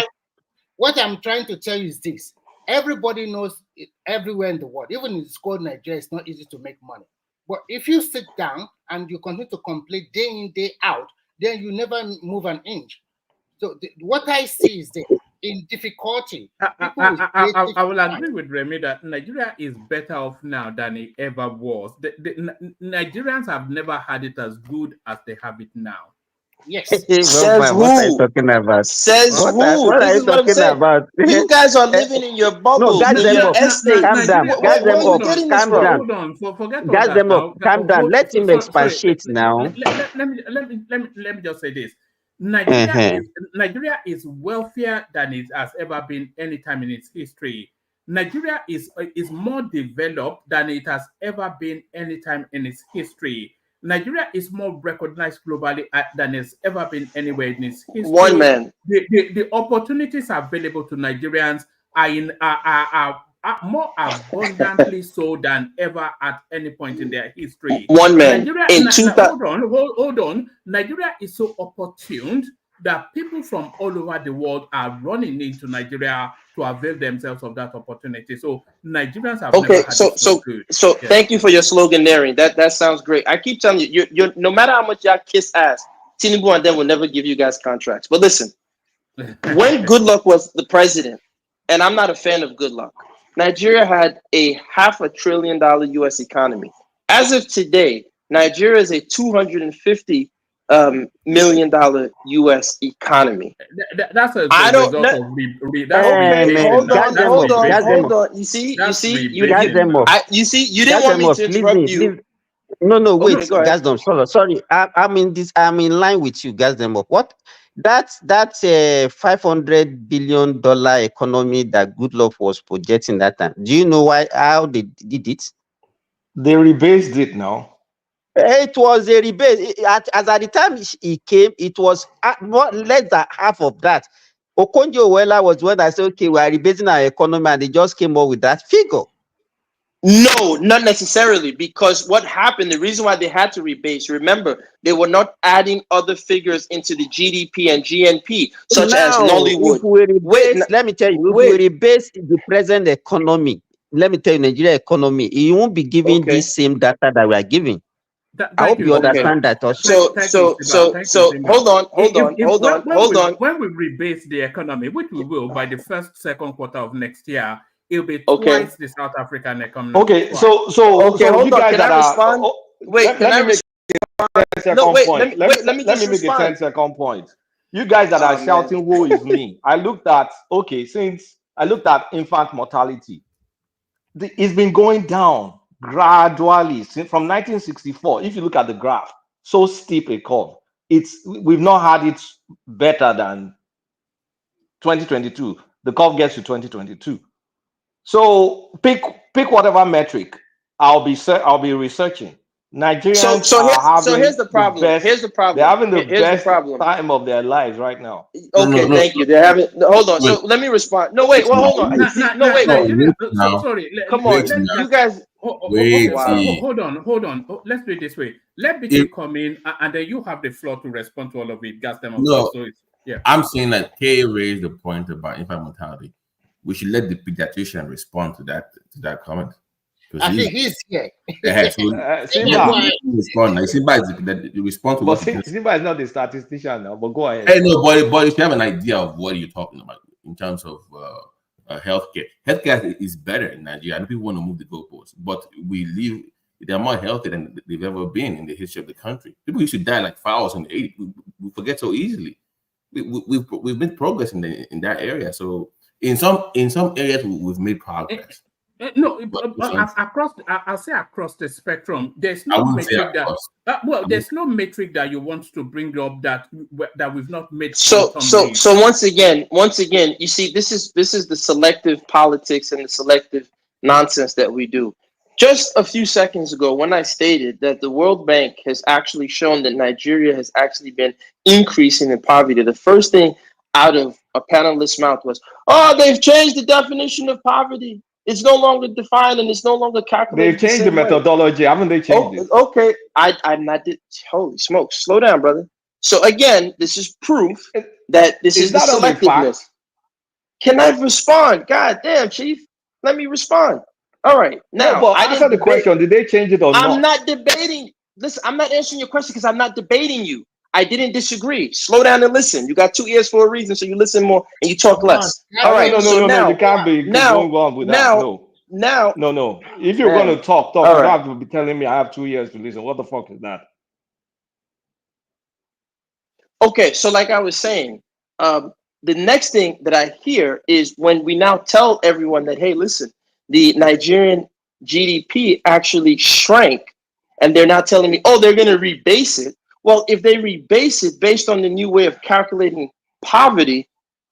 what I'm trying to tell you is this: everybody knows it everywhere in the world, even in the school Nigeria, it's not easy to make money. But if you sit down and you continue to complain day in, day out, then you never move an inch. So what I see is this: in difficulty, people with I creative will mind. agree with Remy that Nigeria is better off now than it ever was. Nigerians have never had it as good as they have it now. Yes. Well, Says man, what are you who? talking about? Says who? What are This you is what I'm talking saying. about? You guys are living in your No, bubble, gas in them your up. estate. Calm down. Nigeria, Gas Where them are you up. getting this Calm from? down. hold on. Forget all Gas that them up. now. Calm down. Let him Sorry. expatiate now. Let me just say this. Uh-huh. Nigeria is wealthier than it has ever been any time in its history. Nigeria is more developed than it has ever been any time in its history. Nigeria is more recognized globally than it's ever been anywhere in its One history. man. The opportunities available to Nigerians are more abundantly so than ever at any point in their history. One man. Nigeria, In two thousand. hold on. Nigeria is so opportune that people from all over the world are running into Nigeria to avail themselves of that opportunity. So Nigerians have never Okay, had it so good. so Yeah. thank you for your sloganeering. That sounds great. I keep telling you, you're no matter how much y'all kiss ass, Tinubu and them will never give you guys contracts. But listen, when Goodluck was the president, and I'm not a fan of Goodluck, Nigeria had a $500 billion U.S. economy. As of today, Nigeria is a $250 million U.S. economy. That's as a I don't result know. of that's Okay, rebasing hold now. on, Gas That's them up. hold on, Gas them rebasing. up. hold on. You see, That's Gas rebasing them up. now. you see, you didn't Gas want them me up. to interrupt you. No, Okay, wait, go ahead. gas them. Sorry. I'm in this. I'm in line with you. Gas them up. What? That's $500 billion economy that Goodluck was projecting that time. Do you know how they did it? They rebased it now. It was a rebate. As at the time he came, it was more less than half of that. Okonjo-Iweala was when I said, okay, we are rebasing our economy, and they just came up with that figure. No, not necessarily, because what happened, the reason why they had to rebase, remember, they were not adding other figures into the GDP and GNP, such as Now, if Nollywood. we Wait, rebase, let me tell you, if wait. we rebase the present economy, let me tell you, Nigeria economy, it won't be giving Okay. this same data that we are giving. I hope Thank you, you Simba. understand that also. Thank you, Simba. Thank you, Simba. When we rebase the economy, which we will by the second quarter of next year, it'll be twice the South African economy. Okay, Twice. so you guys that are Wait, let me make a second point. Let me Let just me make a respond. 10-second point. You guys that are shouting, "Woe is me!" I looked at infant mortality. It's been going down gradually from 1964. If you look at the graph, so steep a curve. We've not had it better than 2022. The curve gets to 2022. So pick whatever metric. I'll be researching. Nigerians are having here's the problem. best. Here's the problem. They're having the Here's best the problem. time of their lives right now. Okay, thank you. They're having. Hold on. So let me respond. No, wait. Well, hold on. Wait. Come on, you guys. Hold on. Let's do it this way. Let BT come in, and then you have the floor to respond to all of it. Gas them No, so it's, yeah. I'm saying that Kay raised the point about infant mortality. We should let the pediatrician respond to that comment. I think he's here. Simba. Respond. Like, Simba is the response to But what Simba is not the statistician now. But go ahead. Hey, no, but if you have an idea of what you're talking about in terms of healthcare is better in Nigeria, and people want to move the goalposts. But they're more healthy than they've ever been in the history of the country. People used to die like fowls in the 80s. We forget so easily. We've made progress in that area. So in some areas we've made progress. No, I'll say across the spectrum, there's no metric that. There's no metric that you want to bring up that we've not made. So once again, you see, this is the selective politics and the selective nonsense that we do. Just a few seconds ago, when I stated that the World Bank has actually shown that Nigeria has actually been increasing in poverty, the first thing out of a panelist's mouth was, "Oh, they've changed the definition of poverty. It's no longer defined and it's no longer calculated." They've changed the methodology, haven't they changed it? Okay, I'm not. Holy smokes, slow down, brother. So again, this is proof that this is the selectiveness. Can I respond? God damn, Chief, let me respond. All right, now but answer the question: did they change it or not? I'm not debating. Listen, I'm not answering your question because I'm not debating you. I didn't disagree. Slow down and listen. You got two ears for a reason, so you listen more and you talk less. All right. No. You can't be going on with that. No. If you're going to talk. You don't have to be telling me I have 2 years to listen. What the fuck is that? Okay, so like I was saying, the next thing that I hear is when we now tell everyone that, hey, listen, the Nigerian GDP actually shrank, and they're now telling me, oh, they're going to rebase it. Well, if they rebase it based on the new way of calculating poverty,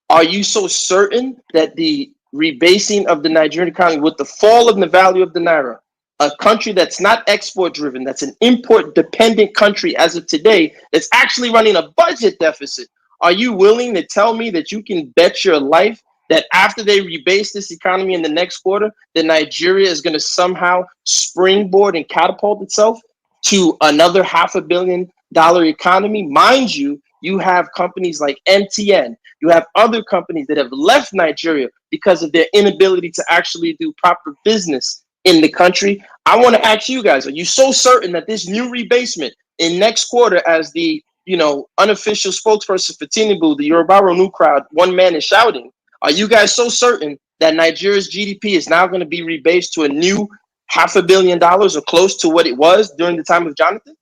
are you so certain that the rebasing of the Nigerian economy with the fall of the value of the Naira, a country that's not export driven, that's an import dependent country as of today, that's actually running a budget deficit, are you willing to tell me that you can bet your life that after they rebase this economy in the next quarter, that Nigeria is going to somehow springboard and catapult itself to another $500 million economy? Mind you, you have companies like MTN, you have other companies that have left Nigeria because of their inability to actually do proper business in the country. I want to ask you guys, are you so certain that this new rebasement in next quarter, as the unofficial spokesperson for Tinubu, the Yoruba New crowd, one man is shouting, are you guys so certain that Nigeria's GDP is now going to be rebased to a new $500 million or close to what it was during the time of Jonathan?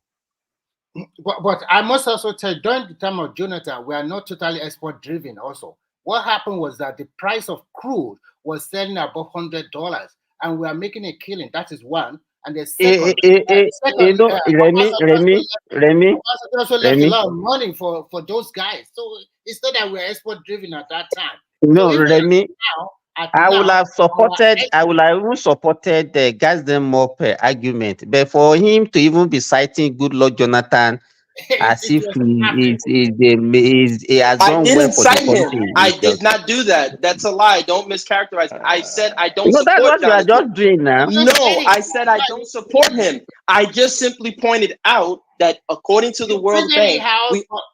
But I must also tell you, during the time of Jonathan, we are not totally export driven also. What happened was that the price of crude was selling above $100 and we are making a killing. That is one. And the second, Remy also left a lot of money for those guys. So it's not that we're export driven at that time. No, so Remy, I would have even supported the gas them more per argument, but for him to even be citing good Lord Jonathan as if he has done well for the country. I did not do that. That's a lie. Don't mischaracterize me. I said I don't support that's what Jonathan. You are just doing now. No, I said I don't support him. I just simply pointed out that according to the World Bank,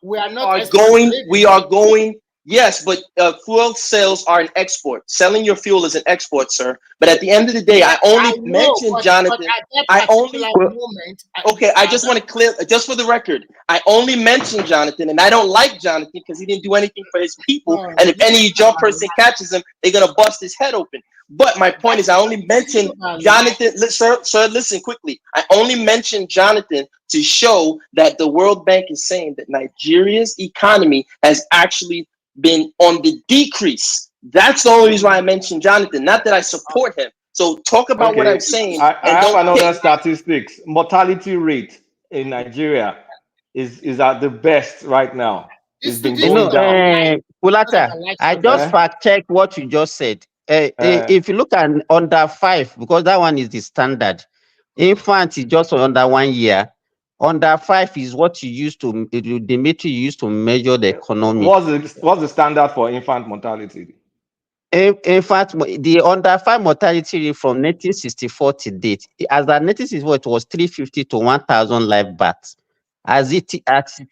we are going Yes, but fuel sales are an export. Selling your fuel is an export, sir. But at the end of the day, I only know, mentioned but Jonathan. at that I particular only moment, okay. I just want to clear, just for the record, I only mentioned Jonathan, and I don't like Jonathan because he didn't do anything for his people. no, And if any job person catches him, they're gonna bust his head open. But my point is, I only mentioned Jonathan. Sir, listen quickly. I only mentioned Jonathan to show that the World Bank is saying that Nigeria's economy has actually been on the decrease. That's the only reason why I mentioned Jonathan, not that I support him. So talk about what I'm Okay, saying I and have don't another pick. statistics. Mortality rate in Nigeria is at the best right now. It's been this going down. that Kulata, I like I just subject. fact check what you just said. If you look at under 5, because that one is the standard. Infant is just under 1 year. Under 5 is what you use to the metric you use to measure the economy. What's the standard for infant mortality? In fact, the under 5 mortality rate from 1964 to date, as at 1964, it was 350 to 1,000 live births. As it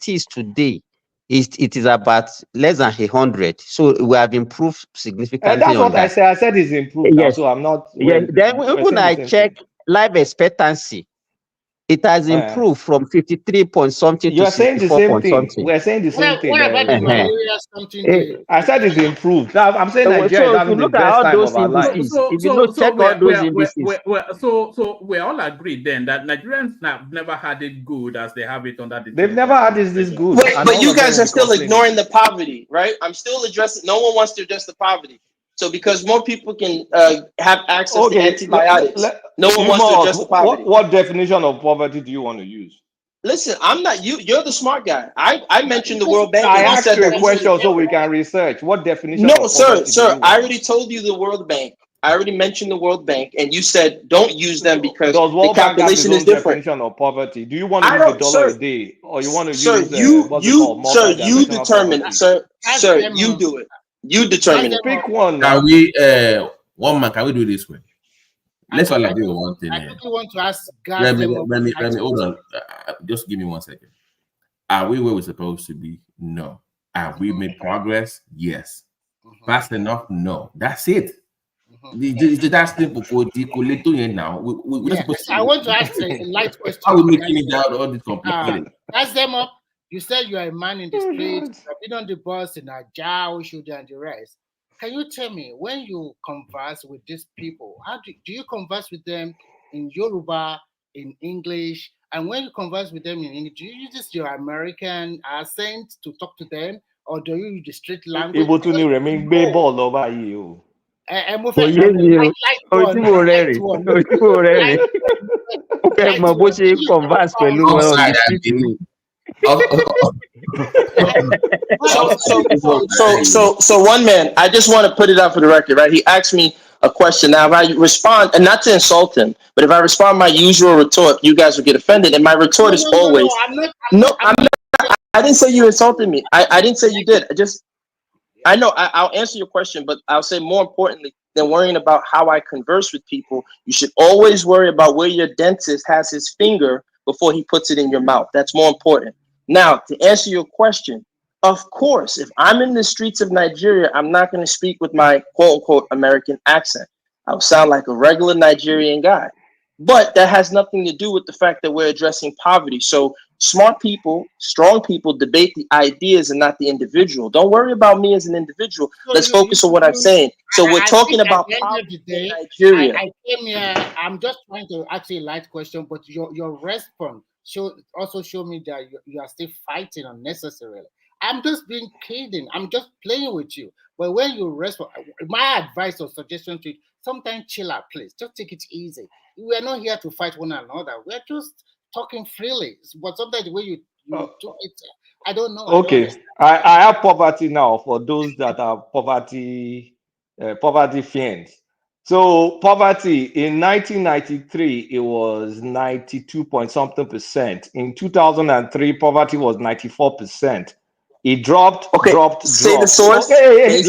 is today, it is about less than 100. So we have improved significantly That's on what I that. said. I said it's improved now, Yes. so I'm not. Yes. Then We're when saying the I same check thing. life expectancy, it has improved from 53 point something to You're saying the 64 same point thing. something. We're saying the same thing. What about the malaria something? I said it's improved. I'm saying So Nigeria is if you having the look at best all time those of our life. indices, if you look check all those indices, So we're all agreed then that Nigerians have never had it good as they have it under the They've Tinubu never had this good. Wait, And but all you of them guys will are be still complaining. ignoring the poverty, right? I'm still addressing. No one wants to address the poverty. So because more people can have access to antibiotics, no one wants to address the poverty. What definition of poverty do you want to use? Listen, I'm not you. You're the smart guy. I mentioned the World Bank, I and you asked said you that a we should. question so we can research. What definition No, of poverty do you sir. I want? already told you the World Bank. I already mentioned the World Bank, and you said don't use them because Does the World Bank have its calculation is own different. definition of poverty? Do you want to I use don't, $1 a sir. day, or you want to Sir, use what's it called, you multi-dimensional determine it, poverty? sir. You do it. You determine it. Pick one now. Can we, one man, can we do it this way? Let's all agree on one thing I here. quickly want to ask Let me, Gazdem hold on. Just give me 1 second. Are we where we're supposed to be? No. Have we made progress? Yes. Fast enough? No. That's it. That's simple. Now. We're not supposed to. I want to ask a light question. How are we making it down all this complicated? Ask them up. You said you are a man in the street. You've been on the bus in Ajah, Oshoda, and the rest. Can you tell me when you converse with these people, how do you converse with them in Yoruba, in English, and when you converse with them in English, do you use your American accent to talk to them, or do you use the street language? Ibo tún ní rẹ̀mí ń gbé bọ́ọ̀lù lọ báyìí o. òye mi o ojú mo rẹ́rìn ojú mo rẹ́rìn ó fẹ́ mọ bó ṣe converse pẹ̀lú wọn on the street ni. So one man, I just want to put it out for the record, right? He asked me a question. Now, if I respond, and not to insult him, but if I respond my usual retort, you guys will get offended. And my retort is always, I'm not. I didn't say you insulted me. I didn't say you did. I know I'll answer your question, but I'll say more importantly than worrying about how I converse with people, you should always worry about where your dentist has his finger before he puts it in your mouth. That's more important. Now, to answer your question, of course, if I'm in the streets of Nigeria, I'm not going to speak with my quote unquote American accent. I'll sound like a regular Nigerian guy. But that has nothing to do with the fact that we're addressing poverty. So smart people, strong people debate the ideas and not the individual. Don't worry about me as an individual. Let's focus on what I'm saying. So we're talking about poverty in Nigeria. I came here, I'm just trying to ask you a light question, but your response also show me that you are still fighting unnecessarily. I'm just being kidding. I'm just playing with you. But when you respond, my advice or suggestion to you, sometimes chill out, please. Just take it easy. We are not here to fight one another. We're just talking freely. But sometimes the way you do it, I don't know. Okay, I have poverty now for those that are poverty fiends. So poverty in 1993 it was 92 point something percent. In 2003 poverty was 94%. It dropped. Say the source. Hey,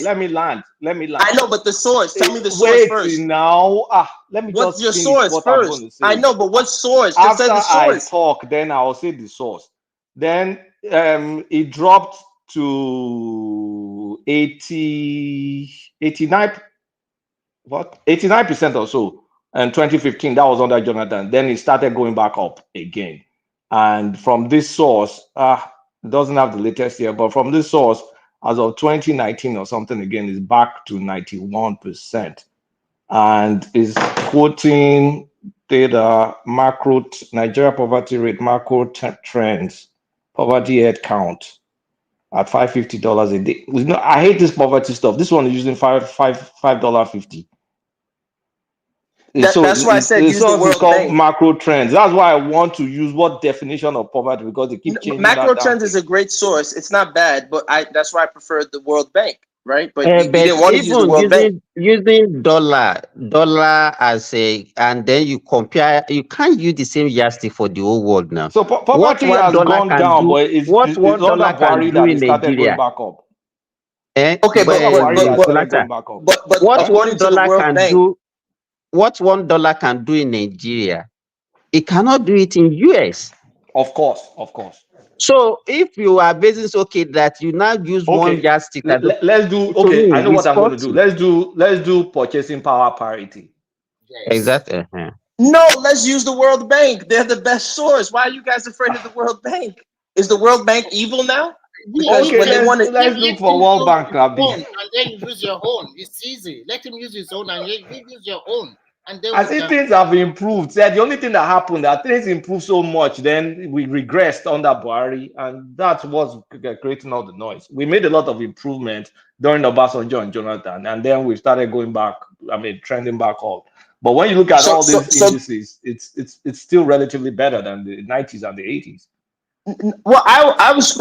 let me land. I know, but the source. Tell me the source first. Now, let me What's just your finish source what first? I'm going to say. I know, but what source? Just After say the source. I talk, then I'll say the source. Then it dropped to 89% or so. And 2015, that was under Jonathan. Then it started going back up again. And from this source, it doesn't have the latest year, but from this source, as of 2019 or something again, is back to 91%. And is quoting data macro Nigeria poverty rate, macro trends, poverty head count at $550 a day. I hate this poverty stuff. This one is using $5.50. That's why I said use the World called Bank. Macro trends. That's why I want to use what definition of poverty, because they keep changing. Macro trends is a great source. It's not bad, but that's why I preferred the World Bank, right? But you didn't want to use the World Bank. Using dollar as a, and then you compare, you can't use the same yardstick for the whole world now. So poverty has gone down, but it's under Buhari that it started going back up. Okay, but what $1 can do? What $1 can do in Nigeria, it cannot do it in US. Of course. So if you are basing okay that you now use one yardstick, let's do okay. I know what I'm going to do. Let's do purchasing power parity. Yes. Exactly. No, let's use the World Bank. They're the best source. Why are you guys afraid of the World Bank? Is the World Bank evil now? Because Okay, when they want to, let's look for World Bank, and then you use your own. It's easy. Let him use his own, and you use your own. And then I see things have improved. The only thing that happened, that things improved so much, then we regressed under Buhari, and that's what's creating all the noise. We made a lot of improvement during Obasanjo and Jonathan, and then we started going back. Trending back up. But when you look at all these indices, it's still relatively better than the 90s and the 80s. Well, I was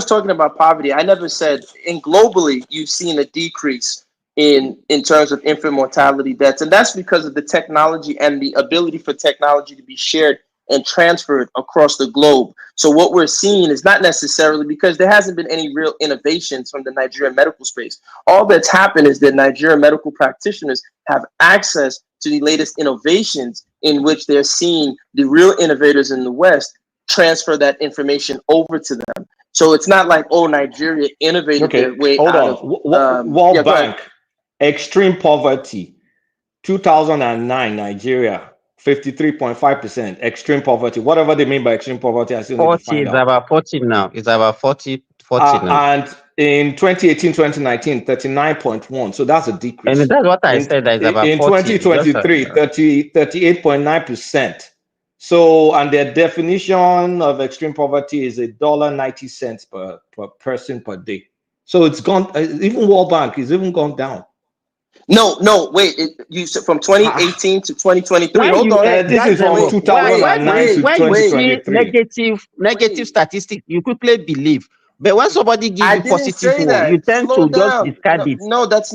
talking about poverty. I never said, and globally you've seen a decrease in terms of infant mortality deaths, and that's because of the technology and the ability for technology to be shared and transferred across the globe. So what we're seeing is not necessarily because there hasn't been any real innovations from the Nigerian medical space. All that's happened is that Nigerian medical practitioners have access to the latest innovations in which they're seeing the real innovators in the West transfer that information over to them. So it's not like, oh, Nigeria innovated their way out of World Bank. Extreme poverty, 2009 Nigeria, 53.5%. Extreme poverty, whatever they mean by extreme poverty, I still need to find out. It's about 40 now. It's about 40 now. And in 2018, 2019, 39.1. So that's a decrease. And that's what I said. That is about in 40. 2023, 38.9%. So, and their definition of extreme poverty is $1.90 per person per day. So it's gone. Even World Bank is even gone down. No, wait. You said from 2018 to 2023. Hold on. This is from 2009 to 2023. Negative statistics, you quickly believe. But when somebody gives you positive one, you tend to just discard it. No, that's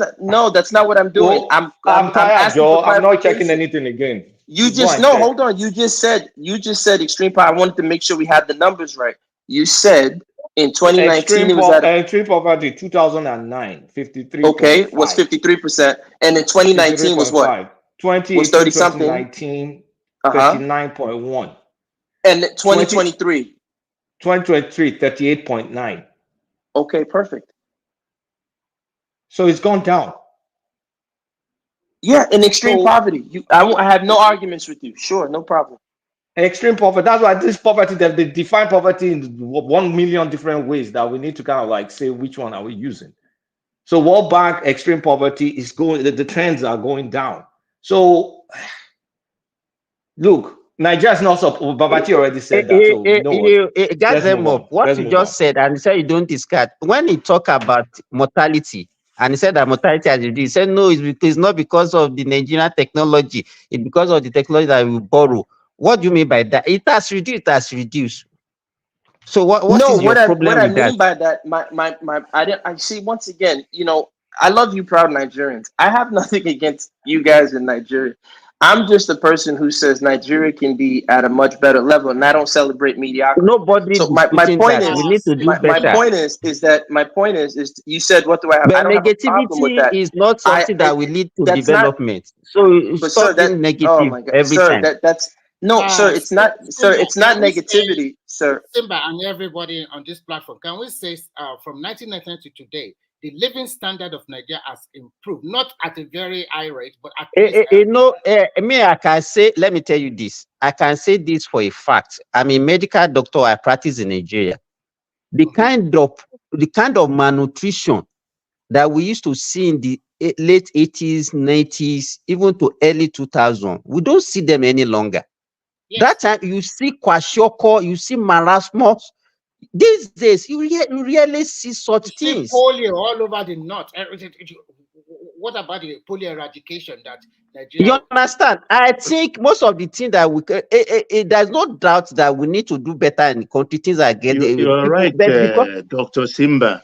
not what I'm doing. I'm tired, Joe. I'm not checking anything again. You just no, hold on. You just said extreme poverty. I wanted to make sure we had the numbers right. You said in 2019 it was at extreme poverty 2009 53. Okay, was 53%, and in 2019 was what? 20 was 30 something. 2019 39.1, and 2023 38.9. Okay, perfect. So it's gone down. Yeah, in extreme poverty. I have no arguments with you. Sure, no problem. Extreme poverty. That's why this poverty, they define poverty in 1 million different ways that we need to kind of like say which one are we using. So World Bank extreme poverty is going, the trends are going down. So look, Nigeria is not so, Babati already said that. So it got them up. What you just said, and he said you don't discard. When he talk about mortality, and he said that mortality has reduced, he said no, it's not because of the Nigerian technology, it's because of the technology that we borrow. What do you mean by that? It has reduced. It has reduced. So what is your problem what with that? I mean by that, I see, once again, I love you, proud Nigerians. I have nothing against you guys in Nigeria. I'm just a person who says Nigeria can be at a much better level, and I don't celebrate mediocrity. Nobody. So my point is, we need to do better. My point is you said, what do I have? But I don't have a problem with that. is not something that will lead to development. So stop being negative every time. No, sir, it's not, sir. Simba, It's not can we say, negativity, sir. Simba and everybody on this platform, can we say from 1999 to today, the living standard of Nigeria has improved, not at a very high rate, but at least. Me, I can say, let me tell you this. I can say this for a fact. I'm a medical doctor. I practice in Nigeria. The kind of malnutrition that we used to see in the late 80s, 90s, even to early 2000, we don't see them any longer. That time you see kwashiorkor, you see marasmus. These days, you rarely see such things. Polio all over the north. What about the polio eradication that Nigeria? You understand? I think most of the things that we there's no doubt that we need to do better in the country. Things are getting. You're right, Dr. Simba.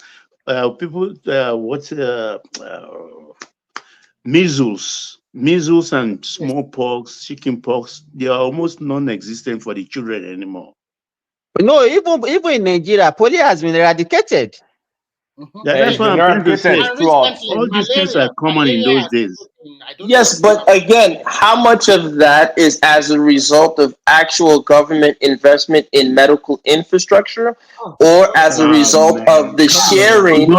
Measles and smallpox, chickenpox, they are almost non-existent for the children anymore. No, even in Nigeria, polio has been eradicated. That's what I'm trying to say. All these things are common in those days. Yes, but again, how much of that is as a result of actual government investment in medical infrastructure, or as a result of the sharing?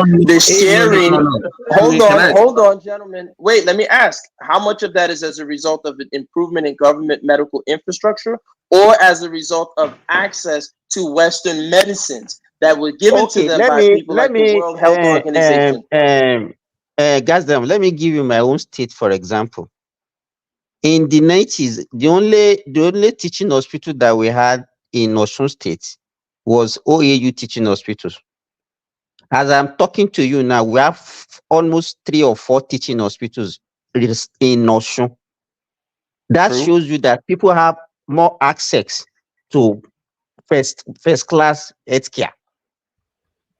Hold on, gentlemen. Wait, let me ask. How much of that is as a result of an improvement in government medical infrastructure, or as a result of access to Western medicines that were given to them by people like the World Health Organization? Gazdam, let me give you my own state, for example. In the 90s, the only teaching hospital that we had in Osun State was OAU teaching hospitals. As I'm talking to you now, we have almost 3 or 4 teaching hospitals in Osun. That shows you that people have more access to first class healthcare.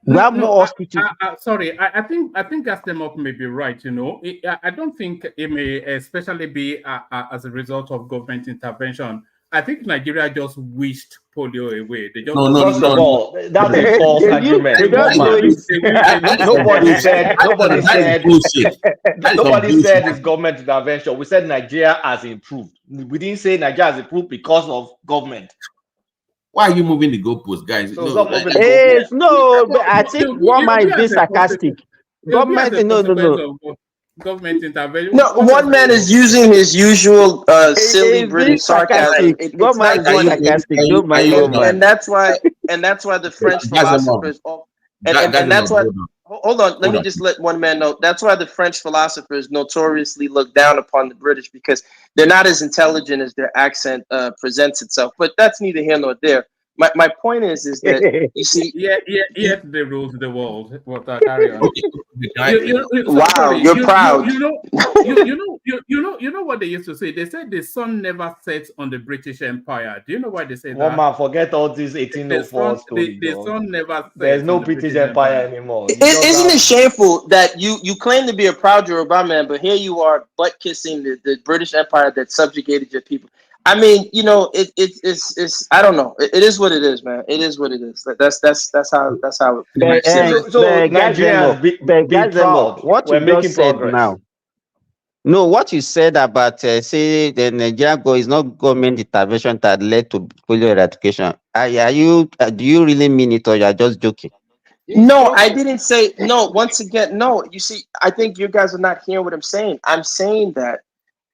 Sorry, I think Gastemop may be right. You know, I don't think it may especially be as a result of government intervention. I think Nigeria just wished polio away. They just First of all, that's a false argument. Nobody said it's government intervention. We said Nigeria has improved. We didn't say Nigeria has improved because of government. Why are you moving the goalposts, guys? But I think one man is being sarcastic. Government intervention. No, one man is using his usual silly British sarcasm. It's not sarcastic. And that's why the French philosophers. And that's why. Hold on, let me just let one man know. That's why the French philosophers notoriously look down upon the British, because they're not as intelligent as their accent presents itself. But that's neither here nor there. My point is that you see, they rule the world. What carry on? You're proud. You know what they used to say? They said the sun never sets on the British Empire. Do you know why they say that? One man, forget all these 1804 stories. The sun never sets. There's no British Empire anymore. Isn't it shameful that you claim to be a proud Yoruba man, but here you are butt kissing the British Empire that subjugated your people? I mean, you know, it's I don't know. It is what it is, man. It is what it is. That's how it. So Nigerians be proud. What you just said now. No, what you said about say the Nigeria is not government intervention that led to polio eradication. Do you really mean it, or you are just joking? No, I didn't say no. Once again, no. You see, I think you guys are not hearing what I'm saying. I'm saying that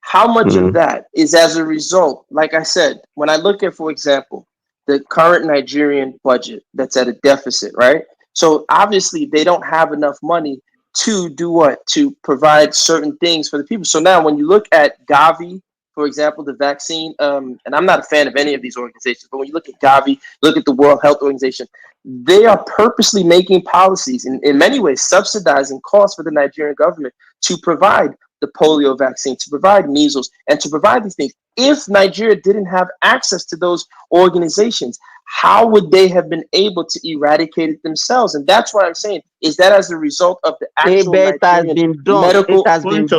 how much of that is as a result, like I said, when I look at, for example, the current Nigerian budget that's at a deficit, right? So obviously they don't have enough money to do what? To provide certain things for the people. So now when you look at Gavi, for example, the vaccine, and I'm not a fan of any of these organizations, but when you look at Gavi, look at the World Health Organization, they are purposely making policies, in many ways subsidizing costs for the Nigerian government to provide the polio vaccine, to provide measles, and to provide these things. If Nigeria didn't have access to those organizations, how would they have been able to eradicate it themselves? And that's what I'm saying. Is that as a result of the actual Nigerian medical point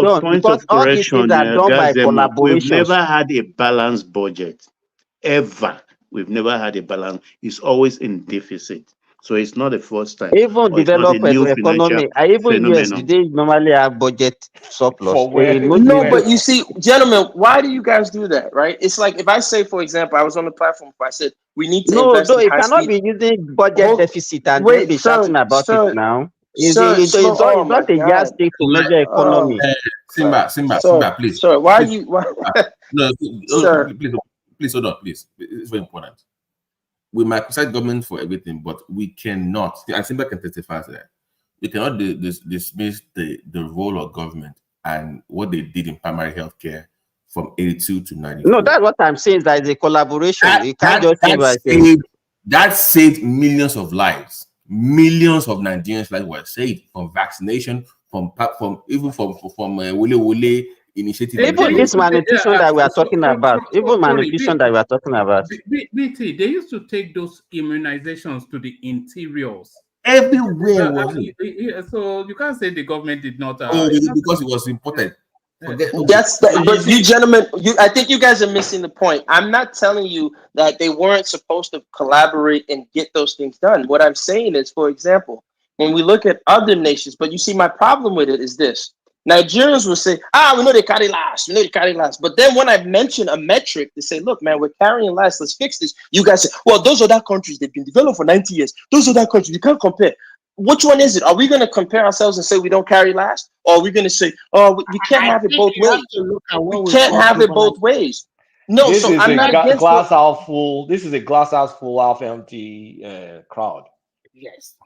of correction, we've never had a balanced budget. Ever. We've never had a balance. It's always in deficit. So it's not the first time, Even or it's not a developed new financial economy, even US, phenomenon. they normally have budget surplus. For where? No, but you see, gentlemen, why do you guys do that, right? It's like if I say, for example, I was on the platform, if I said we need to No, invest no, in you high cannot speed. be using budget deficit and then Wait, be shouting about it sir, now. slow. Oh It's my not a God. yardstick to measure economy. Simba, please. Sir, why Please. you? Why, No, sir. please hold on, please. It's very important. We might criticize government for everything, but we cannot, and Simba can testify to that. We cannot dismiss the role of government and what they did in primary health care from 82 to 94. No, that's what I'm saying. That is a collaboration. You can't just say that saved millions of lives. Millions of Nigerians' lives were saved from vaccination, from Wole Wole initiative. even this malnutrition that we are talking about. Even malnutrition that we are talking about. BT, they used to take those immunizations to the interiors. Everywhere was it? So you can't say the government did not. Because it was important. But you gentlemen, I think you guys are missing the point. I'm not telling you that they weren't supposed to collaborate and get those things done. What I'm saying is, for example, when we look at other nations, but you see, my problem with it is this. Nigerians will say, we know they carry last, But then when I mention a metric, they say, look, man, we're carrying last, let's fix this. You guys say, well, those other countries, they've been developed for 90 years. Those other countries, you can't compare. Which one is it? Are we going to compare ourselves and say we don't carry last? Or are we going to say, we can't have it both ways? We can't have it both ways. No, this so is I'm not against glass half full. This is a glass half full, half empty crowd. Yes.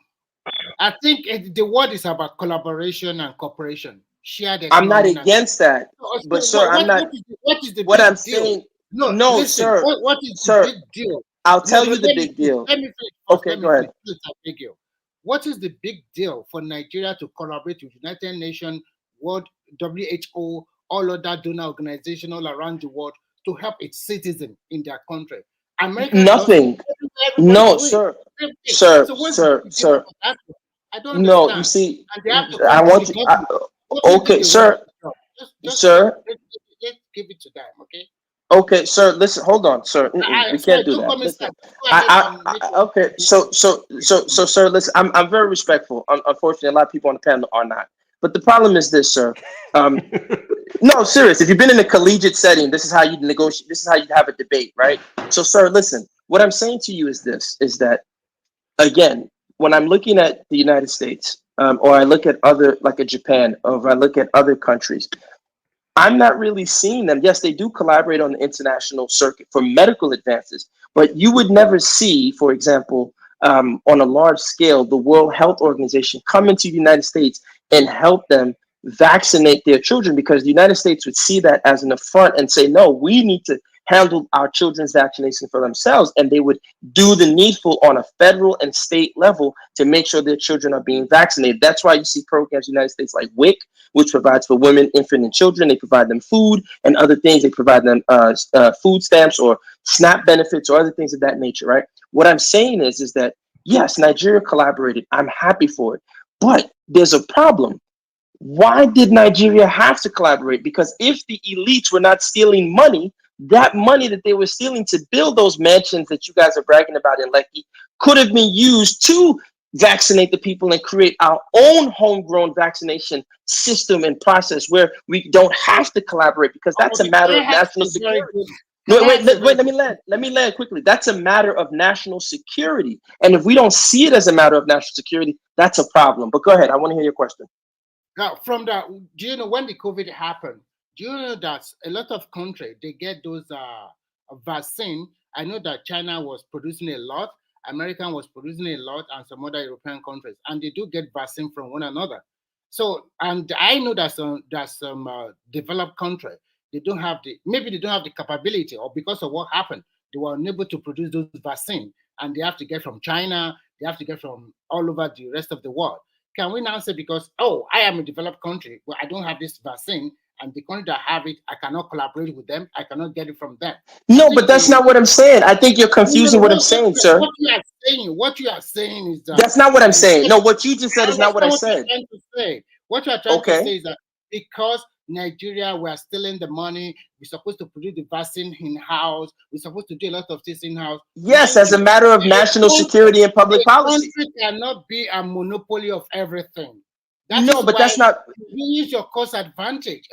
I think the word is about collaboration and cooperation. I'm not against that. But sir, I'm not. What is the what big I'm deal? saying? No, listen, sir. What is sir, the big deal? I'll tell you the big deal. Let me finish. Okay, go ahead. What is the big deal for Nigeria to collaborate with United Nations, World WHO, all other donor organizations all around the world to help its citizens in their country? America Nothing. No, sir. Sir. I don't understand. No, you see, and they have to I want you. Okay, sir. Sir. Let's give it to them, okay? Okay, sir. Listen, hold on, sir. We can't do that. Listen, okay, so, sir. Listen, I'm very respectful. Unfortunately, a lot of people on the panel are not. But the problem is this, sir. No, serious. If you've been in a collegiate setting, this is how you negotiate. This is how you have a debate, right? So, sir, listen. What I'm saying to you is this: is that again, when I'm looking at the United States, or I look at other, like a Japan, or if I look at other countries, I'm not really seeing them. Yes, they do collaborate on the international circuit for medical advances, but you would never see, for example, on a large scale, the World Health Organization come into the United States and help them vaccinate their children, because the United States would see that as an affront and say, no, we need to handle our children's vaccination for themselves, and they would do the needful on a federal and state level to make sure their children are being vaccinated. That's why you see programs in the United States like WIC, which provides for women, infant, and children. They provide them food and other things. They provide them food stamps or SNAP benefits or other things of that nature, right? What I'm saying is that, yes, Nigeria collaborated. I'm happy for it. But there's a problem. Why did Nigeria have to collaborate? Because if the elites were not stealing money, that money that they were stealing to build those mansions that you guys are bragging about in Lekki could have been used to vaccinate the people and create our own homegrown vaccination system and process where we don't have to collaborate, because that's a matter of national security. No, wait, let me land quickly. That's a matter of national security. And if we don't see it as a matter of national security, that's a problem. But go ahead. I want to hear your question. Now, do you know when the COVID happened? Do you know that a lot of countries, they get those vaccine? I know that China was producing a lot, American was producing a lot, and some other European countries, and they do get vaccine from one another. So, and I know that some developed country, they don't have maybe they don't have the capability, or because of what happened, they were unable to produce those vaccine, and they have to get from China, they have to get from all over the rest of the world. Can we now say, because, I am a developed country, but I don't have this vaccine, and the country that have it, I cannot collaborate with them, I cannot get it from them? No, but that's not what I'm saying. I think you're confusing what I'm saying, sir. What you are saying is that... That's not what I'm saying. No, what you just said is not what I said. What you are trying to say is that because Nigeria, we are stealing the money. We're supposed to produce the vaccine in-house. We're supposed to do a lot of this in-house. Yes, as a matter of national security and public policy. Country cannot be a monopoly of everything. No, but that's not. You use your cost advantage.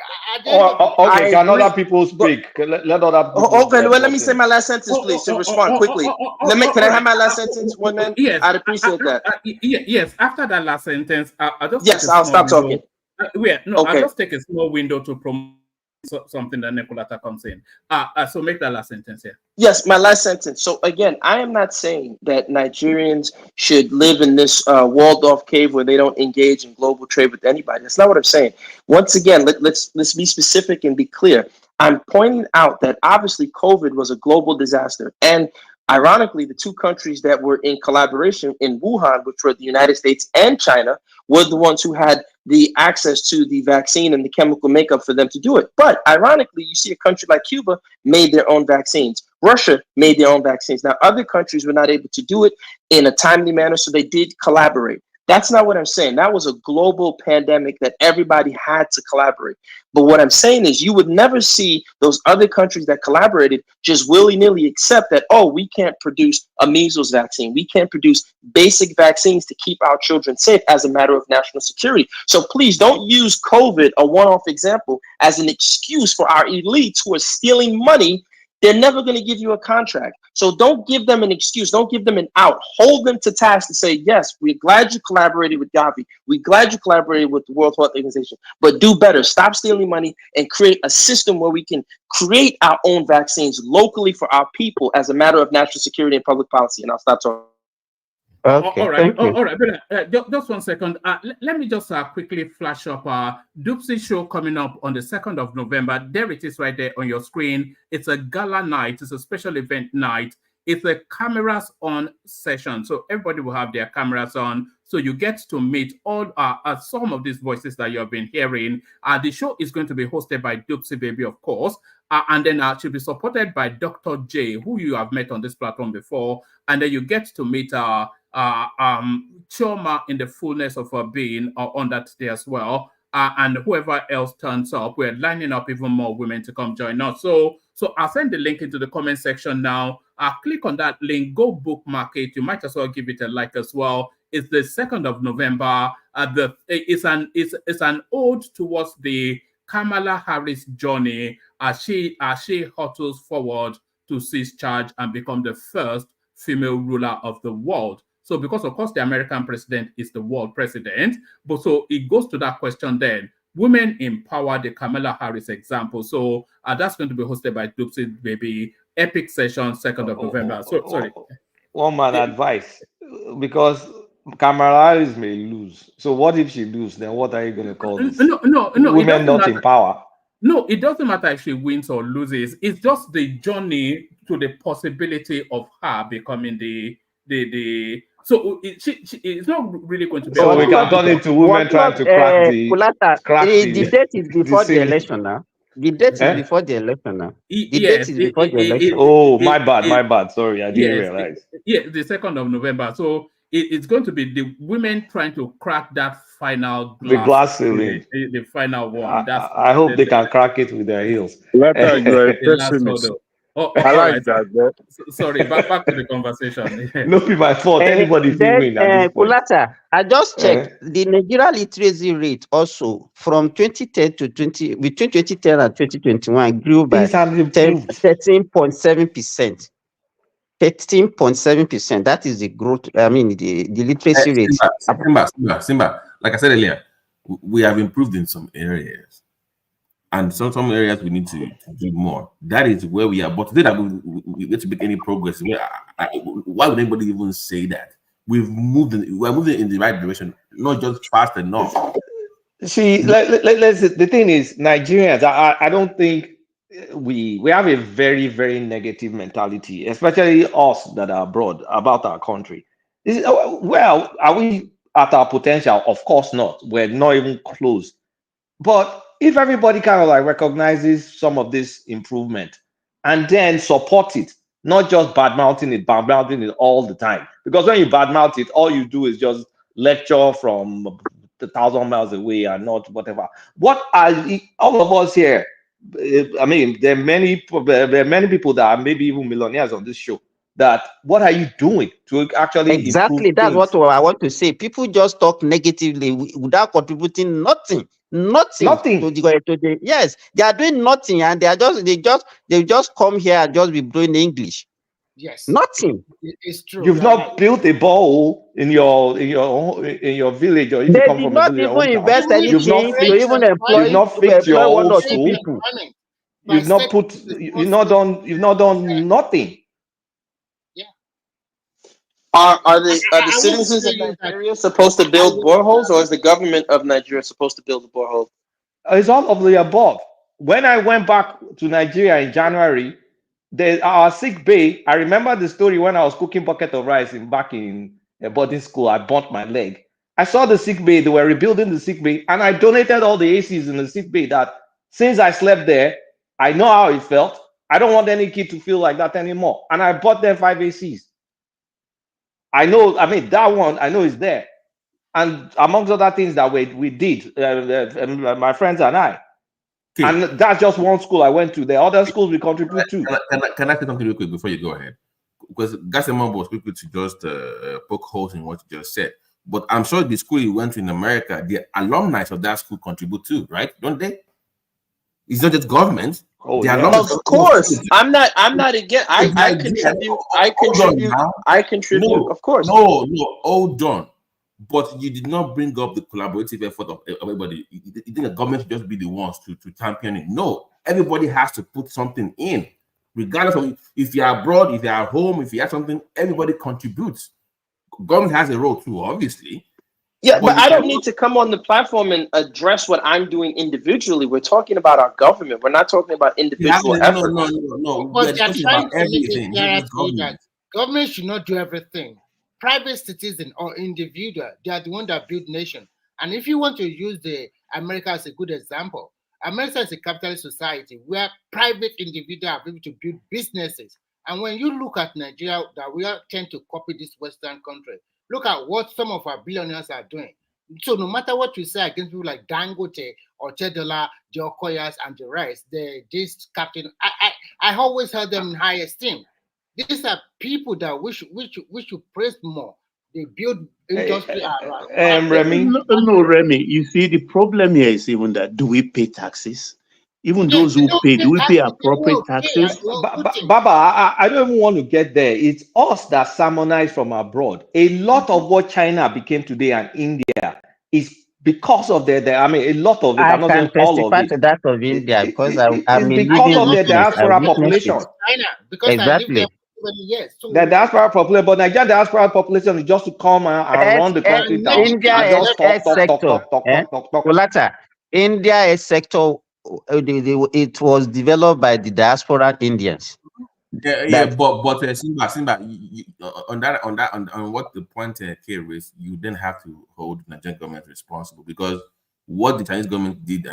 Okay, can other people speak? Let other people. Okay, well, let me say my last sentence, please, to respond quickly. Can I have my last sentence, one man? Yes, I'd appreciate that. Yes, after that last sentence, I'll just yes, I'll stop talking. I'll just take a small window to promote something that Nicolata comes in. So make that last sentence here. Yes, my last sentence. So again, I am not saying that Nigerians should live in this walled-off cave where they don't engage in global trade with anybody. That's not what I'm saying. Once again, let's be specific and be clear. I'm pointing out that obviously COVID was a global disaster, and ironically, the two countries that were in collaboration in Wuhan, which were the United States and China, were the ones who had the access to the vaccine and the chemical makeup for them to do it. But ironically, you see a country like Cuba made their own vaccines. Russia made their own vaccines. Now, other countries were not able to do it in a timely manner, so they did collaborate. That's not what I'm saying. That was a global pandemic that everybody had to collaborate. But what I'm saying is you would never see those other countries that collaborated just willy-nilly accept that, oh, we can't produce a measles vaccine. We can't produce basic vaccines to keep our children safe as a matter of national security. So please don't use COVID, a one-off example, as an excuse for our elites who are stealing money. They're never going to give you a contract. So don't give them an excuse. Don't give them an out. Hold them to task to say, yes, we're glad you collaborated with Gavi. We're glad you collaborated with the World Health Organization. But do better. Stop stealing money and create a system where we can create our own vaccines locally for our people as a matter of national security and public policy. And I'll stop talking. Okay, all right, thank you. all right. Just 1 second. Let me just quickly flash up Dupsy show coming up on the 2nd of November. There it is right there on your screen. It's a gala night. It's a special event night. It's a cameras on session. So everybody will have their cameras on. So you get to meet all some of these voices that you have been hearing. The show is going to be hosted by Dupsy Baby, of course. And then she'll be supported by Dr. J, who you have met on this platform before. And then you get to meet Chioma in the fullness of her being on that day as well. And whoever else turns up, we're lining up even more women to come join us. So I'll send the link into the comment section now. Click on that link, go bookmark it. You might as well give it a like as well. It's the 2nd of November. It's an ode towards the Kamala Harris journey as she hurtles forward to seize charge and become the first female ruler of the world. So because, of course, the American president is the world president, but so it goes to that question then. Women empower, the Kamala Harris example. So that's going to be hosted by Dupsy Baby. Epic session, 2nd of November. So sorry. One man advice, because Kamala Harris may lose. So what if she loses? Then what are you going to call this? No. Women not in power. No, it doesn't matter if she wins or loses. It's just the journey to the possibility of her becoming the. So it's not really going to be. So we can turn it to women trying to crack the. The date is before the election now. The date is before the election now. The date is before the election. Oh, my bad. Sorry, I didn't realize. The 2nd of November. So it's going to be the women trying to crack that final glass. The glass ceiling. The final one. I hope they can crack it with their heels. I like that. Sorry, back to the conversation. No, be my fault. Anybody can win at this point. Kulata, I just checked the Nigeria literacy rate also from 2010 to between 2010 and 2021 grew by 13.7%. 13.7%. That is the growth. I mean, the literacy rate. Simba. Like I said earlier, we have improved in some areas. And some areas we need to do more. That is where we are. But today that we get to make any progress, why would anybody even say that? We're moving in the right direction, not just fast enough. See, the thing is, Nigerians, I don't think we have a very, very negative mentality, especially us that are abroad, about our country. Well, are we at our potential? Of course not. We're not even close. But if everybody kind of like recognizes some of this improvement and then support it, not just badmouthing it all the time. Because when you badmouth it, all you do is just lecture from 1,000 miles away and not whatever. What are all of us here? I mean, there are many people that are maybe even millionaires on this show. That what are you doing to actually improve Exactly. That's things? what I want to say. People just talk negatively without contributing nothing. Nothing. To the yes, they are doing nothing, and they just come here and just be blowing English. Yes. Nothing. It's true. You've You're not right. built a borehole in your village, or if you They come did from a not village or even hometown, invest Even if you've you not anything to create fixed even you've employment, not fixed your employ one old or two create school. people. employment by You've not setting put responsibility. you've not done nothing. Yeah. Are the I will citizens tell of you that Nigeria supposed to build boreholes, or is the government of Nigeria supposed to build a borehole? It's all of the above. When I went back to Nigeria in January, our sick bay. I remember the story when I was cooking bucket of rice back in a boarding school. I burnt my leg. I saw the sick bay. They were rebuilding the sick bay, and I donated all the ACs in the sick bay. That since I slept there, I know how it felt. I don't want any kid to feel like that anymore. And I bought them 5 ACs. I know. I mean, that one I know is there. And amongst other things that we did, my friends and I. Okay. And that's just one school I went to. The other schools we contribute to. Can I say something real quick before you go ahead? Because Gasema was quick to just poke holes in what you just said. But I'm sure the school you went to in America, the alumni of that school contribute too, right? Don't they? It's not just government. Oh, the yeah. alumni. Of course, I'm not again. I contribute. I contribute. Of course. No, hold on. But you did not bring up the collaborative effort of everybody. You think the government should just be the ones to champion it? No, everybody has to put something in, regardless of if you're abroad, if you're at home, if you have something. Everybody contributes. Government has a role too, obviously. Yeah, but I don't need to come on the platform and address what I'm doing individually. We're talking about our government. We're not talking about individual efforts. No. But We're they're talking trying about to make it everything. clearer Not to you government. that government should not do everything. Private citizen or individual, they are the one that build nation. And if you want to use the America as a good example, America is a capitalist society where private individuals are able to build businesses. And when you look at Nigeria, that we are tend to copy this Western country. Look at what some of our billionaires are doing. So no matter what you say against people like Dangote or Tedola, the Okoyas, and the rest, this captain, I always held them in high esteem. These are people that we should praise more. They build industry around. Remy. No, Remy. You see, the problem here is even that do we pay taxes? Even Yes, those who pay, do we pay appropriate taxes? Baba, I don't even want to get there. It's us that sermonize from abroad. A lot of what China became today and India is because of I mean, a lot of it. I I'm not can saying all of testify it. to that of India because I'm It's a because living of their witness. I diaspora witnessed population. it. China, because I lived there Exactly. for 20 years. So The diaspora population, but Nigeria diaspora population is just to come and run the country down India and just talk. Kolata, India is sector. It was developed by the diaspora Indians. But Simba, on what the point K raised, you then have to hold the Nigerian government responsible because what the Chinese government did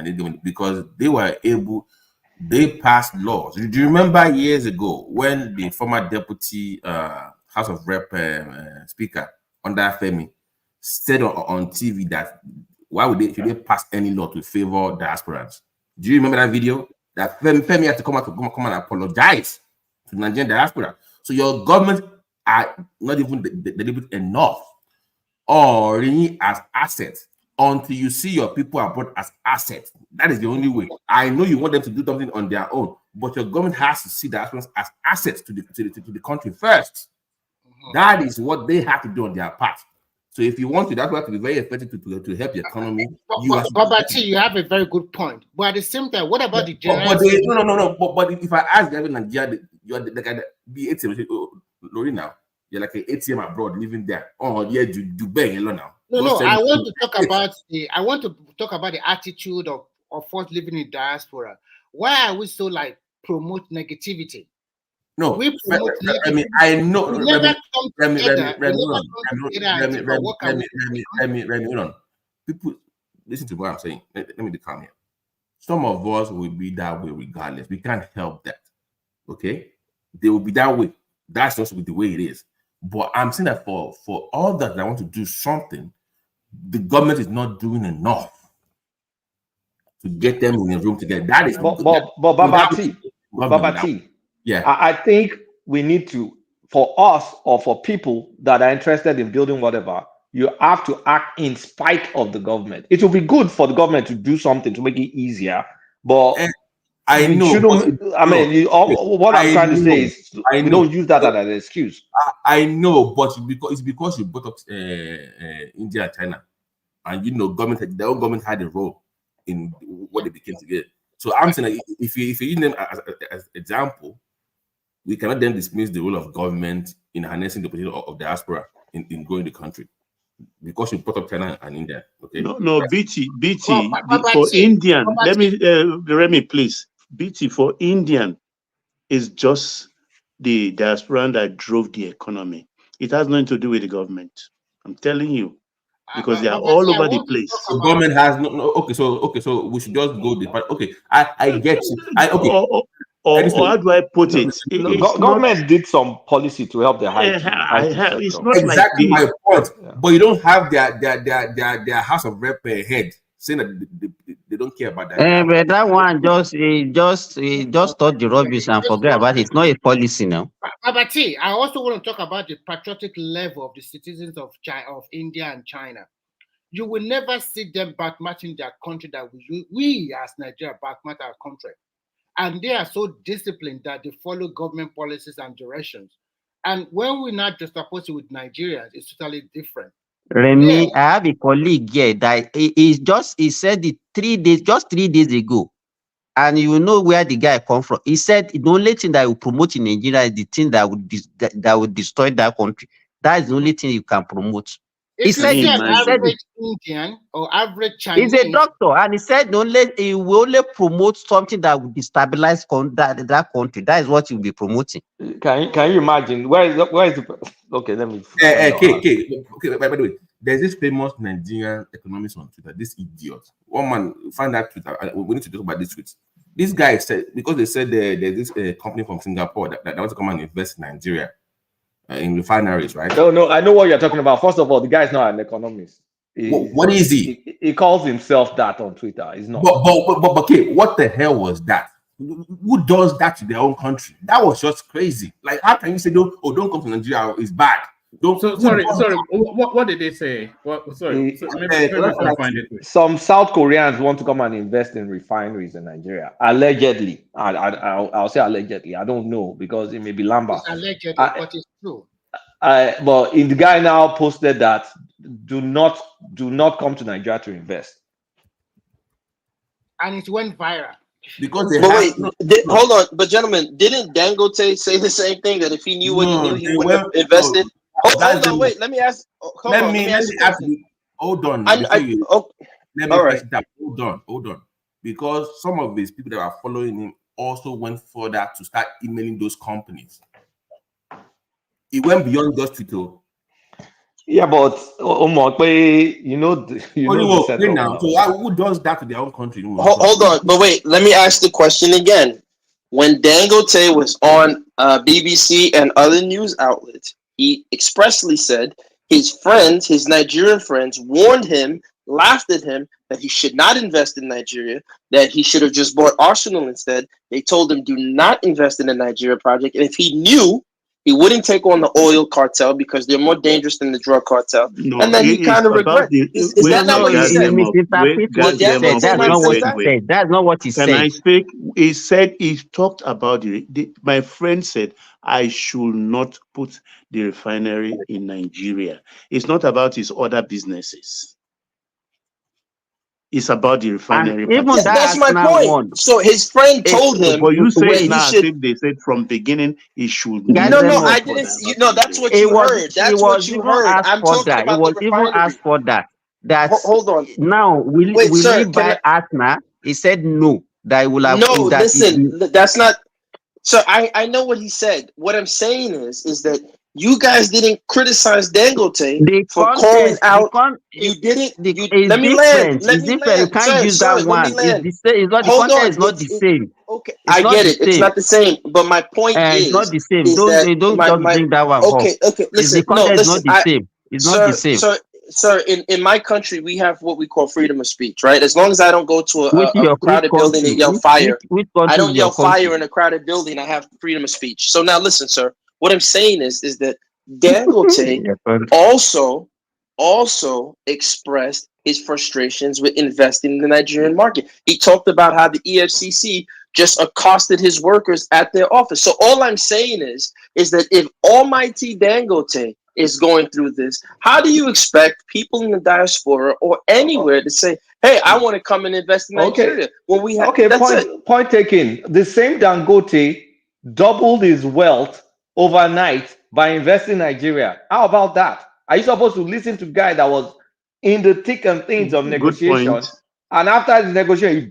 because they passed laws. Do you remember years ago when the former deputy House of Rep speaker under Femi said on TV that should they pass any law to favor diasporans? Do you remember that video? That Femi had to come and apologize to Nigerian diaspora. So your government are not even deliberate enough or as assets until you see your people abroad as assets. That is the only way. I know you want them to do something on their own, but your government has to see diasporans as assets to the country first. That is what they have to do on their part. So if you want to, that's why to be very effective to help the economy. Babati, you have a very good point. But at the same time, what about the general? But if I ask them in Nigeria, you're the ATM. Lori now, you're like an ATM abroad living there. Oh yeah, Dubai alone now. No. I want to talk about the attitude of us living in diaspora. Why are we so like promote negativity? No, we promote negativity. I know. We never come together. People, listen to what I'm saying. Let me be calm here. Some of us will be that way regardless. We can't help that. Okay, they will be that way. That's just the way it is. But I'm saying that for all that I want to do something, the government is not doing enough to get them in a room together. That is but Babati, yeah. I think we need to, for us or for people that are interested in building whatever, you have to act in spite of the government. It will be good for the government to do something to make it easier, but I know. What I'm trying to say is we don't use that as an excuse. I know, but it's because you brought up India and China, and their own government had a role in what they became together. So I'm saying, like, if you use them as example, we cannot then dismiss the role of government in harnessing the potential of diaspora in growing the country, because you brought up China and India. Okay. No, BT for Indian. Let me please. BT for Indian is just the diaspora that drove the economy. It has nothing to do with the government. I'm telling you, because they are all over the place. The government has no. Okay, so we should just go the part. Okay, I get you. Or how do I put it? Government did some policy to help the IT sector. It's not exactly like my point. Yeah. But you don't have their House of Rep head saying that they don't care about that. But that one just thought the rubbish and forget about it. It's not a policy now. But see, I also want to talk about the patriotic level of the citizens of India and China. You will never see them backmatching their country that we as Nigeria backmatch our country. And they are so disciplined that they follow government policies and directions. And when we not just oppose it with Nigerians, it's totally different. Remy, I have a colleague here that he said it 3 days, just 3 days ago. And you know where the guy come from. He said the only thing that will promote in Nigeria is the thing that would destroy that country. That is the only thing you can promote. He said an average Indian or average Chinese. He's a doctor, and he said he will only promote something that will destabilize that country. That is what he will be promoting. Can you imagine? Where is the okay? Let me. Okay. By the way, there's this famous Nigerian economist on Twitter. This idiot. One man, find that Twitter. We need to talk about this tweet. This guy said, because they said there's this company from Singapore that wants to come and invest in Nigeria. In refineries, right? No, I know what you're talking about. First of all, the guy's not an economist. What is he? He calls himself that on Twitter. He's not. But okay, what the hell was that? Who does that to their own country? That was just crazy. Like, how can you say, don't come to Nigeria? It's bad. Sorry. What did they say? Sorry. Some South Koreans want to come and invest in refineries in Nigeria. Allegedly. I'll say allegedly. I don't know, because it may be Lamba. It's allegedly, but it's true. But the guy now posted that do not come to Nigeria to invest. And it went viral. Because hold on. But gentlemen, didn't Dangote say the same thing, that if he knew what he knew, he would have invested? Hold on, wait. Let me ask. Let me ask you. Hold on. Hold on. Because some of these people that are following him also went further to start emailing those companies. It went beyond just Tito. Yeah, but you know now. So who does that to their own country? Hold on, but wait. Let me ask the question again. When Dangote was on BBC and other news outlets, he expressly said his friends, his Nigerian friends, warned him, laughed at him, that he should not invest in Nigeria, that he should have just bought Arsenal instead. They told him, do not invest in the Nigeria project. And if he knew, he wouldn't take on the oil cartel because they're more dangerous than the drug cartel. No, and then he kind of regrets. Is that not what he said? That's not what he said. Can I speak? He said, he talked about my friend said, I should not put the refinery in Nigeria. It's not about his other businesses. It's about the refinery. That's my point. One. So his friend told him. But you say now, if they said from beginning, he should. No, I didn't. That's what you heard. That's what you heard. I'm talking about the refinery. It was even asked for that. Hold on. Now, will he buy Arsenal? He said no. That will have. No, listen. That's not. So I know what he said. What I'm saying is that you guys didn't criticize Dangote for calling out. You didn't. Let me land. You can't use that one. The content is not the same. Okay, I get it. It's not the same. But my point is, it's not the same. Don't just bring that one. Okay. Listen. The content is not the same. It's not the same. sir, in my country, we have what we call freedom of speech, right? As long as I don't go to Which a crowded building country? and yell fire, Which I country don't is yell your fire country? in a crowded building. I have freedom of speech. So now listen, sir. What I'm saying is that Dangote Your country. also expressed his frustrations with investing in the Nigerian market. He talked about how the EFCC just accosted his workers at their office. So all I'm saying is that if almighty Dangote is going through this, how do you expect people in the diaspora or anywhere to say, hey, I want to come and invest in Nigeria? When we have that's it. Point taken. The same Dangote doubled his wealth overnight by investing in Nigeria. How about that? Are you supposed to listen to a guy that was in the thick and things of Good negotiation, point. and after the negotiation,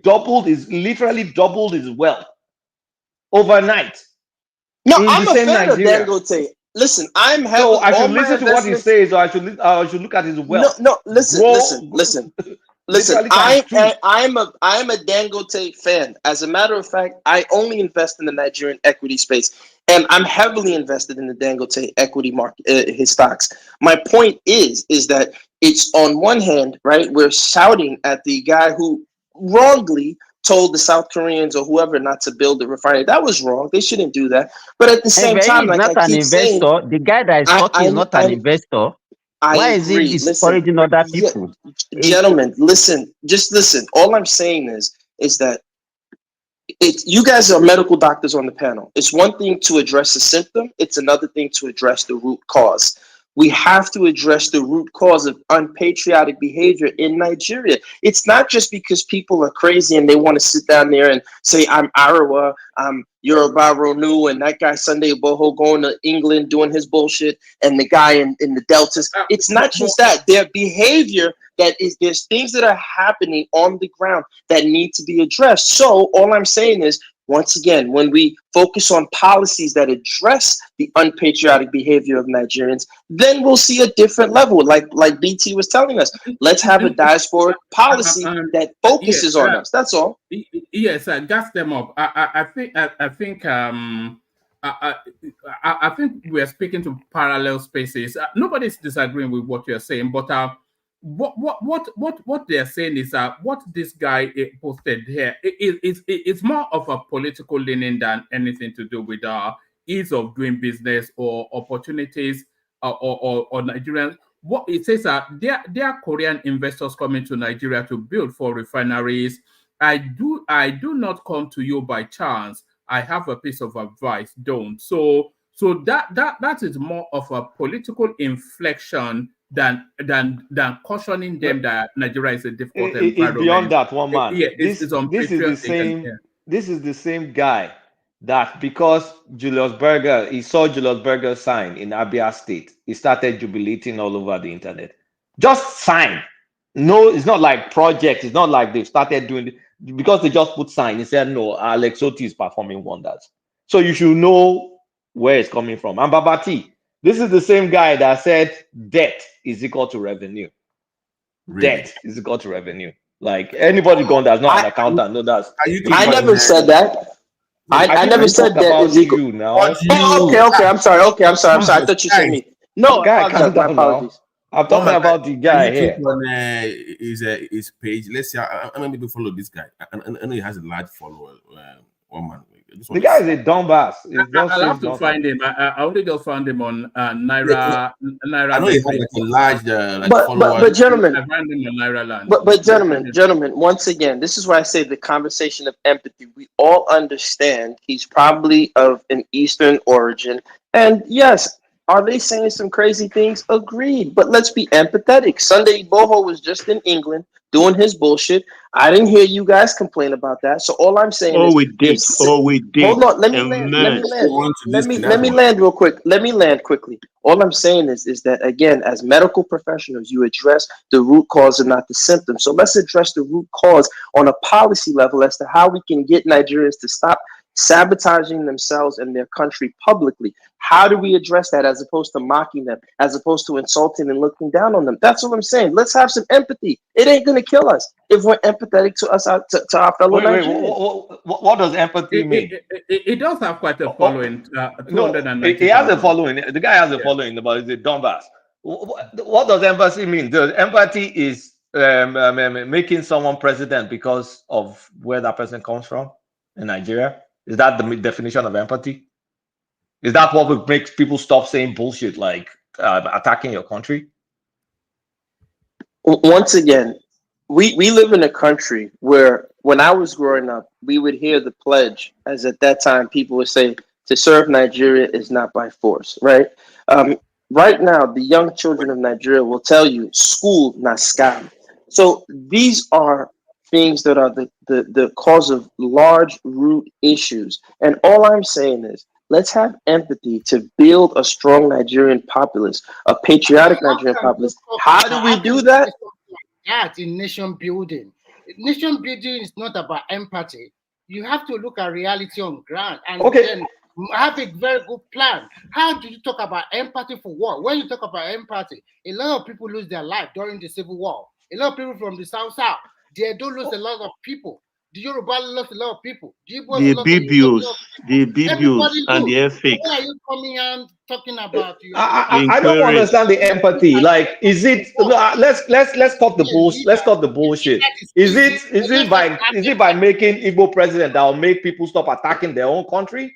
literally doubled his wealth overnight No, in the I'm a same fan of Nigeria? Dangote. Listen, I'm So having I all should my listen to what he investments. says, or I should look at his wealth. No, listen. Listen. Literally times two. I'm a Dangote fan. As a matter of fact, I only invest in the Nigerian equity space, and I'm heavily invested in the Dangote equity market, his stocks. My point is that it's on one hand, right? We're shouting at the guy who wrongly told the South Koreans or whoever not to build the refinery. That was wrong. They shouldn't do that. But at the same But time, he's like I not an keep saying, investor. The guy that is talking is not an investor. I Why is he agree. Listen, discouraging other people? gentlemen, listen. Just listen. All I'm saying is that you guys are medical doctors on the panel. It's one thing to address a symptom. It's another thing to address the root cause. We have to address the root cause of unpatriotic behavior in Nigeria. It's not just because people are crazy and they want to sit down there and say, I'm Arawa, I'm Yoruba Ronu, and that guy Sunday Boho going to England doing his bullshit, and the guy in the Deltas. It's not just that. Their behavior, there's things that are happening on the ground that need to be addressed. So all I'm saying is, once again, when we focus on policies that address the unpatriotic behavior of Nigerians, then we'll see a different level. Like BT was telling us, let's have a diasporic policy that focuses on us. That's all. Yes, gas them up. I think we are speaking to parallel spaces. Nobody's disagreeing with what you're saying, but what they're saying is what this guy posted here it's more of a political leaning than anything to do with ease of doing business or opportunities or Nigerians. What it says there are Korean investors coming to Nigeria to build for refineries. I do not come to you by chance. I have a piece of advice. Don't. So that is more of a political inflection than cautioning them that Nigeria is a difficult environment. It's beyond that, one man. Yeah, it's this is the same guy that because he saw Julius Berger sign in Abia State, he started jubilating all over the internet. Just sign. No, it's not like project. It's not like they've started doing it because they just put sign. He said, no, Alex Oti is performing wonders. So you should know where it's coming from. And Babati, this is the same guy that said debt is equal to revenue. Really? Debt is equal to revenue. Like anybody gone that's not an accountant, no, that's. I never said that. I never said that is equal. You now. Okay. I'm sorry. I thought you said me. No, guy, calm down now. I'm talking about the guy here. On his page. Let's see. I'm gonna maybe follow this guy. I know he has a large follower. One man. The guy is a dumbass. I'll have to find him. I only just found him on Naira. I know he has like a large follower. But gentlemen, I found him on Naira Land. But gentlemen, once again, this is why I say the conversation of empathy. We all understand he's probably of an Eastern origin, and yes. Are they saying some crazy things? Agreed. But let's be empathetic. Sunday Boho was just in England doing his bullshit. I didn't hear you guys complain about that. So all I'm saying is... we did. Hold on. Let me land real quick. Let me land quickly. All I'm saying is that, again, as medical professionals, you address the root cause and not the symptom. So let's address the root cause on a policy level as to how we can get Nigerians to stop sabotaging themselves and their country publicly. How do we address that as opposed to mocking them, as opposed to insulting and looking down on them? That's what I'm saying. Let's have some empathy. It ain't going to kill us if we're empathetic to us, to our fellow Nigerians. What does empathy mean? It does have quite a following. He has a following. The guy has a following, but he's a dumbass. What does empathy mean? The empathy is making someone president because of where that person comes from in Nigeria. Is that the definition of empathy? Is that what would make people stop saying bullshit like attacking your country? Once again, we live in a country where when I was growing up, we would hear the pledge, as at that time people would say, to serve Nigeria is not by force, right? Right now, the young children of Nigeria will tell you, school, not scam. So these are things that are the cause of large root issues. And all I'm saying is, let's have empathy to build a strong Nigerian populace, a patriotic Nigerian populace. How do we do that? That in nation building. Nation building is not about empathy. You have to look at reality on ground and then have a very good plan. How do you talk about empathy for what? When you talk about empathy, a lot of people lose their life during the Civil War. A lot of people from the South, they do lose a lot of people. The Yoruba lost a lot of people. The BBOs and the FX. Why are you coming and talking about you? I don't understand the empathy. Like, is it? Let's cut the bullshit. Let's cut the bullshit. Is it by making Igbo president that will make people stop attacking their own country?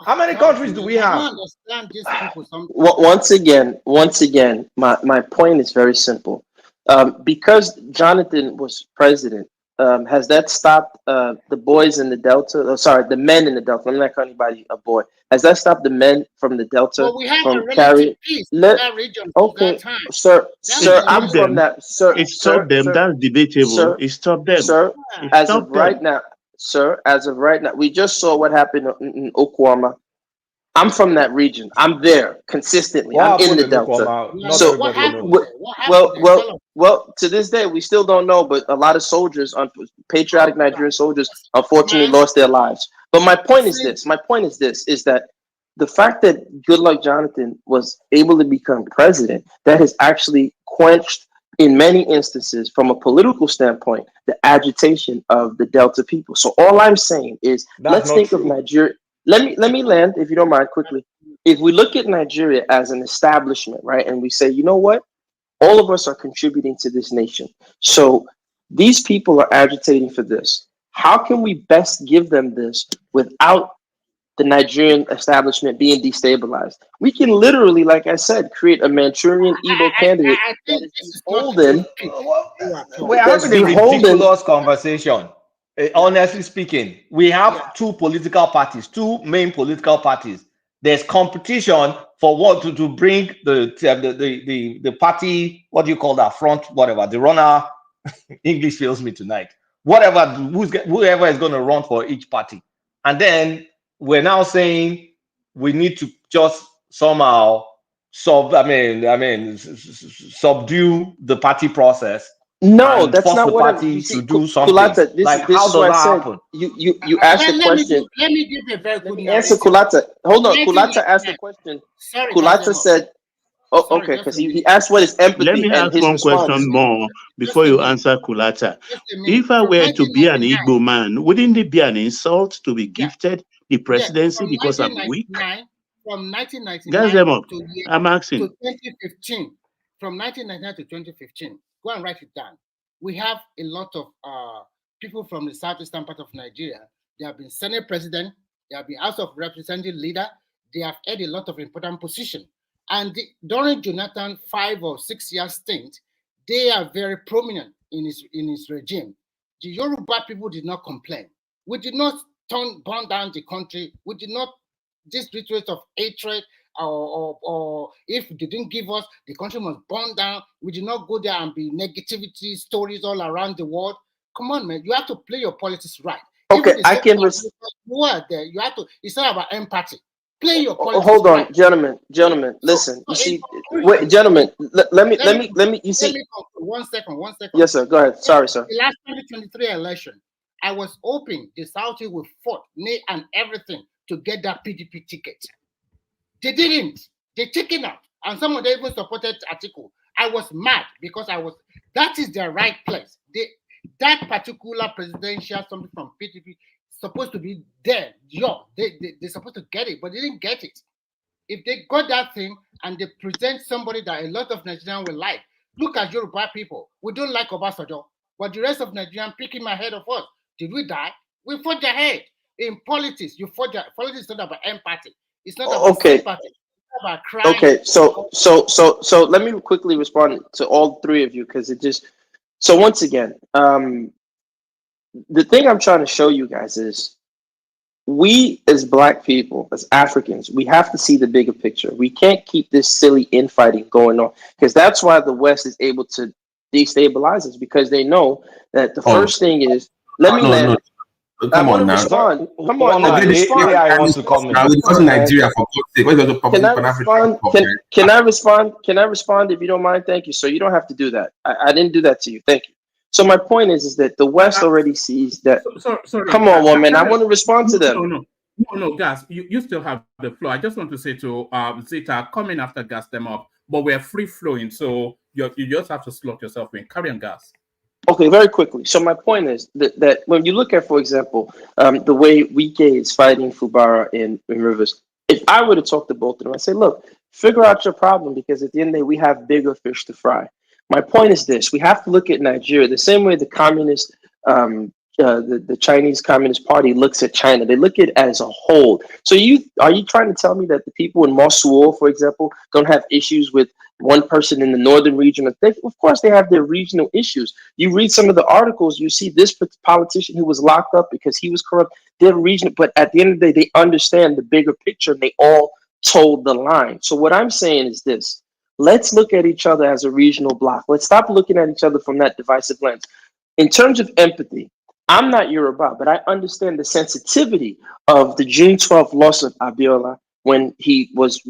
How many countries do we have? I don't understand these people. Once again, my point is very simple. Because Jonathan was president, has that stopped the boys in the Delta? Oh, sorry, the men in the Delta. I'm not calling anybody a boy. Has that stopped the men from the Delta Well, we have from a relative carrying? peace in that region at that time. Sir, I'm from that. Sir, It stopped them. That's debatable. Sir, It stopped them. Sir, It as of stopped right them. now, sir, as of right now, we just saw what happened in Okwama. I'm from that region. I'm there consistently. What I'm in the happened in Delta. Okwama? Not So, everybody knows. well, to this day, we still don't know, but a lot of soldiers, patriotic Nigerian soldiers, unfortunately lost their lives. But my point is this, is that the fact that Goodluck Jonathan was able to become president, that has actually quenched, in many instances, from a political standpoint, the agitation of the Delta people. So all I'm saying is, let's think of Nigeria. Let me land, if you don't mind, quickly. If we look at Nigeria as an establishment, right, and we say, you know what, all of us are contributing to this nation. So these people are agitating for this. How can we best give them this without the Nigerian establishment being destabilized? We can literally, like I said, create a Manchurian Igbo candidate that is beholden. We're having a ridiculous conversation. Honestly speaking, we have two main political parties. There's competition for what to bring the party. What do you call that? Front, whatever. The runner. English fails me tonight. Whatever, whoever is going to run for each party, and then we're now saying we need to just somehow subdue the party process. No, and that's force not the what party to do something. Kulata, this Like, is how does what that I said. happen? You asked the question. Let me give you a very good Answer Kulata. Hold on. Kulata asked the question. Kulata said, okay, because he asked what is empathy, Let me and ask his one response. question more before you answer Kulata. If I were to be an Igbo man, wouldn't it be an insult to be gifted the presidency because I'm weak? From Guys, 1999 I'm asking. to 2015, from 1999 to 2015, go and write it down. We have a lot of people from the southeastern part of Nigeria. They have been Senate president, they have been House of Representative leader, they have had a lot of important position. And during Jonathan 5 or 6 year stint, they are very prominent in his regime. The Yoruba people did not complain. We did not burn down the country. We did not this rhetoric of hatred or if they didn't give us, the country must burn down. We did not go there and be negativity stories all around the world. Come on, man. You have to play your politics right. Okay, I can. You are there. You have to. It's not about empathy. Play your politics. Hold on, right. gentlemen. Listen. You see, wait, gentlemen. Let me. You see. 1 second. Yes, sir. Go ahead. Sorry, sir. The last 2023 election, I was hoping the Southie would fought, nay, and everything to get that PDP ticket. They didn't. They taken out, and some of them even supported Atiku. I was mad because that is their right place. That particular presidential something from PDP supposed to be there. They're supposed to get it, but they didn't get it. If they got that thing, and they present somebody that a lot of Nigerians will like. Look at Yoruba people. We don't like Obasanjo, but the rest of Nigerians picking ahead of us. Did we die? We forge ahead. In politics, you forge ahead. Politics is not about empathy. It's not about Okay. sympathy. It's not about crying. Okay. So let me quickly respond to all three of you because it just. So once again, the thing I'm trying to show you guys is we as Black people, as Africans, we have to see the bigger picture. We can't keep this silly infighting going on because that's why the West is able to destabilize us because they know that the first thing is, let me land. No. I Come want to on now. respond. Come on, let me Forget respond. AI wants to comment. Now we're discussing Nigeria for God's sake. Why is it Can I Pan-African respond? Can I respond? Can I respond if you don't mind? Thank you, sir. You don't have to do that. I didn't do that to you. Thank you. So my point is that the West already sees that. Sorry. Come on, woman. I want to respond to them. No, Gas. You still have the floor. I just want to say to Zita, come in after Gas them up, but we're free flowing, so you just have to slot yourself in. Carry on, Gas. Okay, very quickly. So my point is that when you look at, for example, the way Wike is fighting Fubara in Rivers, if I were to talk to both of them, I say, look, figure out your problem because at the end of the day, we have bigger fish to fry. My point is this: we have to look at Nigeria the same way the communist, the Chinese Communist Party looks at China. They look at it as a whole. So are you trying to tell me that the people in Mosul, for example, don't have issues with one person in the northern region? Of course, they have their regional issues. You read some of the articles, you see this politician who was locked up because he was corrupt. They're regional, but at the end of the day, they understand the bigger picture and they all told the line. So what I'm saying is this: let's look at each other as a regional bloc. Let's stop looking at each other from that divisive lens. In terms of empathy, I'm not Yoruba, but I understand the sensitivity of the June 12th loss of Abiola when he was,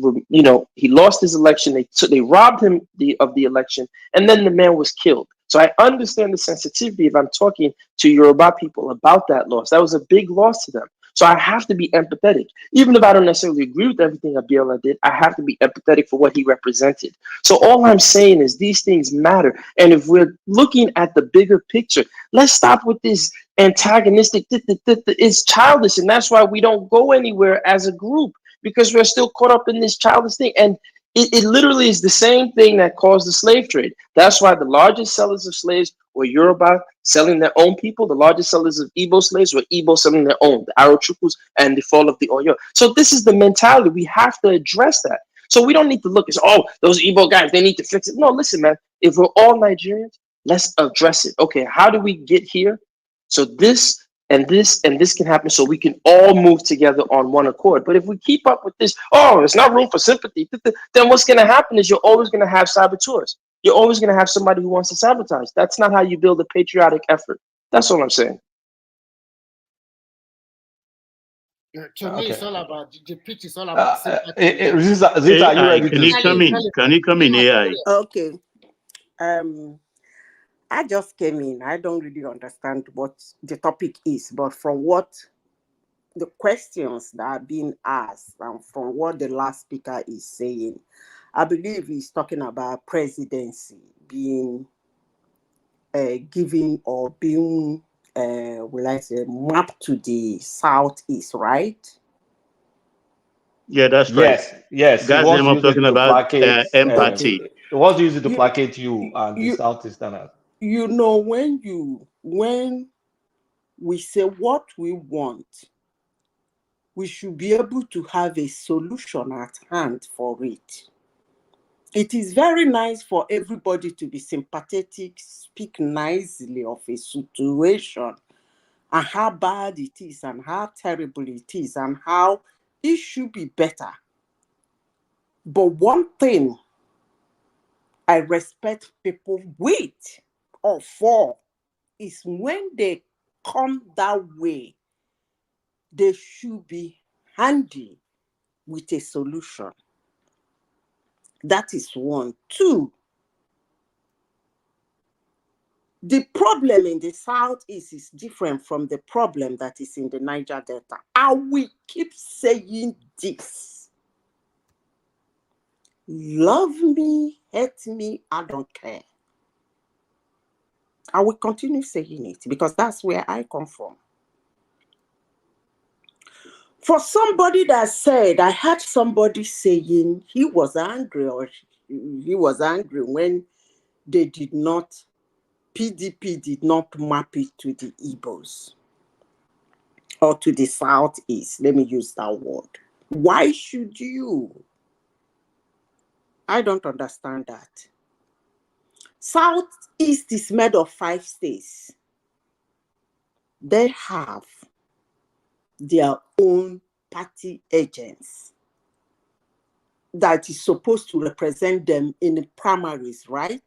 he lost his election. They robbed him of the election, and then the man was killed. So I understand the sensitivity if I'm talking to Yoruba people about that loss. That was a big loss to them. So I have to be empathetic. Even if I don't necessarily agree with everything Abiola did, I have to be empathetic for what he represented. So all I'm saying is these things matter. And if we're looking at the bigger picture, let's stop with this antagonistic. It's childish. And that's why we don't go anywhere as a group, because we're still caught up in this childish thing. And it literally is the same thing that caused the slave trade. That's why the largest sellers of slaves were Yoruba selling their own people. The largest sellers of Igbo slaves were Igbo selling their own, the Arochukwus and the fall of the Oyo. So this is the mentality. We have to address that. So we don't need to look and say, those Igbo guys, they need to fix it. No, listen, man, if we're all Nigerians, let's address it. Okay, how do we get here? So this and this and this can happen so we can all move together on one accord. But if we keep up with this, there's not room for sympathy, then what's going to happen is you're always going to have saboteurs. You're always going to have somebody who wants to sabotage. That's not how you build a patriotic effort. That's all I'm saying. To me, it's all about the pitch. Is all about sympathy. Zita, are you ready can you come in? Can you come in, AI? Okay. I just came in. I don't really understand what the topic is, but from what the questions that are being asked and from what the last speaker is saying, I believe he's talking about presidency being given or being, will I say, mapped to the southeast, right? Yeah, that's right. Yes. Guys, I'm talking about empathy. It was used to placate you and the Southeasterners. You know, when we say what we want, we should be able to have a solution at hand for it. It is very nice for everybody to be sympathetic, speak nicely of a situation and how bad it is and how terrible it is and how it should be better. But one thing I respect people with or for is when they come that way, they should be handy with a solution. That is one. Two, the problem in the southeast is different from the problem that is in the Niger Delta. I will keep saying this. Love me, hate me, I don't care. I will continue saying it because that's where I come from. For somebody that said, I heard somebody saying he was angry when they did not, PDP did not map it to the Igbos or to the Southeast. Let me use that word. Why should you? I don't understand that. Southeast is made of 5 states. They have their own party agents that is supposed to represent them in the primaries, right?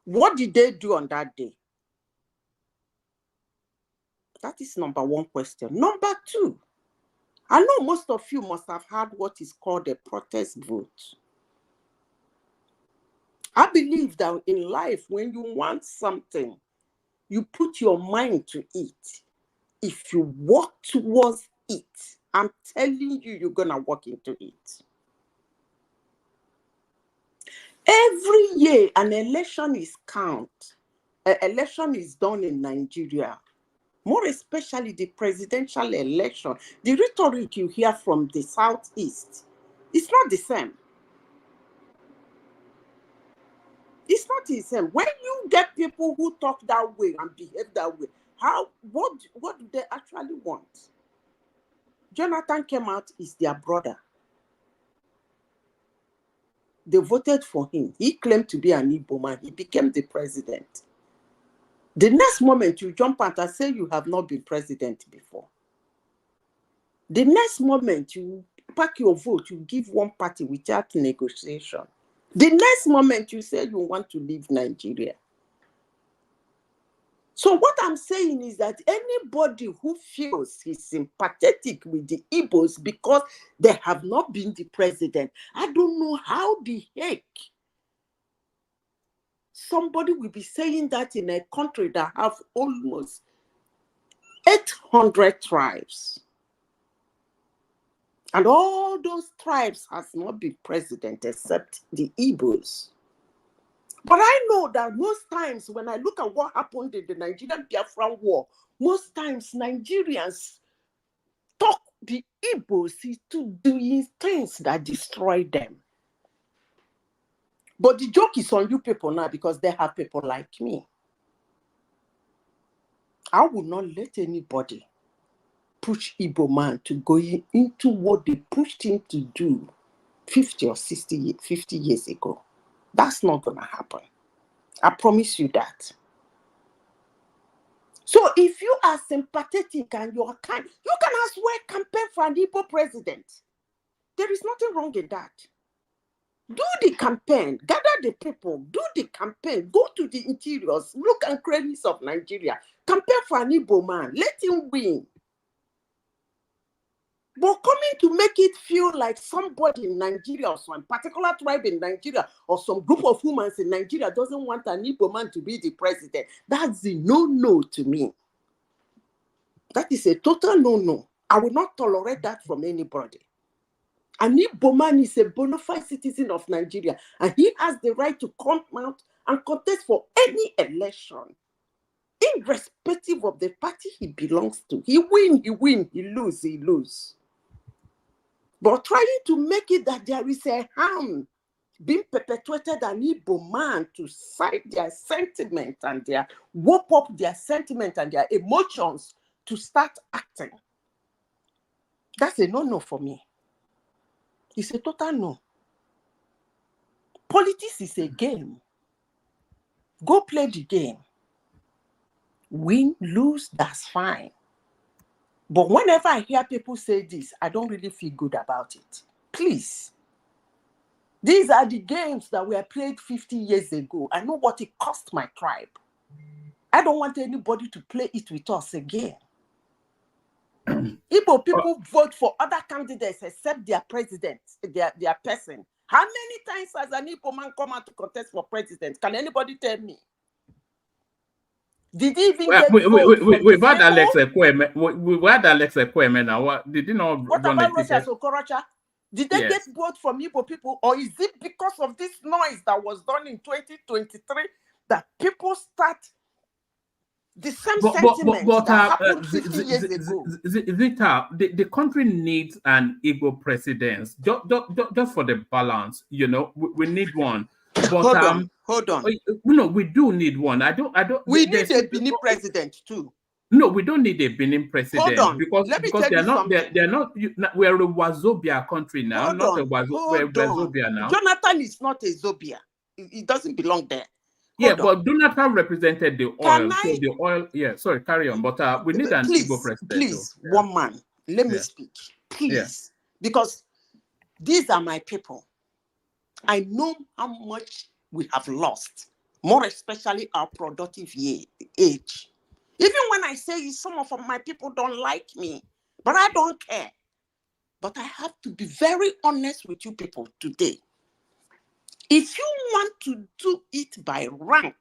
What did they do on that day? That is number one question. Number two, I know most of you must have had what is called a protest vote. I believe that in life, when you want something, you put your mind to it. If you walk towards it, I'm telling you, you're going to walk into it. Every year, an election is election is done in Nigeria, more especially the presidential election. The rhetoric you hear from the Southeast, it's not the same. It's not the same. When you get people who talk that way and behave that way, what do they actually want? Jonathan came out, is their brother. They voted for him. He claimed to be an Igbo man. He became the president. The next moment you jump out and say you have not been president before. The next moment you pack your vote, you give one party without negotiation. The next moment you say you want to leave Nigeria. So what I'm saying is that anybody who feels he's sympathetic with the Igbos because they have not been the president, I don't know how the heck somebody will be saying that in a country that have almost 800 tribes. And all those tribes has not been president except the Igbos. But I know that most times when I look at what happened in the Nigerian Biafran War, most times Nigerians talk the Igbos into doing things that destroy them. But the joke is on you people now because they have people like me. I will not let anybody push Igbo man to go into what they pushed him to do 50 or 50 years ago. That's not going to happen. I promise you that. So if you are sympathetic and you are kind, you can as well campaign for an Igbo president. There is nothing wrong in that. Do the campaign, gather the people, do the campaign, go to the interiors, look and crannies of Nigeria, campaign for an Igbo man, let him win. But coming to make it feel like somebody in Nigeria or some particular tribe in Nigeria or some group of humans in Nigeria doesn't want an Igbo man to be the president, that's a no-no to me. That is a total no-no. I will not tolerate that from anybody. An Igbo man is a bona fide citizen of Nigeria, and he has the right to come out and contest for any election, irrespective of the party he belongs to. He win, he lose, he lose. But trying to make it that there is a harm being perpetuated an Igbo man to cite their sentiment and whoop up their sentiment and their emotions to start acting. That's a no-no for me. It's a total no. Politics is a game. Go play the game. Win, lose, that's fine. But whenever I hear people say this, I don't really feel good about it. Please. These are the games that were played 50 years ago. I know what it cost my tribe. I don't want anybody to play it with us again. Igbo people vote for other candidates except their president, their person. How many times has an Igbo man come out to contest for president? Can anybody tell me? Did he even get votes? We've had Alex Ekweme. We've had Alex Ekweme now. What, did he not what run about a ticket? Rochas Okorocha? Did they get votes from Igbo people? Or is it because of this noise that was done in 2023 that people start The same sentiments that happened 50 years ago. Zita, the country needs an Igbo president just for the balance. You know, we need one. But hold on. No, we do need one. We need a Benin president too. No, we don't need a Benin president. Hold on. Because they're not. We're a Wazobia country now, we're Wazobia now. Jonathan is not a Zobia. It doesn't belong there. But Jonathan represented the oil. So the oil, sorry, carry on. But we need an Igbo president. Please, one man. Let me speak. Please. Because these are my people. I know how much we have lost, more especially our productive age. Even when I say some of my people don't like me, but I don't care. But I have to be very honest with you people today. If you want to do it by rank,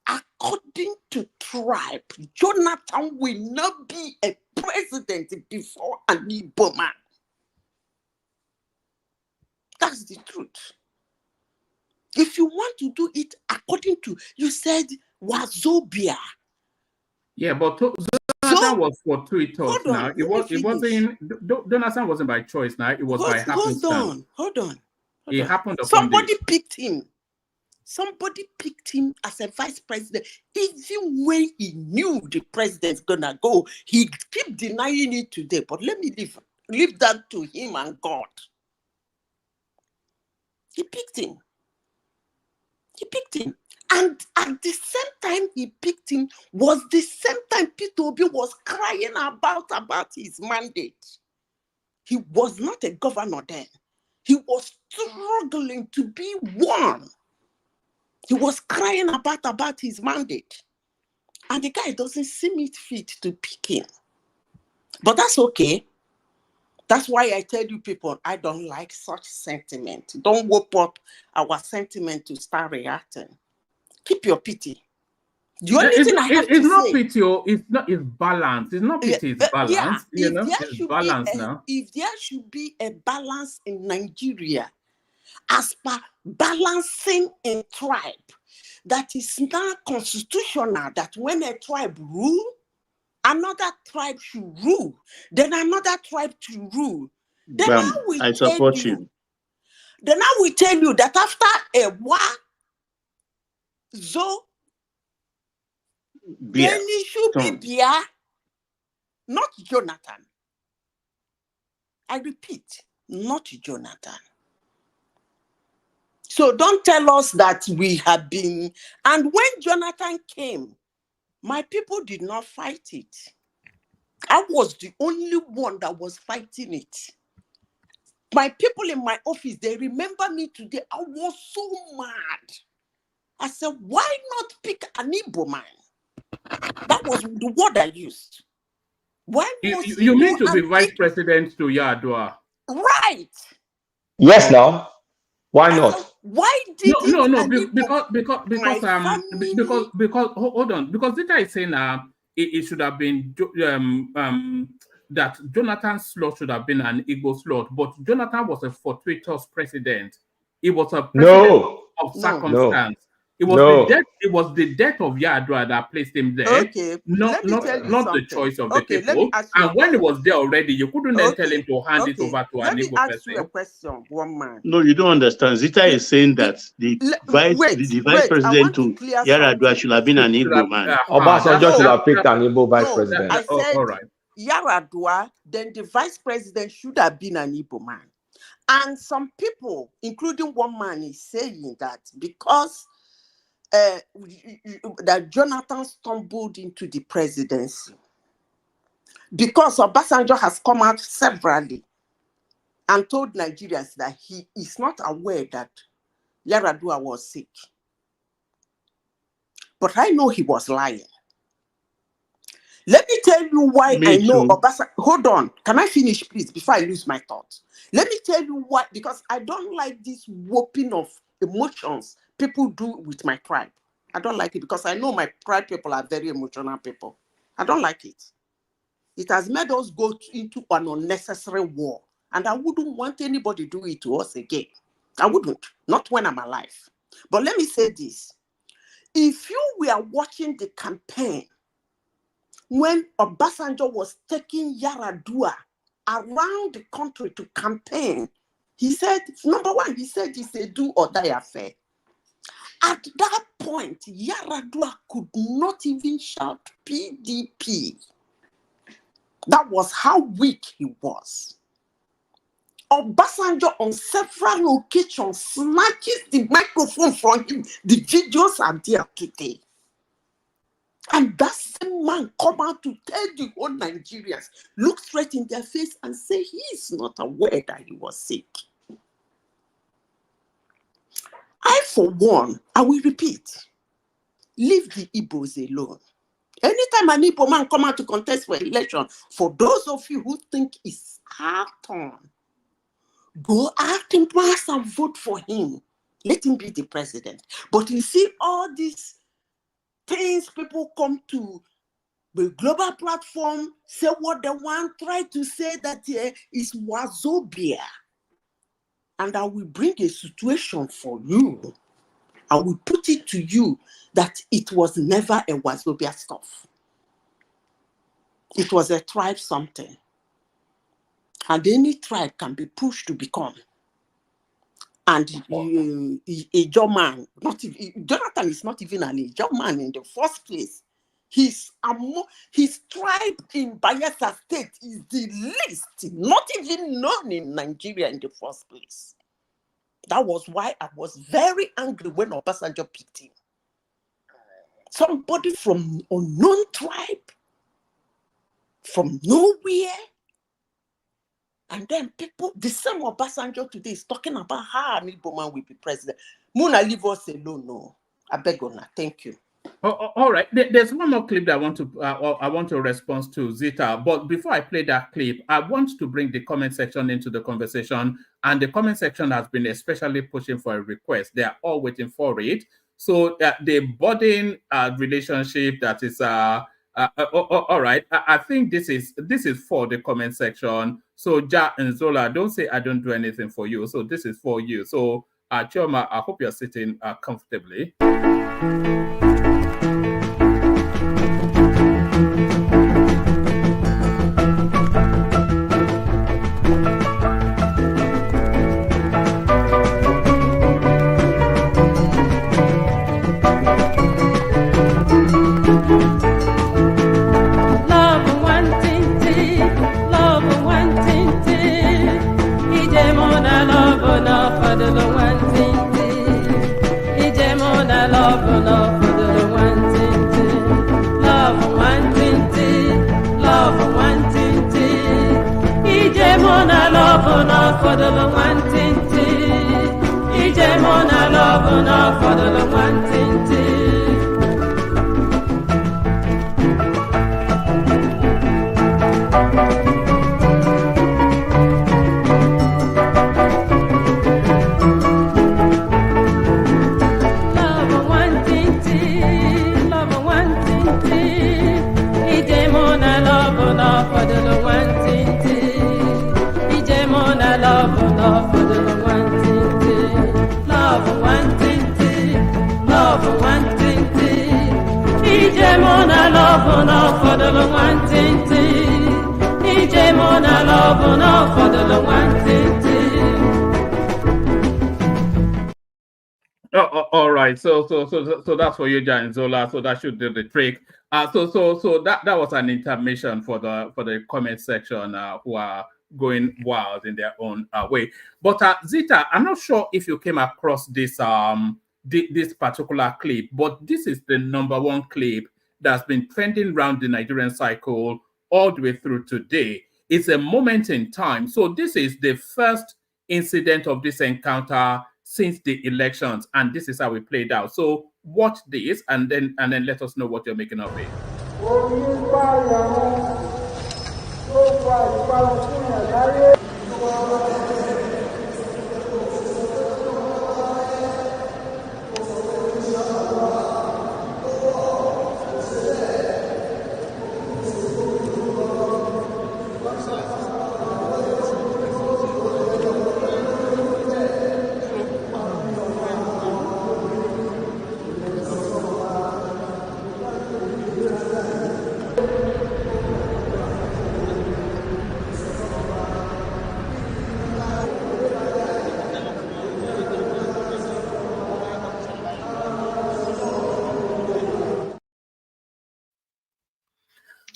according to tribe, Jonathan will not be a president before an Igbo man. That's the truth. If you want to do it according to, you said Wazobia. Yeah, but Jonathan was fortuitous now. Jonathan wasn't by choice now. It was by happenstance. Hold on. It happened. Somebody picked him. Somebody picked him as a vice president. Even when he knew the president's gonna go, he keep denying it today. But let me leave that to him and God. He picked him. And at the same time he picked him was the same time Peter Obi was crying about his mandate. He was not a governor then. He was struggling to be one. He was crying about his mandate. And the guy doesn't seem it fit to pick him. But that's okay. That's why I tell you people, I don't like such sentiment. Don't whoop up our sentiment to start reacting. Keep your pity. The only thing I have to not say, pity, it's balance. It's not pity, it's balance. It's balance now. If there should be a balance in Nigeria, as per balancing in tribe, that is not constitutional, that when a tribe rule, another tribe should rule, then another tribe to rule. Then I support you. Then I will tell you that after a war, then it should be Bia, not Jonathan. I repeat, not Jonathan. So don't tell us that we have been, and when Jonathan came, my people did not fight it. I was the only one that was fighting it. My people in my office, they remember me today. I was so mad. I said, why not pick an Igbo man? That was the word I used. Why you mean to be vice president to Yar'Adua? Right. Yes, now. Why not? Why did because hold on, because Zita is saying it should have been that Jonathan's slot should have been an Igbo slot, but Jonathan was a fortuitous president. It was a president of circumstance. It was the death of Yar'Adua that placed him there. Okay, not the choice of the people. And when it was there already, you couldn't then tell him to hand it over to an Igbo person. Let me ask you a question, one man. No, you don't understand. Zita is saying that the vice president to Yar'Adua should have been an Igbo man. Obasanjo should have picked an Igbo vice president. I said Yar'Adua, then the vice president should have been an Igbo man. And some people, including one man, is saying that because that Jonathan stumbled into the presidency, because Obasanjo has come out severally and told Nigerians that he is not aware that Yar'Adua was sick. But I know he was lying. Let me tell you why I know Obasanjo. Hold on. Can I finish, please, before I lose my thoughts? Let me tell you why, because I don't like this whooping of emotions people do with my tribe. I don't like it because I know my tribe people are very emotional people. I don't like it. It has made us go into an unnecessary war. And I wouldn't want anybody to do it to us again. I wouldn't. Not when I'm alive. But let me say this. If you were watching the campaign when Obasanjo was taking Yaradua around the country to campaign, he said, number one, he said it's a do or die affair. At that point, Yaradua could not even shout PDP. That was how weak he was. Obasanjo on several occasions snatches the microphone from him. The videos are there today. And that same man come out to tell the whole Nigerians, look straight in their face and say he is not aware that he was sick. I, for one, I will repeat, leave the Igbos alone. Anytime an Igbo man come out to contest for election, for those of you who think it's our turn, go out in mass and vote for him. Let him be the president. But you see all these things people come to the global platform, say what they want, try to say that is Wazobia. And I will bring a situation for you. I will put it to you that it was never a Wazobia stuff. It was a tribe something. And any tribe can be pushed to become. And a German, Jonathan is not even an German in the first place. His tribe in Bayelsa State is the least, not even known in Nigeria in the first place. That was why I was very angry when Obasanjo picked him. Somebody from unknown tribe, from nowhere. And then people, the same Obasanjo today is talking about how an Igbo man will be president. Muna, leave us alone, no. I beg you, thank you. All right. There's one more clip that I want to respond to, Zita. But before I play that clip, I want to bring the comment section into the conversation. And the comment section has been especially pushing for a request. They are all waiting for it. So the budding relationship that is all right. I think this is for the comment section. So Ja and Zola, don't say I don't do anything for you. So this is for you. So Chioma, I hope you're sitting comfortably. All right, so that's for you, Jan Zola. So that should do the trick. So that was an intermission for the comment section who are going wild in their own way. But Zita, I'm not sure if you came across this this particular clip, but this is the #1 clip that's been trending around the Nigerian cycle all the way through today. It's a moment in time. So this is the first incident of this encounter since the elections, and this is how it played out. So watch this and then let us know what you're making of it.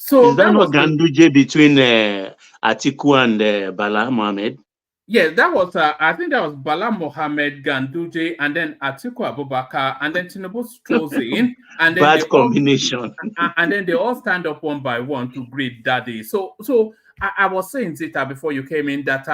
So is that that not was the Ganduje between Atiku and Bala Mohammed? yes, that was I think that was Bala Mohammed, Ganduje, and then Atiku Abubakar, and then Tinubu strolls in, and then Bad combination. and then they all stand up one by one to greet Daddy. So I was saying Zita before you came in that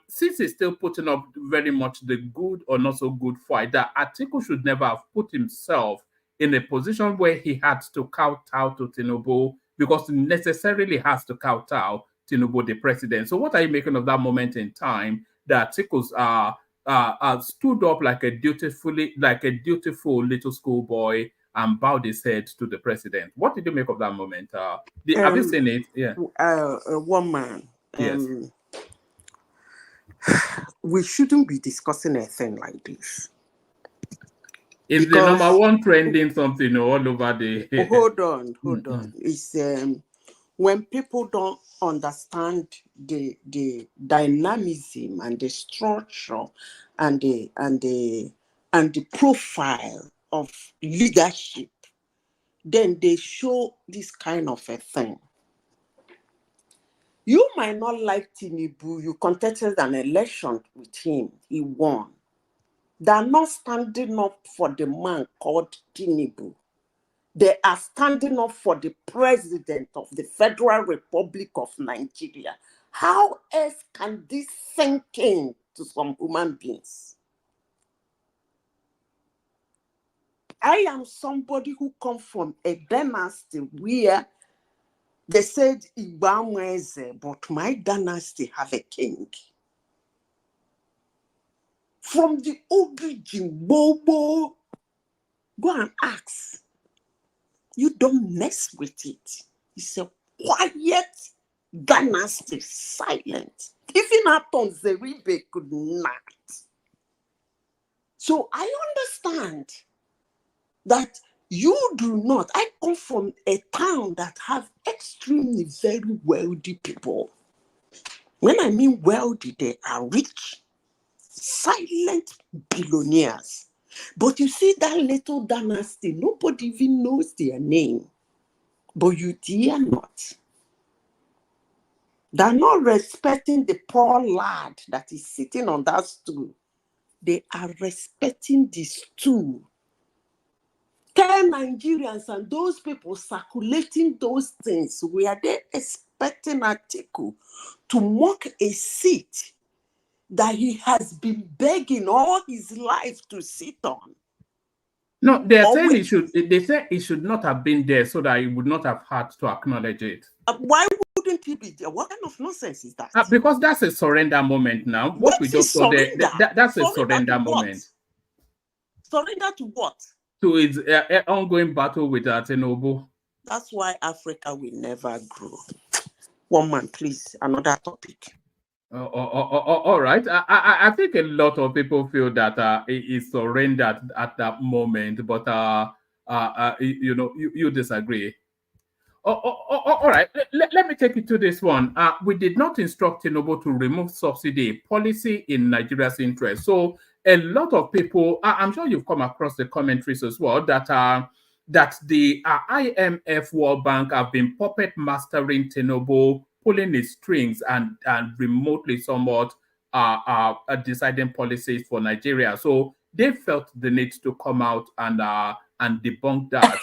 since he's still putting up very much the good or not so good fight, that Atiku should never have put himself in a position where he had to kowtow to Tinubu, because he necessarily has to kowtow Tinubu, the president. So what are you making of that moment in time that Atiku stood up like a dutiful little schoolboy and bowed his head to the president? What did you make of that moment? Have you seen it? Yeah. One man. Yes. We shouldn't be discussing a thing like this. It's the number one trending something all over the. Hold on. It's when people don't understand the dynamism and the structure and the profile of leadership, then they show this kind of a thing. You might not like Tinubu. You contested an election with him. He won. They are not standing up for the man called Tinubu. They are standing up for the president of the Federal Republic of Nigeria. How else can this sink in to some human beings? I am somebody who comes from a dynasty where they said Ibamweze, but my dynasty have a king. From the origin, Bobo, go and ask. You don't mess with it. It's a quiet dynasty, silent. Even Aton Zeribe could not. So I understand that you do not. I come from a town that have extremely very wealthy people. When I mean wealthy, they are rich, silent billionaires. But you see that little dynasty, nobody even knows their name. But you dare not. They're not respecting the poor lad that is sitting on that stool. They are respecting the stool. Tell Nigerians and those people circulating those things, were they expecting Atiku to mock a seat that he has been begging all his life to sit on? No, they are saying they say he should not have been there so that he would not have had to acknowledge it. Why wouldn't he be there? What kind of nonsense is that? Because that's a surrender moment now. What we just saw there, that's a surrender moment. Surrender to what? To his ongoing battle with Tinubu. That's why Africa will never grow. One man, please, another topic. All right. I think a lot of people feel that he surrendered at that moment, but you disagree. All right. Let me take you to this one. We did not instruct Tinubu to remove subsidy policy in Nigeria's interest. So a lot of people, I'm sure you've come across the commentaries as well, that the IMF, World Bank have been puppet mastering Tinubu, pulling his strings and remotely somewhat deciding policies for Nigeria. So they felt the need to come out and debunk that.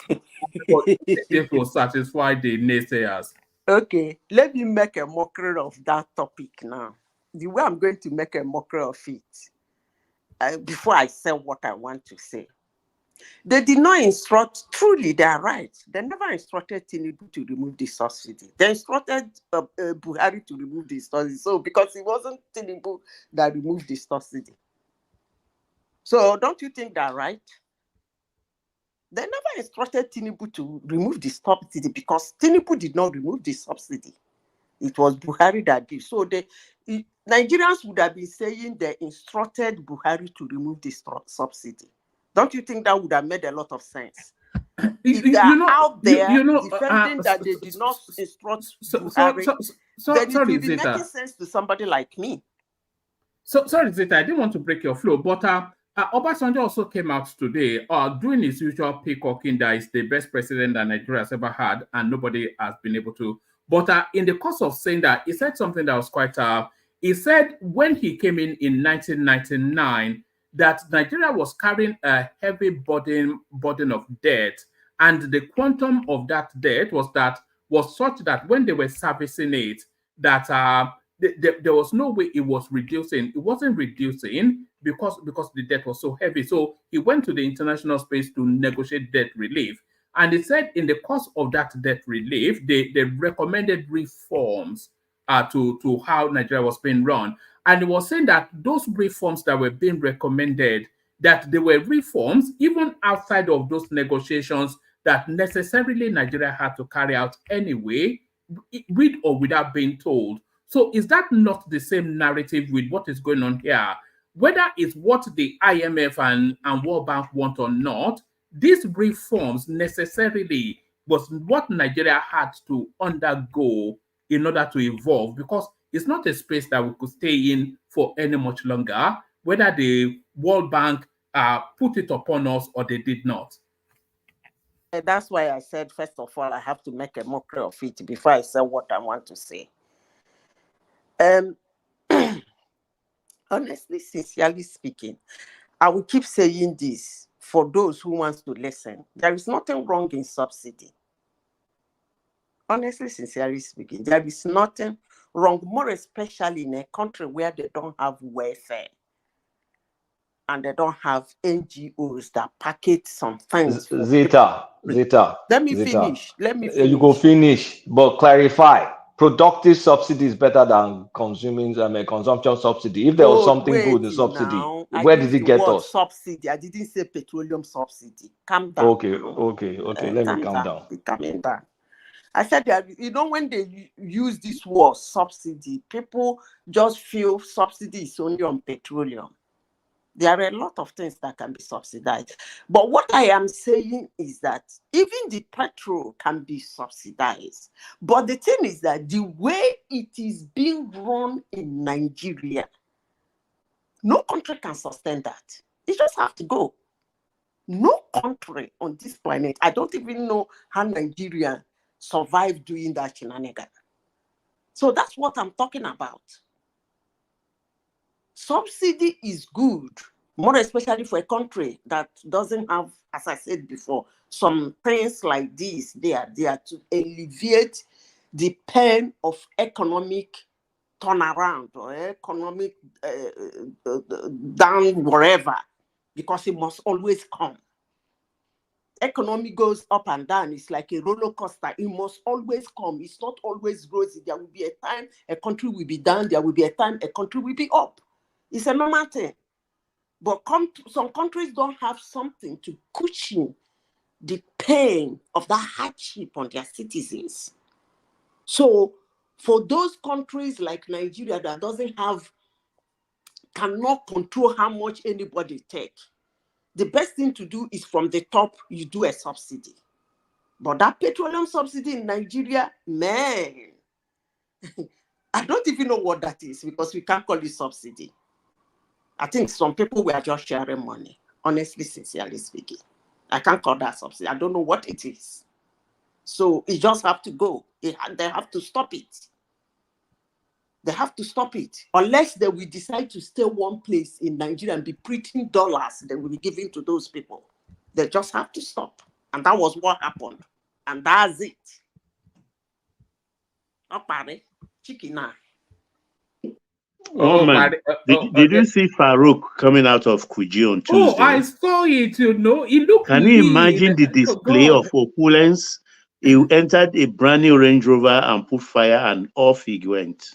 It will satisfy the naysayers. Okay, let me make a mockery of that topic now. The way I'm going to make a mockery of it, before I say what I want to say. They did not instruct, truly they are right. They never instructed Tinubu to remove the subsidy. They instructed Buhari to remove the subsidy. So because it wasn't Tinubu that removed the subsidy. So don't you think they're right? They never instructed Tinubu to remove the subsidy because Tinubu did not remove the subsidy. It was Buhari that did. So Nigerians would have been saying they instructed Buhari to remove the subsidy. Don't you think that would have made a lot of sense? If they are out there defending that they did not instruct Buhari, then it will be making sense to somebody like me. Sorry, Zeta, I didn't want to break your flow, but Obasanjo also came out today doing his usual peacocking that is the best president that Nigeria has ever had, and nobody has been able to. But in the course of saying that, he said something that was quite. He said when he came in 1999 that Nigeria was carrying a heavy burden of debt, and the quantum of that debt was such that when they were servicing it, that there was no way it was reducing. It wasn't reducing because the debt was so heavy. So he went to the international space to negotiate debt relief. And he said in the course of that debt relief, they recommended reforms to how Nigeria was being run. And he was saying that those reforms that were being recommended, that there were reforms even outside of those negotiations that necessarily Nigeria had to carry out anyway, with or without being told. So is that not the same narrative with what is going on here? Whether it's what the IMF and World Bank want or not, these reforms necessarily was what Nigeria had to undergo in order to evolve, because it's not a space that we could stay in for any much longer, whether the World Bank put it upon us or they did not. That's why I said, first of all, I have to make a mockery of it before I say what I want to say. Honestly, sincerely speaking, I will keep saying this for those who want to listen. There is nothing wrong in subsidy. Honestly, sincerely speaking, there is nothing wrong, more especially in a country where they don't have welfare and they don't have NGOs that package some things. Zeta. Let me finish. You go finish, but clarify. Productive subsidy is better than consumption subsidy. If there was something good in subsidy, now, where did it get us? Subsidy. I didn't say petroleum subsidy. Calm down. Okay. Let me calm down. Be calming down. I said that, when they use this word subsidy, people just feel subsidy is only on petroleum. There are a lot of things that can be subsidized. But what I am saying is that even the petrol can be subsidized. But the thing is that the way it is being run in Nigeria, no country can sustain that. It just have to go. No country on this planet, I don't even know how Nigeria survived doing that shenanigan. So that's what I'm talking about. Subsidy is good, more especially for a country that doesn't have, as I said before, some things like this. They are to alleviate the pain of economic turnaround or economic down wherever, because it must always come. Economy goes up and down. It's like a roller coaster. It must always come. It's not always rosy. There will be a time a country will be down. There will be a time a country will be up. It's a normal thing. But some countries don't have something to cushion the pain of that hardship on their citizens. So for those countries like Nigeria that cannot control how much anybody takes, the best thing to do is from the top, you do a subsidy. But that petroleum subsidy in Nigeria, man, I don't even know what that is, because we can't call it subsidy. I think some people were just sharing money, honestly, sincerely speaking. I can't call that subsidy. I don't know what it is. So it just have to go. They have to stop it. They have to stop it. Unless they will decide to stay one place in Nigeria and be printing dollars they will be giving to those people. They just have to stop. And that was what happened. And that's it. Chicken. Oh man, did you see Farouk coming out of Kuji on Tuesday? Oh, I saw it, It looked Can you imagine the display of opulence? He entered a brand new Range Rover and put fire, and off he went.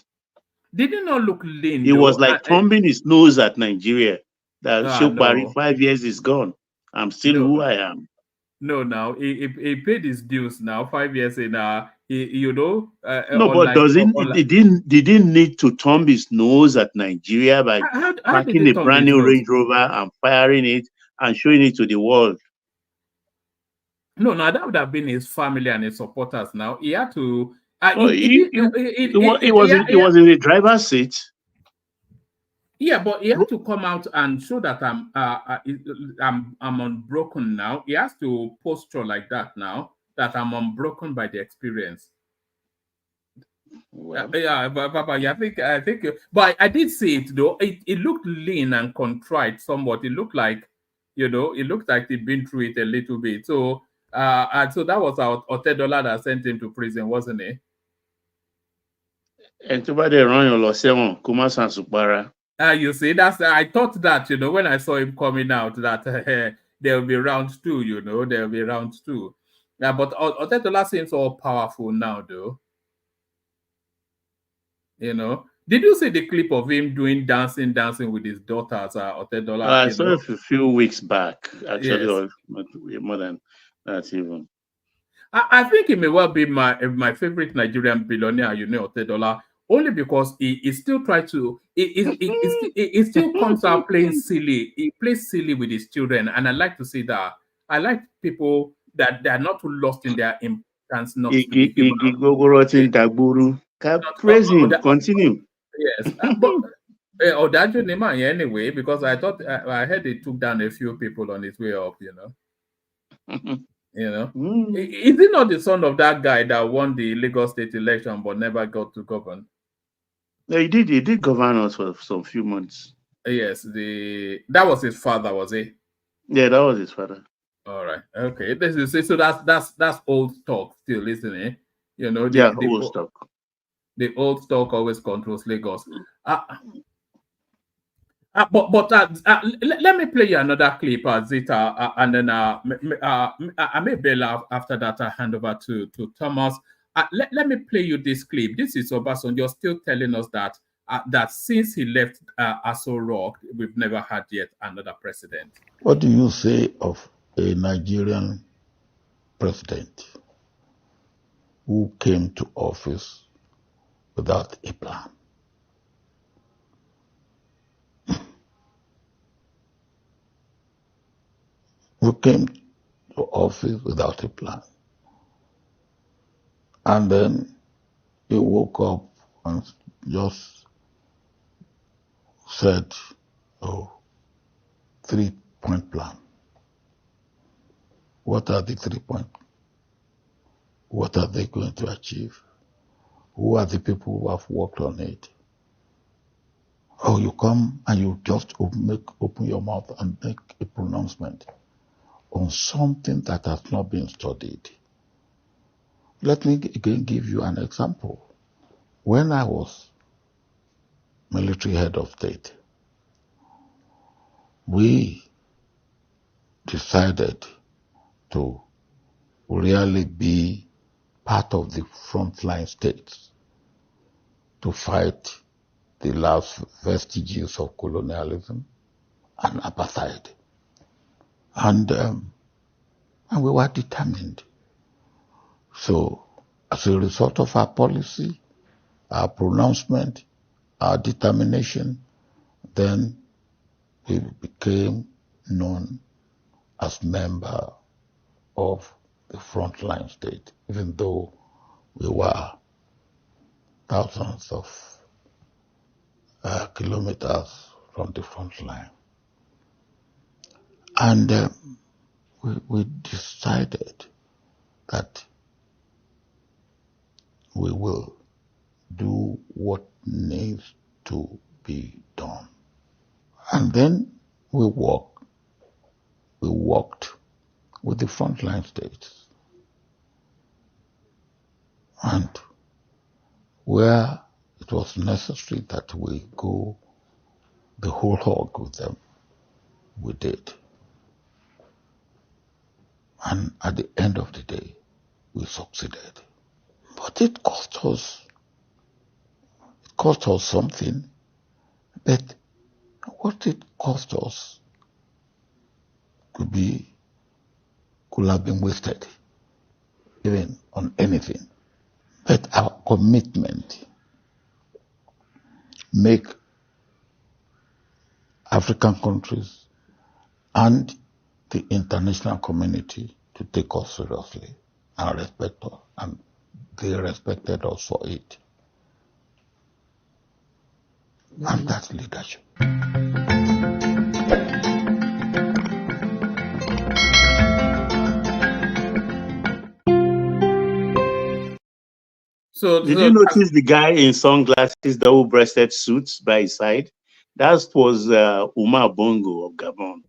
Did it not look lean? He was like thumbing his nose at Nigeria. That Shobari, no. 5 years is gone. I'm still who I am. No, now he paid his dues now. 5 years in no, online, but he didn't need to thumb his nose at Nigeria by packing a brand new Range Rover and firing it and showing it to the world. No, that would have been his family and his supporters. Now he had to. He was in the driver's seat. Yeah, but he has to come out and show that I'm unbroken now. He has to posture like that now, that I'm unbroken by the experience. Well, Yeah, but yeah, I think, but I did see it though. It looked lean and contrite somewhat. It looked like, it looked like he'd been through it a little bit. So, and so that was our Otedola that sent him to prison, wasn't it? and to buy the run your loss, Kuma Sansupara. You see, I thought that, when I saw him coming out, that there will be round two, there will be round two. Yeah, but Otedola seems all powerful now, though. Did you see the clip of him doing dancing with his daughters, Otedola? I saw it a few weeks back, actually, Yes. or more than that even. I think he may well be my favorite Nigerian billionaire, Otedola, only because he still tries to, he still comes out playing silly. He plays silly with his children, and I like to see that. I like people that they are not too lost in their importance not to be human. Praise him. Continue. Yes, but Odajo Nema anyway, because I thought I heard he took down a few people on his way up. Is he not the son of that guy that won the Lagos State election but never got to govern? No, he did govern us for some few months. Yes, that was his father, was he? Yeah, that was his father. All right, okay. So that's old talk still, isn't it? Old stock. The old stock always controls Lagos. Let me play you another clip, Zita, and then I may bail out after that. I hand over to Thomas. Let me play you this clip. This is Obasanjo still telling us that since he left Aso Rock, we've never had yet another president. What do you say of a Nigerian president who came to office without a plan? Who came to office without a plan? And then he woke up and just said, oh, 3-point plan. What are the 3 points? What are they going to achieve? Who are the people who have worked on it? Oh, you come and you just open your mouth and make a pronouncement on something that has not been studied. Let me again give you an example. When I was military head of state, we decided to really be part of the frontline states to fight the last vestiges of colonialism and apartheid. And we were determined. So, as a result of our policy, our pronouncement, our determination, then we became known as member of the frontline state, even though we were thousands of kilometers from the front line. And we decided that we will do what needs to be done. And then we worked with the frontline states. And where it was necessary that we go the whole hog with them, we did. And at the end of the day, we succeeded. But it cost us something. But what it cost us could have been wasted, even on anything. But our commitment make African countries and the international community to take us seriously and respect us, and they respected us for it. And that's leadership. So, did you notice the guy in sunglasses, double-breasted suits by his side? That was Umar Bongo of Gabon.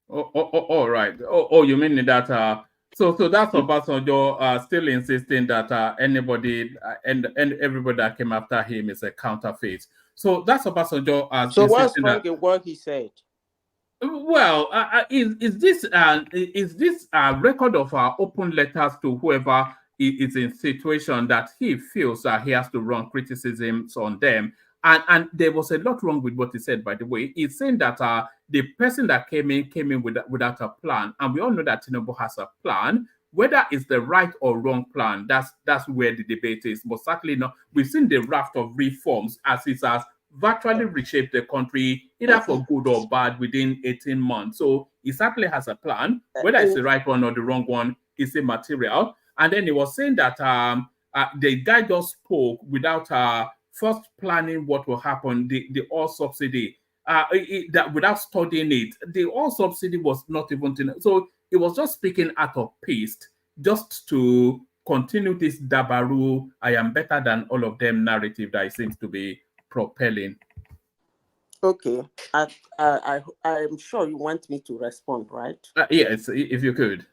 all right. Oh, you mean that? So that's Obasanjo still insisting that anybody and everybody that came after him is a counterfeit. So that's Obasanjo So what's insisting wrong that. in what he said? Well, is this a record of open letters to whoever is in situation that he feels that he has to run criticisms on them, and there was a lot wrong with what he said. By the way, he's saying that the person that came in without a plan, and we all know that Tinubu has a plan. Whether it's the right or wrong plan, that's where the debate is. But certainly not. We've seen the raft of reforms as it has virtually reshaped the country, either for good or bad, within 18 months. So he certainly has a plan. Whether it's the right one or the wrong one is immaterial. And then he was saying that the guy just spoke without first planning what will happen, the oil subsidy, that without studying it. The oil subsidy was not even, so he was just speaking out of paste just to continue this Dabaru, I am better than all of them narrative that it seems to be propelling. Okay, I'm sure you want me to respond, right? Yes, if you could.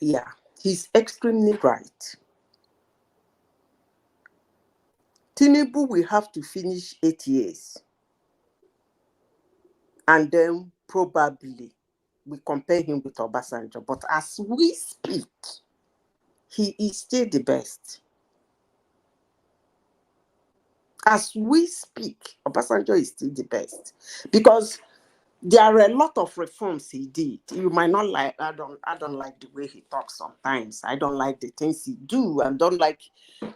Yeah, he's extremely right. Tinubu will have to finish 8 years, and then probably we compare him with Obasanjo. But as we speak, he is still the best. As we speak, Obasanjo is still the best because there are a lot of reforms he did. You might not like. I don't like the way he talks sometimes. I don't like the things he do. I don't like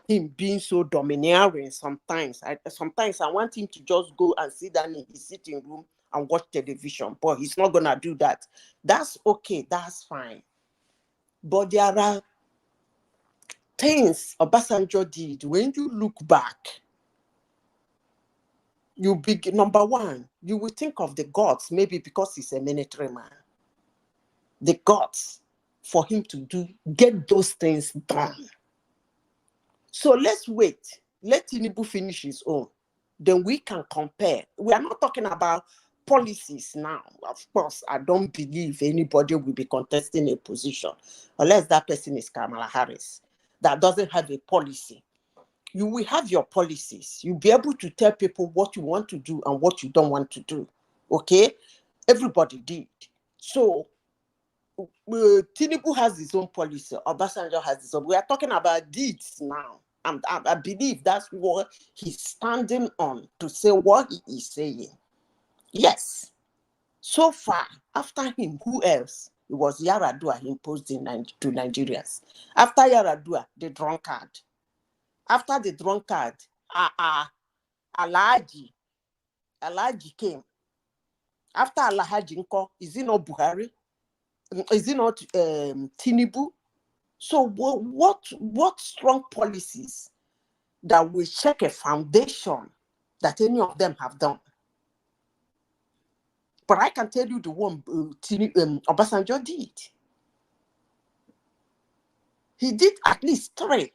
him being so domineering sometimes. Sometimes I want him to just go and sit down in his sitting room and watch television. But he's not gonna do that. That's okay. That's fine. But there are things Obasanjo did. When you look back, number one, you will think of the gods, maybe because he's a military man. The gods for him to get those things done. So let's wait. Let Tinubu finish his own. Then we can compare. We are not talking about policies now. Of course, I don't believe anybody will be contesting a position unless that person is Kamala Harris that doesn't have a policy. You will have your policies. You'll be able to tell people what you want to do and what you don't want to do. Okay? Everybody did. So Tinubu has his own policy. Obasanjo has his own. We are talking about deeds now. And I believe that's what he's standing on to say what he is saying. Yes. So far, after him, who else? It was Yaradua imposed to Nigerians. After Yaradua, the drunkard. After the drunkard, Alhaji came. After Alhaji Nko, is it not Buhari? Is it not Tinubu? So what strong policies that will check a foundation that any of them have done? But I can tell you the one Obasanjo did. He did at least 3.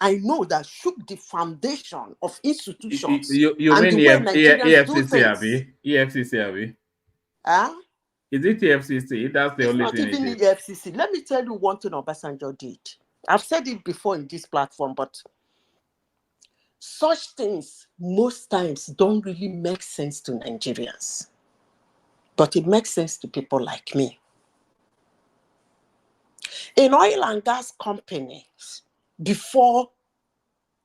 I know that shook the foundation of institutions. You and mean the way Nigerians do EFCC, things. Abi? EFCC, Abi? Huh? Is it EFCC? That's the It's only not thing even it the is. FCC. Let me tell you one thing Obasanjo did. I've said it before in this platform, but such things most times don't really make sense to Nigerians. But it makes sense to people like me. In oil and gas companies, before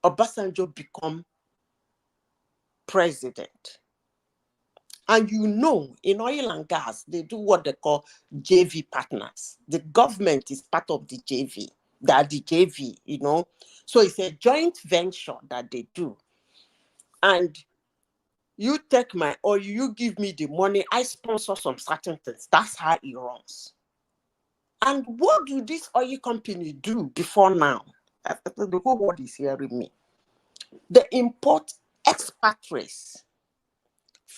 Obasanjo become president, and you know, in oil and gas, they do what they call JV partners. The government is part of the JV. They are the JV, you know. So it's a joint venture that they do. And you take my oil, you give me the money, I sponsor some certain things. That's how it runs. And what do this oil company do before now? The whole world is hearing me. They import expatriates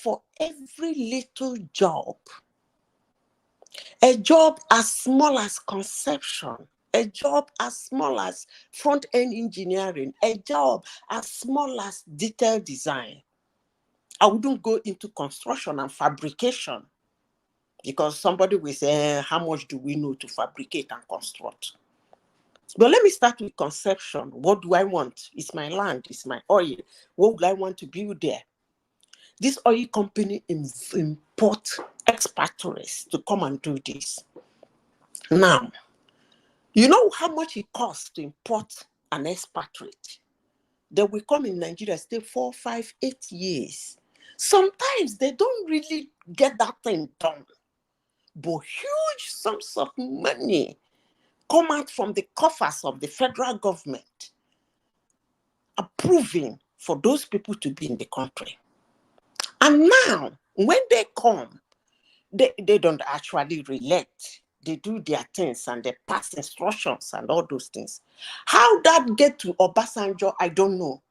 for every little job, a job as small as conception, a job as small as front-end engineering, a job as small as detailed design. I wouldn't go into construction and fabrication because somebody will say, how much do we know to fabricate and construct? But let me start with conception. What do I want? It's my land, it's my oil. What would I want to build there? This oil company import expatriates to come and do this. Now, you know how much it costs to import an expatriate? They will come in Nigeria, stay 4, 5, 8 years. Sometimes they don't really get that thing done. But huge sums of money come out from the coffers of the federal government, approving for those people to be in the country. And now, when they come, they don't actually relate. They do their things and they pass instructions and all those things. How that get to Obasanjo, I don't know.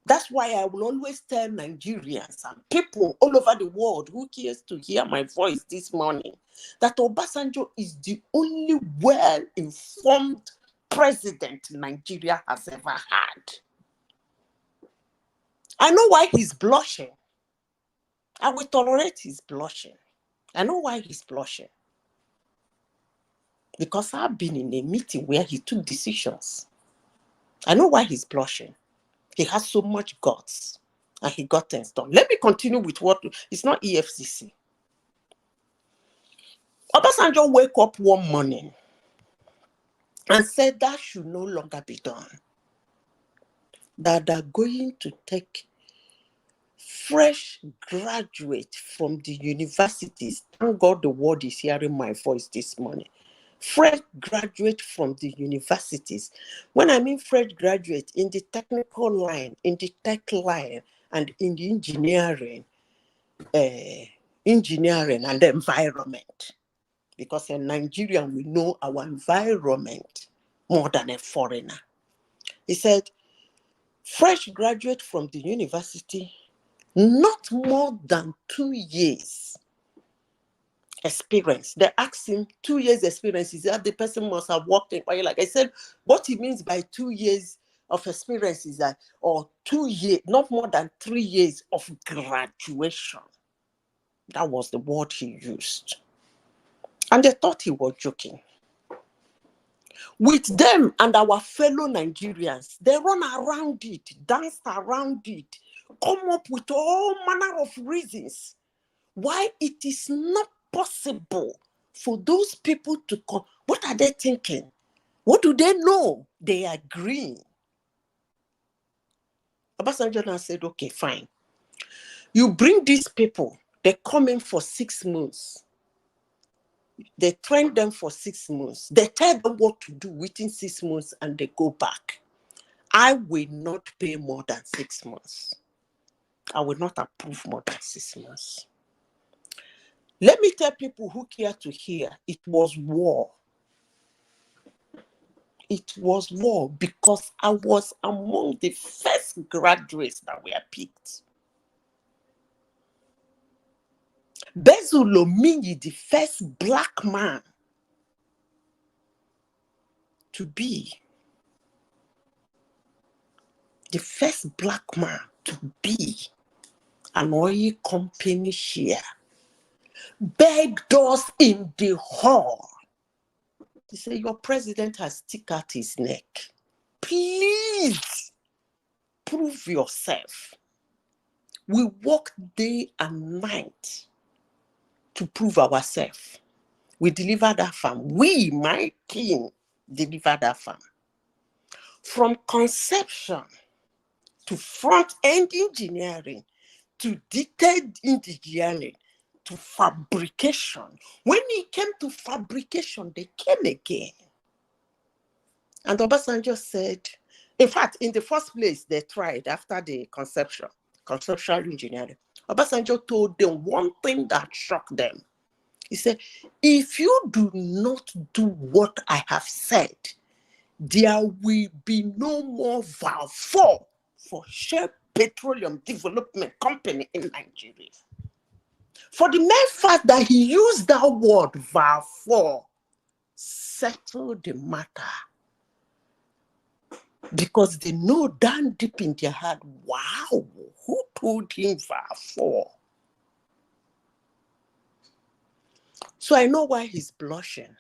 That's why I will always tell Nigerians and people all over the world who cares to hear my voice this morning that Obasanjo is the only well-informed president Nigeria has ever had. I know why he's blushing. I will tolerate his blushing. I know why he's blushing. Because I've been in a meeting where he took decisions. I know why he's blushing. He has so much guts and he got things done. Let me continue with what, it's not EFCC. Obasanjo woke up one morning and said that should no longer be done. That they're going to take fresh graduates from the universities. Thank God the world is hearing my voice this morning. Fresh graduate from the universities. When I mean fresh graduate, in the technical line, in the tech line, and in the engineering and the environment. Because in Nigeria, we know our environment more than a foreigner. He said, fresh graduate from the university, not more than 2 years experience. They asked him 2 years experience. He said the person must have worked in oil. Like I said, what he means by 2 years of experience is that, or 2 years, not more than 3 years of graduation. That was the word he used. And they thought he was joking. With them and our fellow Nigerians, they run around it, dance around it, come up with all manner of reasons why it is not possible for those people to come. What are they thinking? What do they know? They agree. Obasanjo now said, okay, fine. You bring these people, they come in for 6 months. They train them for 6 months. They tell them what to do within 6 months and they go back. I will not pay more than 6 months. I will not approve more than 6 months. Let me tell people who care to hear, it was war. It was war because I was among the first graduates that were picked. Bezolo Minyi, the first black man to be an oil company share, begged us in the hall. He said, your president has stick out his neck. Please prove yourself. We work day and night to prove ourselves. We delivered that farm. We, my king, delivered that farm. From conception to front-end engineering to detailed engineering to fabrication. When it came to fabrication, they came again. And Obasanjo said, in fact, in the first place, they tried after the conceptual engineering. Obasanjo told them one thing that shocked them. He said, if you do not do what I have said, there will be no more vow for petroleum development company in Nigeria. For the mere fact that he used that word, therefore, settle the matter. Because they know down deep in their heart, wow, who told him therefore? So I know why he's blushing.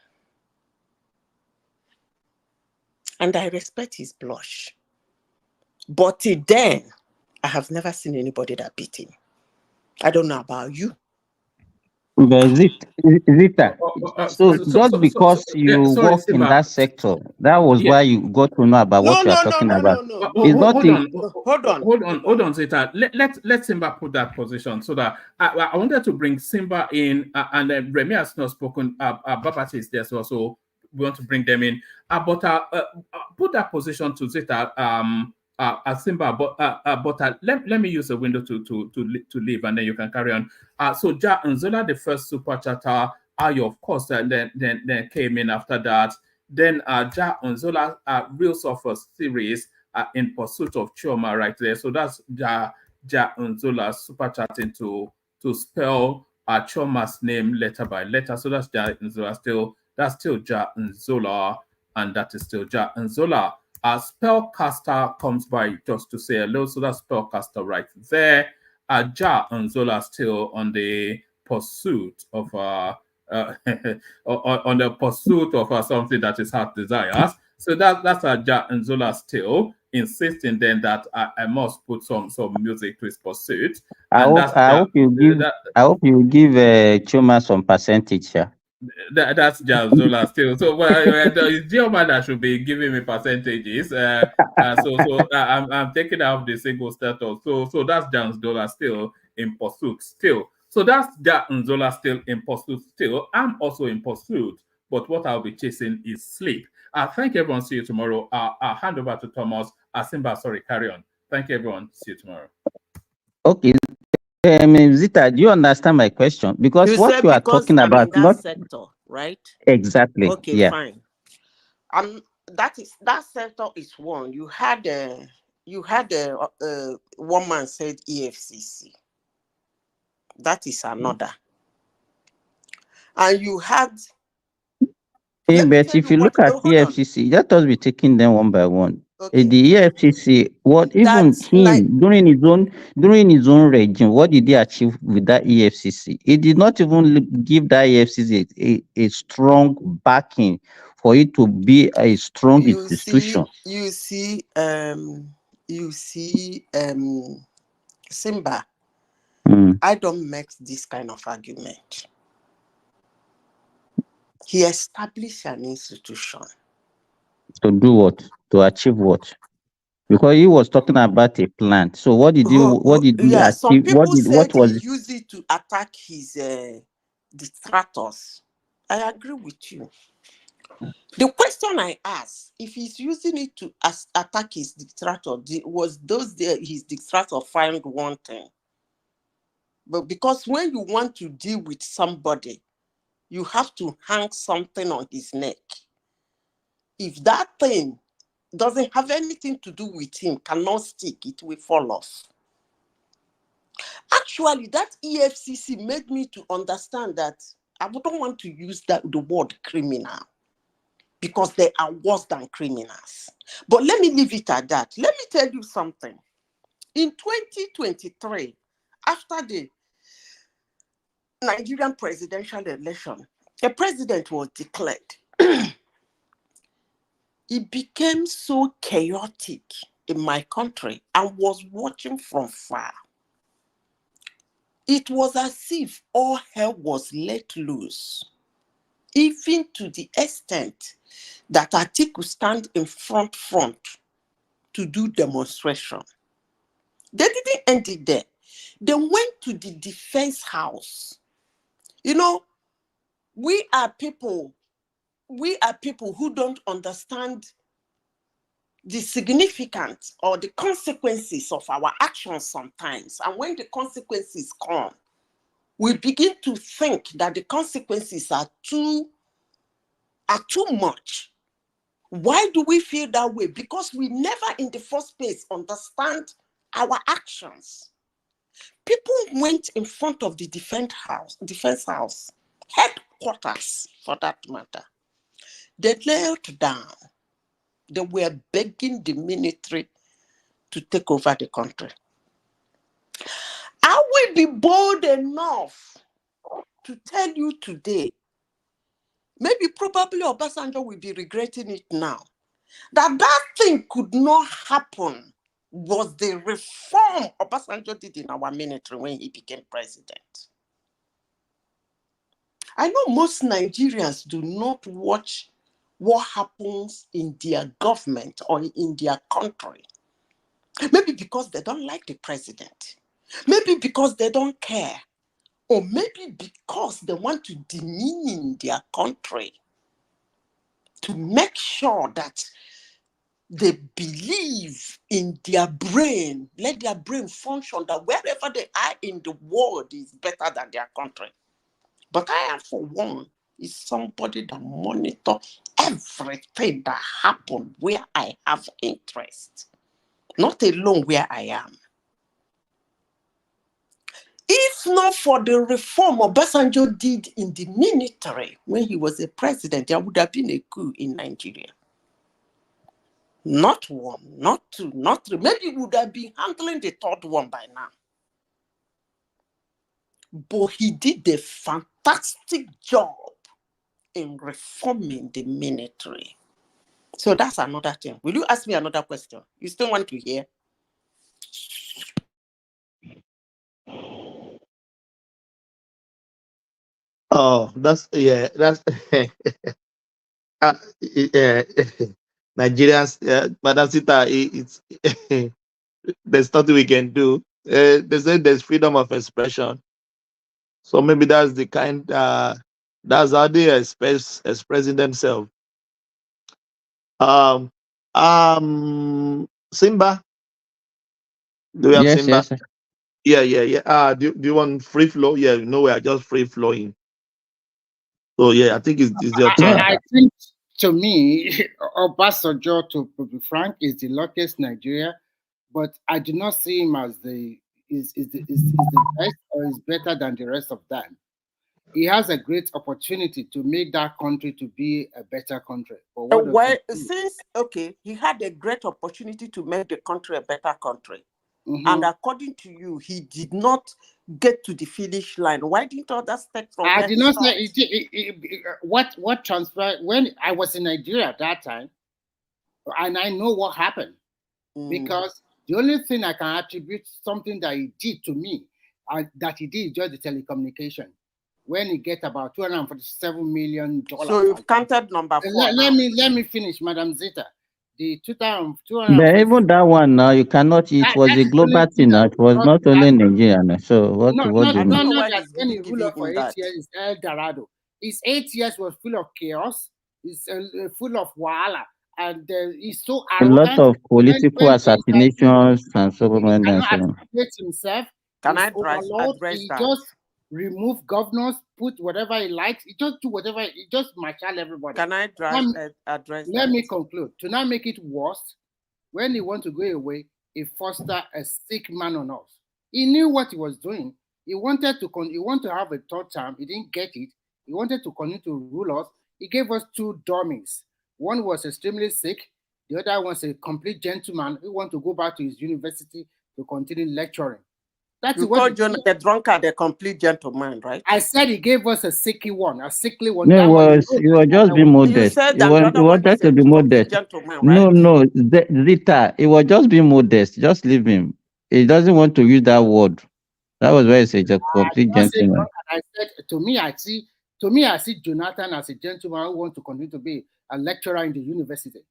And I respect his blush. But till then, I have never seen anybody that beat him. I don't know about you. But Zita, so just because yeah, you sorry, work in Simba. that sector, that was Yeah. why you got to know about what you are talking about. It's not Hold on, a, hold on, Zita. Let Simba put that position so that I wanted to bring Simba in, and then Remy has not spoken. Babati is there, so we want to bring them in. But put that position to Zita. Simba, but let me use the window to leave, and then you can carry on. So Ja Nzola, the first super chatter, Ayo, of course, then came in after that. Then Ja Nzola reels off a series in pursuit of Chioma right there. So that's Ja Nzola super chatting to spell Chioma's name letter by letter. So that's Ja Nzola that's still Ja Nzola, and that is still Ja Nzola. Spellcaster comes by just to say hello. So that's Spellcaster right there. Ja Nzola still on the pursuit of on the pursuit of something that his heart desires. So that's Ja Nzola still insisting then that I must put some music to his pursuit. And that's I hope you give Chuma some percentage here. That's Zola still. So it's Geoman that should be giving me percentages. I'm taking out the single status. So that's Jan Zola still in pursuit still. So that's Jan Zola still in pursuit still. I'm also in pursuit, but what I'll be chasing is sleep. Thank you, everyone. See you tomorrow. I'll hand over to Thomas. Simba, sorry, carry on. Thank you, everyone. See you tomorrow. Okay. Zita, do you understand my question? Because what you are talking I'm about, in that sector, right? Exactly. Okay, yeah. fine. That sector is one. You had a one man said EFCC. That is another. And you had. But if you look at EFCC, let us be taking them one by one. Okay. The EFCC, what even him during his own regime, what did he achieve with that EFCC? He did not even give that EFCC a strong backing for it to be a strong institution. You see, Simba. I don't make this kind of argument. He established an institution. To do what? To achieve what? Because he was talking about a plant. So what did he achieve? Some people said he used it to attack his detractors. I agree with you. The question I asked, if he's using it to attack his detractor, was his detractor find one thing? But because when you want to deal with somebody, you have to hang something on his neck. If that thing doesn't have anything to do with him, cannot stick, it will fall off. Actually, that EFCC made me to understand that I wouldn't want to use the word criminal, because they are worse than criminals. But let me leave it at that. Let me tell you something. In 2023, after the Nigerian presidential election, a president was declared. It became so chaotic in my country. I was watching from far. It was as if all hell was let loose, even to the extent that Atiku stand in front to do demonstration. They didn't end it there. They went to the defense house. You know, we are people who don't understand the significance or the consequences of our actions sometimes. And when the consequences come, we begin to think that the consequences are too much. Why do we feel that way? Because we never in the first place understand our actions. People went in front of the defense house, headquarters for that matter. They knelt down. They were begging the military to take over the country. I will be bold enough to tell you today, maybe probably Obasanjo will be regretting it now, that thing could not happen was the reform Obasanjo did in our military when he became president. I know most Nigerians do not watch what happens in their government or in their country. Maybe because they don't like the president. Maybe because they don't care. Or maybe because they want to demean their country to make sure that they believe in their brain, let their brain function, that wherever they are in the world is better than their country. But I am, for one, is somebody that monitor everything that happens where I have interest, not alone where I am. If not for the reform Obasanjo did in the military when he was a president, there would have been a coup in Nigeria. Not one, not two, not three. Maybe we would have been handling the third one by now. But he did a fantastic job in reforming the military. So that's another thing. Will you ask me another question? You still want to hear? Oh, that's Nigerians, Madam Sita, it's there's nothing we can do. They say there's freedom of expression, so maybe that's the kind. That's how they expressing themselves. Um, Simba, do we have Yes, Simba? yes. Yeah. Do you want free flow? Yeah, we are just free flowing. So yeah, I think it's your turn. I think, to me, Obasanjo, to be frank, is the luckiest Nigeria, but I do not see him as the best or is better than the rest of them. He has a great opportunity to make that country to be a better country. But what does Well, he do? since, okay, he had a great opportunity to make the country a better country. Mhm. And according to you, he did not get to the finish line. Why didn't others take from I where did he not started? say what transpired when I was in Nigeria at that time, and I know what happened. Because the only thing I can attribute something that he did to me, that he did, is just the telecommunication. When he get about $247 million. So you've counted number 4 now. Let me finish, Madam Zita. The 2,200. But even that one now, you cannot. It was a global thing now. It was not only in Nigeria now. So what do you I don't mean? know why That he's when he really ruled giving for him 8 that. years is El Dorado. His 8 years was full of chaos. It's full of wahala, and he's so A lot arrogant. of political When assassinations and so he on and cannot so on. articulate himself. Can He's I overload. address He that? just remove governors, put whatever he likes. He just do whatever. He just marshal everybody. Can I address Let that? me conclude. To not make it worse, when he want to go away, he fostered a sick man on us. He knew what he was doing. He wanted to have a third term. He didn't get it. He wanted to continue to rule us. He gave us 2 dummies. One was extremely sick. The other was a complete gentleman who wanted to go back to his university to continue lecturing. That's You what call John a drunkard a complete gentleman, right? I said. He gave us a sickly one, No, That one. he was just being You modest. said He that the other one wanted is a to be complete modest. gentleman, right? No, Zita, he was just being modest. Just leave him. He doesn't want to use that word. That was why he said a complete gentleman. I said, to me, I see Jonathan as a gentleman who wants to continue to be a lecturer in the university.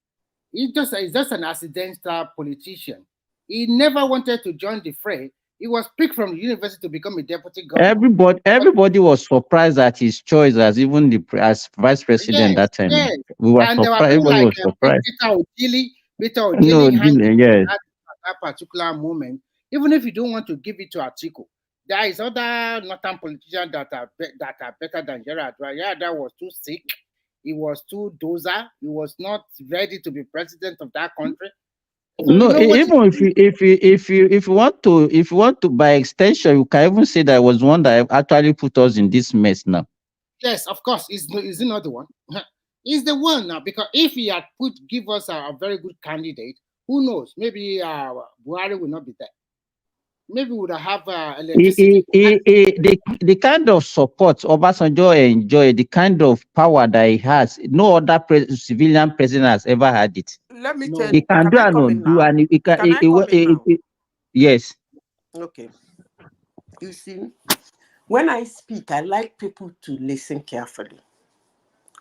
He's just an accidental politician. He never wanted to join the fray. He was picked from the university to become a deputy governor. Everybody was surprised at his choice as even as vice president that time. Yes. We were And there were surprised. people Everybody like was surprised. Peter No, Odili hanging yes. at that particular moment. Even if you don't want to give it to Atiku, there is other northern politicians that are better than Gerard. Gerard was too sick. He was too dozer. He was not ready to be president of that country. So No, you know what? even if you want to by extension, you can even say that I was one that actually put us in this mess now. Yes, of course. Is it not the one? He's the one now, because if he had give us a very good candidate, who knows? Maybe Buhari will not be there. Maybe we would have electricity. The kind of support Obasanjo enjoy, the kind of power that he has, no other civilian president has ever had it. Let me tell No. He you, can can do I and come in undo, now? and he can. Can I come in now? Yes. Okay. You see, when I speak, I like people to listen carefully.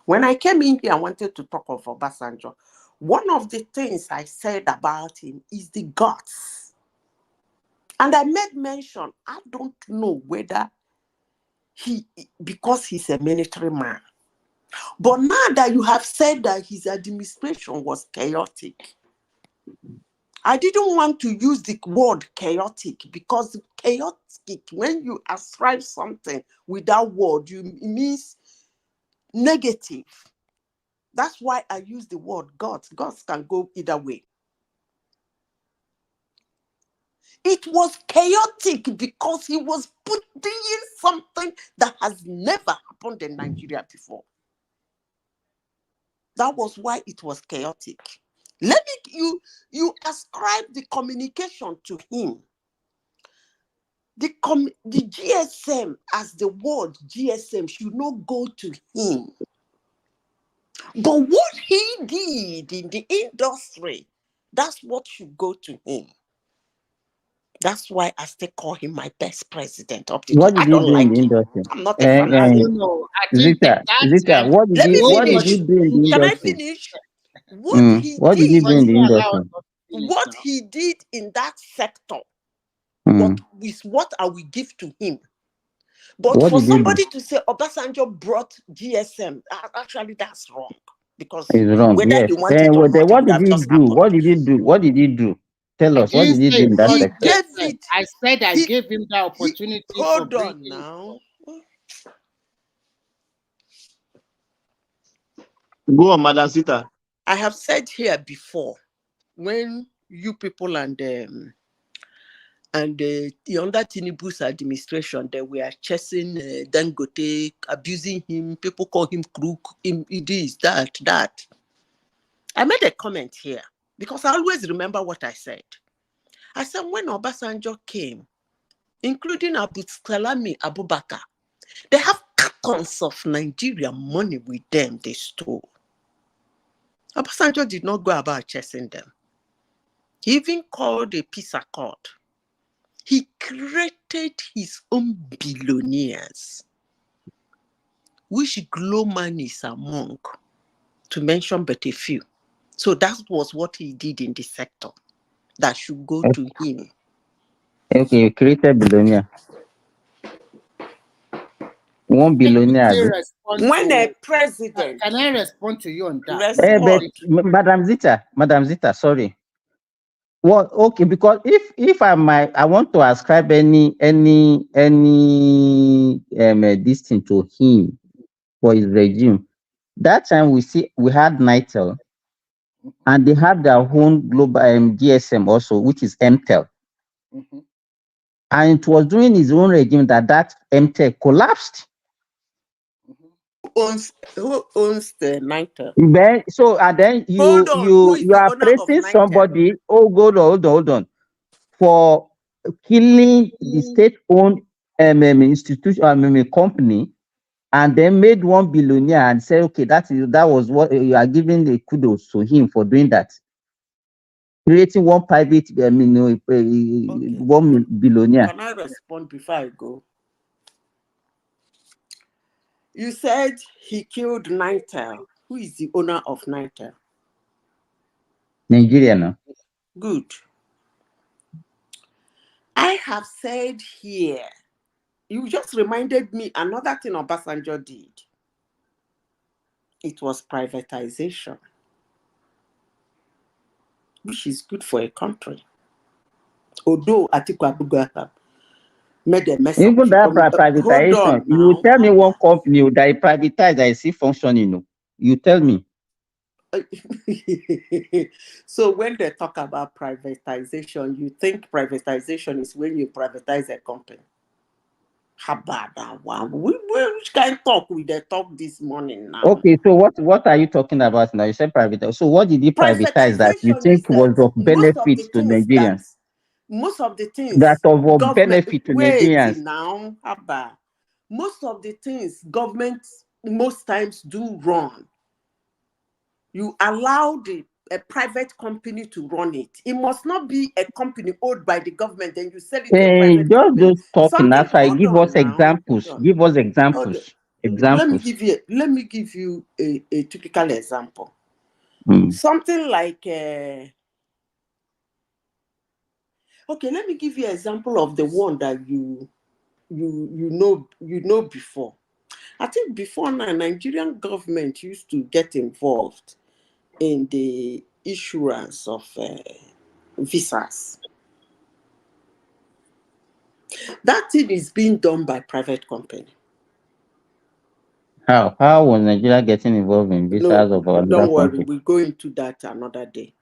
When I came in here, I wanted to talk of Obasanjo. One of the things I said about him is the guts. And I made mention, I don't know whether because he's a military man. But now that you have said that his administration was chaotic, I didn't want to use the word chaotic, because chaotic, when you ascribe something with that word, it means negative. That's why I use the word God. God can go either way. It was chaotic because he was putting in something that has never happened in Nigeria before. That was why it was chaotic. You ascribe the communication to him. The GSM, as the word GSM, should not go to him. But what he did in the industry, that's what should go to him. That's why I still call him my best president up to What today. did I he don't do in like the him. industry? I'm not a fan I of him. don't know. I think Zita, what did Let me he finish. do in the Can I industry? finish? What he What did he do in did, the industry? what he did in that sector, Mm. what I will give to him. But What for did he do? somebody to say Obasanjo brought GSM, actually that's wrong. Because It's wrong. whether Yes. he wanted it or Then not, it what would did have he just do? happened. What did he do? What did he do? Tell I us. What didn't did he do say in that brought sector? GSM. I said I gave him the opportunity for Hold on bringing. now. Go on, Madam Sita. I have said here before, when you people and under Tinubu's administration, they were chasing Dangote, abusing him. People call him crook. It is that. I made a comment here because I always remember what I said. I said when Obasanjo came, including Abu Salami Abubakar, they have cartons of Nigerian money with them they stole. Obasanjo did not go about chasing them. He even called a peace accord. He created his own billionaires, which Glowman is among, to mention but a few. So that was what he did in the sector that should go to him. Okay, you created billionaire. 1 billionaire. When a president, can I respond to you on that? But Madam Zita, sorry. Well, okay, because if I want to ascribe any this thing to him for his regime. That time we had Nitel, and they had their own global GSM also, which is MTEL. Mm-hmm. And it was during his own regime that MTEL collapsed. Who owns the Nitel? Then you are praising somebody. Oh, hold on. For killing the state-owned institution, company, and then made 1 billionaire and said, okay, that was what you are giving the kudos to him for doing that. Creating 1 private, 1 billionaire. Can I respond before I go? You said he killed Nitel. Who is the owner of Nitel? Nigeria now. Good. I have said here, you just reminded me another thing Obasanjo did. It was privatization, which is good for a country. Although Atiku Abubakar made a mess Even up. that privatization, you tell me 1 company that privatized that is still functioning. You tell me. So when they talk about privatization, you think privatization is when you privatize a company. How bad that one? Which kind of talk we they talk this morning now? Okay, so what are you talking about now? You said private. So what did he privatize that you Privatization think is was that of benefit to Nigerians? most of the That things of government benefit to wait Nigerians. now, Abba. Most of the things government most times do wrong. You allow a private company to run it. It must not be a company owned by the government, then you sell it to a private Just company. those talking Something, aside, hold give on us now, examples. Give us examples. Examples. let me give you a typical example. Mm. Something like okay, let me give you an example of the one that you know before. I think before now, Nigerian government used to get involved in the issuance of visas. That thing is being done by private company. How was Nigeria getting involved in visas of No, another don't worry. country? We'll go into that another day.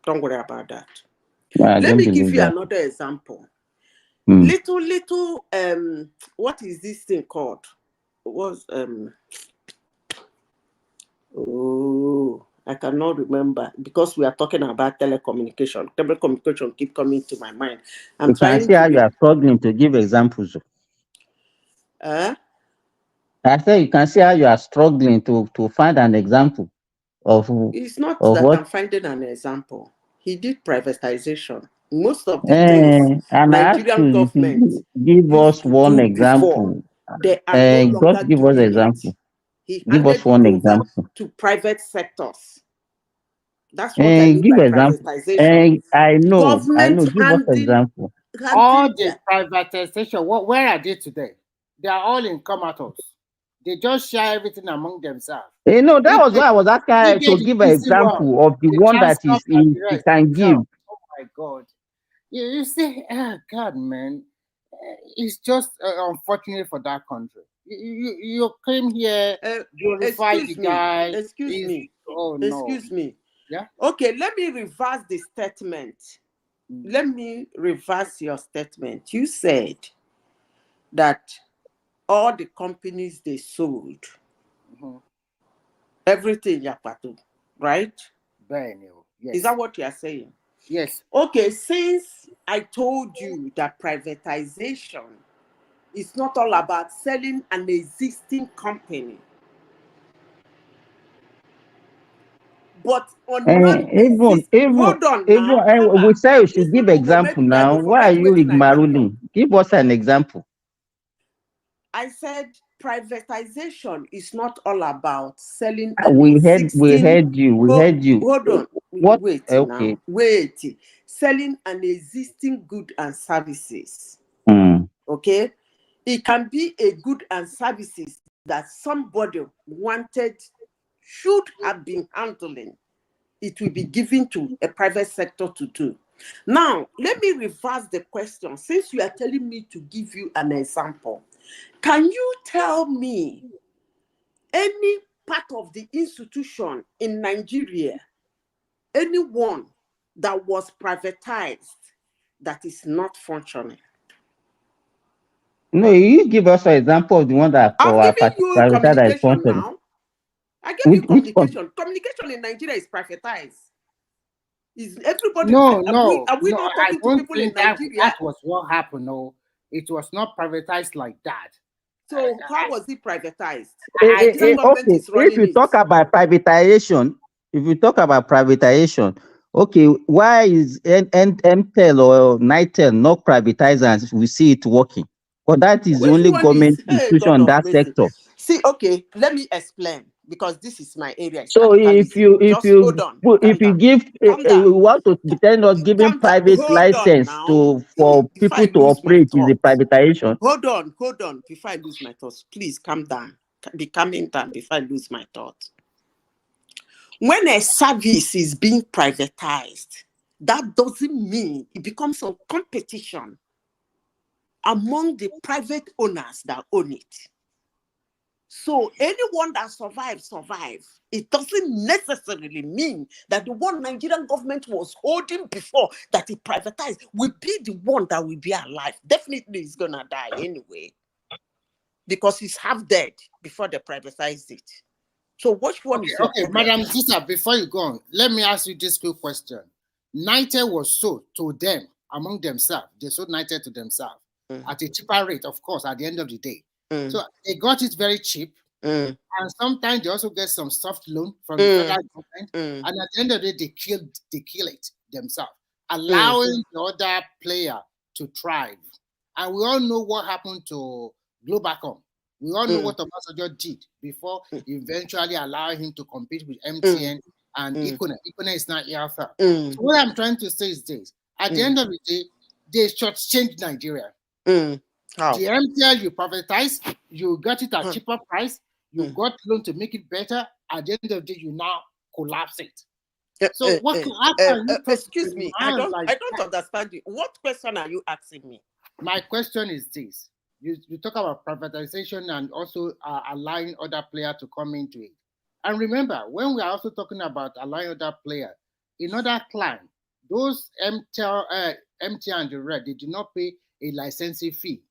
Don't worry about that. I Let don't me give believe you that. another example. Mm. Little what is this thing called? Was oh, I cannot remember because we are talking about telecommunication. Telecommunication keep coming to my mind. I'm You can trying see to how you are struggling to give examples. I said you can see how you are struggling to find an example of It's not of that what. I'm finding an example. He did privatization. Most of the things And I asked Nigerian you to government give used us to one do before, example. they are no longer Just give us doing it. example. He Give us handed it one over example. to private sectors. That's what I mean Give by example. privatization. I Government know. Give us example. All handing the privatization, where are they today? They are all in comatose. They just share everything among themselves. No, that If was they, why I was asking if her they to the give an easy one, example of the the one that transport and the he rest can give. themselves. Oh my God. You see, God, man, it's just unfortunate for that country. You came here, glorify the guy. Oh no. Excuse me. Yeah. Okay, let me reverse the statement. Let me reverse your statement. You said that all the companies they sold, everything Yapatu, right? Yes. Is that what you are saying? Yes. Okay, since I told you that privatization is not all about selling an existing company, but on non-exist. Hold on now. We say you should Even give example maybe I now. go Why are forget you waiting I don't talk. ignoring? Give us an example. I said privatization is not all about selling an We existing. heard you. We heard you. Hold on. What? Wait Okay. now. Wait. Selling an existing good and services. Mm. Okay? It can be a good and services that somebody wanted, should have been handling. It will be given to a private sector to do. Now, let me reverse the question. Since you are telling me to give you an example, can you tell me any part of the institution in Nigeria, anyone that was privatized that is not functioning? No, you give us an example of the one that I'm for giving you private that is communication functioning. now. I gave you Which one? communication. Communication in Nigeria is privatized. Is everybody? No, Are we not I talking to don't people in think that Nigeria? was what happened. No, it was not privatized like that. So how was it privatized? Okay, Government is if running you it. talk about privatization, okay, why is MTEL or NITEL not privatized and we see it working? But that is the Which only one is? government Hey, institution God in of that mercy. sector. See, okay, let me explain because this is my area. It's So if capitalism. you Just hold on. Calm down. give Calm down. you want to pretend us giving Calm down. private Hold on license now. to for Before people I to lose my operate is a thoughts. privatization. Hold on. Before I lose my thoughts, please calm down. Be calming down before I lose my thoughts. When a service is being privatized, that doesn't mean it becomes a competition among the private owners that own it. So anyone that survives. It doesn't necessarily mean that the one Nigerian government was holding before that it privatized will be the one that will be alive. Definitely it's gonna die anyway, because it's half dead before they privatized it. So which one is your problem? Madam Sister, before you go on, let me ask you this quick question. Nitel was sold to them among themselves. They sold Nitel to themselves at a cheaper rate, of course, at the end of the day. So they got it very cheap. And sometimes they also get some soft loan from the federal government. And at the end of the day, they kill it themselves, allowing the other player to thrive. And we all know what happened to Globacom. We all know what Obasanjo did before eventually allowing him to compete with MTN and Econet. Econet is not EFL. So what I'm trying to say is this. At the end of the day, they shortchanged Nigeria. How? The MTL, you privatize, you got it at cheaper price, you got loan to make it better. At the end of the day, you now collapse it. So what can you excuse me, I don't understand you. What question are you asking me? My question is this. You talk about privatization and also allowing other players to come into it. And remember, when we are also talking about allowing other players, in other clients, those MTL and the red, they do not pay a licensing fee.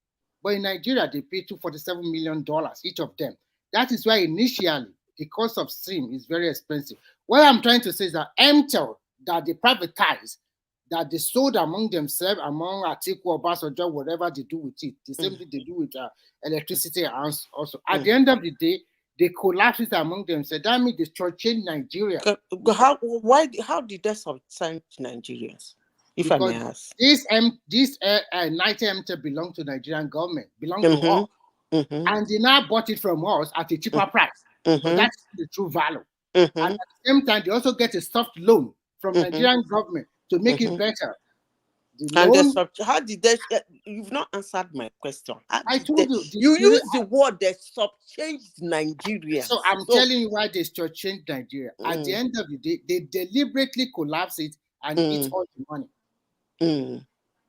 But in Nigeria, they pay $247 million, each of them. That is why initially, the cost of SIM is very expensive. What I'm trying to say is that MTEL, that they privatize, that they sold among themselves, among Atiku, Obasanjo, whatever they do with it, the same thing they do with electricity also. At the end of the day, they collapse it among themselves. That means they shortchange Nigeria. How did they shortchange Nigerians? If I may ask. This Niger MTEL belong to Nigerian government, belong to us. And they now bought it from us at a cheaper price. So that's the true value. And at the same time, they also get a soft loan from Nigerian government to make it better. How did they? You've not answered my question. I told you. You use the word they shortchanged Nigeria. So I'm telling you why they shortchanged Nigeria. At the end of the day, they deliberately collapse it and eat all the money.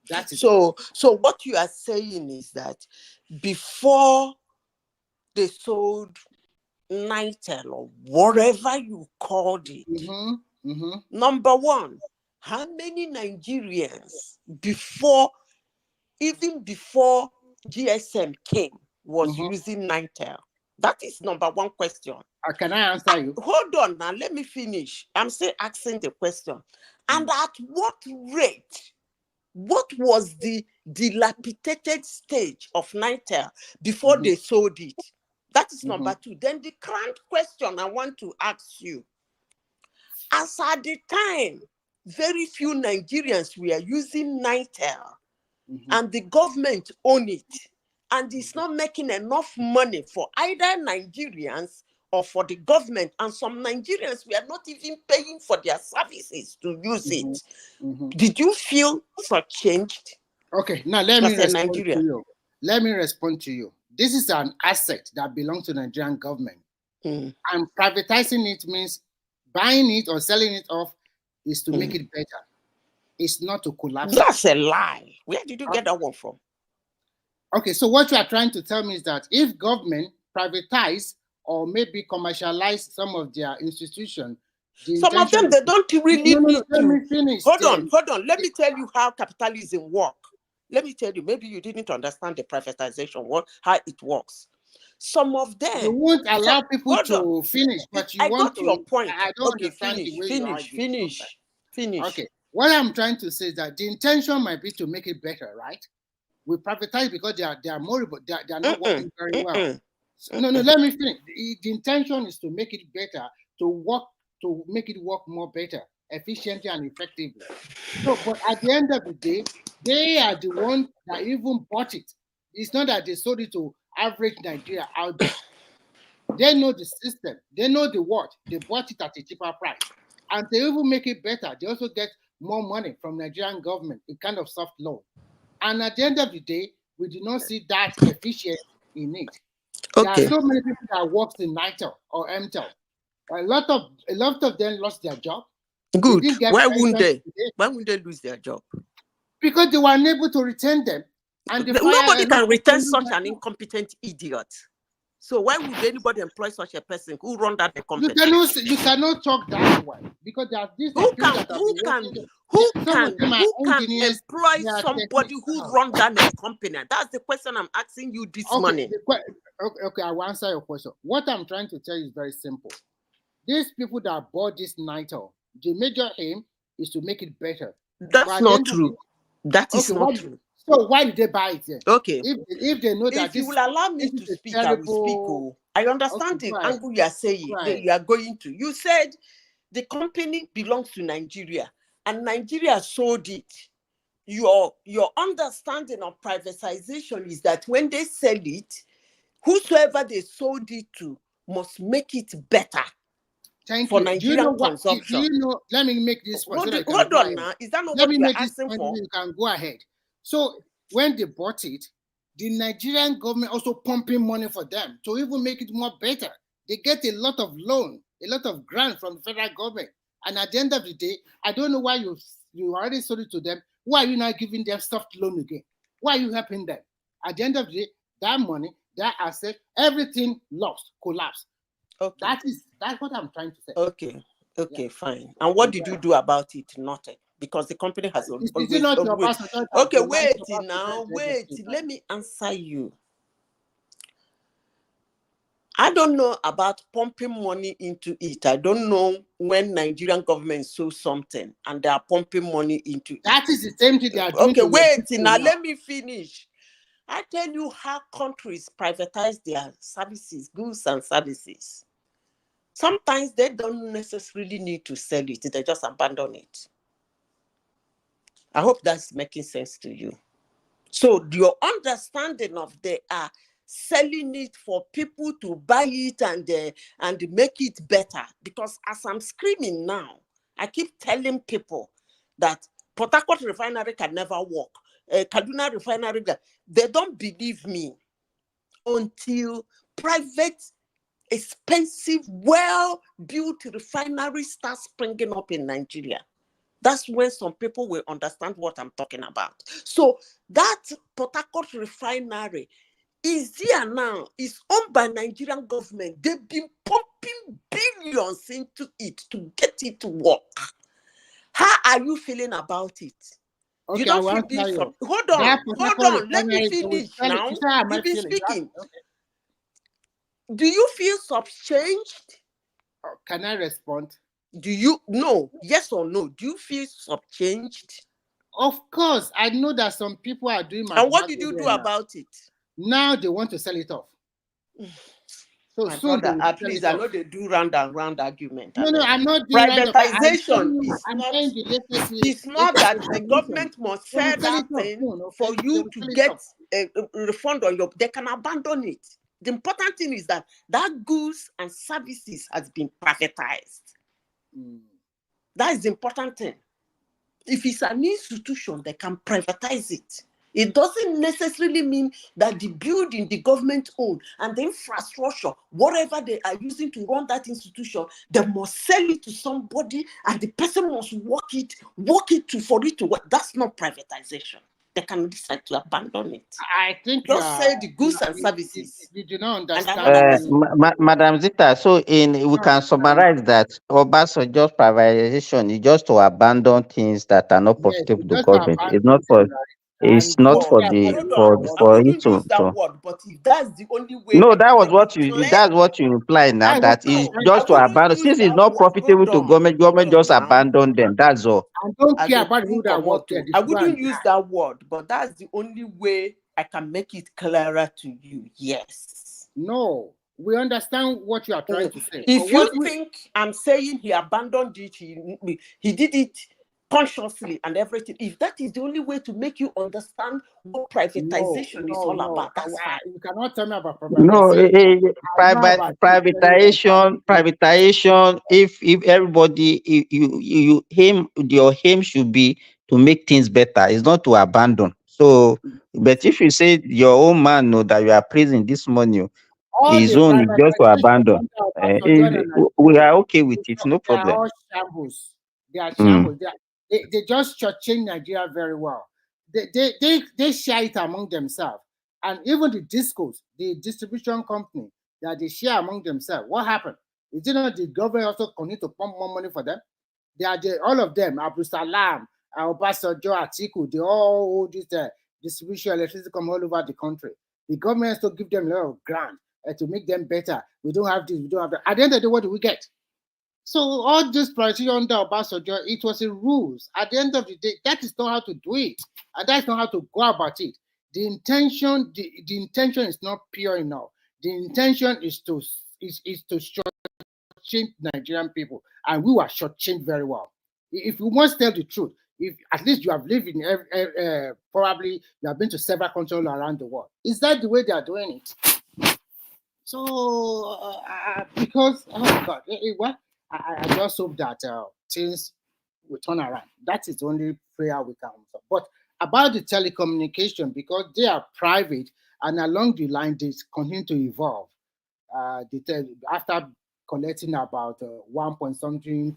That is so what you are saying is that before they sold Nitel or whatever you called it, number one, how many Nigerians even before GSM came was using Nitel? That is number one question. Can I answer you? Hold on now, let me finish. I'm still asking the question. And at what rate? What was the dilapidated stage of Nitel before they sold it? That is number two. Then the current question I want to ask you. As at the time, very few Nigerians were using Nitel and the government owned it. And it's not making enough money for either Nigerians or for the government. And some Nigerians were not even paying for their services to use it. Did you feel shortchanged? Okay, now let me respond to you. Let me respond to you. This is an asset that belongs to the Nigerian government. And privatizing it means buying it or selling it off is to make it better. It's not to collapse. That's a lie. Where did you get that one from? Okay, so what you are trying to tell me is that if government privatize or maybe commercialize some of their institutions, some of them they don't really need to. Let me finish. Hold on. Let me tell you how capitalism works. Let me tell you, maybe you didn't understand the privatization, how it works. Some of them you won't allow people to finish, but you want to. Your point. I don't understand the way you argue. Finish. Okay, what I'm trying to say is that the intention might be to make it better, right? We privatize because they are moribund. They are not working very well. So, no, let me finish. The intention is to make it better, to make it work more better, efficiently and effectively. So, but at the end of the day, they are the ones that even bought it. It's not that they sold it to average Nigeria out there. They know the system. They know the what. They bought it at a cheaper price. And they even make it better. They also get more money from Nigerian government, a kind of soft loan. And at the end of the day, we do not see that efficient in it. There are so many people that work in Nitel or MTEL. A lot of them lost their job. Good. Why wouldn't they? Why wouldn't they lose their job? Because they were unable to retain them. And nobody can retain such an incompetent idiot. So why would anybody employ such a person who run that company? You cannot talk that way because there are these Who people can that have been working. who Some of them are can engineers, employ they are somebody who run that company? That's the question I'm asking you this morning. Okay, I will answer your question. What I'm trying to tell you is very simple. These people that bought this NITO, the major aim is to make it better. That's not true. That is not true. So why did they buy it then? Okay. If they know that if you will allow me to speak, I will speak. I understand the angle you are saying. You are going to. You said the company belongs to Nigeria and Nigeria sold it. Your understanding of privatization is that when they sell it, whosoever they sold it to must make it better. Thank for you. Nigerian consumption. Do you know? Let me make this point. Hold on now. Is that not what you are asking for? You can go ahead. So when they bought it, the Nigerian government also pumping money for them to even make it more better. They get a lot of loan, a lot of grant from the federal government. And at the end of the day, I don't know why you already sold it to them. Why are you not giving them soft loan again? Why are you helping them? At the end of the day, that money, that asset, everything lost, collapsed. Okay. That's what I'm trying to say. Okay. Okay, fine. And what did you do about it? Nothing. Because the company has always. Okay, wait now. Wait. Let me answer you. I don't know about pumping money into it. I don't know when Nigerian government sold something and they are pumping money into it. That is the same thing they are doing. Okay, wait. Now let me finish. I tell you how countries privatize their services, goods and services. Sometimes they don't necessarily need to sell it. They just abandon it. I hope that's making sense to you. So your understanding of they are selling it for people to buy it and make it better. Because as I'm screaming now, I keep telling people that Port Harcourt refinery can never work. Kaduna refinery, they don't believe me until private, expensive, well-built refinery starts springing up in Nigeria. That's when some people will understand what I'm talking about. So that Port Harcourt refinery is here now. It's owned by Nigerian government. They've been pumping billions into it to get it to work. How are you feeling about it? Okay, you don't feel this. Hold on. Let me finish now. You've been speaking. Okay. Do you feel subchanged? Can I respond? Do you know? Yes or no? Do you feel subchanged? Of course, I know that some people are doing. And what did you do about it? Now they want to sell it off. So my brother, please, I know they do round and round argument. No, I'm not doing privatization. It's not that the government must sell that thing for you to get a refund on your. They can abandon it. The important thing is that goods and services has been privatized. That is the important thing. If it's an institution, they can privatize it. It doesn't necessarily mean that the building the government owns and the infrastructure, whatever they are using to run that institution, they must sell it to somebody and the person must work it for it to work. That's not privatization. They can decide to abandon it. I think just say the goods and services. You do not understand. Madam Zita, so we can summarize that Obasanjo's privatization is just to abandon things that are not profitable to government. It's not for. It's not for the for it to. Word, but if that's the only way. No, that's what you imply now. That is just to abandon. Since it's not profitable to government just abandon them. That's all. I don't care about who that word. I wouldn't use that word, but that's the only way I can make it clearer to you. Yes. No, we understand what you are trying to say. If you think I'm saying he abandoned it, he did it consciously and everything. If that is the only way to make you understand what privatization is all about, that's fine. You cannot tell me about privatization. No, privatization. If everybody, your aim should be to make things better. It's not to abandon. So, but if you say your own man know that you are praising this money, his own is just to abandon. We are okay with it. No problem. They are all shambles. They are shambles. They just change Nigeria very well. They share it among themselves. And even the discos, the distribution company, that they share among themselves. What happened? Is it not the government also continue to pump more money for them? They are all of them, Abu Salam, Obasanjo, Atiku, they all hold this distribution electricity come all over the country. The government has to give them a lot of grant to make them better. We don't have this, we don't have that. At the end of the day, what do we get? So all this politician under Obasanjo, it was a rules. At the end of the day, that is not how to do it, and that's not how to go about it. The intention is not pure enough. The intention is to shortchange Nigerian people, and we were shortchanged very well. If you must tell the truth, if at least you have lived in probably you have been to several countries all around the world, is that the way they are doing it? So because oh God, what I just hope that things will turn around. That is the only prayer we can offer. But about the telecommunication, because they are private and along the line they continue to evolve. After collecting about 1.something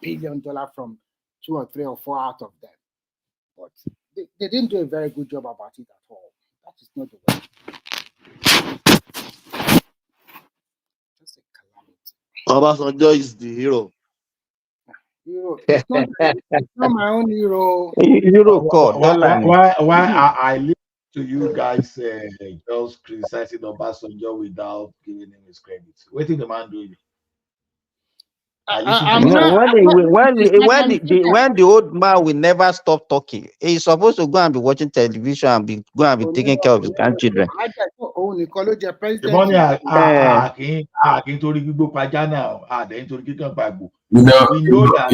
billion dollars from 2 or 3 or 4 out of them, but they didn't do a very good job about it at all. That is not the way. Just a calamity. Obasanjo is the hero. Hero. It's not my own hero. Hero called. Why I listen to you guys just criticizing Obasanjo without giving him his credit? What did the man do? When the old man will never stop talking, he's supposed to go and be watching television and be taking care of his grandchildren. The money torí gbígbó pajá náà, nítorí kíkan pàgbò. We know that.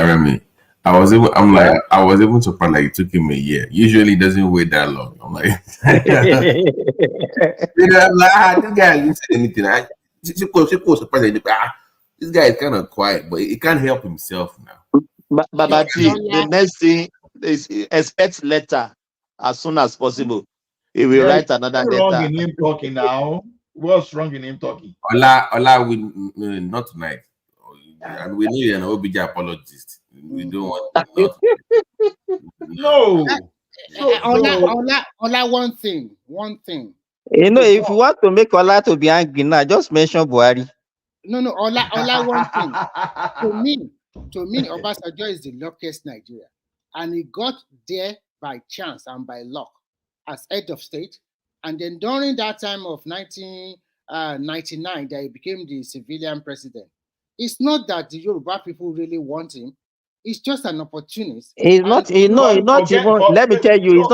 Remy, I was able to surprised like it took him a year. Usually it doesn't wait that long. I'm like, I'm like, this guy didn't say anything. This guy is kind of quiet, but he can't help himself now. Babati, the next thing is expect letter as soon as possible. He will write another letter. What's wrong in him talking now? What's wrong in him talking? Ola will not tonight. And we need an OBJ apologist. We don't want not. No. Ola, one thing. You know, if you want to make Ola to be angry now, just mention Buhari. No, Ola, one thing. To me, Obasanjo is the luckiest Nigeria. And he got there by chance and by luck as head of state. And then during that time of 1999, that he became the civilian president. It's not that the Yoruba people really want him. It's just an opportunist. It's not even. Let me tell you,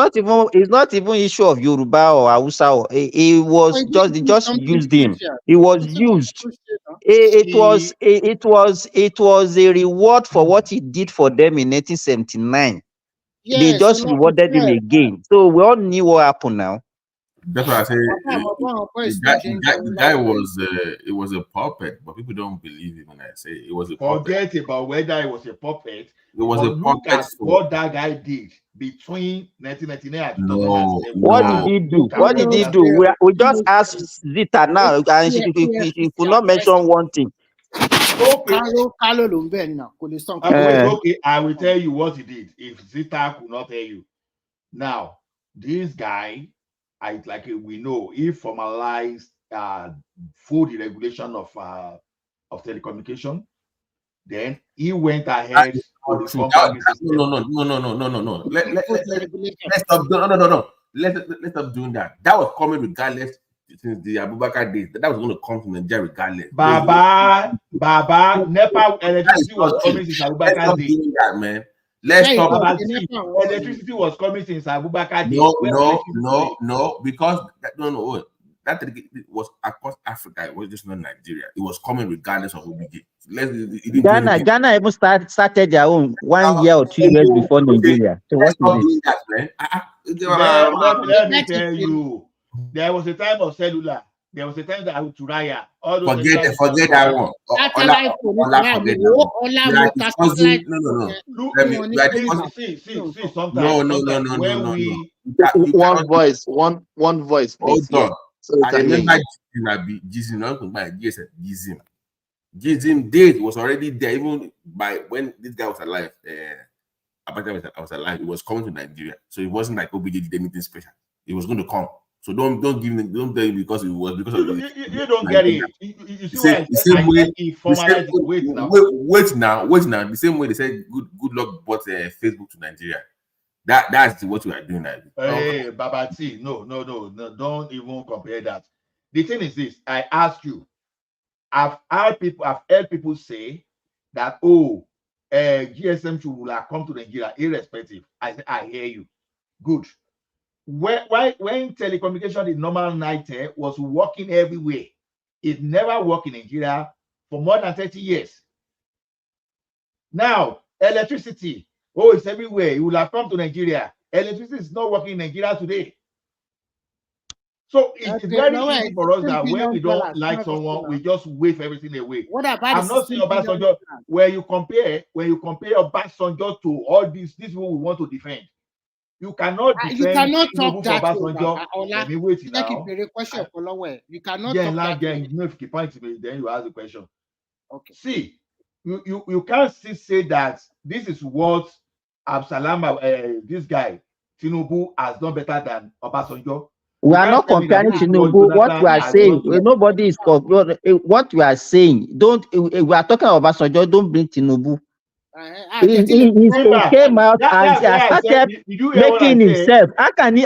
it's not even issue of Yoruba or Hausa. It was just used him. He was used. It was a reward for what he did for them in 1979. Yes, they just rewarded him again. So we all knew what happened now. That's why I say the guy was a puppet, but people don't believe it when I say it was a puppet. Forget about whether it was a puppet. It was a look puppet. At what that guy did between 1999 and 2007. What did he do? What did he do? We just asked Zita now, and she could not mention one thing. Okay, I will tell you what he did if Zita could not tell you. Now, this guy, we know, he formalized full deregulation of telecommunication. Then he went ahead on the company system. No. Let's stop. No. Let's stop doing that. That was coming regardless since the Abubakar days. That was going to come from Nigeria regardless. Baba, NEPA electricity was coming since Abubakar days. Doing that, man. Let's stop. Electricity was coming since Abubakar days. No, because that was across Africa. It was just not Nigeria. It was coming regardless of who we did. Ghana even started their own 1 year or 2 years before Nigeria. So what's that, man? Let me tell you, there was a time of cellular. There was a time that Turaya. Forget that one. One voice, please. Hold on. I remember Gizim date was already there even by when this guy was alive. I was alive. It was coming to Nigeria, so it wasn't like OBJ did anything special. it was going to come. So don't give me, don't tell you because it was because of the, you don't get it. You see why the same way, he formalized it. Wait now. Wait now. The same way they said good luck bought Facebook to Nigeria. That's what we are doing now. Hey, Babati, no, don't even compare that. The thing is this: I ask you, I've heard people say that GSM will have come to Nigeria irrespective. I say I hear you. Good. When telecommunication, the normal night was working everywhere, it never worked in Nigeria for more than 30 years. Now, electricity, it's everywhere. It will have come to Nigeria. Electricity is not working in Nigeria today. So it's very easy for us that when we don't like someone, we just wave everything away. What about I'm not saying Obasanjo, when you compare Obasanjo to all these people we want to defend. You cannot defend talk that Obasanjo. Let me wait now. You cannot talk that way. If you point to me, then you ask the question. Okay. See, you can't still say that this is what Absalam, this guy, Tinubu, has done better than Obasanjo. We are not comparing Tinubu. What we are saying, nobody is what we are saying. We are talking about Obasanjo. Don't bring Tinubu. He came out and started making himself. How can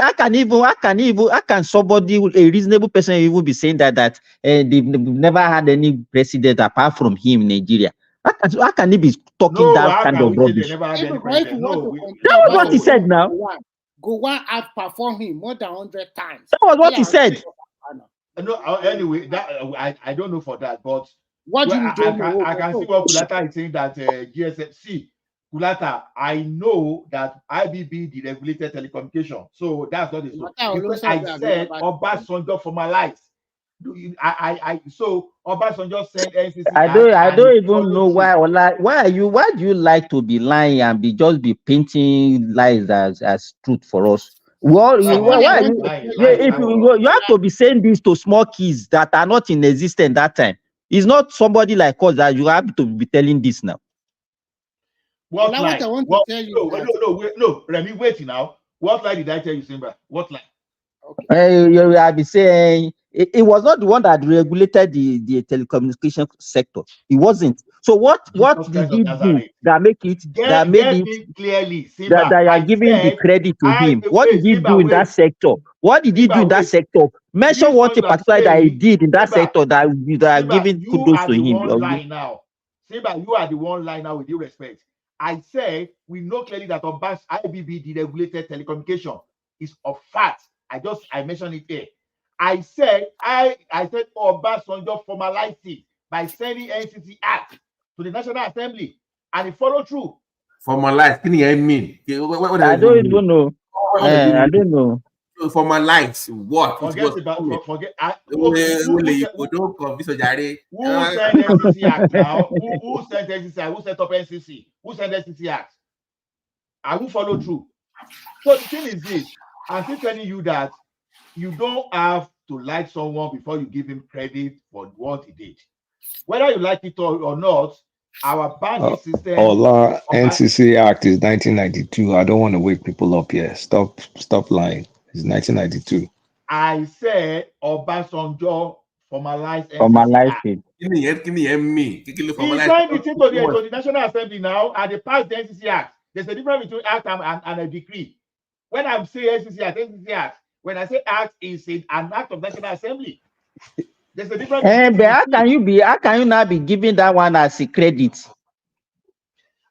somebody, a reasonable person, even be saying that they've never had any president apart from him in Nigeria? How can he be talking that kind of rubbish? That was what he said now. Gowon outperformed him more than 100 times. That was what he said. No, anyway, that I don't know for that, but what do you I can see what Kulata is saying that GSM. Kulata, I know that IBB deregulated telecommunication, so that's not the issue. I said Obasanjo formalized. So Obasanjo sent NCC. I don't even know why do you like to be lying and be painting lies as truth for us? Well, you have to be saying this to small kids that are not in existence that time. It's not somebody like us that you have to be telling this now. What lie? No, Remy, wait now. What lie did I tell you, Simba? What lie? Okay. You have been saying it was not the one that regulated the telecommunication sector. It wasn't. So what did he do that make it clearly, Simba, that you are giving the credit to him? What did he do in that sector? What did he do in that sector? Mention what a particular that he did in that sector that are giving kudos to him. Now, Simba, you are the one line now with due respect. I said we know clearly that IBB deregulated telecommunication is a fact. I mentioned it here. I said Obasanjo formalized it by sending NCC Act to the National Assembly, and it followed through. Formalized? What do you mean? I don't even know. I don't know. Formalized what? Forget about forget. Who sent NCC Act now? Who sent NCC Act? Who set up NCC? Who sent NCC Act? I will follow through. So the thing is this: I'm still telling you that you don't have to like someone before you give him credit for what he did. Whether you like it or not, our banking system. NCC Act is 1992. I don't want to wake people up here. Stop lying. It's 1992. I said Obasanjo formalized NCC Act. He signed it to the National Assembly now, and they passed the NCC Act. There's a difference between act and a decree. When I say NCC Act, when I say act, is an act of National Assembly. There's a difference. But how can you now be giving that one as a credit?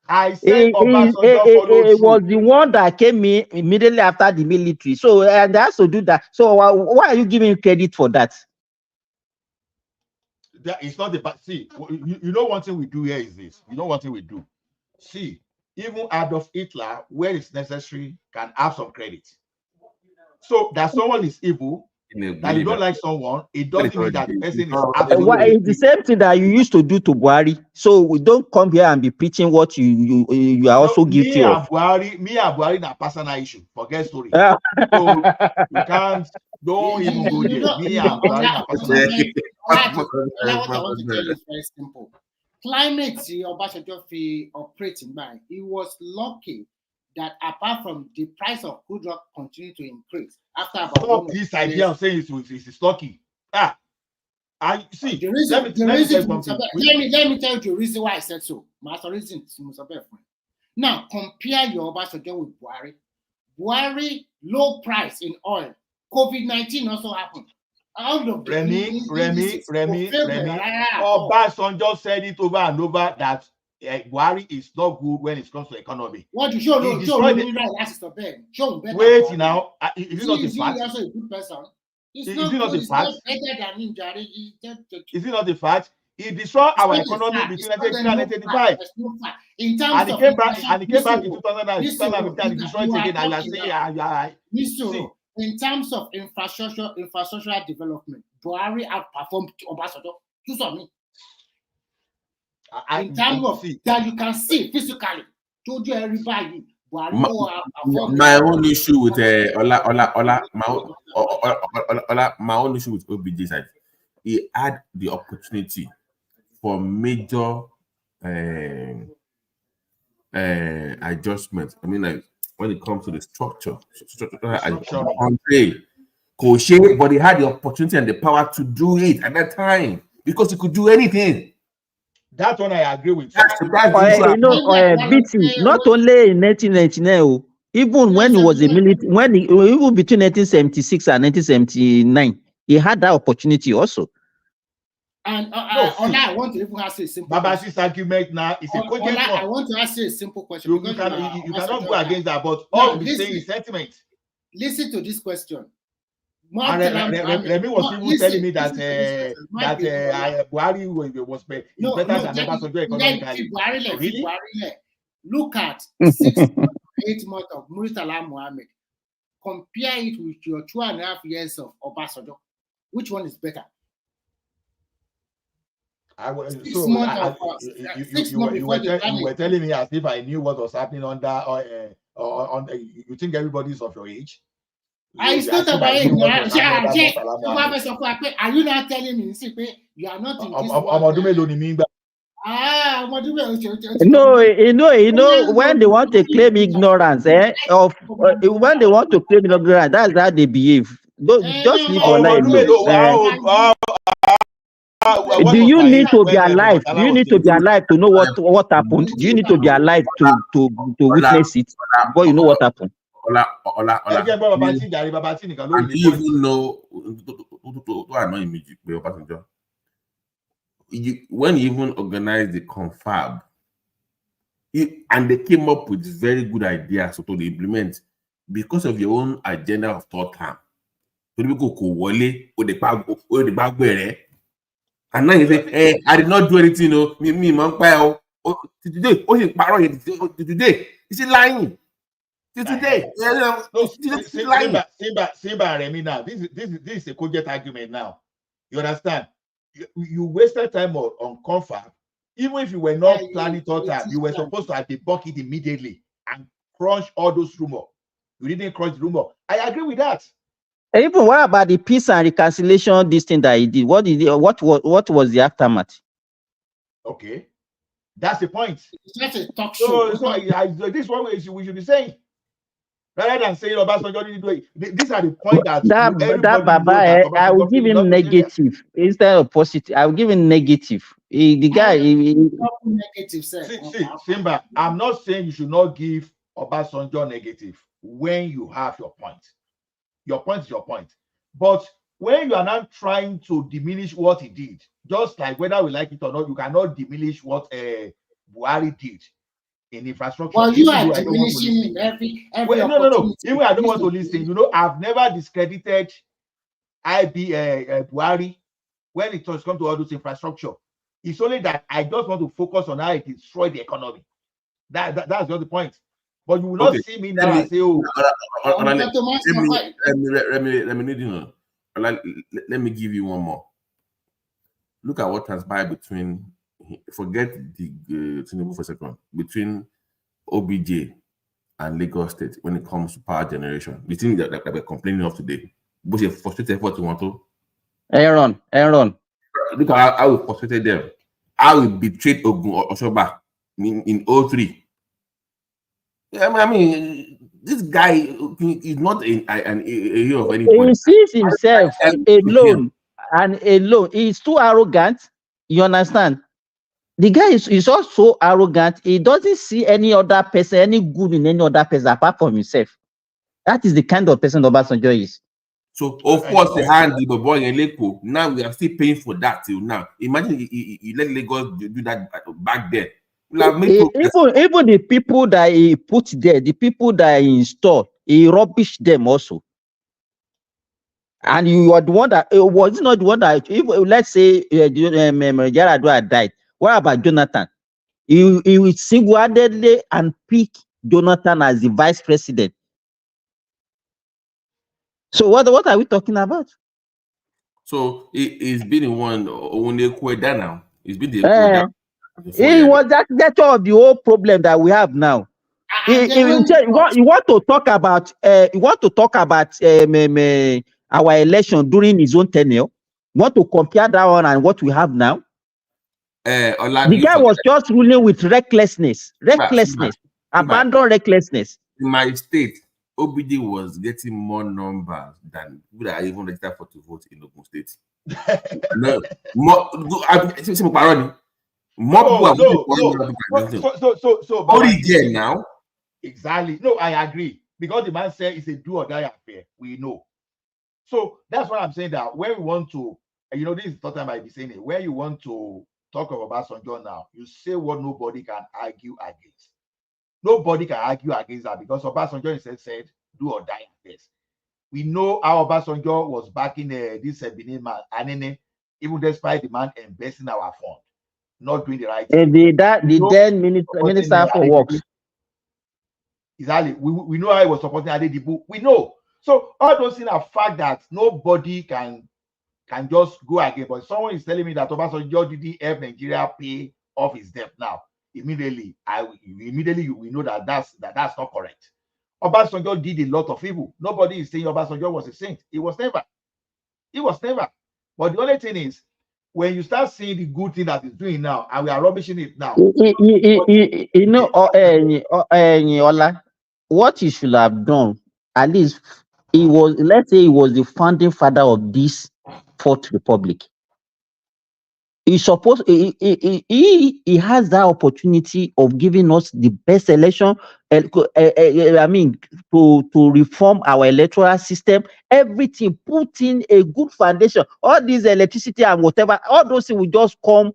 I said it was the one that came in immediately after the military. So and has to do that. So why are you giving credit for that? It's not the see. You know one thing we do here is this. You know one thing we do. See, even Adolf Hitler, where it's necessary, can have some credit. So that someone is evil, that you don't like someone, it doesn't mean that the person is absolutely it's the same thing that you used to do to Buhari. So we don't come here and be preaching what you are also guilty of. Me and Buhari na personal issue. Forget story. So you can't. Don't even go there. Me and Buhari na personal issue. What I want to tell you is very simple. Climate Obasanjo operating by, he was lucky that apart from the price of crude oil continue to increase, after about Stop this idea of saying it's stocky. Idea of saying it's stocky. I see. The reason, let me tell you something. Let me tell you the reason why I said so. Master reason. Now compare your Obasanjo with Buhari. Buhari, low price in oil. COVID-19 also happened. All of Remy, Obasanjo said it over and over that Buhari is not good when it comes to economy. What you show? No, wait now, is it not a fact? He also a good person. Is it not a fact? Is it not a fact? He destroyed our economy between 1983 and 1985. In terms and of he came back in 2015 and destroyed it again. And you are saying, in terms of infrastructural development, Buhari outperformed Obasanjo. Do something. In terms of that you can see physically, told you everybody. My own issue with my own issue with OBJ is that he had the opportunity for major adjustment. I mean, like when it comes to the structure, but he had the opportunity and the power to do it at that time because he could do anything. That one I agree with. You know, BT, not only in 1999, even when he was a military, even between 1976 and 1979, he had that opportunity also. And I want to even ask you a simple question. Babasi's argument now is a cogent one. I want to ask you a simple question. You cannot go against that, but all we're saying is sentiment. Listen to this question. Remy was even telling me that Buhari was better than Obasanjo economically. Really? Look at 6 months, 8 months of Murtala Muhammad. Compare it with your 2.5 years of Obasanjo. Which one is better? You were telling me as if I knew what was happening under you think everybody's of your age? It's not about age. Are you not telling me you are not in this No, you know, when they want to claim ignorance, when they want to claim ignorance, that's how they behave. Just leave your life. Do you need to be alive? Do you need to be alive to know what happened? Do you need to be alive to witness it? But you know what happened. And do you even know when you even organized the confab, and they came up with very good ideas to implement because of your own agenda of thought time. And now you say, hey, I did not do anything, today, is he lying? Today, Simba Remy now. This is a cogent argument now. You understand? You wasted time on confab. Even if you were not planning thought time, you were supposed to have debunk it immediately and crunch all those rumors. You didn't crunch the rumor. I agree with that. Even what about the peace and reconciliation? This thing that he did, what was the aftermath? Okay, that's the point. It's just a talk show. This is what we should be saying. Rather than saying Obasanjo didn't do it. These are the points that Baba, I will give him negative instead of positive. I will give him negative. The guy. Negative. See, Simba, I'm not saying you should not give Obasanjo negative when you have your point. Your point is your point. But when you are not trying to diminish what he did, just like whether we like it or not, you cannot diminish what Buhari did in infrastructure. Well, you are diminishing every no. Even I don't want to listen. You know, I've never discredited Buhari when it comes to all those infrastructure. It's only that I just want to focus on how it destroyed the economy. That's just the point. But you will not see me now and say, let me give you one more. Look at what transpired between, forget the Tinubu for a second, between OBJ and Lagos State when it comes to power generation. The thing that we're complaining of today. But a frustrated effort you want to. Aaron. Look at how we frustrated them. How we betrayed Ogun Oshoba in 03. I mean, this guy is not an hero of He anybody. sees himself alone and alone. He's too arrogant. You understand? The guy is also so arrogant. He doesn't see any other person, any good in any other person apart from himself. That is the kind of person Obasanjo is. So of course the hand the boy in Leko. Now we are still paying for that till now. Imagine he let Lagos do that back then. Even the people that he put there, the people that he installed, he rubbish them also. And you are the one that was not the one that, if let's say Yaradua had died. What about Jonathan? He will single-handedly and pick Jonathan as the vice president. So what are we talking about? So he's been in one only Kweda now. He's been the He was that's all of the whole problem that we have now. You want to talk about our election during his own tenure? You want to compare that one and what we have now? The guy was just ruling with recklessness, abandon recklessness. In my state, OBD was getting more numbers than people that are even registered for to vote in Ogun State. No, more people are so now. Exactly. No, I agree. Because the man said it's a do or die affair. We know. So that's what I'm saying, that where we want to, this is the third time I be saying it, where you want to talk about Obasanjo now, you say what nobody can argue against. Nobody can argue against that because Obasanjo himself said, do or die affairs. We know how Obasanjo was backing this Benin man, and even despite the man investing our fund, not doing the right thing. The then minister for works. Exactly. We know how he was supporting Adedibu. We know. So all those things are fact that nobody can just go again. But someone is telling me that Obasanjo didn't help Nigeria pay off his debt now. Immediately we know that that's not correct. Obasanjo did a lot of evil. Nobody is saying Obasanjo was a saint. He was never. But the only thing is, when you start seeing the good thing that he's doing now, and we are rubbishing it now. Ola, what he should have done, at least let's say he was the founding father of this Fourth Republic. He's supposed he has that opportunity of giving us the best election. I mean, to reform our electoral system, everything, put in a good foundation. All this electricity and whatever, all those things will just come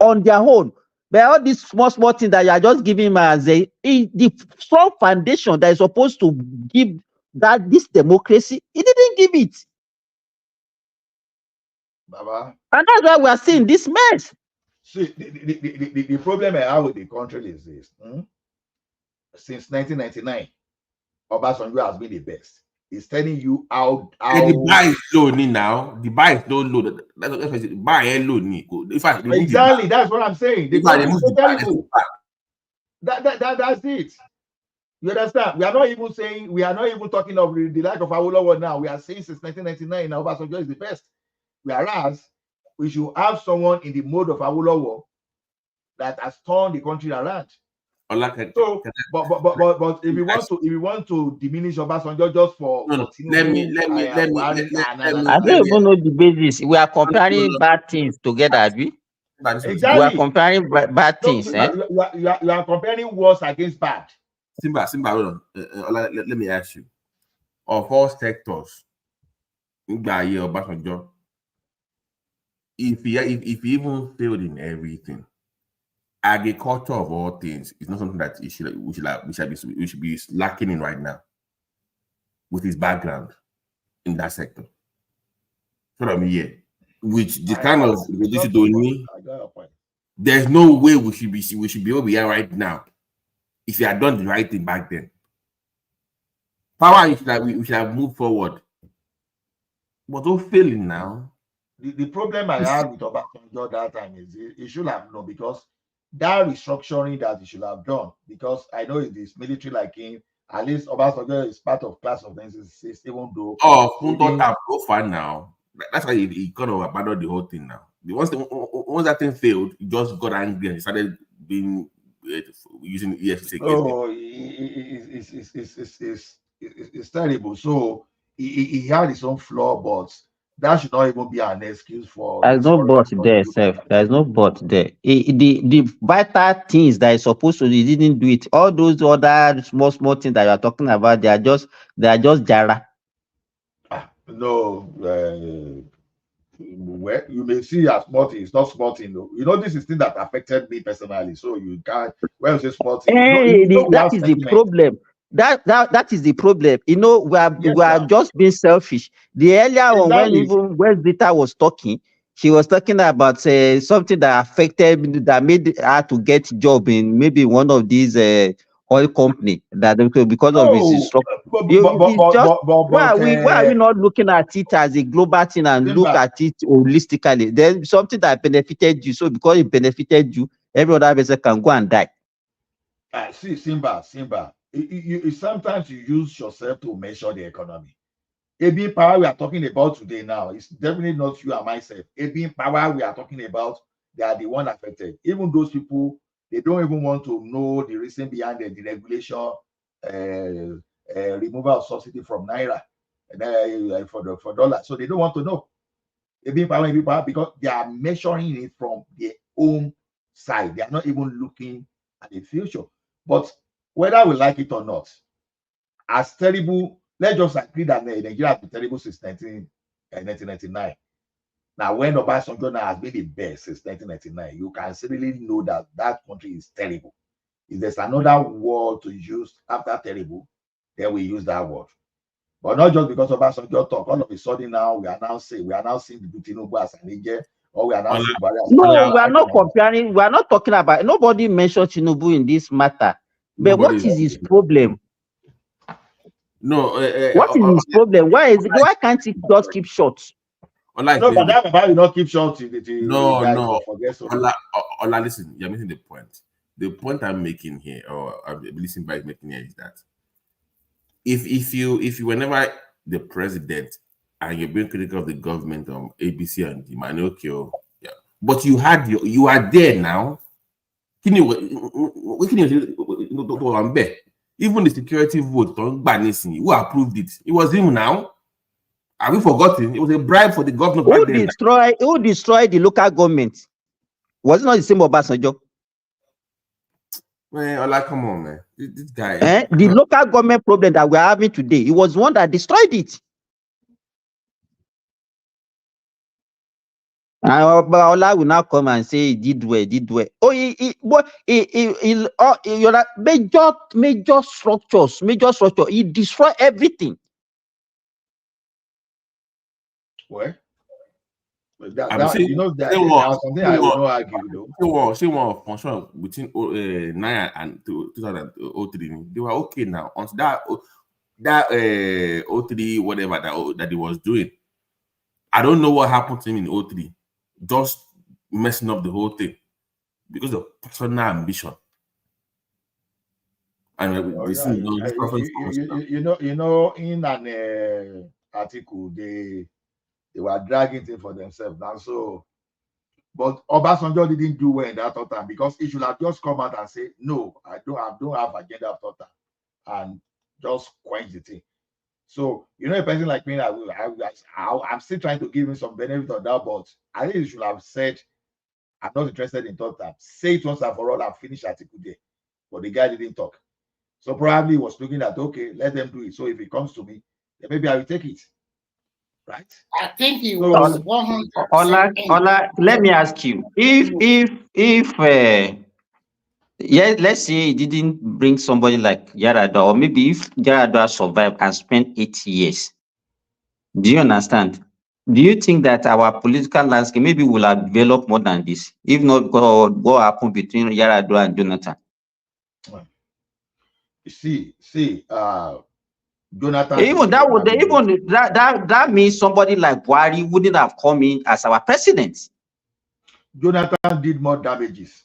on their own. But all these small things that you are just giving him as the strong foundation that is supposed to give this democracy, he didn't give it. Baba. And that's why we are seeing this mess. See, the problem I have with the country is this. Since 1999, Obasanjo has been the best. He's telling you how the buy is low now. The buy is no low. That's buy is low. In fact, exactly, that's what I'm saying. That's it. You understand? We are not even talking of the lack of Awolowo now. We are saying since 1999 now Obasanjo is the best. Whereas we should have someone in the mode of Awolowo that has turned the country around. So, but if you want to diminish Obasanjo just for let me. I don't even know the basis. We are comparing bad things together, Abi. Exactly. We are comparing bad things. You are comparing worse against bad. Simba, let me ask you. Of all sectors, Obasanjo, if he even failed in everything, agriculture of all things is not something that we should be lacking in right now with his background in that sector. So I mean, yeah, which the kind of there's no way we should be where we are right now if he had done the right thing back then. Power is that we should have moved forward, but don't failing now. The problem I had with Obasanjo that time is he should have known, because that restructuring that he should have done, because I know it is military like him. At least Obasanjo is part of class of 1966, even though so far now. That's why he kind of abandoned the whole thing now. Once that thing failed, he just got angry and he started being using EFCC against them. Oh, it's terrible. So he had his own flaw, but that should not even be an excuse for There's his no current but there, self. There's no but there. The vital things that is supposed to, he didn't do it. All those other small things that you are talking about, they are just jara. No, well, you may see as small thing, it's not small thing. No. You know, this is thing that affected me personally. So you can't, when you say small thing, we That have is the sentiment. problem. That is the problem. You know, we are just being selfish. The earlier on, when even West Vita was talking, she was talking about something that affected, that made her to get job in maybe one of these oil company, that because of his instruction. Why are we not looking at it as a global thing and look at it holistically? There's something that benefited you, so because it benefited you, every other person can go and die. See, Simba, sometimes you use yourself to measure the economy. AB power we are talking about today now, it's definitely not you and myself. AB power we are talking about, they are the one affected. Even those people, they don't even want to know the reason behind the deregulation, removal of subsidy from naira for dollars. So they don't want to know. AB power, because they are measuring it from their own side. They are not even looking at the future. But whether we like it or not, as terrible, let's just agree that Nigeria has been terrible since 1999. Now, when Obasanjo has been the best since 1999, you can really know that that country is terrible. If there's another word to use after terrible, then we use that word. But not just because Obasanjo talk. All of a sudden now we are now seeing the Tinubu as an agent, or we are now seeing Buhari as no, we are not comparing. We are not talking about. Nobody mentioned Tinubu in this matter. But what is his problem? No. What is his problem? Why can't he just keep short? No, but that about you not keep short. No. Ola, listen, you're missing the point. The point I'm making here, or I'm listening by making here, is that if you whenever the president and you're being critical of the government ABC and the Manokio, yeah, but you are there now. Even the security vote on Banisi, who approved it? It was him now. Have we forgotten? It was a bribe for the governor. Who destroyed the local government? Was it not the same Obasanjo? Man, Ola, come on, man. This guy. The local government problem that we're having today, it was one that destroyed it. Ola will now come and say he did well. Oh, major structures. He destroyed everything. Well, something I will not argue though. She was function between 9 and 2003. They were okay now. Until that 03 whatever that he was doing. I don't know what happened to him in 03. Just messing up the whole thing because of personal ambition. And you know, in an article they were dragging things for themselves now. So, but Obasanjo didn't do well in that time because he should have just come out and say, no, I don't have agenda for that, and just quench the thing. So, you know, a person like me, I'm still trying to give him some benefit of that, but I think he should have said, I'm not interested in thought time. Say it once and for all and finish article there. But the guy didn't talk. So probably he was looking at, okay, let them do it. So if it comes to me, then maybe I will take it. Right? I think he was 100%. Ola, let me ask you, if let's say he didn't bring somebody like Yar'Adua, or maybe if Yar'Adua survived and spent 8 years, do you understand? Do you think that our political landscape maybe will have developed more than this, if not because of what happened between Yar'Adua and Jonathan? See, Jonathan. Even that means somebody like Buhari wouldn't have come in as our president. Jonathan did more damages.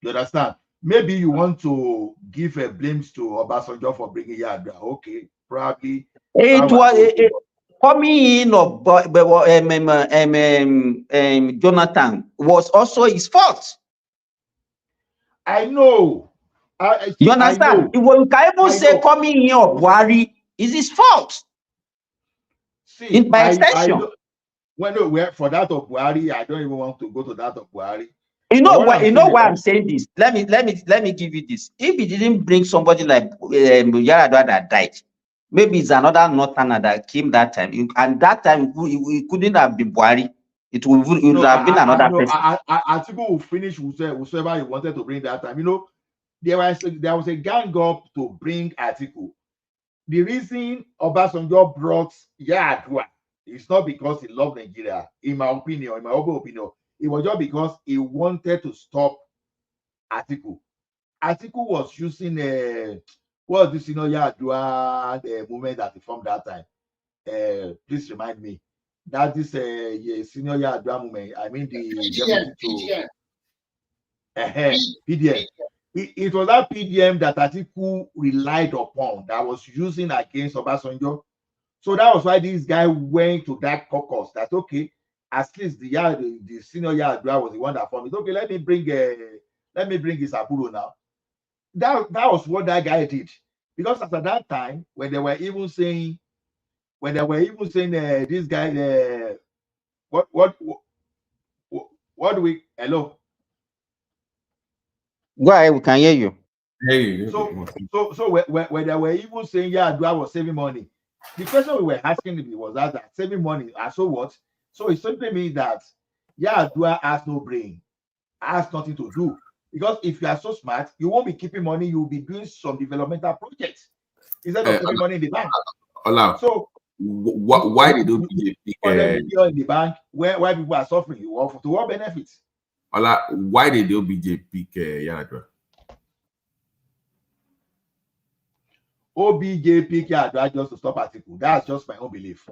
You understand? Maybe you want to give a blame to Obasanjo for bringing Yar'Adua. Okay, probably. It was coming in of Jonathan was also his fault. I know. You understand? You can even say coming here of Buhari is his fault. See, By extension. don't, well, for that of Buhari, I don't even want to go to that of Buhari. You know why? You know why I'm saying this? Let me give you this. If he didn't bring somebody like Yaradua that died, maybe it's another northerner that came that time, and that time it couldn't have been Buhari. It would have been another person. Atiku will finish whoever he wanted to bring that time. You know, there was a gang up to bring Atiku. The reason Obasanjo brought Yaradua is not because he loved Nigeria, in my opinion, in my own opinion. It was just because he wanted to stop Atiku. Atiku was using what was this, Yaradua, the movement that he formed that time. Please remind me. That is senior Yaradua movement. I mean the PDM. PDM. It was that PDM that Atiku relied upon, that was using against Obasanjo. So that was why this guy went to that caucus. That okay, at least the senior Yaradua was the one that formed it. Okay, let me bring his Aburo now. That was what that guy did, because at that time when they were even saying this guy what do we hello? Go ahead, we can hear you. Hey. So when they were even saying Yaradua was saving money, the question we were asking was that saving money, and so what? So it simply means that Yaradua has no brain, has nothing to do. Because if you are so smart, you won't be keeping money, you will be doing some developmental projects instead of keeping money in the bank. So why did you pick in the bank why people are suffering? To what benefits? Why did the OBJ pick Yaradua? OBJ pick Yaradua just to stop Atiku. That's just my own belief.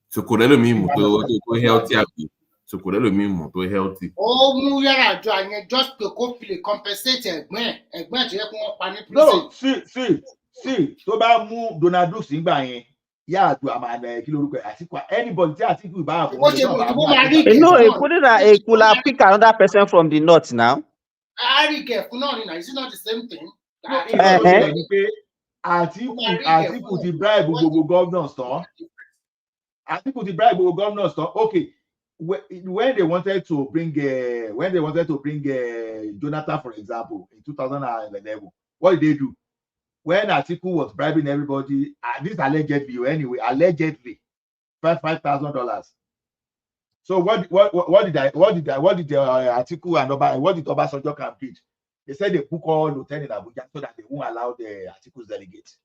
So could that mean to healthy? So could that mean to healthy? Oh, Yaradua just to hopefully compensate ẹ̀gbọ́n tó yẹ kí wọ́n pa ní prison. No, see. Tó bá mú Donald Duck sígbà yẹn, Yaradua máa nà kí lórúkọ Atiku. Anybody tí Atiku bá fún un. No, he could have picked another person from the north now. Arike Funoni, is it not the same thing? Atiku ti bribe gbogbo governors tán. Atiku ti bribe gbogbo governors tán. Okay, when they wanted to bring Jonathan, for example, in 2011, what did they do? When Atiku was bribing everybody, this allegedly, allegedly, $5,000. So what did Atiku and what did Obasanjo campaign? They said they book all hotels in Abuja so that they won't allow the Atiku's delegates.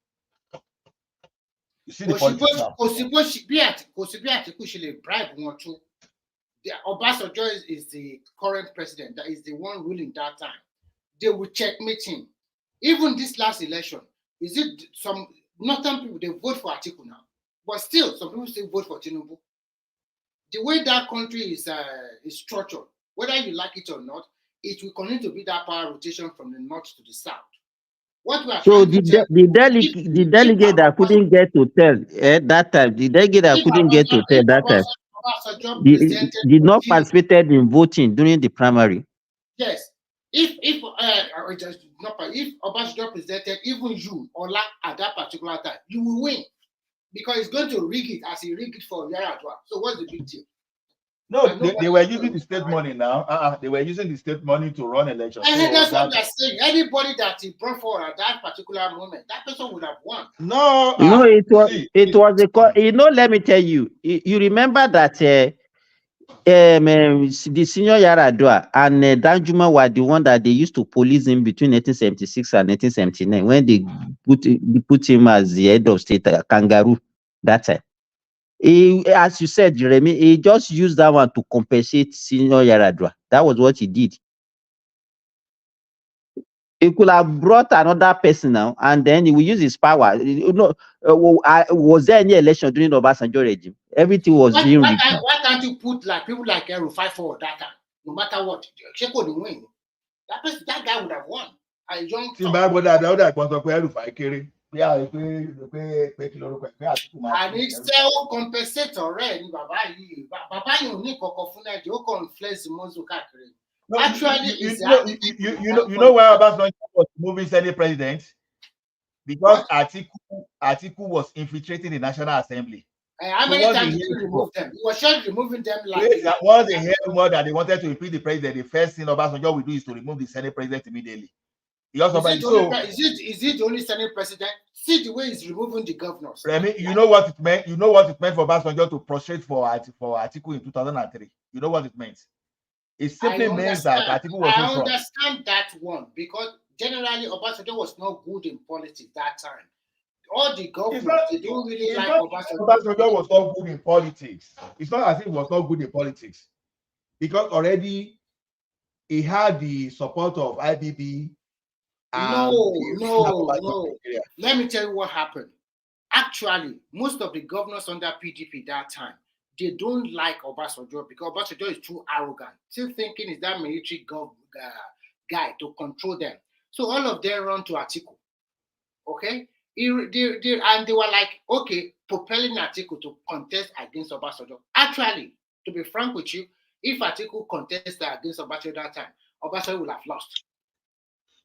You see the politics now. Atiku should bribe one too. Obasanjo is the current president. That is the one ruling that time. They will checkmate him. Even this last election, is it some northern people, they vote for Atiku now, but still some people still vote for Tinubu. The way that country is structured, whether you like it or not, it will continue to be that power rotation from the north to the south. What we are so the delegate that couldn't get to tell that time, the delegate that couldn't get to tell that time, did not participated in voting during the primary. Yes. If Obasanjo presented, even you, Ola, at that particular time, you will win. Because he's going to rig it as he rigged it for Yaradua. So what's the big deal? No, they were using the state money now. They were using the state money to run elections. That's what they're saying. Anybody that he brought forward at that particular moment, that person would have won. No, it was let me tell you. You remember that the senior Yaradua and Danjuma were the one that they used to police him between 1976 and 1979 when they put him as the head of state, kangaroo, that time. As you said, Jeremy, he just used that one to compensate senior Yaradua. That was what he did. He could have brought another person now, and then he will use his power. Was there any election during the Obasanjo regime? Everything was being rigged. Why can't you put people like Rufai forward that time? No matter what, Sheko would win. That guy would have won. And it's still compensate already. Baba you ní kọ̀kọ̀ fún Nàìjíríà, ó kàn flex muscle káàkiri. No, Actually, you know why Obasanjo was moving Senate president? Because Atiku was infiltrating the National Assembly. How So many once times they did hear you remove them? You were just removing them like. once they hear more that they wanted to impeach the president, the first thing Obasanjo will do is to remove the Senate president immediately. Is it the only Senate president? See the way he's removing the governors. Remy, you know what it meant? You know what it meant for Obasanjo to prostrate for Atiku in 2003? You know what it meant? It simply means that Atiku was I in front. understand that one because generally Obasanjo was not good in politics that time. All the governors, they don't really like Obasanjo. Obasanjo was not good in politics. It's not as if he was not good in politics. Because already he had the support of IBB. No. Let me tell you what happened. Actually, most of the governors under PDP that time, they don't like Obasanjo because Obasanjo is too arrogant. Still thinking is that military guy to control them. So all of them run to Atiku. Okay? And they were like, okay, propelling Atiku to contest against Obasanjo. Actually, to be frank with you, if Atiku contested against Obasanjo that time, Obasanjo would have lost.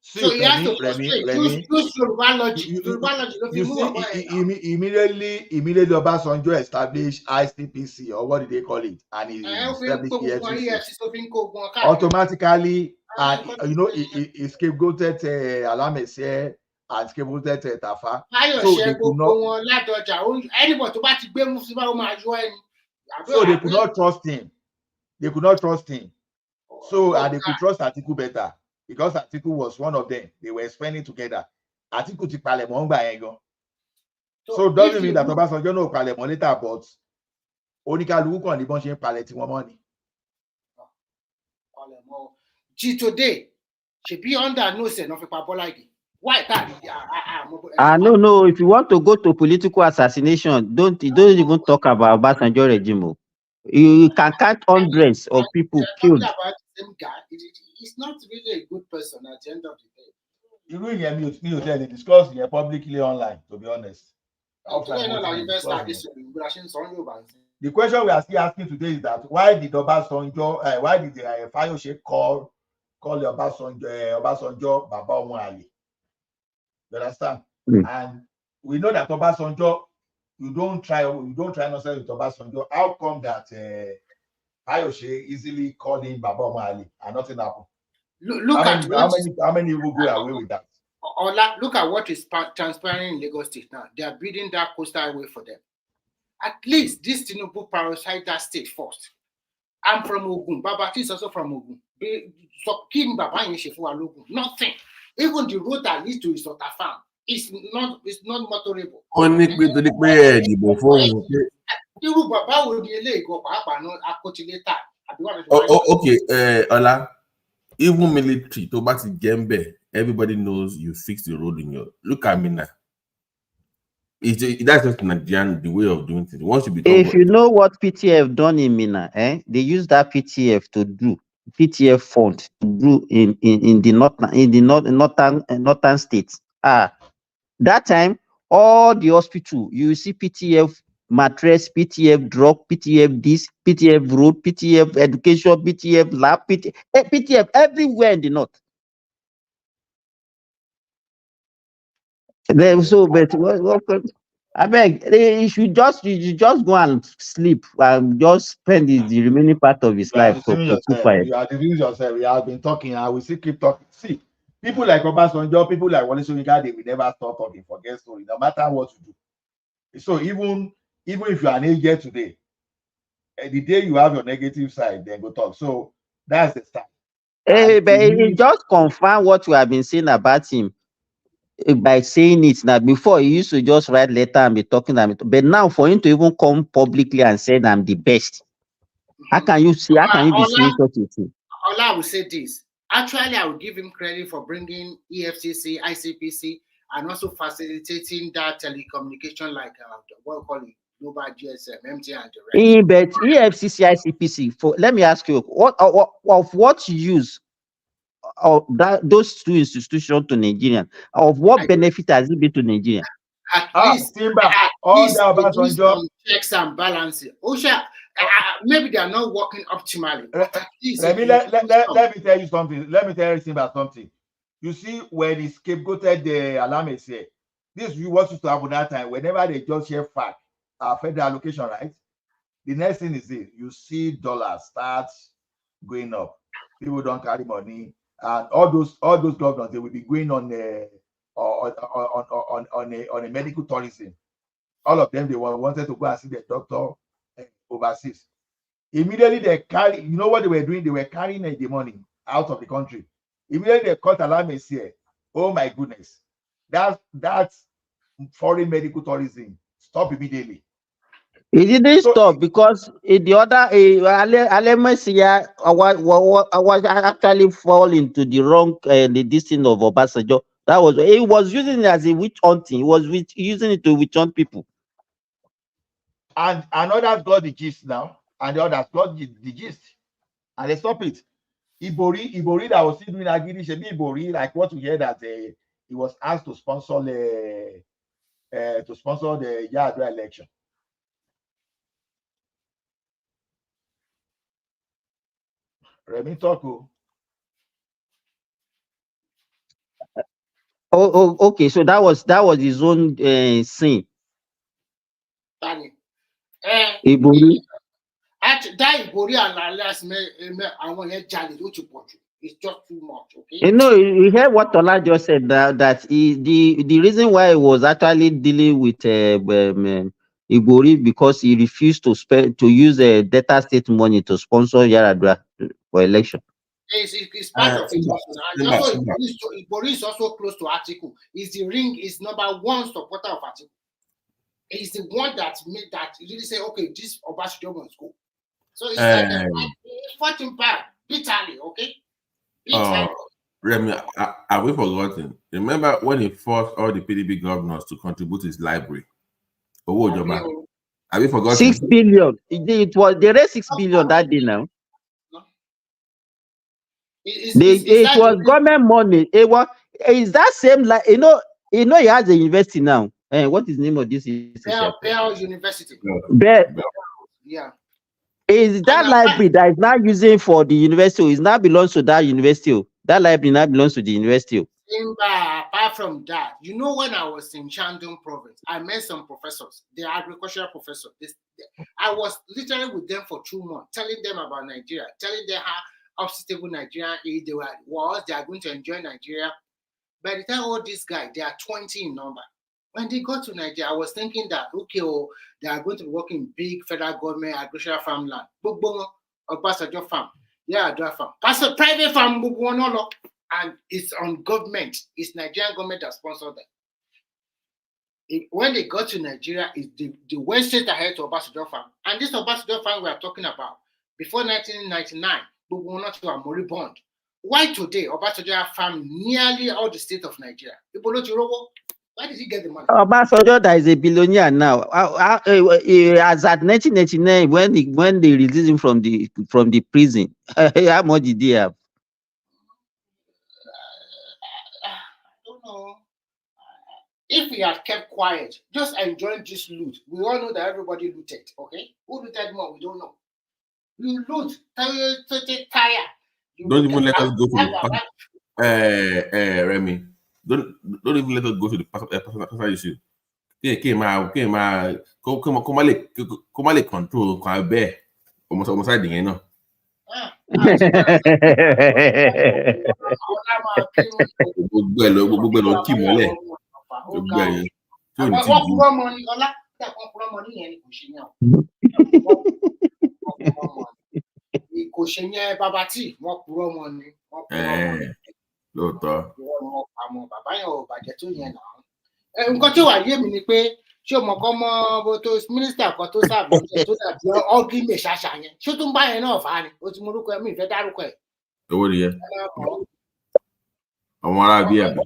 So he has to use Yoruba logic. Immediately Obasanjo established ICPC, or what did they call it? And he established EFCC. Automatically, and he scapegoated Alamese and scapegoated Tafa. So they could not trust him. They could not trust him. So and they could trust Atiku better because Atiku was one of them. They were spending together. Atiku ti palẹ̀mọ́ ngba yẹn gan. So doesn't mean that Obasanjo no palẹ̀mọ́ later, but oníkálukú kan ní bọ́n ṣe ń palẹ̀ tí wọ́n mọ́ ni. Today, she be under no say nothing for Bola again. Why that? No. If you want to go to political assassination, don't even talk about Obasanjo regime. You can count hundreds of people killed. About the same guy. He's not really a good person at the end of the day. You really tell they discuss here publicly online, to be honest. The question we are still asking today is that why did Obasanjo, why did Fayose call Obasanjo Baba Omo? You understand? And we know that Obasanjo, you don't try nonsense with Obasanjo. How come that Fayose easily called him Baba Omo and nothing happened? How many will go away with that? Ola, look at what is transpiring in Lagos State now. They are building that coastal highway for them. At least this Tinubu prioritize that state first. I'm from Ogun. Babati is also from Ogun. Nothing. Even the road that leads to Isota farm is not motorable. Okay, Ola. Even military, to back to Gembe, everybody knows you fix the road in your. Look at me now. That's just Nigerian the way of doing things. Once you become. If you know what PTF done in Mina, they use that PTF to do PTF fund to do in the northern states. That time all the hospital you see PTF mattress, PTF drug, PTF this, PTF road, PTF education, PTF lab, PTF everywhere in the north. So, but I beg, you should just go and sleep and just spend the remaining part of his life. You are deceiving yourself. We have been talking and we still keep talking. See, people like Obasanjo, people like Wole Soyinka, they will never stop talking, forget story, no matter what you do. So even if you are an agent today, the day you have your negative side, then go talk. So that's the start. Hey, but it just confirm what we have been saying about him by saying it. Now, before he used to just write letter and be talking, but now for him to even come publicly and say I'm the best, how can you be saying such a thing? All I will say this. Actually, I will give him credit for bringing EFCC, ICPC, and also facilitating that telecommunication, like what we call it, global GSM, MTN, and the rest. But EFCC, ICPC, let me ask you, what use of those two institutions to Nigerian? Of what benefit has it been to Nigeria? At least, all the checks and balances. Osha, maybe they are not working optimally. But at least let me tell you something. Let me tell you about something. You see, when he scapegoated the Alames here, this is what used to happen that time. Whenever they just share fact, federal allocation, right? The next thing is this: you see dollars start going up. People don't carry money, and all those governors, they will be going on a medical tourism. All of them, they wanted to go and see the doctor overseas. Immediately they carry, you know what they were doing? They were carrying the money out of the country. Immediately they cut Alames here. Oh my goodness. That's foreign medical tourism. Stop immediately. It didn't stop because the other Alemesia was actually fall into the wrong this thing of Obasanjo. That was he was using it as a witch hunting. He was using it to witch hunt people. And others got the gist now, and the others got the gist, and they stop it. Ibori that was still doing Agiri, Ibori, like what we hear that he was asked to sponsor the Yadra election. Remy Toko. Okay. So that was his own sin. Ibori. That Ibori and Alias I want to jolly. It's just too much. Okay. You know, you hear what Tola just said that the reason why he was actually dealing with Ibori because he refused to use data state money to sponsor Yaradua for election. It's part of it. And also, Ibori is also close to Atiku. Is #1 supporter of Atiku. He's the one that made that really say, okay, this Obasanjo must go. So it's like it's fighting back bitterly, okay? Remy, have we forgotten? Remember when he forced all the PDP governors to contribute to his library? Have we forgotten? 6 billion. They raised 6 billion that day now. It was government money. Is that same like you know he has a university now. What is the name of this institution? Bell University. Yeah. Is that library that is not using for the university? Is not belongs to that university? That library now belongs to the university. Apart from that, you know, when I was in Shandong province, I met some professors. They are agricultural professors. I was literally with them for 2 months, telling them about Nigeria, telling them how unstable Nigeria is. They are going to enjoy Nigeria. By the time all these guys, they are 20 in number. When they got to Nigeria, I was thinking that, okay, they are going to be working big federal government, agricultural farmland. Obasanjo farm. Yeah, farm. Private farm, and it's on government. It's Nigerian government that sponsored them. When they got to Nigeria, they went straight ahead to Obasanjo farm. And this Obasanjo farm we are talking about, before 1999, we are moribund. Why today Obasanjo farm nearly all the state of Nigeria? Why did he get the money? Obasanjo that is a billionaire now. As at 1999, when they released him from the prison, how much did he have? I don't know. If he had kept quiet, just enjoying this loot, we all know that everybody looted. Okay, who looted more? We don't know. You loot, tire. Don't even let us go to the Remy. Don't even let us go to the personal issue. Come on, control, come bear. Almost I didn't know. Nǹkan tí ó wà yé mi ni pé ṣé o mọ̀ kọ́ mọ́ tó mínísítà kan tó sáàbù tó dàbí ọ́gí lè ṣàṣà yẹn ṣé tó ń bá yẹn náà fà á ni o ti mú orúkọ ẹ̀ mi ìfẹ́ dárúkọ ẹ̀. Owó nìyẹn. Àwọn ará bí àbí.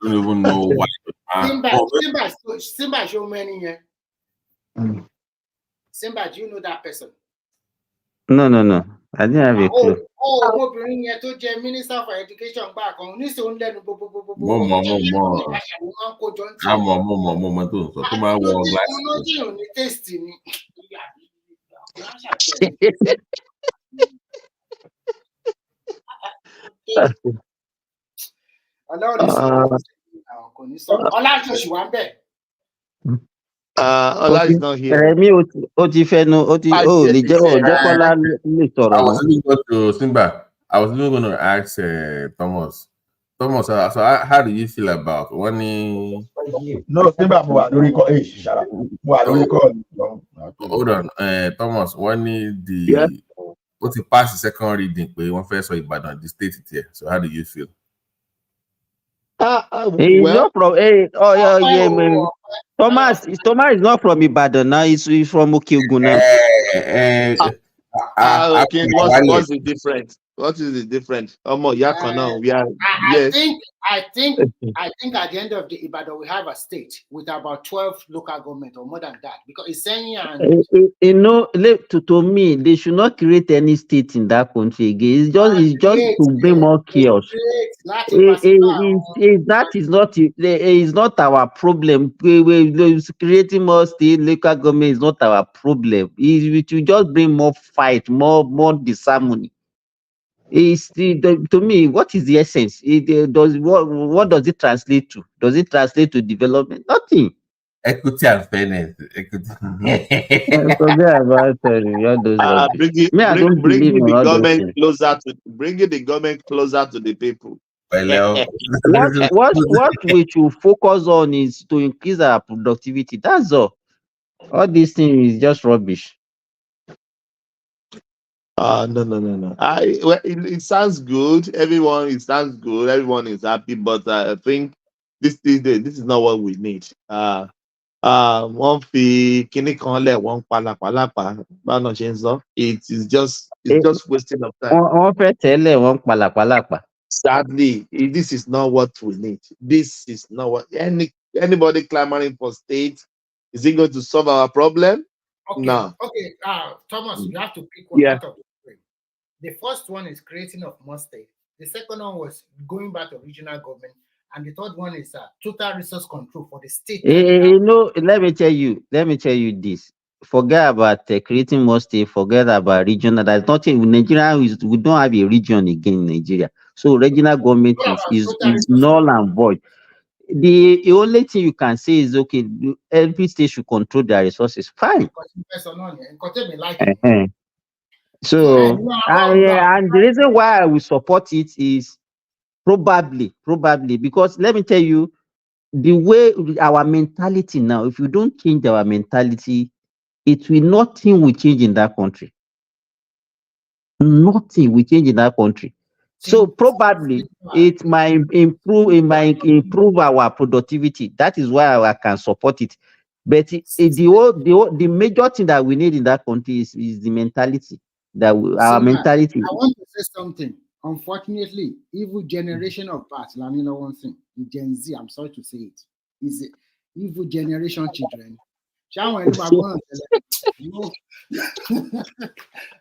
Don't even know why. Simba show many yẹn. Simba, do you know that person? No. I didn't have a clue. ọmọbìnrin yẹn tó jẹ minister for education gbà kan níṣẹ́ òun lẹ́nu gbogbogbò mo mọ tó ń sọ tó máa ń wọ gíláàsì. àdúgbò ní test ni. Ọlọ́run ní sọ̀rọ̀ kò ní sọ̀rọ̀ Ọlájọ́sì wà ń bẹ̀. Ola is not here. Rẹ̀mí ó ti fẹnu ó ti lè jẹ́ Kọ́lá lè sọ̀rọ̀ mọ́. I was even going to ask Thomas. Thomas, so how do you feel about when No, Simba, hold on, Thomas, when the what he passed the second reading, we one first saw Ibadan, the state here. So how do you feel? Not from Thomas is not from Ibadan now. He's from Okiogun. Okay, what's the difference? What is the difference? We are I think at the end of the Ibadan we have a state with about 12 local government or more than that, because it's saying to me they should not create any state in that country again. It's just to bring more chaos. That is not our problem. We creating more state local government is not our problem. It will just bring more fight, more disharmony. To me, what is the essence? What does it translate to? Does it translate to development? Nothing. Equity and fairness. Forget about all those. I don't believe in all those things. Bringing the government closer to the people. What we should focus on is to increase our productivity. That's all. All these things is just rubbish. No. It sounds good. It sounds good. Everyone is happy, but I think this is not what we need. One fee, one it is just wasting of time. Sadly, this is not what we need. This is not what anybody clamoring for state. Is it going to solve our problem? Okay. No. Okay. Thomas, you have to pick one out of the three. The first one is creating of more state. The second one was going back to regional government, and the third one is total resource control for the state. Let me tell you this. Forget about creating more state. Forget about regional. There's nothing. Nigeria we don't have a region again in Nigeria. So regional government is null and void. The only thing you can say is okay. Every state should control their resources. Fine. So and the reason why I will support it is probably because let me tell you, the way our mentality now, if you don't change our mentality, nothing will change in that country. Nothing will change in that country. So probably it might improve our productivity. That is why I can support it. But the major thing that we need in that country is the mentality. Our mentality. I want to say something. Unfortunately, evil generation of past, Lamina one thing, Gen Z, I'm sorry to say it, is evil generation children.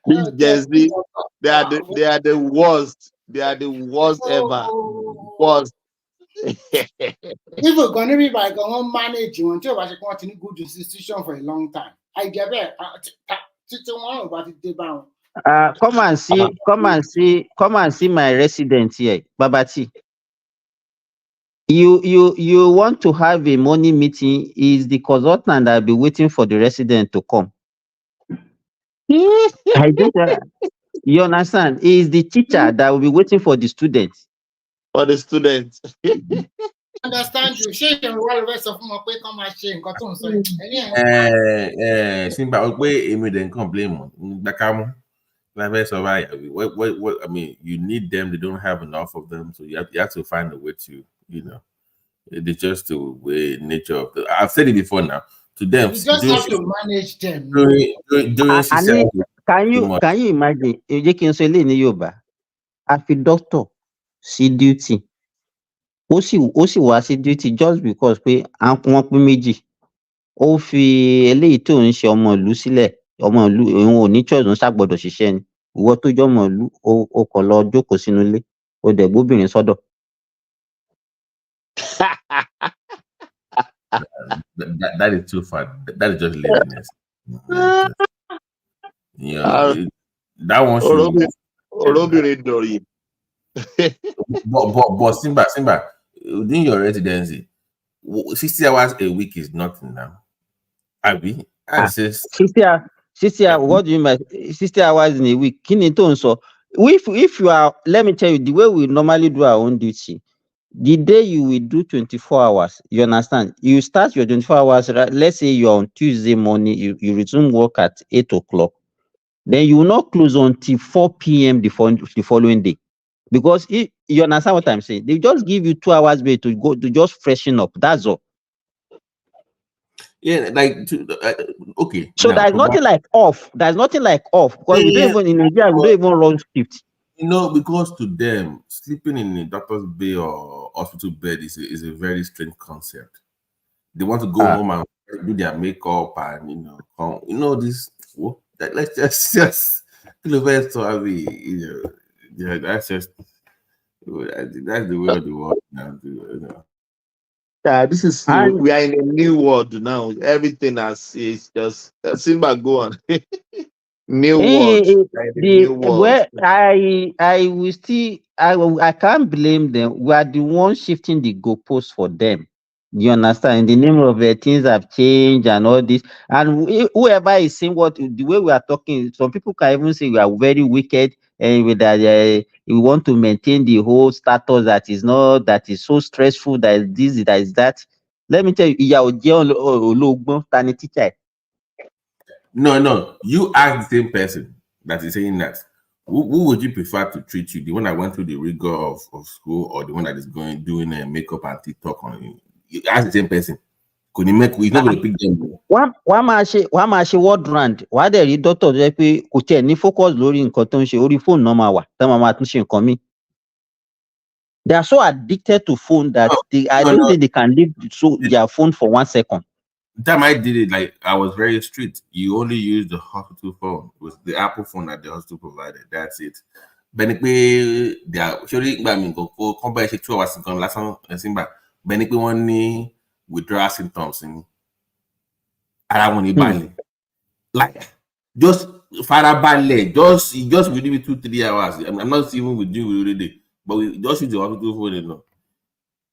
These Gen Z, they are the worst. They are the worst ever. Worst. People gonna be by going manage you until I continue good institution for a long time. I get it. Come and see my resident here, Babati. You want to have a morning meeting? Is the consultant that will be waiting for the resident to come? I don't. You understand? Is the teacher that will be waiting for the students? For the students. Understand you? Simba, complain. What I mean, you need them. They don't have enough of them, so you have to find a way to, it's just the way nature of the. I've said it before now. To them, you just have to manage them. Can you imagine? You can say in Yoruba, as a doctor, see duty. Ó sì wá sí duty just because pé wọ́n pín méjì. Ó fi eléyìí tó ń ṣe ọmọ ìlú sílẹ̀. ọmọ ìlú òun ò ní choice òun ṣàgbọ́dọ̀ ṣiṣẹ́ ni ìwọ tó jẹ́ ọmọ ìlú o kàn lọ jókòó sínú ilé o dẹ̀ gbóbìnrin sọ́dọ̀. That is too far. That is just laziness. That one should. But Simba, within your residency, 60 hours a week is nothing now. Abi, I says 60 hours, what do you mean by 60 hours in a week? Kini tó ń sọ. If you are, let me tell you, the way we normally do our own duty, the day you will do 24 hours, you understand? You start your 24 hours, right? Let's say you're on Tuesday morning, you resume work at 8 o'clock. Then you will not close until 4 p.m. the following day. Because you understand what I'm saying? They just give you 2 hours to go to just freshen up. That's all. Yeah, like okay. So there's nothing like off. There's nothing like off because we don't even in Nigeria we don't even run shift. You know, because to them, sleeping in a doctor's bay or hospital bed is a very strange concept. They want to go home and do their makeup and this. Let's just yeah, that's just that's the way of the world now. Yeah, this is we are in a new world now. Everything is just Simba, go on. New world. New world. Well, I will still I can't blame them. We are the ones shifting the goalposts for them. You understand? In the name of things have changed and all this. And whoever is saying the way we are talking, some people can even say we are very wicked and with that we want to maintain the whole status that is so stressful, that is this, that is that. Let me tell you, No. You ask the same person that is saying that. Who would you prefer to treat you? The one that went through the rigor of school, or the one that is doing makeup and TikTok on you? You ask the same person. Could you make? We're not going to pick them. Wàá máa ṣe word round wàá dẹ̀ rí doctor tó jẹ́ pé kò tiẹ̀ ní focus lórí nǹkan tó ń ṣe orí fóònù náà máa wà tán máa tún ṣe nǹkan míì. They are so addicted to phone that I don't think they can leave their phone for 1 second. The time I did it, like I was very strict. You only use the hospital phone. It was the Apple phone that the hospital provided. That's it. Benekwe, they are surely come by 2 hours ago. Last time I seen back. Benekwe one withdrawal symptoms in. I want to like just farabalẹ̀, just within 2-3 hours. I'm not even with you already, but we just use the hospital phone, you know.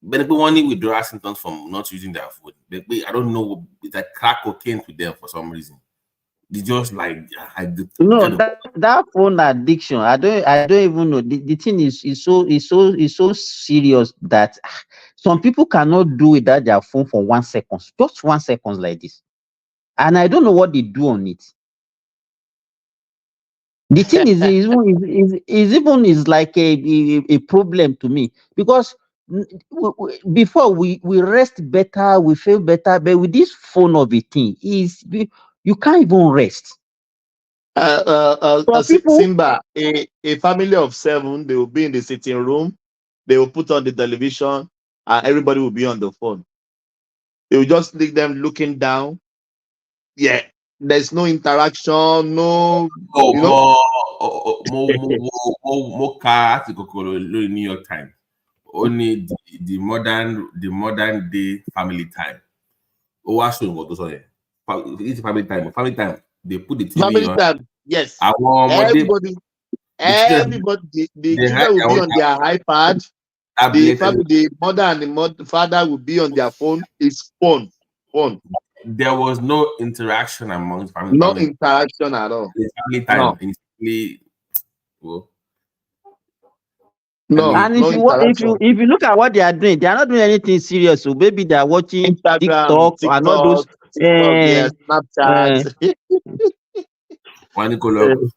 But one withdrawal symptoms from not using their phone. I don't know, it's like crack cocaine to them for some reason. They just like that phone addiction. I don't even know. The thing is so serious that some people cannot do without their phone for 1 second, just 1 second like this, and I don't know what they do on it. The thing is like a problem to me because before we rest better, we feel better, but with this phone of a thing, you can't even rest. Simba, a family of 7, they will be in the sitting room, they will put on the television, and everybody will be on the phone. They will just leave them looking down. Yeah, there's no interaction, no. More car New York Times. Only the modern day family time. It's family time. Family time. They put the TV family on. Time. Yes. Everybody. The children will be on their iPad. The mother and the father will be on their phone. It's phone. There was no interaction among family. No interaction at all. Family time. No. And if you look at what they are doing, they are not doing anything serious. So maybe they are watching Instagram, TikTok and all those Snapchat. One calling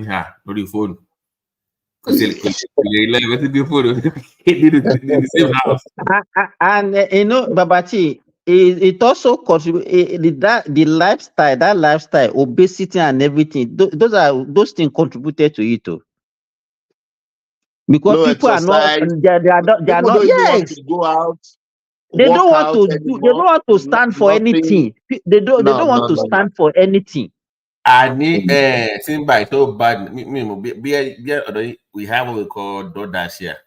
her on the phone. And Babati, it also contributes the lifestyle, obesity and everything. Those things contributed to it too. Because people are not, they are not. Yes, want to go out. They don't work want out to do. They don't anymore. want to stand for Nothing. anything. They don't. They No, don't want no, to no, no. stand for anything. Ani Simba is so bad. We have what we call DoorDash here.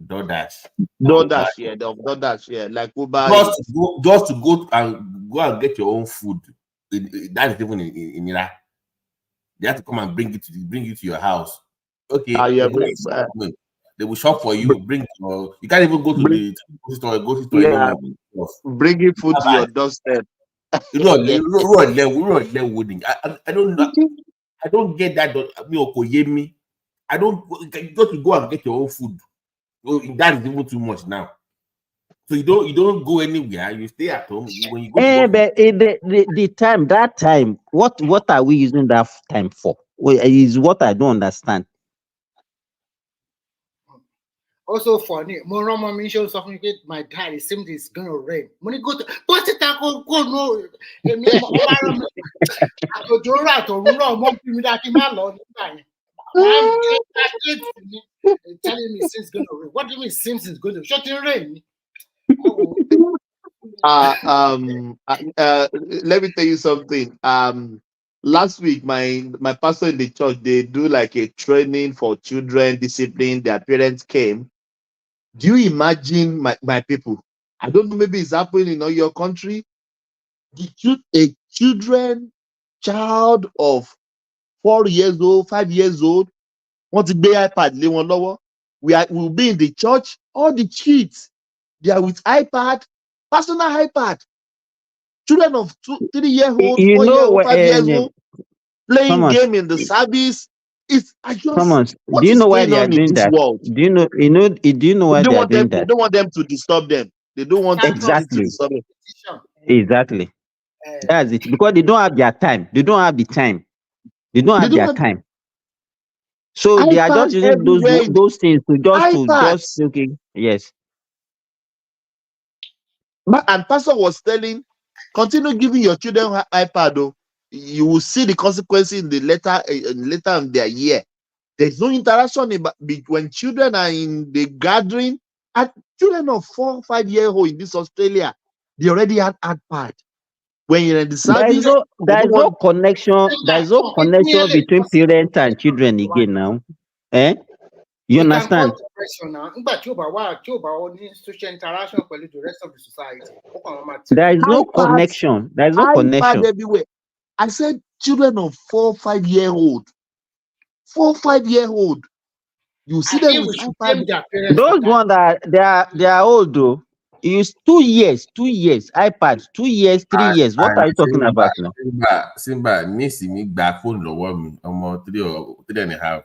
DoorDash. DoorDash, yeah, DoorDash, yeah, like Uber Just to Eats. go and get your own food. That is even in Iraq. They have to come and bring you to your house. Okay, Yeah, they will shop for you. You can't even go to bring, the grocery store yeah, anymore. bringing food to your doorstep. You know, I don't know. I don't get that. Me. I don't just to go and get your own food. That is even too much now. So you don't go anywhere. You stay at home. When you go to work, But that time, what are we using that time for? Is what I don't understand. Also funny, more mom shows something with my dad. It seems it's gonna rain. When you go to but it go no. I go to rat or run mom me that in my lord. Mom telling me since it's gonna rain. What do you mean since it's gonna shut in rain? Let me tell you something. Last week, my pastor in the church, they do like a training for children, discipline. Their parents came. Do you imagine my people? I don't know, maybe it's happening in all your country. A child of 4 years old, 5 years old, want to be iPad, lay one lower. We'll be in the church, all the kids, they are with iPad, personal iPad. Children of 3-year-old, You know 4-year-old, what? 5 years old, playing Thomas, game in the service. Thomas, do What you is know why going they are on in doing this that? world? Do you know? Do you know why they are doing They that? don't want them to disturb them. They don't want anybody to Exactly. disturb them. Exactly. That's it. Because they don't have their time. They don't have the time. They don't They have don't their have time. So they are iPad just using everywhere. those things to just iPads. okay. Yes. And pastor was telling, continue giving your children iPad. Oh, you will see the consequences in the later in their year. There's no interaction when children are in the gathering. And children of 4, 5 year old in this Australia, they already had iPad. When you're in the service, they There don't is no want. connection. There is no connection between parents and children again now. You We can call understand? depression now. But social interaction with the rest of the society. There is no iPads, connection. There is no iPad connection. everywhere. I said children of 4, 5 year old, 4, 5 year old. You see I them think with we should iPad. blame their parents for Those that. ones that they are old though. It's 2 years, iPad, 2 years, 3 years. What are you talking about now? Simba níìsì mi gba fóònù lọ́wọ́ mi ọmọ 3 and a half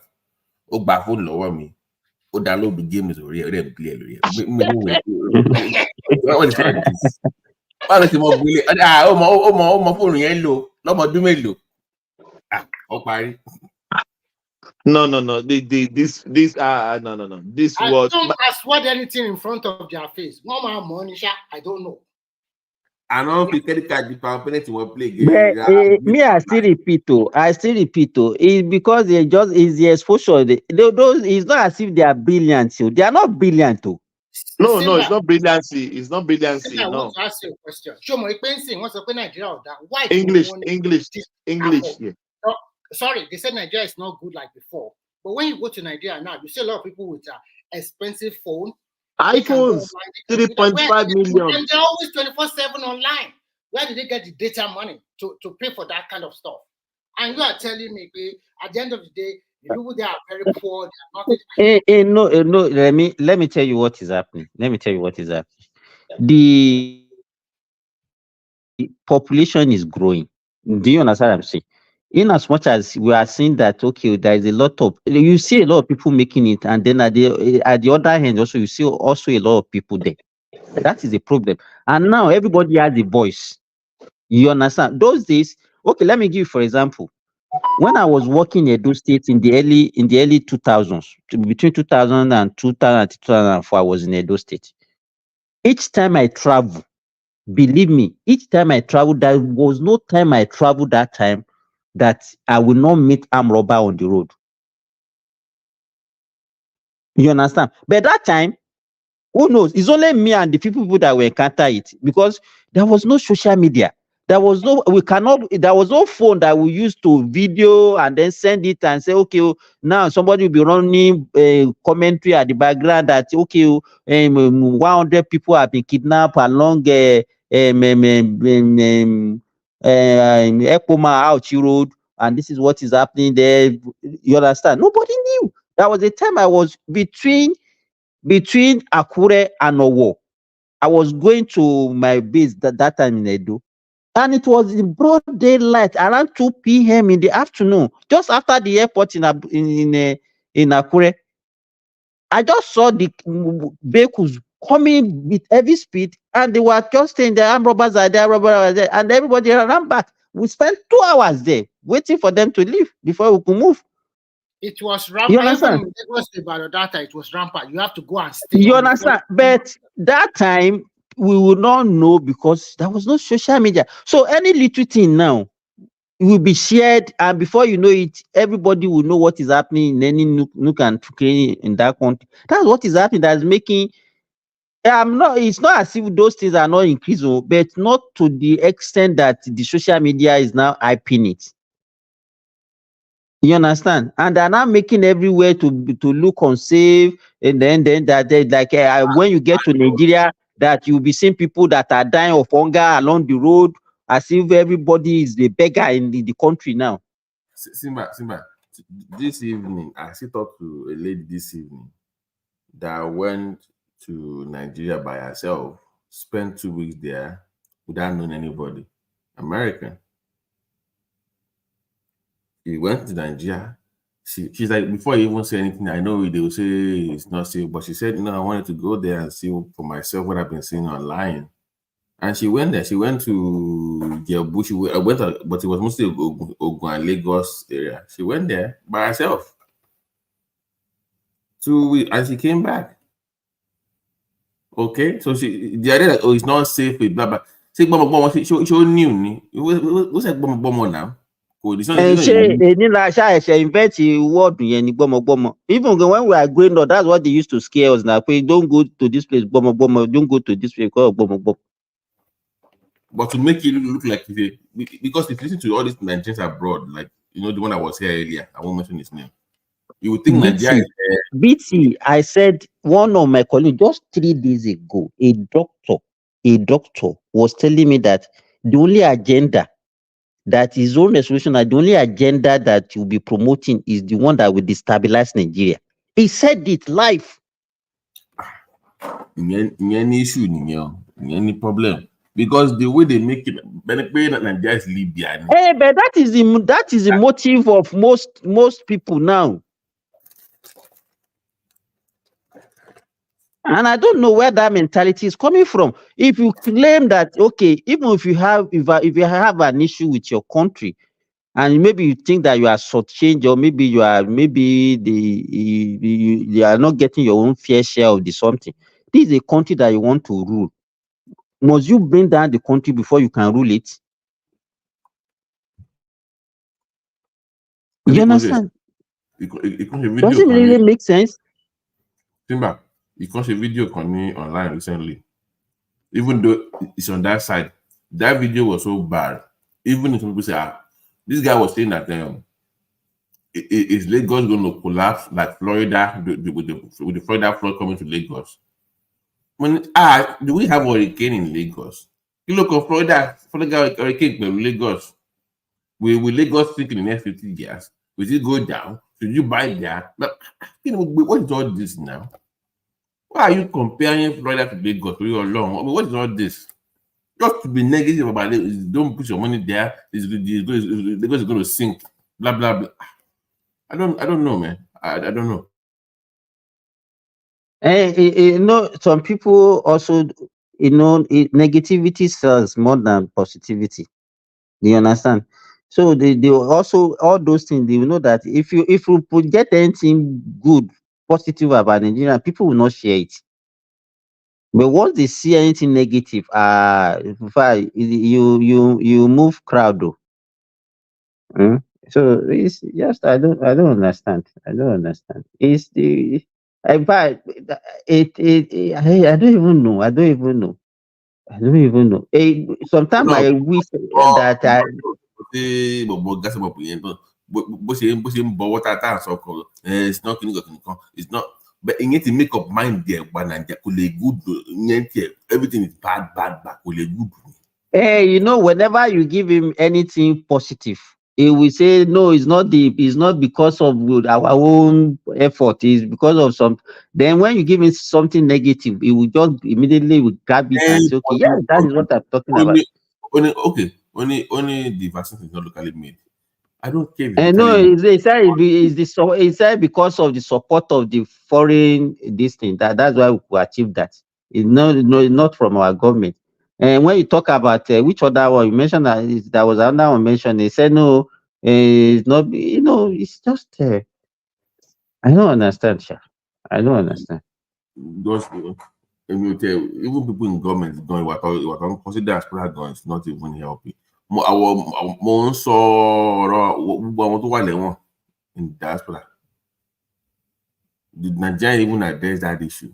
ó gba fóònù lọ́wọ́ mi ó download games lórí ẹ̀ ó dẹ̀ play lórí ẹ̀ what is all this? Báwo ló ṣe mọ gbélé ó mọ fóònù yẹn lò lọ́mọdún mélòó ó parí. No. No. This no. This I was don't aswad anything in front of their face. Mama Monisha, I don't know. I know credit card the parent will play But game. me, I still repeat, it's because it's the exposure. Those it's not as if they are brilliant. So they are not brilliant too. No, it's not brilliancy. It's not brilliancy. I No. want to ask you a question. Show me what's up in Nigeria that why English. Yeah. No, sorry, they said Nigeria is not good like before. But when you go to Nigeria now, you see a lot of people with expensive phone. iPhones, 3.5 million. And they're always 24/7 online. Where did they get the data money to pay for that kind of stuff? And you are telling me, at the end of the day, the people there are very poor. They are not. No. Let me tell you what is happening. The population is growing. Do you understand what I'm saying? In as much as we are seeing that, okay, there is a lot of, you see a lot of people making it, and then at the other hand, also you see also a lot of people there. That is a problem. And now everybody has a voice. You understand? Those days, okay, let me give you for example. When I was working in those states in the early 2000s, between 2000 and 2004, I was in Edo State. Each time I travel, believe me, each time I travel, there was no time I traveled that time that I will not meet armed robber on the road. You understand? But that time, Who knows? It's only me and the people that will encounter it because there was no social media. There was no, there was no phone that we used to video and then send it and say, okay, now somebody will be running a commentary at the background that, okay, 100 people have been kidnapped along Ekpoma Auchi Road, and this is what is happening there. You understand? Nobody knew. There was a time I was between Akure and Owo. I was going to my base that time in Edo. And it was in broad daylight around 2 p.m. in the afternoon, just after the airport in Akure. I just saw the vehicles coming with heavy speed, and they were just saying the armed robbers are there, and everybody ran back. We spent 2 hours there waiting for them to leave before we could move. It was You rampant. understand? Even in Lagos about data, it was rampant. You have to go and stay. You understand? But that time we would not know because there was no social media. So any little thing now will be shared, and before you know it, everybody will know what is happening in any nook and cranny in that country. That's what is happening. That's making. It's not as if those things are not increasing, but not to the extent that the social media is now hyping it. You understand? And they're now making everywhere to look unsafe. And then that they, like when you get to Nigeria, that you'll be seeing people that are dying of hunger along the road, as if everybody is the beggar in the country now. Simba, this evening, I still talked to a lady this evening that went to Nigeria by herself, spent 2 weeks there without knowing anybody. American. He went to Nigeria. She's like, before you even say anything, I know they will say it's not safe, but she said, I wanted to go there and see for myself what I've been seeing online. And she went there. She went to Jebu. But it was mostly Ogun and Lagos area. She went there by herself. 2 weeks, and she came back. Okay, so the idea that it's not safe, blah blah. Say, she knew. What's that now? Ṣé Enila ṣe invent word yẹn ní gbọmọgbọmọ? Even when we are growing up, that's what they used to scare us now. Don't go to this place, gbọmọgbọmọ. Don't go to this place, gbọmọgbọmọ. But to make it look like because if you listen to all these Nigerians abroad, like the one that was here earlier, I won't mention his name. You would think Nigeria is BT, I said one of my colleagues just 3 days ago, a doctor was telling me that the only agenda that his own resolution, that the only agenda that he will be promoting is the one that will destabilize Nigeria. He said it live. Any issue, any problem. Because the way they make it, Nigeria is Libya. Hey, but that is the motive of most people now. And I don't know where that mentality is coming from. If you claim that, okay, even if you have an issue with your country, and maybe you think that you are shortchanged, or maybe you are you are not getting your own fair share of the something. This is a country that you want to rule. Must you bring down the country before you can rule it? You understand? Does it really make sense? Simba, you watched a video online recently. Even though it's on that side, that video was so bad. Even if some people say, this guy was saying that is Lagos going to collapse like Florida with the Florida flood coming to Lagos? Do we have a hurricane in Lagos? You look at Florida hurricane in Lagos. Will Lagos sink in the next 50 years? Will it go down? Should you buy there? What is all this now? Why are you comparing Florida to Lagos for your long? What is all this? Just to be negative about it, don't put your money there. Lagos is going to sink. Blah blah blah. I don't know, man. I don't know. Some people also, negativity sells more than positivity. You understand? So they also, all those things, they will know that if you get anything good, positive about Nigeria, people will not share it. But once they see anything negative, you move crowd though. So it's just I don't understand. It's the In fact, I don't even know. I don't even know. I don't even know. Sometimes No, I wish that I. ṣé bọ̀bọ̀ gásìmọ̀pù yẹn náà bó ṣe ń bọwọ́ tá à ń sọ ọkọ̀ it's not kìnìkan it's not but ìyẹn ti make up mind there gba Nàìjíríà kò lè good ìyẹn tiẹ̀ everything is bad kò lè good. You know, whenever you give him anything positive, he will say no. It's not because of our own effort. It's because of some. Then when you give him something negative, he will just immediately will grab it and say, "Okay, yeah, that is what I'm talking about." Only the vaccine is not locally made. I don't care if it's And locally no, made. he said because of the support of the foreign this thing that's why we could achieve that. It's not from our government. And when you talk about which other one you mentioned there was another one mentioned, they said no, it's not. It's just I don't understand, Sha. I don't understand. Just èmi ò tẹ even people in government gan ìwà tó consider as prayer gan is not even helping. Mo ń sọ ọ̀rọ̀ gbogbo àwọn tó wà lẹ́wọ̀n in diaspora. Did Nigeria even address that issue?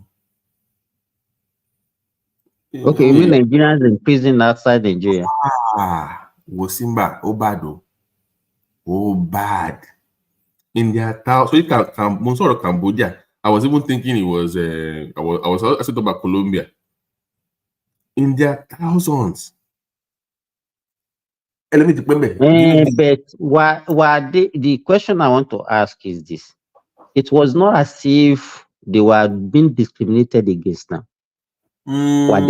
Okay, you mean Nigerians in prison outside Nigeria? Simba, bad. In their town, so you can most of Cambodia. I was even thinking it was I was also talking about Colombia. In their thousands. But the question I want to ask is this: it was not as if they were being discriminated against now. But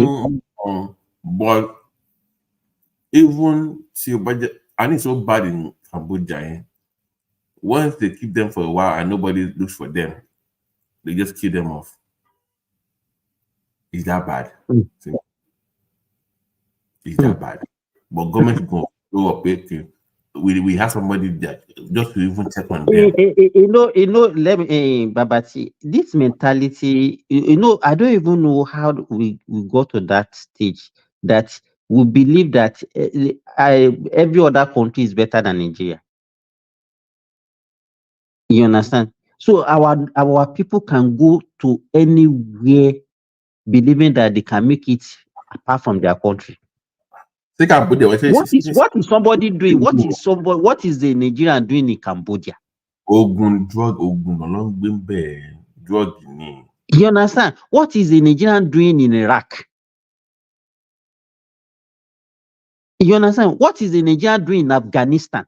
even and it's so bad in Cambodia. Once they keep them for a while and nobody looks for them, they just kill them off. Is that bad? Is that bad? But government is going to go up. We have somebody that just to even check on them. Let me, Babati, this mentality, I don't even know how we got to that stage that we believe that every other country is better than Nigeria. You understand? So our people can go to anywhere believing that they can make it apart from their country. What is somebody doing? What is the Nigerian doing in Cambodia? Drug. You understand? What is the Nigerian doing in Iraq? You understand? What is the Nigerian doing in Afghanistan?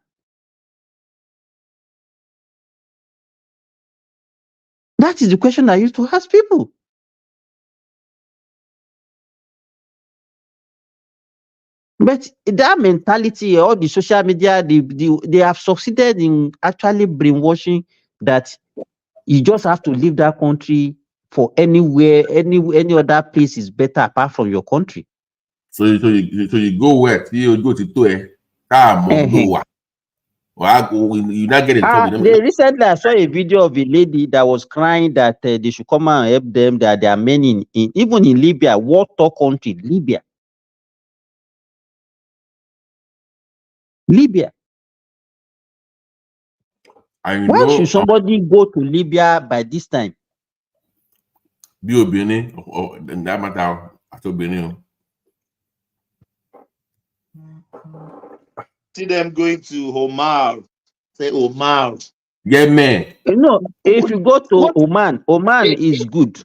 That is the question I used to ask people. But that mentality, all the social media, they have succeeded in actually brainwashing that you just have to leave that country for anywhere, any other place is better apart from your country. So you go where? You go to you not get in trouble. Recently, I saw a video of a lady that was crying that they should come and help them, that there are many even in Libya, war torn country, Libya. Why should somebody go to Libya by this time? That matter after Benin. See them going to Omar. Say Omar. Yeah, man. If you go to Oman is good.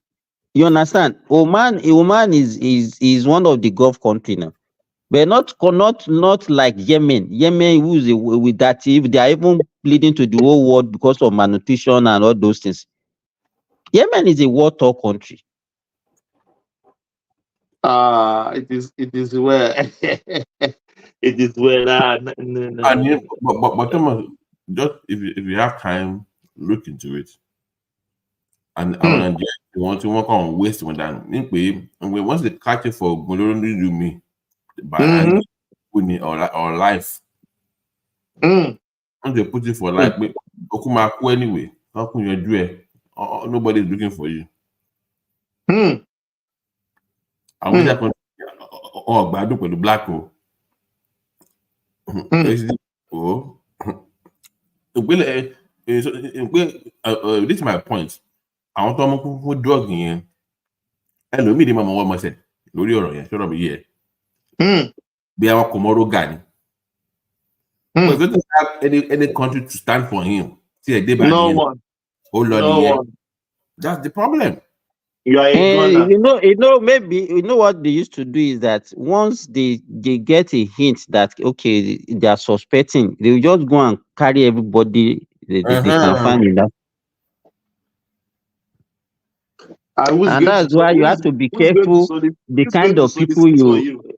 You understand? Oman is one of the Gulf country now. But not like Yemen. Yemen, who is with that, if they are even leading to the whole world because of malnutrition and all those things. Yemen is a war torn country. It is where it is where But Thomas, just if you have time, look into it. And I want to work on waste when that. And once they catch it for me by or life. Once they put it for life, anyway. How can you do it? Nobody's looking for you. I wish I could bad with the black hole. This is my point. àwọn tó mú fún drug yẹn ẹlòmíì ni màmá wọn mọ̀ọ́sẹ̀ lórí ọ̀rọ̀ yẹn ṣọ́rọ̀ mi yẹ bí àwọn kò mọ́ rógà ni. But he doesn't have any country to stand for him. See, No one. Oh Lord, No yeah. one. That's the problem. You are a gunner. Maybe what they used to do is that once they get a hint that okay they are suspecting, they will just go and carry everybody they can find in that. And that's why you have to be careful the kind of people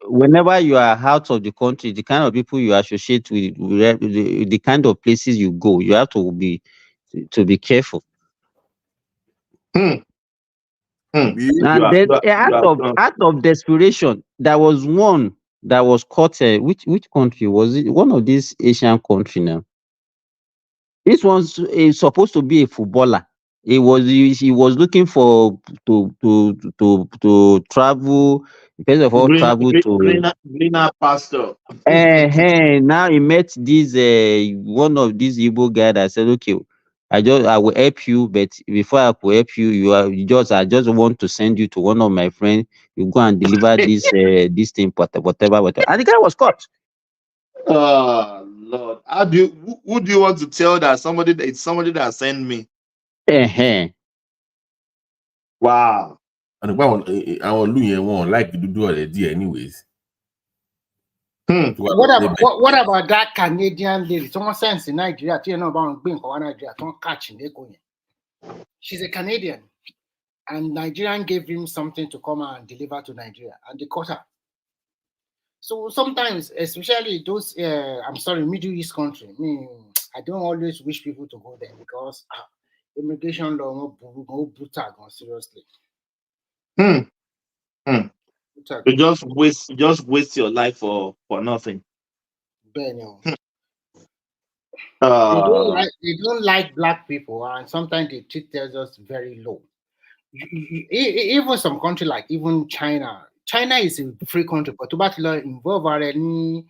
whenever you are out of the country, the kind of people you associate with, the kind of places you go, you have to be careful. And then out of desperation, there was one that was caught. Which country was it? One of these Asian country now. This one's supposed to be a footballer. He was looking for to travel. First of all, travel to Greener pastor. Now he met this one of these Igbo guy that said, okay, I will help you, but before I could help you, I just want to send you to one of my friends. You go and deliver this this thing, whatever. And the guy was caught. Oh Lord. Who do you want to tell that it's somebody that sent me? Wow. And our Luyan won't like to do already anyways. What about that Canadian lady? Someone sends in Nigeria, you know about being Nigeria, don't catch she's a Canadian, and Nigerian gave him something to come and deliver to Nigeria, and they caught her. So sometimes, especially those, Middle East country, I don't always wish people to go there because immigration law no brutal, seriously. You just waste your life for nothing. They don't like black people, and sometimes they treat us very low. Even some country like even China. China is a free country, but tobacco law involve any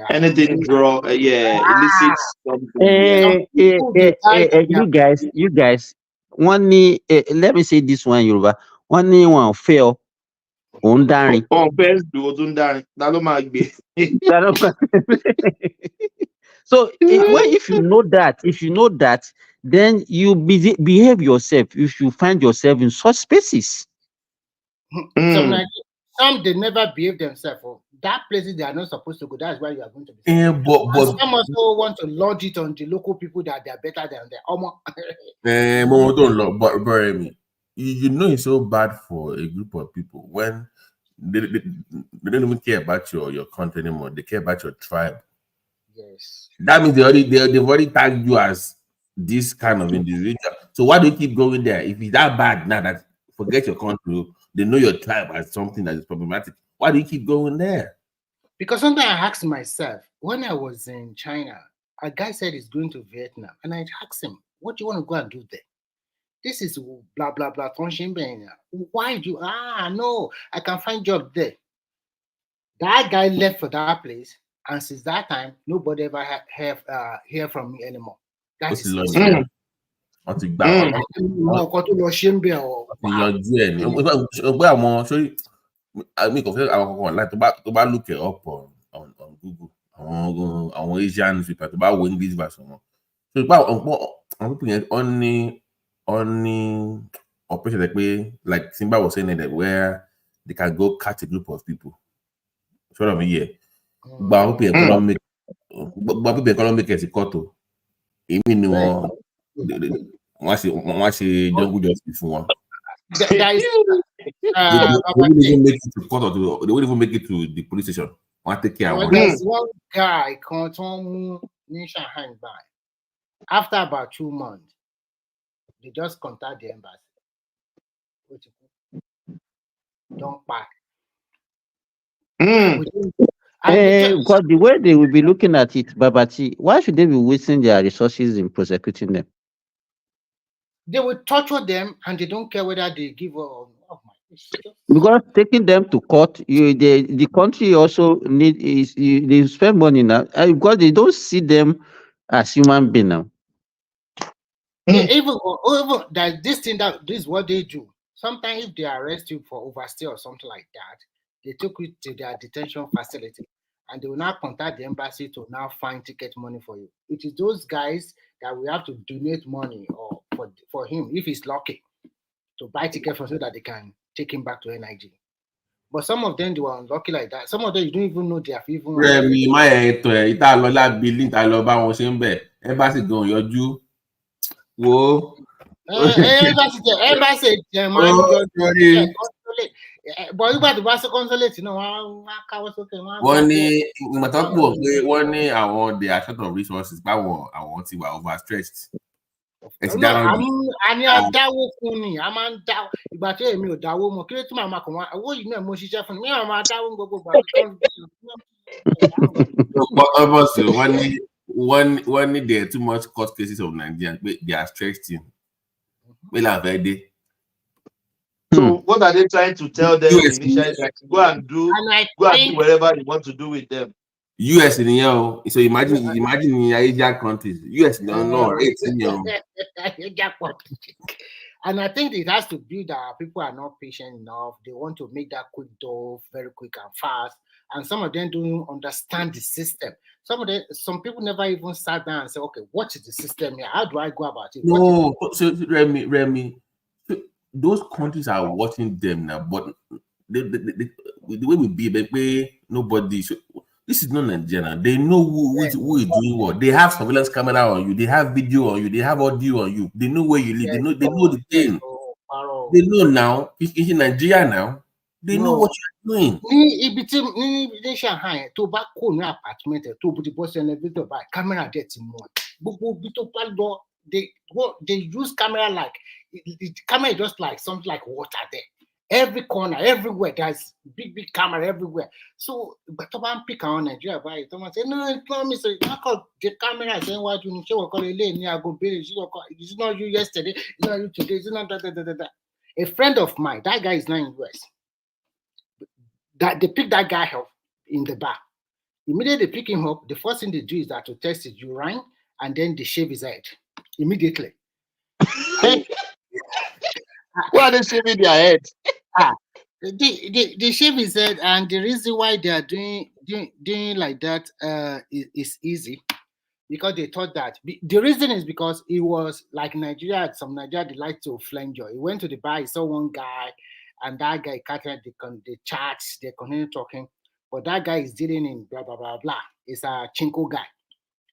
anything draw illicit something. You guys. One let me say this one, Yoruba. One fail. So if you know that, then you behave yourself if you find yourself in such spaces. Some they never behave themselves. That places they are not supposed to go. That's why you are going to be. But some also want to lodge it on the local people that they are better than them. But you know it's so bad for a group of people when they don't even care about your country anymore. They care about your tribe. Yes. That means they've already tagged you as this kind of individual. So why do you keep going there? If it's that bad now, that forget your country, they know your tribe as something that is problematic. Why do you keep going there? Because sometimes I ask myself, when I was in China, a guy said he's going to Vietnam, and I asked him, what do you want to go and do there? This is blah blah blah. Why do you no, I can find job there. That guy left for that place, and since that time, nobody ever hear from me anymore. That is I look it up on Google. Àwọn Asian people tó bá wo English version. So people only operation like Simba was saying that where they can go catch a group of people. Sort of a year. But people economic is a koto. Even once jungle justice for one. They wouldn't even make it to court, they wouldn't even make it to the police station. Take care of there's one guy called Shanghai by. After about 2 months, they just contact the embassy. Don't buy. Because the way they will be looking at it, Babati, why should they be wasting their resources in prosecuting them? They will torture them, and they don't care whether they give or because taking them to court, the country also they spend money now because they don't see them as human beings now. Even that this thing that this is what they do. Sometimes if they arrest you for overstay or something like that, they took you to their detention facility and they will now contact the embassy to now find ticket money for you. It is those guys that we have to donate money or for him if he's lucky to buy ticket for so that they can take him back to NIG. But some of them they were unlucky like that. Some of them you don't even know they have even. Rẹ̀mí má yẹn tán ẹ̀ ìta lọ lábílí ìta lọ bá wọn ṣe ń bẹ̀ ẹ́mbásì gan yọjú wo. Embassy máa ń yọjú consulate. But nígbà tó bá sí consulate náà wọ́n á káwọ́ sókè. Wọ́n ní ìmọ̀tán pọ̀ pé wọ́n ní àwọn they are short of resources báwọn àwọn ti wà overstretched. A ní adáwó fún ni a máa ń dá ìgbà tí èmi ò dáwó mọ kí ló tún máa kàn wá owó yìí náà mo ṣiṣẹ́ fún mi máa dáwó gbogbo gbà wọ́n ní there are too much court cases of Nigerians pé they are stretched in pé làǹfẹ́ dé. So what are they trying to tell them initially? Like, go and do whatever you want to do with them. US nìyẹn o, so imagine Asian countries. US no rate nìyẹn. And I think it has to be that people are not patient enough. They want to make that quick dough very quick and fast. And some of them don't understand the system. Some people never even sat down and say, okay, what is the system here? How do I go about it? No, so Remy, those countries are watching them now, but the way we be, nobody. This is not Nigeria. They know who is doing what. They have surveillance camera on you. They have video on you. They have audio on you. They know where you live. They know the thing. They know now. It's in Nigeria now. They know what you're doing. Ní Shanghai, tó bá kó ní apartment tó bó ti bọ́ sí elevator by camera there ti mú. Gbogbo bí tó bá lọ, they use camera like the camera is just like something like water there. Every corner, everywhere, there's big camera everywhere. So, but to pick on Nigeria, by someone say, no, it's not me. So, the camera saying, what you show, call it, it's not you yesterday, it's not you today, it's not that. A friend of mine, that guy is now in US. That they pick that guy up in the bar. Immediately they pick him up, the first thing they do is that to test his urine and then they shave his head immediately. Why are they shaving their head? They shave his head, and the reason why they are doing like that is easy because they thought that the reason is because it was like Nigeria. Some Nigeria they like to flange you. He went to the bar, he saw one guy, and that guy started the chats. They continue talking, but that guy is dealing in blah blah blah blah. It's a chinko guy,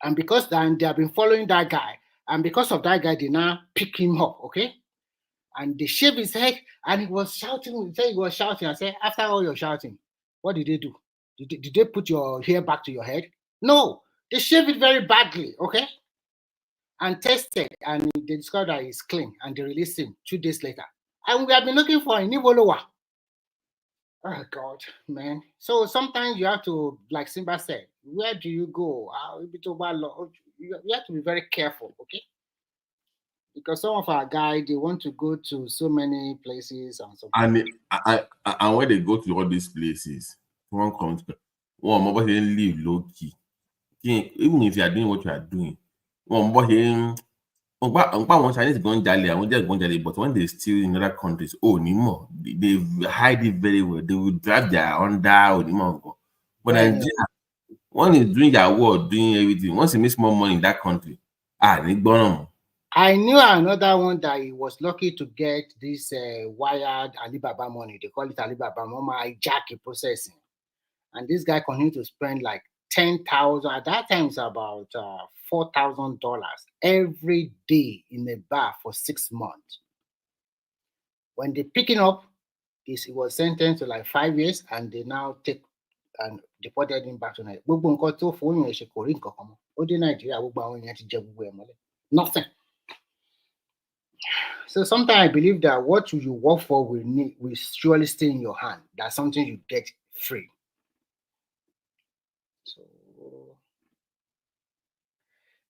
and because then they have been following that guy, and because of that guy, they now pick him up. Okay. And they shaved his head, and he was shouting. He said he was shouting. I said, after all your shouting, what did they do? Did they put your hair back to your head? No, they shaved it very badly, okay? And tested, and they discovered that he's clean, and they released him 2 days later. And we have been looking for a Nivoloa. Oh, God, man. So sometimes you have to, like Simba said, where do you go? You have to be very careful, okay? Because some of our guys, they want to go to so many places and so. And when they go to all these places, one live low key. Even if you are doing what you are doing, Chinese but when they steal in other countries, they hide it very well. They will drive their under. But Nigeria, one is doing their work, doing everything. Once you make more money in that country, I knew another one that he was lucky to get this wired Alibaba money. They call it Alibaba Mama hijack processing. And this guy continued to spend like 10,000. At that time, it's about $4,000 every day in a bar for 6 months. When they pick him up, he was sentenced to like 5 years, and they now take and deported him back to Nigeria. Nothing. So sometimes I believe that what you work for will surely stay in your hand. That's something you get free. So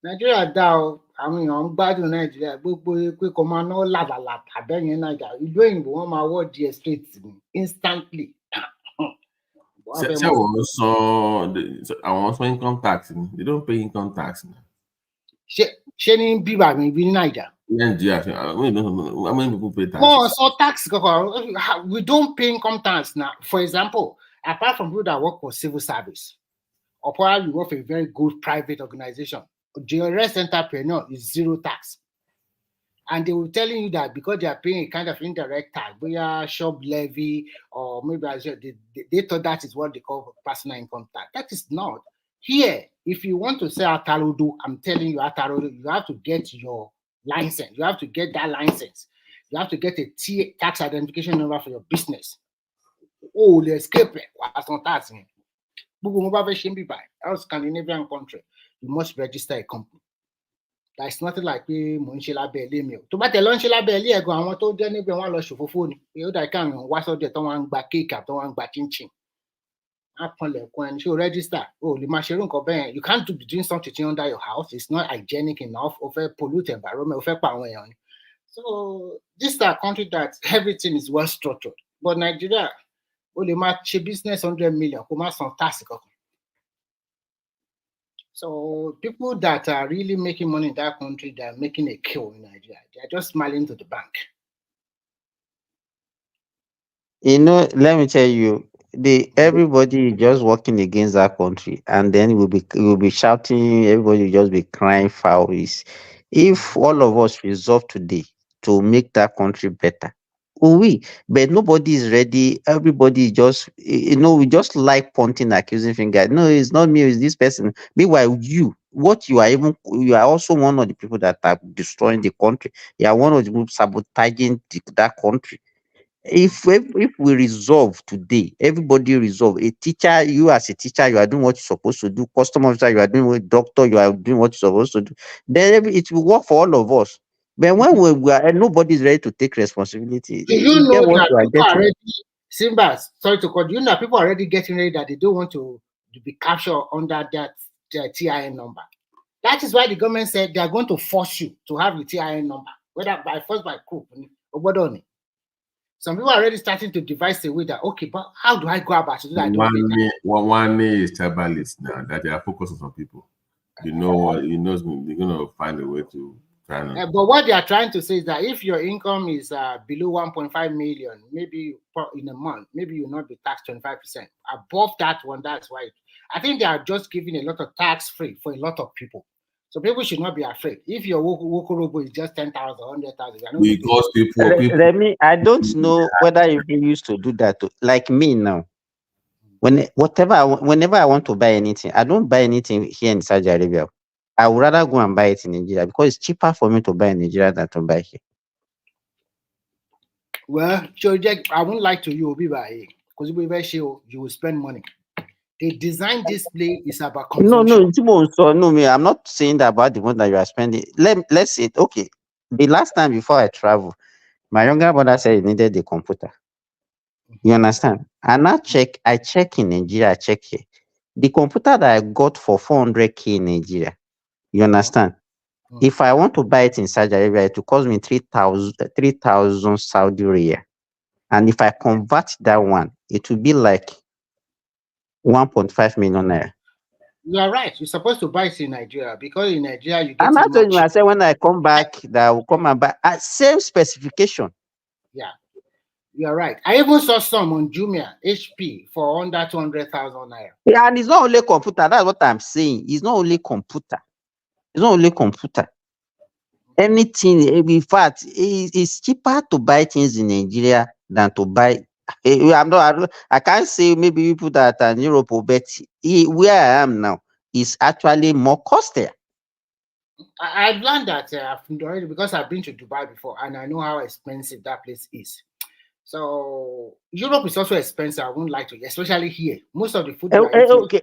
Nigeria now, I mean, I'm bad in Nigeria. Quick command no lava in Nigeria. You doing one my word straight instantly. I want income tax. They don't pay income tax. Shenin Biba in Niger. Nigeria, how many people pay taxes? Oh, so tax, we don't pay income tax now. For example, apart from people that work for civil service, or probably work for a very good private organization, the rest entrepreneur is zero tax. And they will telling you that because they are paying a kind of indirect tax, whether shop levy or maybe they thought that is what they call personal income tax. That is not. Here, if you want to sell Atarodo, I'm telling you, Atarodo, you have to get your license. You have to get that license. You have to get a tax identification number for your business. Oh, the escape was not tax. Scandinavian country, you must register a company. That's nothing like pé mò ń ṣe lábẹ́ ilé mi o. Tó bá tẹ̀ lọ ń ṣe lábẹ́ ilé ẹ̀gan àwọn tó jẹ́ níbẹ̀ wọ́n lọ ṣòfófó ni. Ó dà kí àwọn wá sọ́dọ̀ tó wọ́n ń gba kéèkì àti wọ́n ń gba chinchin. Á kanlẹ̀kùn ẹni ṣé o register o lè máa ṣerú nǹkan bẹ́ẹ̀. You can't be doing something under your house. It's not hygienic enough. O fẹ́ pollute environment. O fẹ́ pa àwọn èèyàn ni. So this is a country that everything is well structured. But Nigeria, o lè máa ṣe business 100 million kó má san tax kankan. So people that are really making money in that country, they're making a kill in Nigeria. They're just smiling to the bank. Let me tell you, everybody is just working against that country, and then we'll be shouting. Everybody will just be crying foul. If all of us resolve today to make that country better, but nobody is ready. Everybody just, we just like pointing, accusing finger. No, it's not me, it's this person. Meanwhile, you are also one of the people that are destroying the country. You are one of the people sabotaging that country. If we resolve today, everybody resolve. A teacher, you as a teacher, you are doing what you're supposed to do. Customer officer, you are doing what doctor, you are doing what you're supposed to do. Then it will work for all of us. But when we are, and nobody is ready to take responsibility, Do you know that people are already, Simba, sorry to cut, you know people are already getting ready that they don't want to be captured under that TIN number. That is why the government said they are going to force you to have the TIN number, whether by force, by coup, or what on it. Some people are already starting to devise a way that, okay, but how do I go about it? One is tribalists now that they are focused on some people. They're going to find a way to try and. But what they are trying to say is that if your income is below 1.5 million, maybe in a month, maybe you'll not be taxed 25%. Above that one, that's why. I think they are just giving a lot of tax free for a lot of people. So people should not be afraid. If your Wokorobo is just 10,000, 100,000, because people. I don't know whether you used to do that. Like me now, whenever I want to buy anything, I don't buy anything here in Saudi Arabia. I would rather go and buy it in Nigeria because it's cheaper for me to buy in Nigeria than to buy here. Well, I won't lie to you, because you will spend money. They designed this place is about consumption. No, me. I'm not saying that about the one that you are spending. Let's say, okay, the last time before I travel, my younger brother said he needed a computer. You understand? And I check in Nigeria, I check here. The computer that I got for 400K in Nigeria, you understand? If I want to buy it in Saudi Arabia, it will cost me 3,000 Saudi riyal. And if I convert that one, it will be like 1.5 million naira. You are right. You're supposed to buy it in Nigeria because in Nigeria you get. I'm not telling you. I said when I come back, that I will come and buy same specification. Yeah, you are right. I even saw some on Jumia HP for under 200,000 naira. Yeah, and it's not only computer. That's what I'm saying. It's not only computer. It's not only computer. Anything. In fact, it's cheaper to buy things in Nigeria than to buy. I can't say maybe people that are in Europe, but where I am now is actually more costly. I've learned that already because I've been to Dubai before and I know how expensive that place is. So Europe is also expensive. I won't lie to you, especially here. Most of the food. Okay,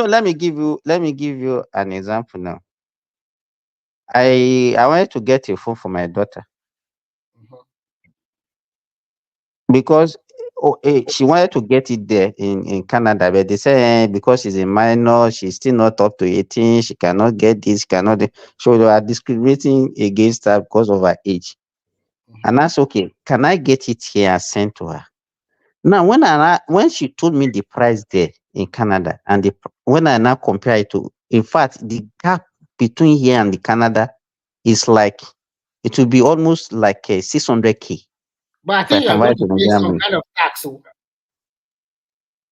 let me give you an example now. I wanted to get a phone for my daughter because she wanted to get it there in Canada, but they say because she's a minor, she's still not up to 18, she cannot get this, cannot. So they are discriminating against her because of her age. And that's okay. Can I get it here and send to her? Now, when she told me the price there in Canada, and when I now compare it to, in fact, the gap between here and the Canada is like it will be almost like 600K. But I If I think you are convert going it to to pay Nigerian some money. kind of tax. So if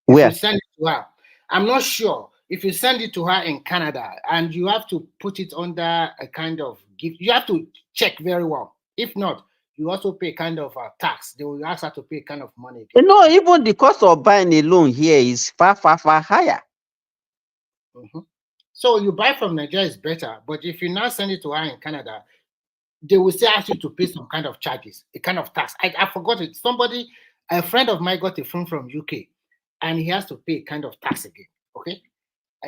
you Where? send it to her, I'm not sure. If you send it to her in Canada and you have to put it under a kind of gift, you have to check very well. If not, you also pay kind of a tax. They will ask her to pay kind of money again. No, even the cost of buying a loan here is far higher. So you buy from Nigeria is better, but if you now send it to her in Canada, they will still ask you to pay some kind of charges, a kind of tax. I forgot it. Somebody, a friend of mine got a phone from UK, and he has to pay kind of tax again. Okay,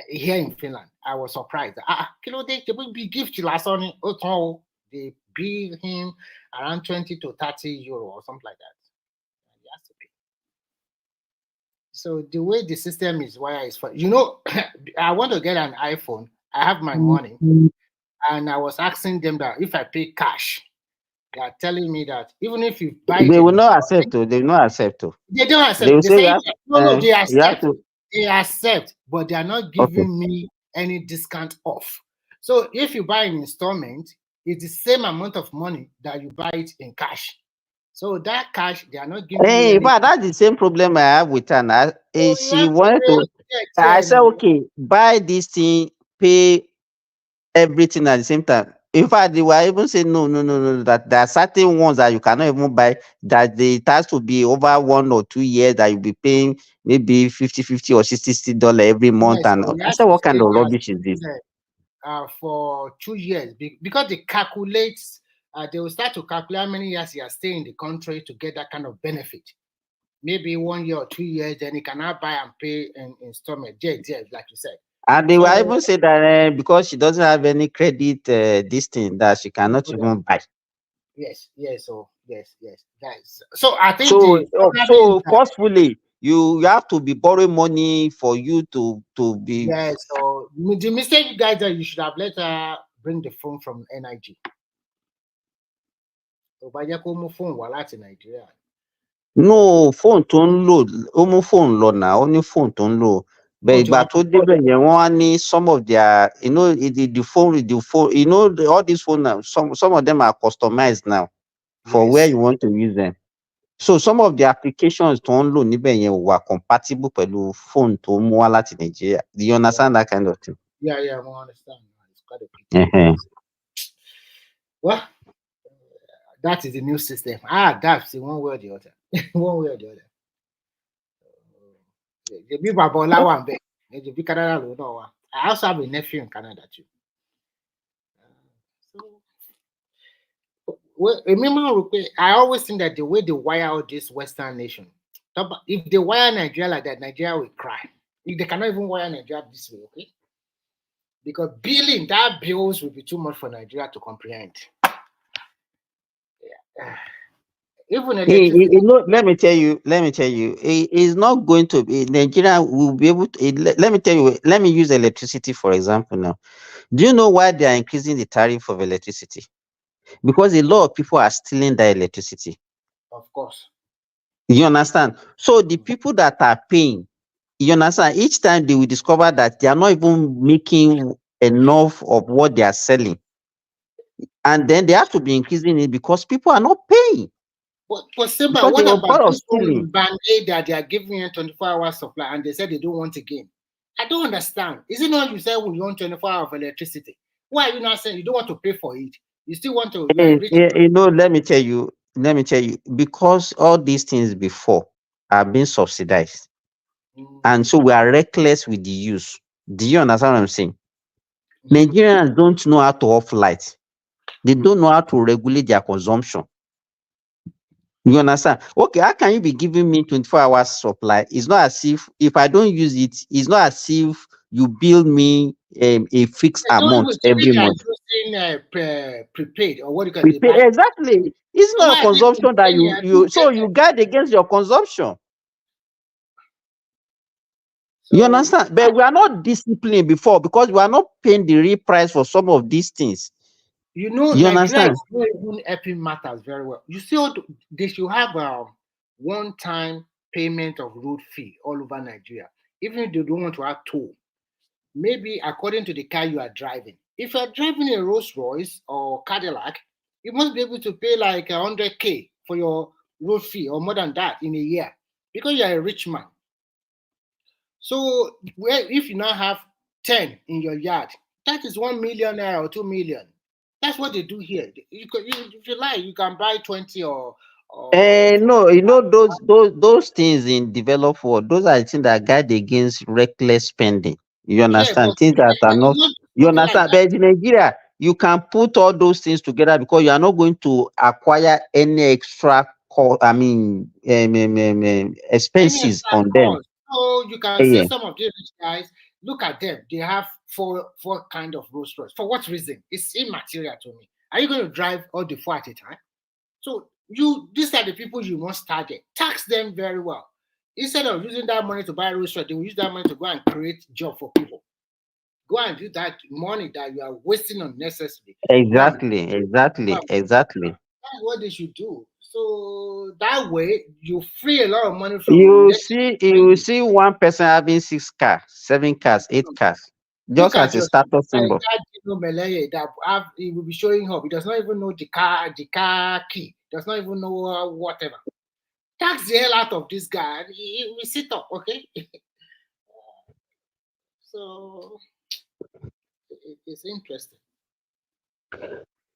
here in Finland, I was surprised. They will be gift last on they bill him around 20 to 30 euro or something like that. He has to pay. So the way the system is wired is for I want to get an iPhone. I have my money. And I was asking them that if I pay cash, they are telling me that even if you buy it, They will not accept. They will not accept. They don't accept. They will They say say no, they you have accept. to. They accept, but they are not Okay. giving me any discount off. So if you buy an installment, it's the same amount of money that you buy it in cash. So that cash, they are not giving me any. But that's the same problem I have with her now. She wanted to. I said, okay, buy this thing, pay everything at the same time. In fact, they were even saying no. That there are certain ones that you cannot even buy. That it has to be over 1 or 2 years that you'll be paying maybe $50 or $60 every month. Yes, And so I said, what kind of rubbish is this? For 2 years because they calculate. They will start to calculate how many years you are staying in the country to get that kind of benefit. Maybe 1 year or 2 years, then you cannot buy and pay in installment. Like you said. And they will even say that because she doesn't have any credit, this thing that she cannot even buy. Yes. Guys. So I think so forcefully you have to be borrowing money for you to be. Yes. So the mistake you guys you should have let her bring the phone from NIG. No phone tó ń lò ó mú phone lọ náà ó ní phone tó ń lò but ìgbà tó débẹ̀ yẹn wọ́n á ní some of their the phone all these phone now some of them are customized now for where you want to use them. So some of the applications tó ń lò níbẹ̀ yẹn wà compatible pẹ̀lú phone tó mú wá láti Nigeria. Do you understand that kind of thing? Yeah, I understand. It's quite a pity. Well, that is the new system. That's the one way or the other. One way or the other. The big Babola one big. The big Canada one. I also have a nephew in Canada too. Well, remember, I always think that the way they wire out this Western nation, if they wire Nigeria like that, Nigeria will cry. If they cannot even wire Nigeria this way, okay? Because bills will be too much for Nigeria to comprehend. Yeah. Even let me tell you, it's not going to be Nigeria will be able to. Let me tell you, let me use electricity for example now. Do you know why they are increasing the tariff of electricity? Because a lot of people are stealing that electricity. Of course. You understand? So the people that are paying, you understand, each time they will discover that they are not even making enough of what they are selling. And then they have to be increasing it because people are not paying. But Simba, what about this one band-aid that they are giving you 24-hour supply and they said they don't want again? I don't understand. Is it not you said we want 24 hours of electricity? Why are you not saying you don't want to pay for it? You still want to let me tell you, because all these things before are being subsidized. And so we are reckless with the use. Do you understand what I'm saying? Nigerians don't know how to off light. They don't know how to regulate their consumption. You understand? Okay, how can you be giving me 24 hours supply? It's not as if I don't use it, it's not as if you bill me a fixed amount every month. Using prepaid or what you can prepaid, exactly. It's not a consumption that you guard against your consumption. You understand? But we are not disciplined before because we are not paying the real price for some of these things. You know, you Nigeria understand? is not even helping matters very well. You see, they should have a one-time payment of road fee all over Nigeria. Even if they don't want to have toll, maybe according to the car you are driving. If you are driving a Rolls Royce or Cadillac, You must be able to pay like 100K for your road fee or more than that in a year because you are a rich man. So if you now have 10 in your yard, that is 1 million naira or 2 million. That's what they do here. If you like, you can buy 20 or No, you know those things in developed world, those are the things that guide against reckless spending. You yeah, understand? Things that are but not, it's not you something like understand? that. But in Nigeria, you can put all those things together because you are not going to acquire any extra Any expenses extra on them. cost. So you can see Yeah. some of these rich guys, look at them. They have four kind of Rolls Royce. For what reason? It's immaterial to me. Are you going to drive all the four at a time? So these are the people you must target. Tax them very well. Instead of using that money to buy Rolls Royce, they will use that money to go and create job for people. Go and use that money that you are wasting unnecessarily. Exactly. That's what they should do. So that way you free a lot of money from You unnecessary see, spending. one person having 6 cars, 7 cars, 8 cars, Look just at as a your status symbol. that Meleye that he will be showing up. He does not even know the car key. Does not even know whatever. Tax the hell out of this guy. He will sit up, okay? So it's interesting.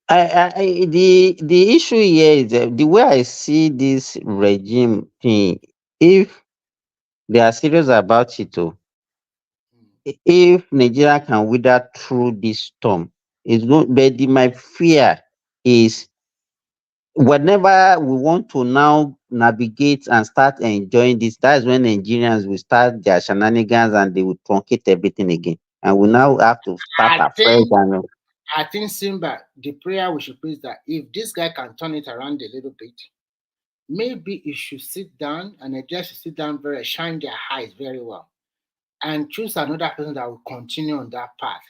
The issue here is the way I see this regime thing. If they are serious about it, if Nigeria can wither through this storm, it's going. But my fear is whenever we want to now navigate and start enjoying this, that's when Nigerians will start their shenanigans and they will truncate everything again, and we now have to start I afresh. think And I think Simba, the prayer we should pray is that if this guy can turn it around a little bit, maybe he should sit down and Nigeria should sit down shine their eyes very well and choose another person that will continue on that path.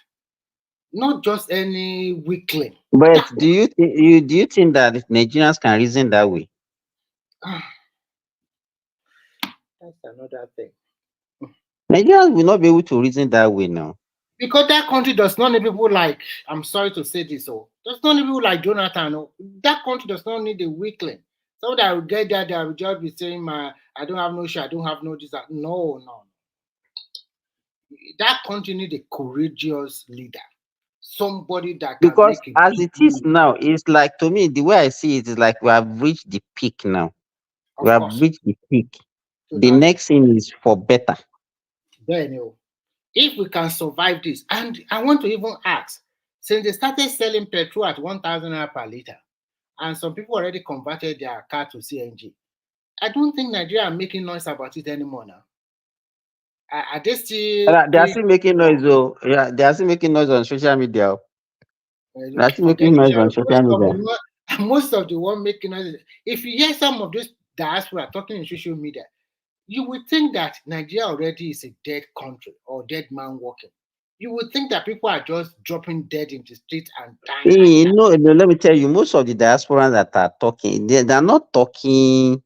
Not just any weakling. but do you think that Nigerians can reason that way? That's another thing. Nigerians will not be able to reason that way now. Because that country does not need people like, I'm sorry to say this, does not need people like Jonathan. That country does not need a weakling. So that will get there, they will just be saying, I don't have no shit, I don't have no this. No. That country need a courageous leader. Somebody that can Because make a as big it is move. now, it's like, to me, the way I see it is like we have reached the peak now. We Of have course. reached the peak. The Totally. next thing is for better. Then, if we can survive this, and I want to even ask, since they started selling petrol at 1,000 naira per liter, and some people already converted their car to CNG, I don't think Nigeria are making noise about it anymore now. Are they still They are doing? still making noise, though. Yeah, they are still making noise on social media. They are still Forget making noise social on media. social media. Most of the one making noise. If you hear some of this diaspora talking in social media, you would think that Nigeria already is a dead country or dead man walking. You would think that people are just dropping dead in the street and dying like that. No, let me tell you, most of the diaspora that are talking, they are not talking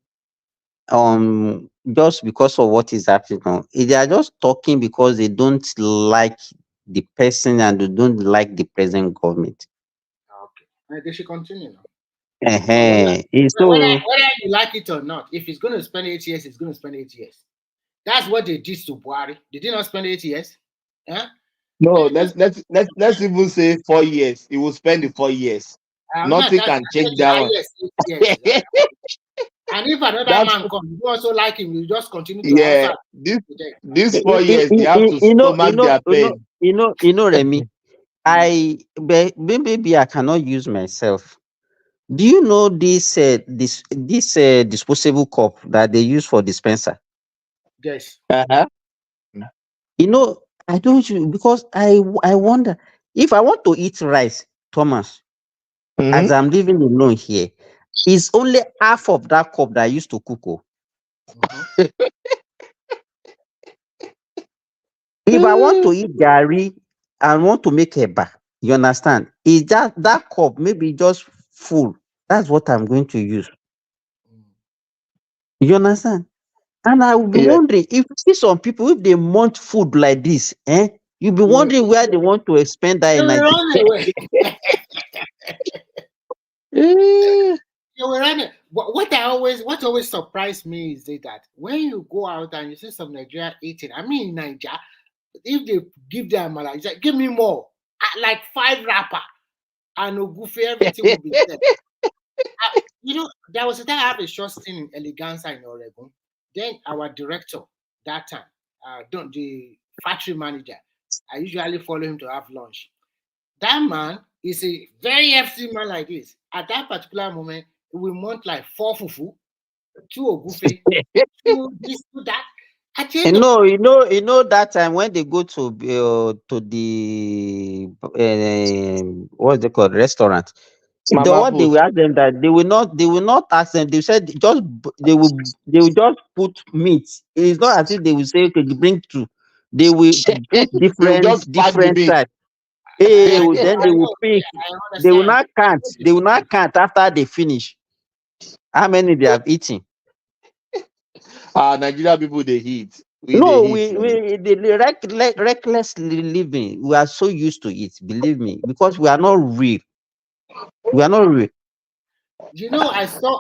just because of what is happening now. They are just talking because they don't like the person and they don't like the present government. Okay. They should continue now. So Whether you like it or not, if it's going to spend 8 years, it's going to spend 8 years. That's what they did to Buhari. They did not spend 8 years. Huh? No, let's even say 4 years. He will spend the 4 years. I'm not Nothing that can change that one. highest 8 years. And if another That's man comes, you also like him, you just continue to also. yeah. This 4 years they have to stomach their pain. Remy, maybe I cannot use myself. Do you know this disposable cup that they use for dispenser? Yes. Uh-huh. I don't use because I wonder if I want to eat rice, Thomas, as I'm living alone here, it's only half of that cup that I used to cook. If I want to eat gari and want to make eba, you understand? Is that cup maybe just full? That's what I'm going to use. You understand? And I will be Yeah. wondering if you see some people, if they want food like this, you'll be wondering where they want to spend that You energy. run away. You were running. What always surprised me is that when you go out and you see some Nigeria eating, I mean in Nigeria, if they give them amala, it's like, give me more. Like 5 wrapper and ogufe, everything will be there. There was a time I have a short stint in Eleganza in Oregon. Then our director that time, the factory manager, I usually follow him to have lunch. That man is a very hefty man like this. At that particular moment, we want like 4 fufu, 2 ogufe, 2 this, 2 that. At the end You know that time when they go to the what's they called restaurant, what they will ask them that they will not ask them. They said they will just put meat. It's not as if they will say, okay, bring 2. They will put different types. Then they will pick. They will not count. They will not count after they finish how many they have eaten. Nigeria people they eat. They recklessly living. We are so used to it, believe me, because we are not real. We are not real. I saw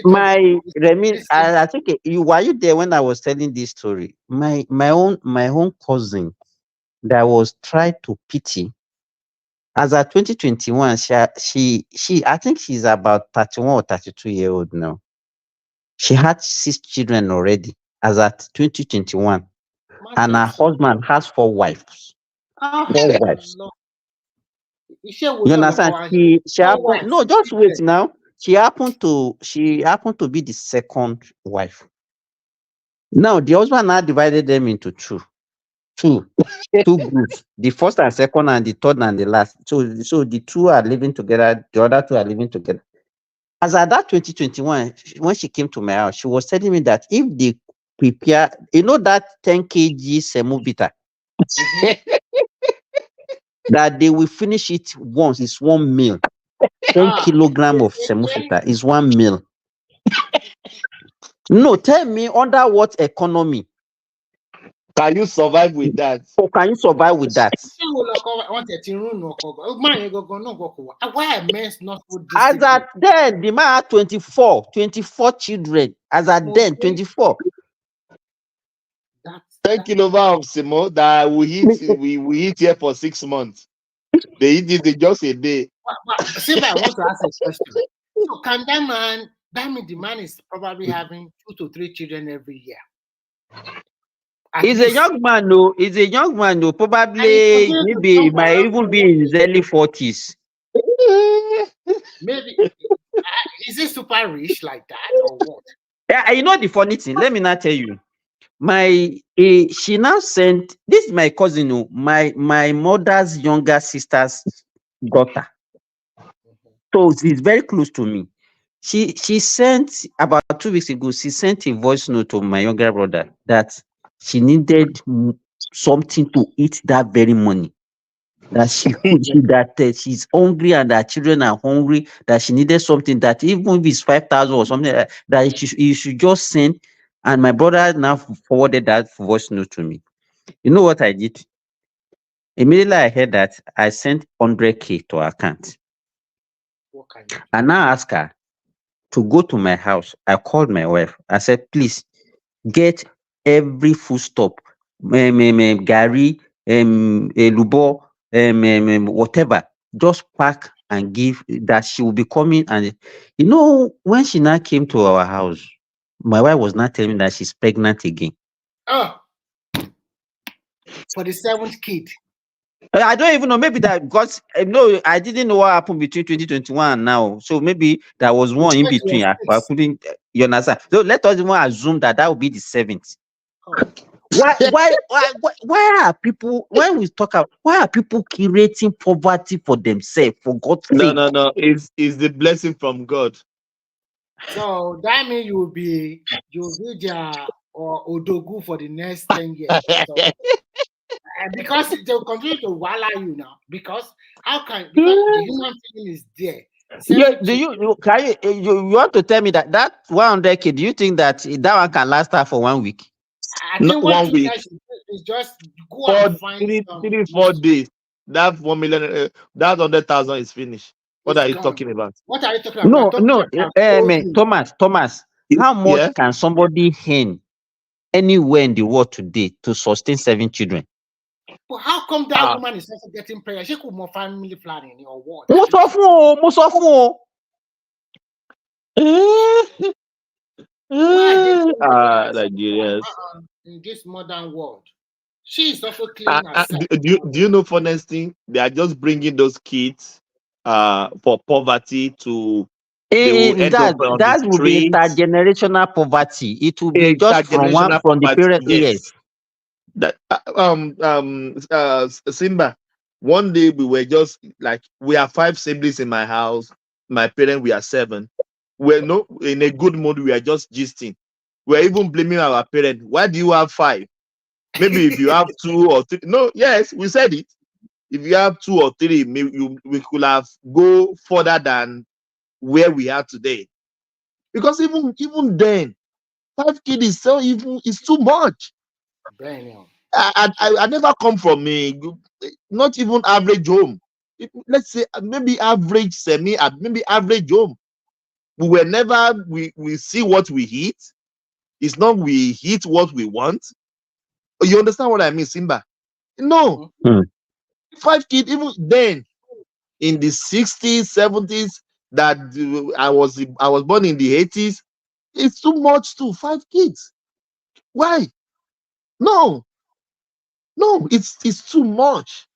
my Remy, I think were you there when I was telling this story? My own cousin that was tried to pity. As at 2021, she I think she's about 31 or 32-year-old now. She had 6 children already as at 2021. And her husband has 4 wives. 4 wives. You understand? She happened, no, just wait now. She happened to be the second wife. Now the husband now divided them into two groups. The first and second, and the third and the last. So the 2 are living together, the other 2 are living together. As at that 2021, when she came to my house, she was telling me that if they prepare, that 10 kg semovita, that they will finish it once. It's 1 meal. 10 kilogram of semovita is 1 meal. No, tell me under what economy can you survive with that? Or can you survive with that? Why are men not so disciplined? As at then, the man had 24 children. As at then, 24. 10 kilogram of semo that we eat here for 6 months. They eat it just a day. See, I want to ask a question. So can that mean the man is probably having 2 to 3 children every year? He's a young man, no. He's a young man, no. Probably, maybe he might even be in his early 40s. Maybe is he super rich like that or what? Yeah, you know the funny thing. Let me not tell you. She now sent, this is my cousin, my mother's younger sister's daughter. So she's very close to me. She sent about 2 weeks ago. She sent a voice note to my younger brother that she needed something to eat that very morning. That she's hungry and her children are hungry. That she needed something that even if it's 5,000 or something like that, you should just send. And my brother now forwarded that voice note to me. You know what I did? Immediately I heard that, I sent 100K to her account. And now ask her to go to my house. I called my wife. I said, please get every foodstuff, gari, lubo, whatever. Just pack and give, that she will be coming. And when she now came to our house, my wife was not telling me that she's pregnant again. For the 7th kid. I don't even know. Maybe that, because I didn't know what happened between 2021 and now. So maybe there was one in between. I couldn't. You understand? So let us even assume that would be the 7th. Why are people, when we talk about, why are people creating poverty for themselves, for God's sake? No. It's the blessing from God. So that means you'll be their or Odogu for the next 10 years. So, because they'll continue to walla you now. Because the human feeling is there. You want to tell me that 100K, do you think that one can last her for 1 week? I think 1 week is just go and find 3-4 days. That 1 million, that 100,000 is finished. What It's are you gone. talking about? What are you talking about? No, We're talking no, about man, housing. Thomas, how much Yeah. can somebody earn anywhere in the world today to sustain 7 children? But how come that Ah. woman is also getting prayer? She could more family planning or what? Mo sọ fún o, mo sọ fún o. Why are they doing that Nigerians. in this modern world? She is also cleaning herself. Do you know funniest thing? They are just bringing those kids for poverty to they will end up on the That will be streets. intergenerational poverty. It will be just from Intergenerational the poverty. parent. Yes. Yes. That Simba. One day we were just like we are 5 siblings in my house. My parents we are 7. We're no in a good mood. We are just gisting. We're even blaming our parents. Why do you have 5? Maybe if you have 2 or 3. No, yes, we said it. If you have 2 or 3, maybe we could have go further than where we are today. Because even then, 5 kids is so even it's too much. Damn. I never come from not even average home. Let's say maybe average maybe average home. We were never we see what we eat. It's not we eat what we want. You understand what I mean, Simba? No. 5 kids, even then in the 60s, 70s, that I was born in the 80s. It's too much too. 5 kids. Why? No, it's too much.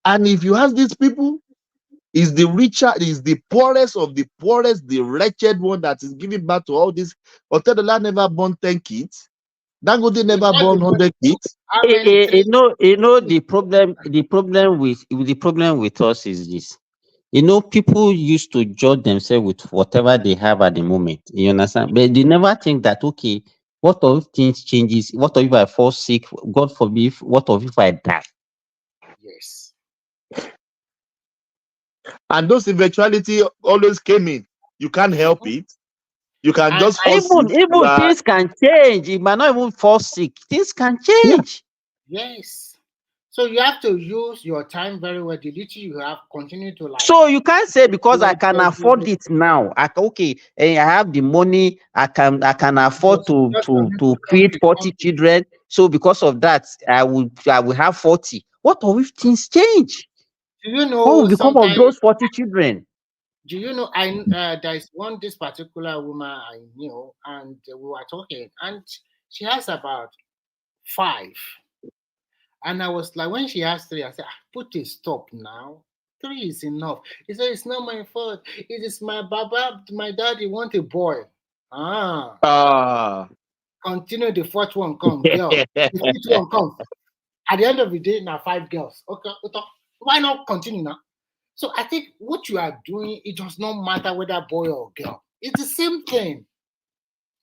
And if you ask these people, is the richer, is the poorest of the poorest, the wretched one that is giving back to all this. Otedola never born 10 kids. Dangote never born 100 kids. How many? The problem with us is this. People used to judge themselves with whatever they have at the moment. You understand? But they never think that, okay, what if things changes? What if I fall sick? God forbid, what if I die? Yes. And those eventuality always came in. You can't help it. You can just fall sick. Even things can change. It might not even fall sick. Things can change. Yes. So you have to use your time very well. The little you have, continue to like. So you can't say because I can afford it now. I have the money. I can afford to feed 40 children. So because of that, I will have 40. What if things change? Do you What know will become of sometimes? those 40 children? Do you know there's this particular woman I knew, and we were talking, and she has about 5. And I was like, when she asked 3, I said, put a stop now. 3 is enough. He said, it's not my fault. It is my baba, my daddy want a boy. Continue, the 4th one come, girl. The 5th one come. At the end of the day, now 5 girls. Okay, why not continue now? So I think what you are doing, it does not matter whether boy or girl. It's the same thing.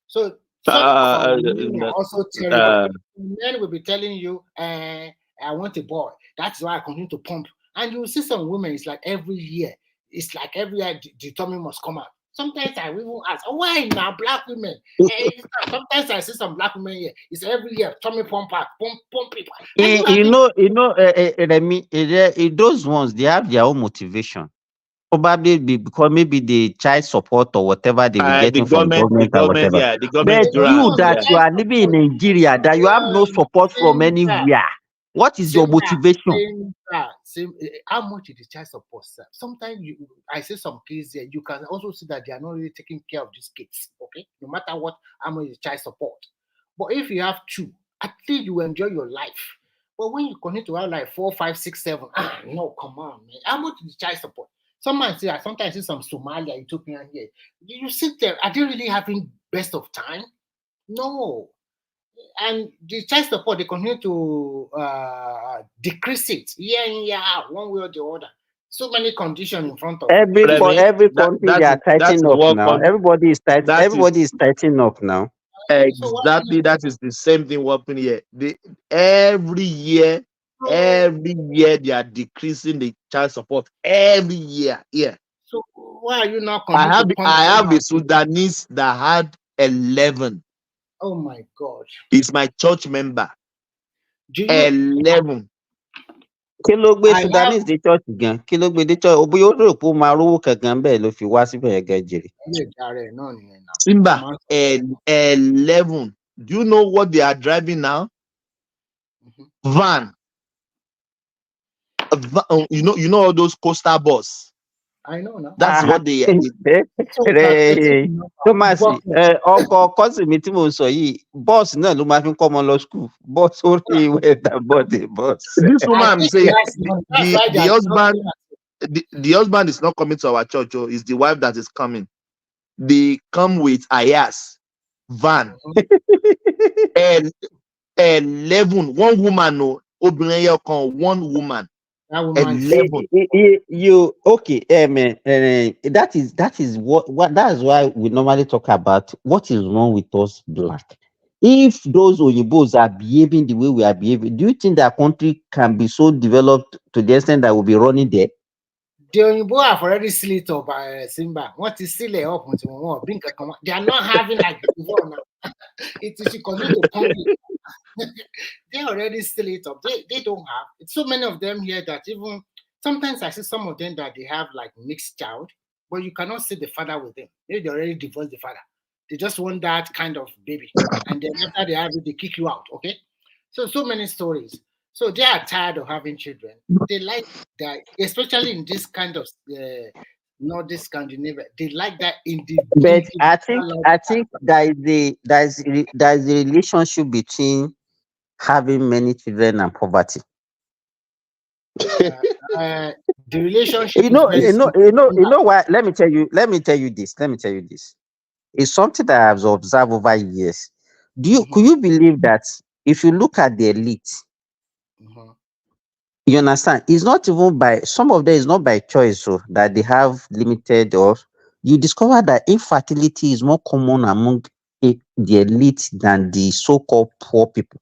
So some of our men are also terrible. Men will be telling you, I want a boy. That's why I continue to pump. And you will see some women, it's like every year. It's like every year the tummy must come out. Sometimes I will ask, why now black women? Sometimes I see some black women here. It's every year, tummy pump out, pump people. Those ones, they have their own motivation. Probably because maybe the child support or whatever they will get from government or whatever. Yeah, the government But you that you are living in Nigeria, that you have no support from anywhere. What is your motivation? How much is the child support, sir? Sometimes I see some kids here, you can also see that they are not really taking care of these kids, okay? No matter what, how much is child support. But if you have 2, at least you enjoy your life. But when you continue to have like 4, 5, 6, 7, no, come on, man. How much is the child support? Sometimes I see some Somalia, Ethiopian here. You sit there, are they really having best of time? No. And the child support, they continue to decrease it year in, year out, one way or the other. So many conditions in front of every country they are tightening up now. Everybody is tightening up now. Exactly, that is the same thing happening here. Every year they are decreasing the child support every year. Yeah. So why are you not I have a Sudanese that had 11. Oh my God. He's my church member. 11. Kí ló gbé I have Sudanese dé church gan? Kí ló gbé dé church? Ó bóyá ó rò pé ó máa rówó kankan bẹ́ẹ̀ ló fi wá síbẹ̀ yẹn gan jèrè. Simba 11. Do you know what they are driving now? Van. You know all those coastal bus. I know now. That's what they. Thomas, ọkọ cousin mi tí mo sọ yìí, bọ́ọ̀sì náà ló máa fi ń kọ́ ọmọ lọ school. Bọ́ọ̀sì orí wẹ̀dà bọ́ọ̀dì bọ́ọ̀sì. This woman I'm saying, the the husband is not coming to our church. Oh, it's the wife that is coming. They come with Ayas van. 11. One woman, no, one woman. 11. You okay, man. That is what that's why we normally talk about what is wrong with us black. If those Oyinbos are behaving the way we are behaving, do you think that country can be so developed to the extent that we'll be running there? The Oyinbo have already slit up by Simba. What is still up until more? They are not having like before now. It is continue to pump it. They already still it up. They don't have so many of them here that even sometimes I see some of them that they have like mixed child, but you cannot see the father with them. Maybe they already divorced the father. They just want that kind of baby, and then after they have it, they kick you out. Okay, so many stories. So they are tired of having children. They like that, especially in this kind of Nordic Scandinavia. They like that But I think there is a relationship between having many children and poverty. The relationship. You know why? Let me tell you this. It's something that I've observed over years. Could you believe that if you look at the elite, you understand, it's not even by some of them is not by choice, so that they have limited, or you discover that infertility is more common among the elite than the so-called poor people.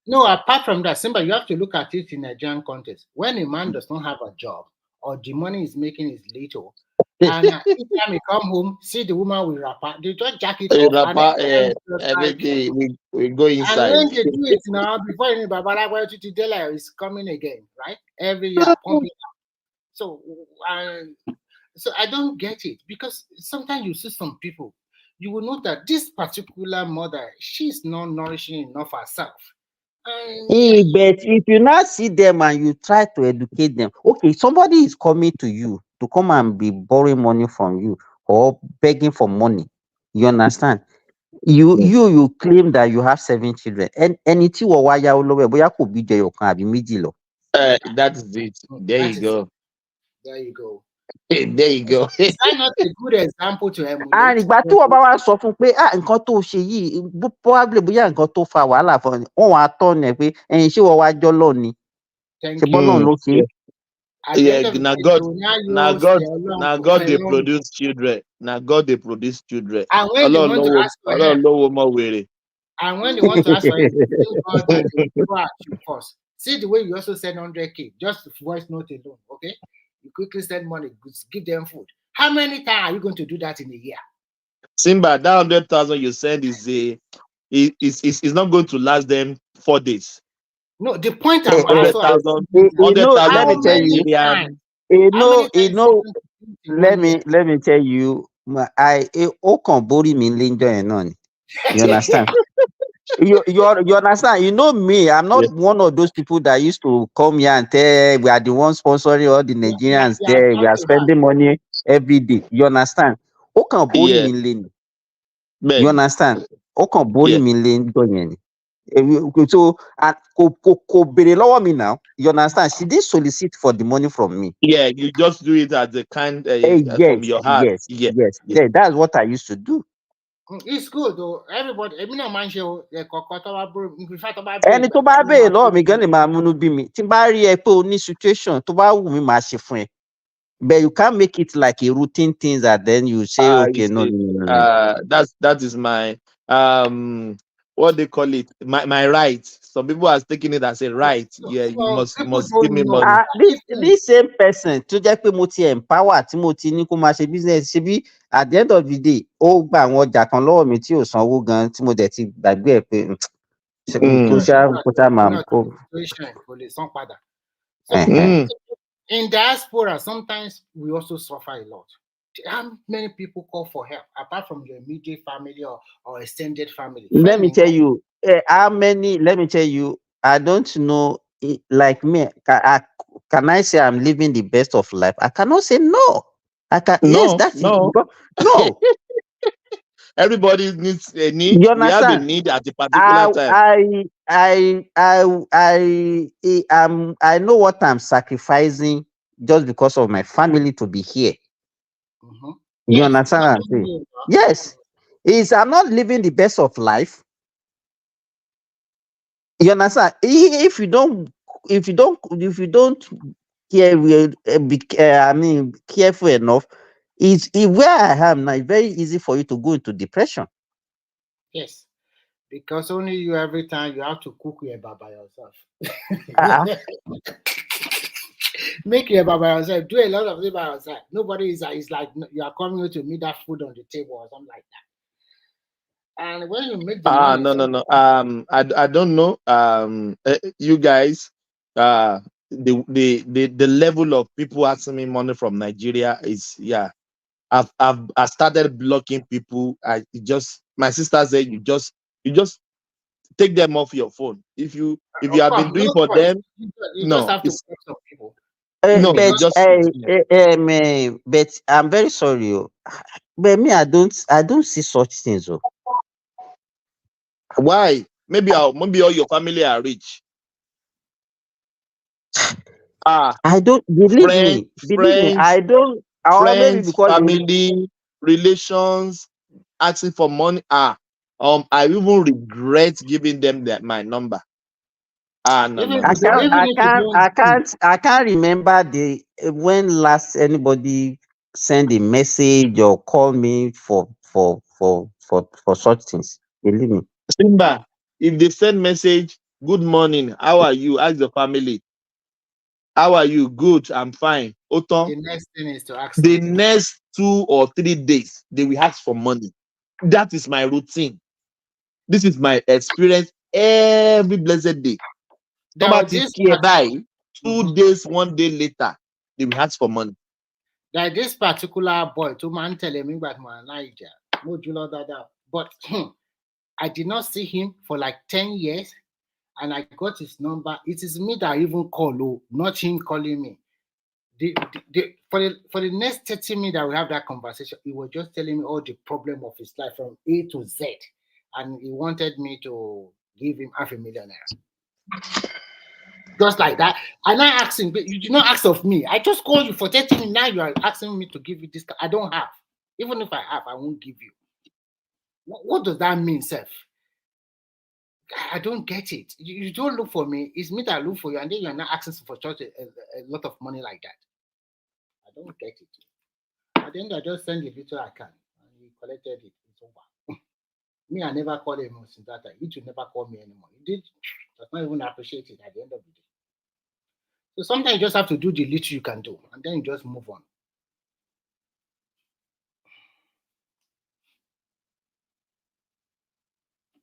No, apart from that, Simba, you have to look at it in a Nigerian context. When a man does not have a job or the money he's making is little, and each time he come home, see the woman with rapper, they just jack it off. Everything we go inside. And when they do it now, before any Babalawa to is coming again, right? Every year, pumping out. So I don't get it, because sometimes you see some people, you will know that this particular mother, she's not nourishing enough herself. But if you now see them and you try to educate them, okay, somebody is coming to you to come and be borrowing money from you or begging for money. You understand? You claim that you have 7 children, and anything that's it. There you go. There you go. There you go. Is that not a good example to emulate? And ìgbà tí wọ́n bá wá sọ fún pé nǹkan tó ṣe yìí probably bóyá nǹkan tó fa wàhálà fún wọn wá tọ́ ni pé ẹ̀yin ṣé wọ́n wá jọ́ lọ ni ṣe bọ́lọ̀ ló ṣe. Yeah, now God they produce children. Now God they produce children. And when they want to ask for help, and when they want to ask for help, first. See the way you also send 100K just voice note alone, okay? You quickly send money, give them food. How many times are you going to do that in a year? Simba, that 100,000 you send is not going to last them 4 days. No, the point I'm also 100,000. Let me tell you. Let me tell you. You understand? You understand? You know me. I'm not one of those people that used to come here and tell we are the ones sponsoring all the Nigerians there. We are spending money every day. You understand? You understand? So and me now. You understand? She did solicit for the money from me. Yeah, you just do it at the kind from your heart. Yes. That's what I used to do. It's good though. Everybody, no man show ẹni tó bá béèrè lọ́wọ́ mi gan ni màá múnú bí mi tí n bá rí ẹ pé o ní situation tó bá wù mí màá ṣe fún ẹ, but you can't make it like a routine thing that then you say okay no. That is my what they call it, my right. Some people are taking it as a right. Yeah, you must give me money. This same person tó jẹ́ pé mo ti empower tí mo ti ní kó máa ṣe business ṣe bí at the end of the day ó gba àwọn ọjà kan lọ́wọ́ mi tí ò sanwó gan tí mo dẹ̀ ti gbàgbé ẹ̀ pé So Uh-huh. in diaspora, sometimes we also suffer a lot. How many people call for help apart from your immediate family or extended family? Let me tell you, how many? Let me tell you, I don't know. Like me, can I say I'm living the best of life? I cannot say no. I can. Yes, No, that's it. no. No. Everybody needs a need. You We have a understand? need at a particular I time. I I I know what I'm sacrificing just because of my family to be here. You Yes, understand what I'm saying? Yes. I'm not living the best of life. You understand? If you don't care, I mean, careful enough, where I am now. It's very easy for you to go into depression. yes. Because only you every time you have to cook your by yourself. Uh-uh. Make your by yourself. Do a lot of things by yourself. Nobody is like you are coming to meet that food on the table or something like that. And when you make the money, No. I don't know. You guys, the level of people asking me money from Nigeria is, yeah. I started blocking people. My sister said you just take them off your phone. If you of have course, been doing no for choice. them, You just no, have to it's block some people. no, But just but I'm very sorry. But me, I don't see such things. why? Maybe all your family are rich. I don't believe Friends, me. Believe me. friends, I don't. Or maybe friends, because family, relations, asking for money. I even regret giving them my number. No, Even no, no, I if you no, can't. no. even I if you can't. don't I see, can't. I can't remember when last anybody send a message or call me for such things. Believe me. Simba, if they send message, good morning, how are you? Ask the family, how are you? Good, I'm fine. Oton, the next thing is to ask the something. next 2 or 3 days, they will ask for money. That is my routine. This is my experience every blessed day. There was Somebody this care by Mhm. 2 days, 1 day later, they will ask for money. Like this particular boy, two man telling me about my Niger, no Julo Dada. But I did not see him for like 10 years, and I got his number. It is me that even call, not him calling me. For the next 30 minutes that we have that conversation, he was just telling me all the problem of his life from A to Z, and he wanted me to give him $500,000. Just like that. And I asked him, but you did not ask of me. I just called you for 30 minutes. Now you are asking me to give you this. I don't have. Even if I have, I won't give you. What does that mean, Seth? I don't get it. You don't look for me. It's me that look for you, and then you're not asking for such a lot of money like that. I don't get it. At the end, I just send the little I can, and he collected it. It's over. Me, I never call him since that time. He should never call me anymore. He did. Does not even appreciate it at the end of the day. So sometimes you just have to do the little you can do, and then you just move on.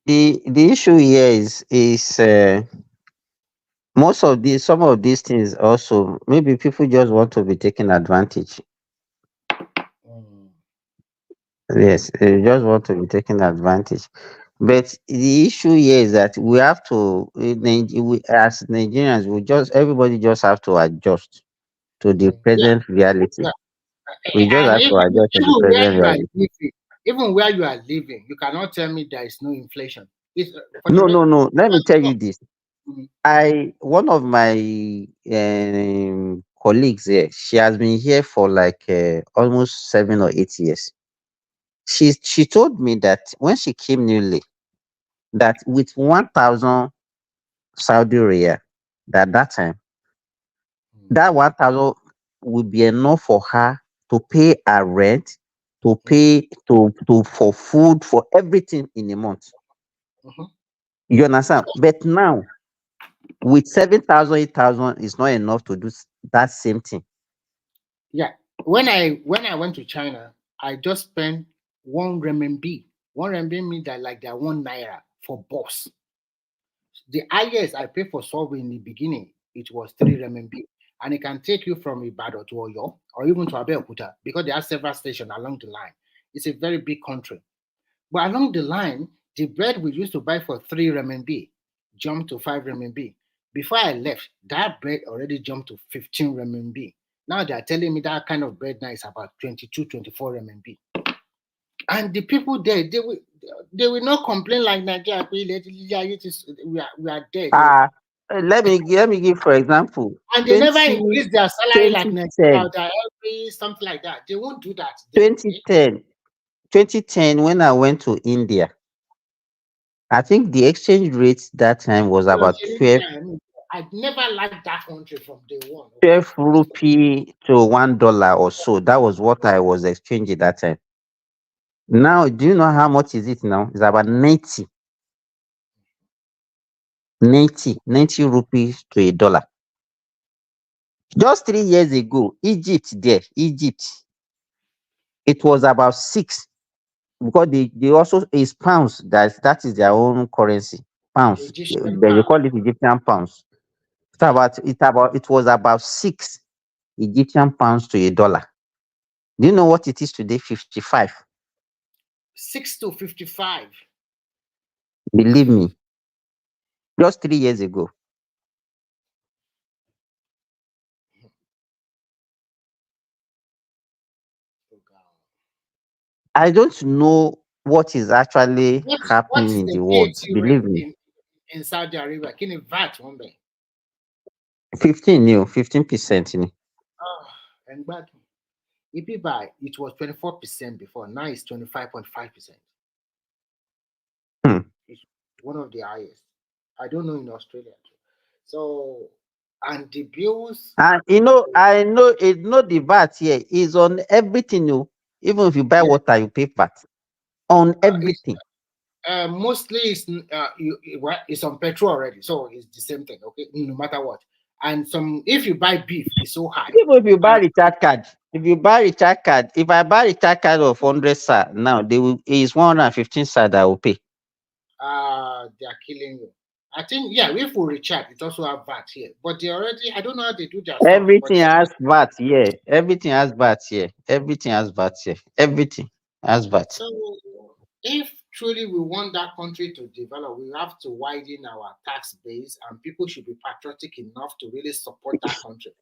The issue here is some of these things also maybe people just want to be taken advantage. Yes, they just want to be taken advantage. But the issue here is that we have to, as Nigerians, everybody just have to adjust to the Yeah, present reality. yeah. We just And have to adjust to the present reality. even where you are living, you cannot tell me there is no inflation. It's for the No, no, rest. no. Let me tell you this. Mhm. One of my colleagues here, she has been here for like almost 7 or 8 years. She told me that when she came newly, that with 1,000 Saudi riyal, that time, that 1,000 would be enough for her to pay her rent, to pay for food, for everything in a month. Mhm. You understand? But now, with 7,000, 8,000 is not enough to do that same thing. Yeah. When I went to China, I just spent 1 renminbi. 1 renminbi means that like that 1 naira for bus. The highest I paid for Subway in the beginning, it was 3 RMB. And it can take you from Ibadan to Oyo or even to Abeokuta because there are several stations along the line. It's a very big country. But along the line, the bread we used to buy for 3 RMB jumped to 5 RMB. Before I left, that bread already jumped to 15 RMB. Now they are telling me that kind of bread now is about 22, 24 RMB. And the people there, they will not complain like Nigeria. We are dead. Let me give for example. And they never increase their salary like 2010, Nigeria, every something like that. They won't do that. 2010, when I went to India, I think the exchange rate that time was about 12 I never liked that country from day one. 12 rupee to $1 or so. That was what I was exchanging that time. Now, do you know how much is it now? It's about 90 rupees to $1. Just 3 years ago, Egypt, it was about 6 because they also is pounds. That is their own currency. Pounds. They call it Egyptian pounds. It was about 6 Egyptian pounds to $1. Do you know what it is today? 55. 6 to 55. Believe me. Just 3 years ago. I don't know what is actually What happening is in the the world. VAT Believe rate me. in Saudi Arabia? Can you VAT one day? 15%. And back if you buy, it was 24% before. Now it's 25.5%. It's one of the highest. I don't know in Australia. So, and the bills. And I know the VAT here is on everything. Even if you buy water, you pay VAT on everything. Mostly it's on petrol already, so it's the same thing. Okay, no matter what. And if you buy beef, it's so high. Even if you buy recharge card, if I buy recharge card of 100 sir, now it's 115 sir that I will pay. They are killing you. I think if we recharge, it also have VAT here, but they already. I don't know how they do their Everything stuff. has VAT here. Everything has VAT here. Everything has VAT here. Everything has VAT. So, if truly we want that country to develop, we have to widen our tax base, and people should be patriotic enough to really support that country.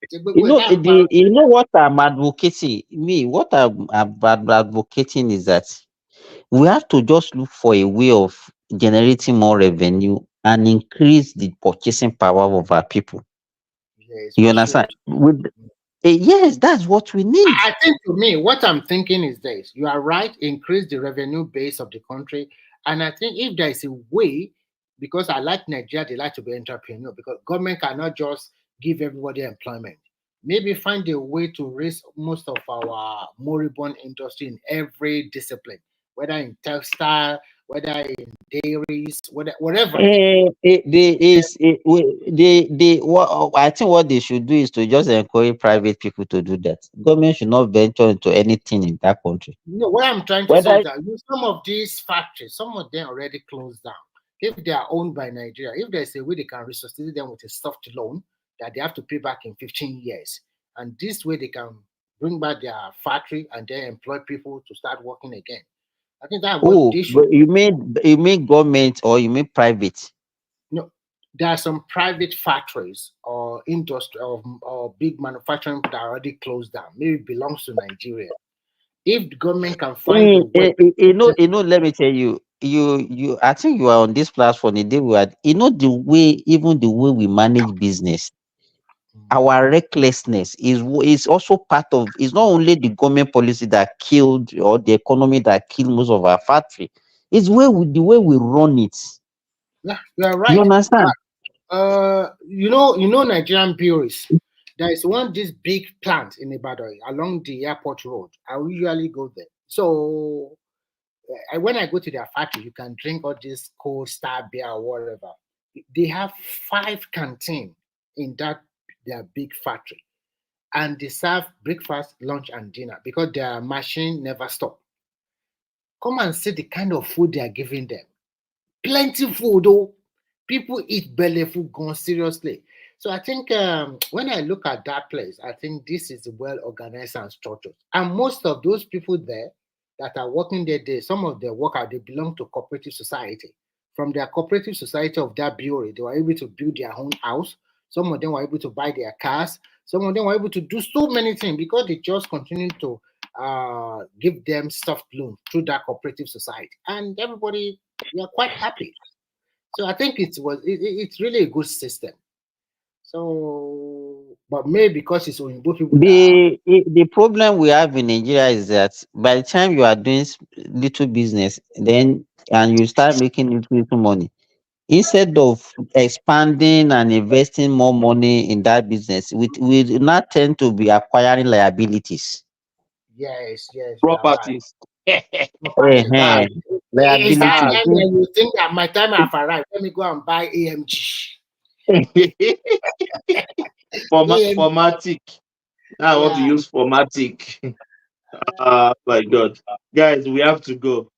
You know what I'm advocating? What I'm advocating is that we have to just look for a way of generating more revenue and increase the purchasing power of our people. Yes, you understand? Yes, that's what we need. I think to me, what I'm thinking is this: you are right, increase the revenue base of the country, and I think if there is a way, because I like Nigeria, they like to be entrepreneur, because government cannot just give everybody employment. Maybe find a way to raise most of our moribund industry in every discipline, whether in textile, whether in dairies, whatever. I think what they should do is to just encourage private people to do that. Government should not venture into anything in that country. No, what I'm trying to say is that some of these factories, some of them already closed down. If they are owned by Nigeria, if there's a way they can resuscitate them with a soft loan that they have to pay back in 15 years, and this way they can bring back their factory and then employ people to start working again. I think that's what they should. But you mean government or you mean private? No, there are some private factories or industry or big manufacturing that are already closed down. Maybe it belongs to Nigeria. If the government can find a way, let me tell you, I think you are on this platform the day we had, even the way we manage business, our recklessness is also part of. It's not only the government policy that killed or the economy that killed most of our factory. It's the way we run it. Yeah, you are right. You understand? You know Nigerian breweries. There is this big plant in Ibadan along the airport road. I usually go there. So when I go to their factory, you can drink all this cold star beer or whatever. They have 5 canteens in their big factory, and they serve breakfast, lunch, and dinner because their machine never stop. Come and see the kind of food they are giving them. Plenty food, though. People eat belly food gone seriously. So I think when I look at that place, I think this is well organized and structured. And most of those people there that are working there, some of their workers, they belong to cooperative society. From their cooperative society of that bureau, they were able to build their own house. Some of them were able to buy their cars. Some of them were able to do so many things because they just continue to give them soft loan through that cooperative society. And everybody, we are quite happy. So I think it's really a good system. So, but maybe because it's only both people The problem we have in Nigeria is that by the time you are doing little business, then and you start making little money, instead of expanding and investing more money in that business, we do not tend to be acquiring liabilities. yes, you are right. Properties. Property. Ah, It's that Liabilities. time when you think that my time have arrived. Let me go and buy AMG. Formatic. Now I want to Yeah. use formatic. My God. Guys, we have to go.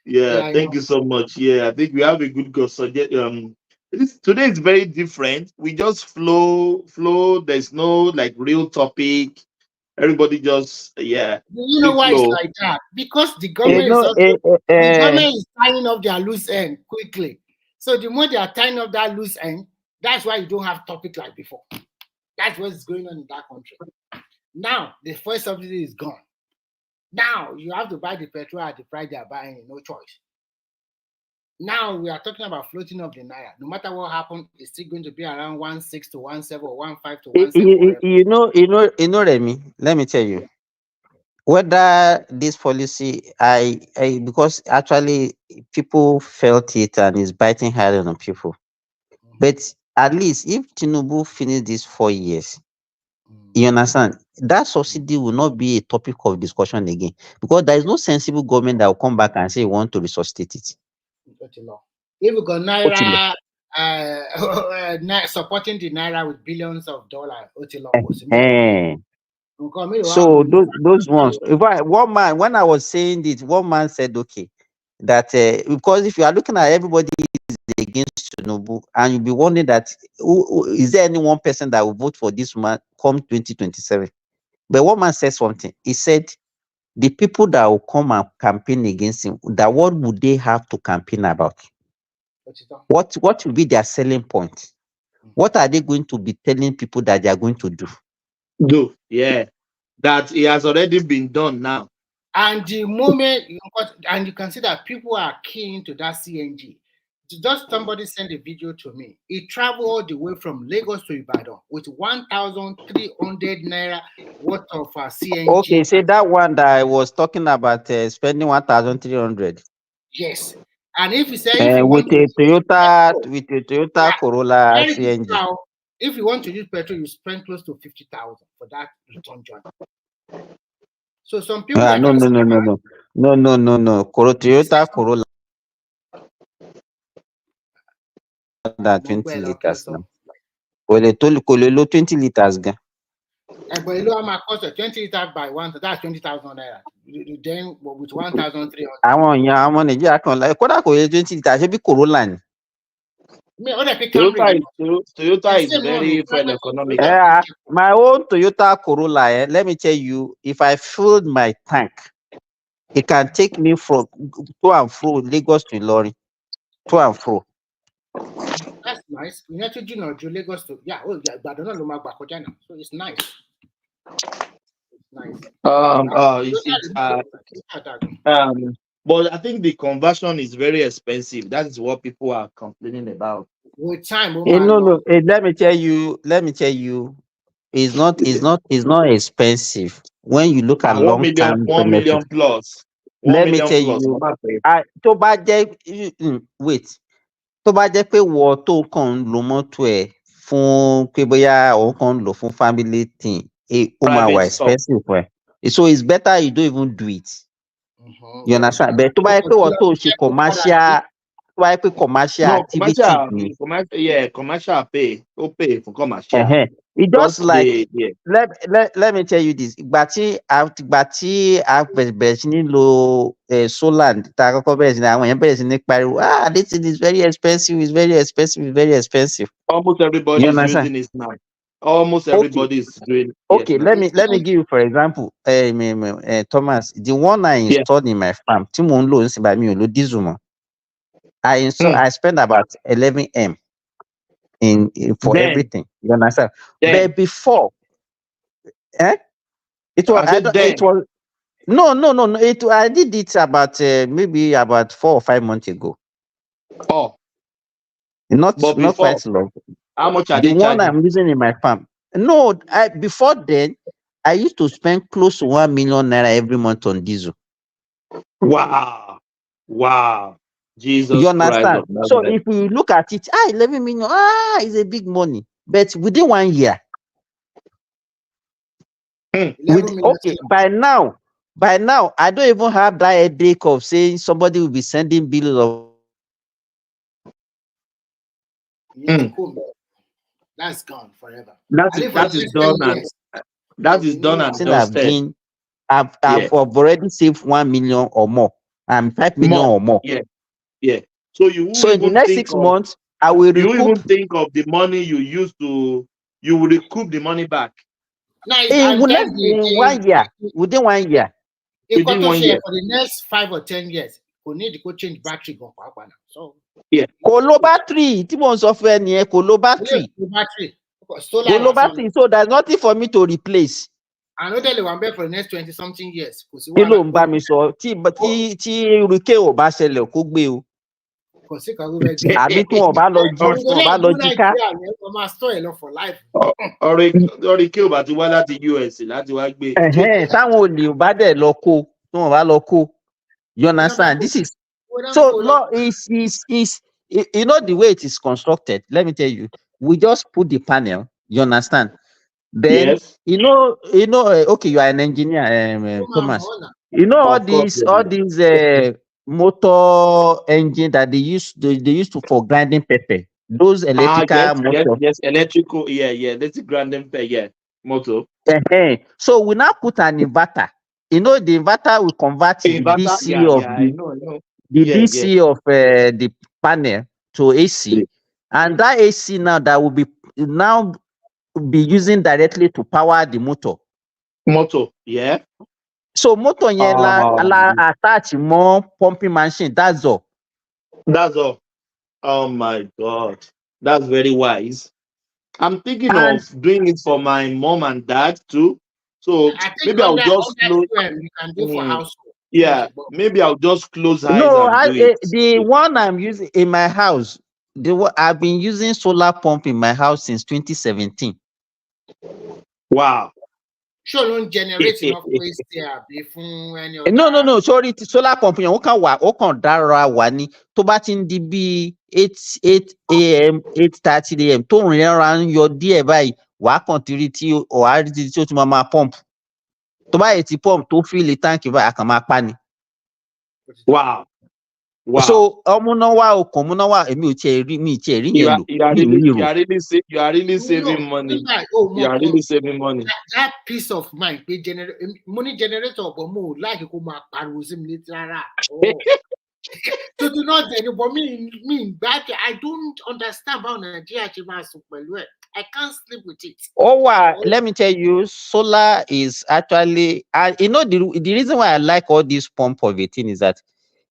Yeah, Yeah, I thank know. you so much. Yeah, I think we have a good go. So today is very different. We just flow. There's no like real topic. Everybody just Do you know free why it's flow. like that? Because the You government is know, also the government is tying up their loose end quickly. So the more they are tying up that loose end, that's why you don't have topic like before. That's what's going on in that country. Now the first subsidy is gone. Now you have to buy the petrol at the price they are buying, no choice. Now we are talking about floating of the naira. No matter what happens, it's still going to be around 1.6 to 1.7 or 1.5 to 1.7 whatever. Remy, let me tell you whether this policy, because actually people felt it and is biting hard on people. But at least if Tinubu finish these 4 years, you understand, that subsidy will not be a topic of discussion again because there is no sensible government that will come back and say we want to resuscitate it. If we got naira supporting the naira with billions of dollars, Eh. So those ones, one man, when I was saying this, one man said, okay, that because if you are looking at everybody is against Tinubu, and you'll be wondering that is there any one person that will vote for this man come 2027? But one man said something. He said the people that will come and campaign against him, that what would they have to campaign about? What will be their selling point? What are they going to be telling people that they are going to do? Yeah, that it has already been done now. And the moment and you can see that people are keen to that CNG. Just somebody sent a video to me. He traveled all the way from Lagos to Ibadan with 1,300 naira worth of CNG. Okay, say that one that I was talking about spending 1,300. Yes, and if you say if you with want to a Toyota Corolla CNG. If you want to use petrol, you spend close to 50,000 for that return journey. So some people No. Toyota Corolla that 20 liters now. Kò lè lo 20 liters gan. But you know how cost 20 liters by one, that's 20,000 naira. Then with 1,300. Àwọn Nàìjíríà kan láì kódà kò yẹ 20 liters ṣé bí Corolla ni. Toyota is very fuel economical. My own Toyota Corolla, let me tell you, if I filled my tank, it can take me from to and fro Lagos to Ilorin, to and fro. That's nice. We have to do Lagos to but I don't know so it's nice. It's nice. But I think the conversion is very expensive. That is what people are complaining about. With time, no. Let me tell you, it's not expensive when you look at long term. 1 million plus. Let me tell you, wait. Tó bá jẹ́ pé wọ́n tó kàn ń lo mọ́tò ẹ̀ fún pé bóyá òun kàn ń lò fún family thing, ó máa wà expensive fún ẹ. So it's better you don't even do it. You understand? But tó bá jẹ́ pé wọ́n tó ṣe commercial, tó bá jẹ́ pé commercial activity ni. Commercial pay. Ó pay for commercial. It Because just like let me tell you this. Ìgbà tí a bẹ̀rẹ̀ sí ní lo solar tá a kọ́kọ́ bẹ̀rẹ̀ sí ní àwọn èèyàn bẹ̀rẹ̀ sí ní pariwo this thing is very expensive, it's very expensive, it's very expensive. almost everybody You is understand? using it now. Almost Okay. everybody is doing yes Okay, now. let me give you for example, Thomas, the one I installed in my farm, tí mò ń lò nísìnyí báyìí mi ò lo diesel mọ́. I spend about 11M for Then, everything. You understand? But before, it was I said it was no. I did it about maybe about 4 or 5 months ago. Oh, Not but before, quite long. how much are The they one charging? I'm using in my farm. No, before then, I used to spend close to 1 million naira every month on diesel. Wow. Jesus You Christ understand? of So Nazareth. if we look at it, 11 million, is a big money. But within 1 year, by now, I don't even have that headache of saying somebody will be sending bills of. That's gone forever. That is done and that is done and dusted. I've already saved 1 million or more, and 5 million or more. Yeah. So you will in the even next think 6 months, I will recoup. You even think of the money you used to. You will recoup the money back. Within 1 year. Within 1 year. Within 1 year. For the next 5 or 10 years, we need to change battery. So yeah. Kò lo battery. Tí mò ń sọ fún ẹ nìyẹn, kò lo battery. Kò lo battery. So there's nothing for me to replace. I know that one for the next 20-something years. Kí ló ń bá mi sọ? Tí Ruke ò bá ṣẹlẹ̀ kó gbé o. Àbí tí wọ́n bá lọ jí ká. Ọ̀rẹ́ kí o bá ti wá láti US láti wá gbé. Táwọn olè ò bá dẹ̀ lọ kó, tí wọ́n bá lọ kó. You understand? This is so law is you know the way it is constructed. Let me tell you, we just put the panel. You understand? Then yes. you know. Okay, you are an engineer, Thomas. You know all these motor engine that they used to for grinding pepper. Those electrical motor. Yes, electrical. Yeah. That's grinding pepper. Yeah, motor. So we now put an inverter. You know the inverter will convert the DC of the DC of the panel to AC, and that AC now that will be using directly to power the motor. Yeah. So motor yẹn la attach more pumping machine. That's all. Oh my God, that's very wise. I'm thinking of doing it for my mom and dad too. So maybe I'll just close. You can do for household. Yeah, maybe I'll just close eyes and do it. The one I'm using in my house, I've been using solar pump in my house since 2017. Wow. Sure, don't generate enough waste there before any other. No. Sorry, solar pump yẹn ó kàn dára wà ní tó bá ti ń di bí 8 a.m. 8:30 a.m. tó rìn ra ń yọ díẹ̀ báyìí wàá kàn tiri tí ó ti máa pump. Tó bá yẹ ti pump tó fill tank báyìí a kàn máa pa ni. Wow. So ọmúnáwá ọkàn múnáwá èmi ò tiẹ̀ rí yẹn lò. You are really saving money. You are really saving money. That peace of mind, money generator, but more like you come So do not but me that I don't understand about Nigeria. I can't sleep with it. Let me tell you, solar is actually, the reason why I like all this pump of a thing is that,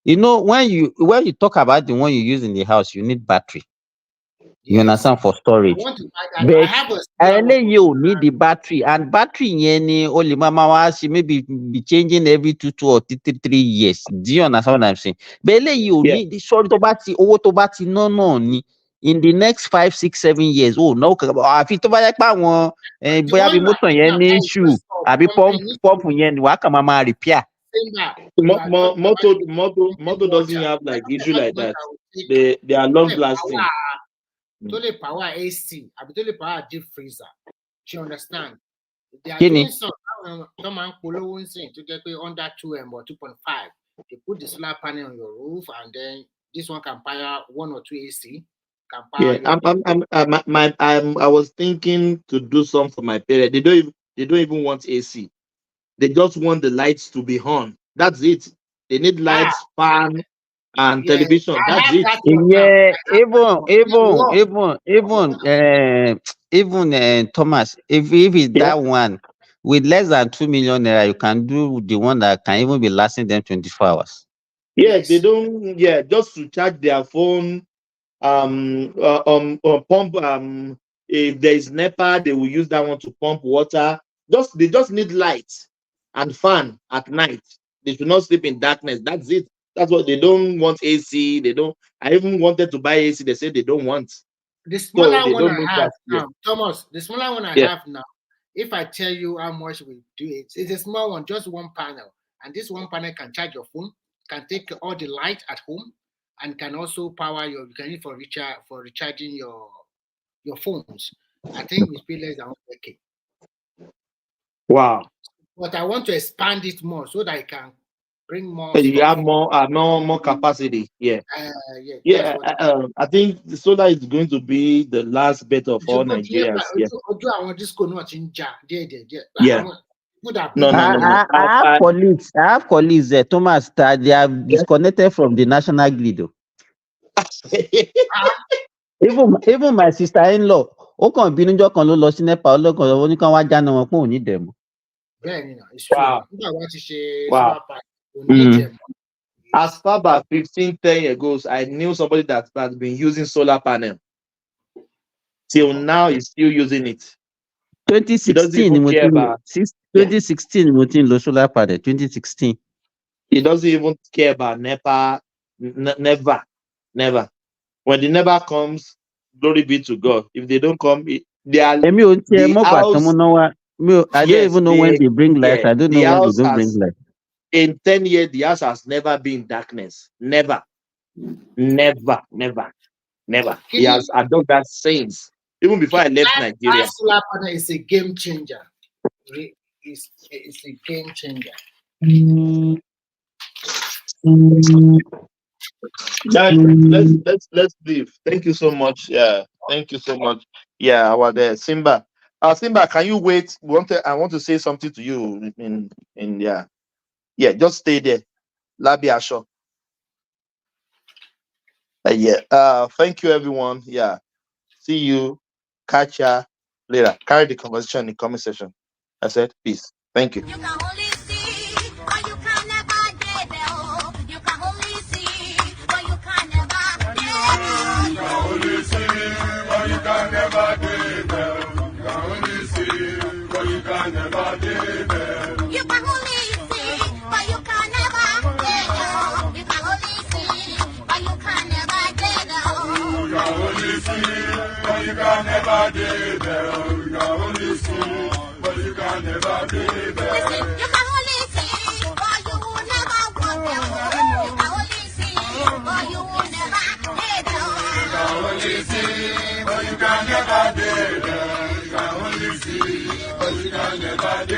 when you talk about the one you use in the house, you need battery. You understand, for storage. But you need the battery, and battery only mama maybe be changing every 2 or 3 years. Do you understand what I'm saying? But you need the short no in the next 5, 6, 7 years. Oh no, àfi tó bá yẹ pé àwọn bóyá bí motor yẹn ní issue àbí pump yẹn wàá kàn máa repair. Motor doesn't have like issue like that. They are long lasting. Totally power AC, totally power deep freezer. You understand? They are doing some to get under 2M or 2.5. They put the solar panel on your roof, and then this one can power 1 or 2 AC. can power Yeah, your I was thinking to do some for my parents. They don't even want AC. They just want the lights to be on. That's it. They need ah lights, fan, and yeah. television. I That's have it. that one now. Yeah, I have that one. Thomas, if it's Yeah. that one with less than 2 million naira, you can do the one that can even be lasting them 24 hours. Yeah, they Yes. don't. Yeah, just to charge their phone. Pump. If there is NEPA, they will use that one to pump water. They just need lights and fan at night. They should not sleep in darkness. That's it. That's what they don't want. AC. They don't. I even wanted to buy AC. They say they don't want. The So smaller they one don't I need have that. Yeah. now, Thomas, the smaller one I Yeah. have now, if I tell you how much we do it, it's a small one, just one panel. And this one panel can charge your phone, can take all the light at home, and can also power you can use for recharging your phones. I think we pay less than 100K. Wow. But I want to expand it more so that I can bring more So you stuff. have more capacity. Yeah. Yeah, that's Yeah. what I think the solar is going to be the last bet of all Nigerians. Yeah. I want this not in jar. Yeah. No. I have colleagues there, Thomas, that they are disconnected from the national grid. Even my sister-in-law, ó kàn bínú jọ́ kan ló lọ sí NEPA ọlọ́kan ó ní kán wá jáná wọn pé òun ní dẹ̀mọ́. It's true. Wow. Solar Mm. As far back 10 years ago, I knew somebody that has been using solar panel. Till now, he's still using it. 2016 2016 mo ti ń lo solar panel 2016. He doesn't even care about NEPA. Never. When the NEPA comes, glory be to God. If they don't come, they are I don't even know when they bring light. I don't know when they don't bring light. In 10 years, the house has never been in darkness. Never. He has adopted that since. Even before I left Nigeria. That solar panel is a game changer. It's a game changer. Let's leave. Thank you so much. Yeah, thank you so much. Yeah, our there, Simba. Simba, can you wait? I want to say something to you. Yeah, just stay there. Labi Asho. Yeah. Thank you, everyone. Yeah. See you. Catch ya later. Carry the conversation in the comment section. I said peace. Thank you. You can only see, but you can never get there. You can only see, but you can never get there. You can only see, but you can never get there. You can only see, but you can never get there. You can only see, but you can never get there. You can only see, but you can never get there. You can only see, but you can never get there. You can only see. But you can never be there. Listen, you can only see, but you will never want them. You can only see, but you will never get them. You can only see, but you can never be there. You can only see, but you can never be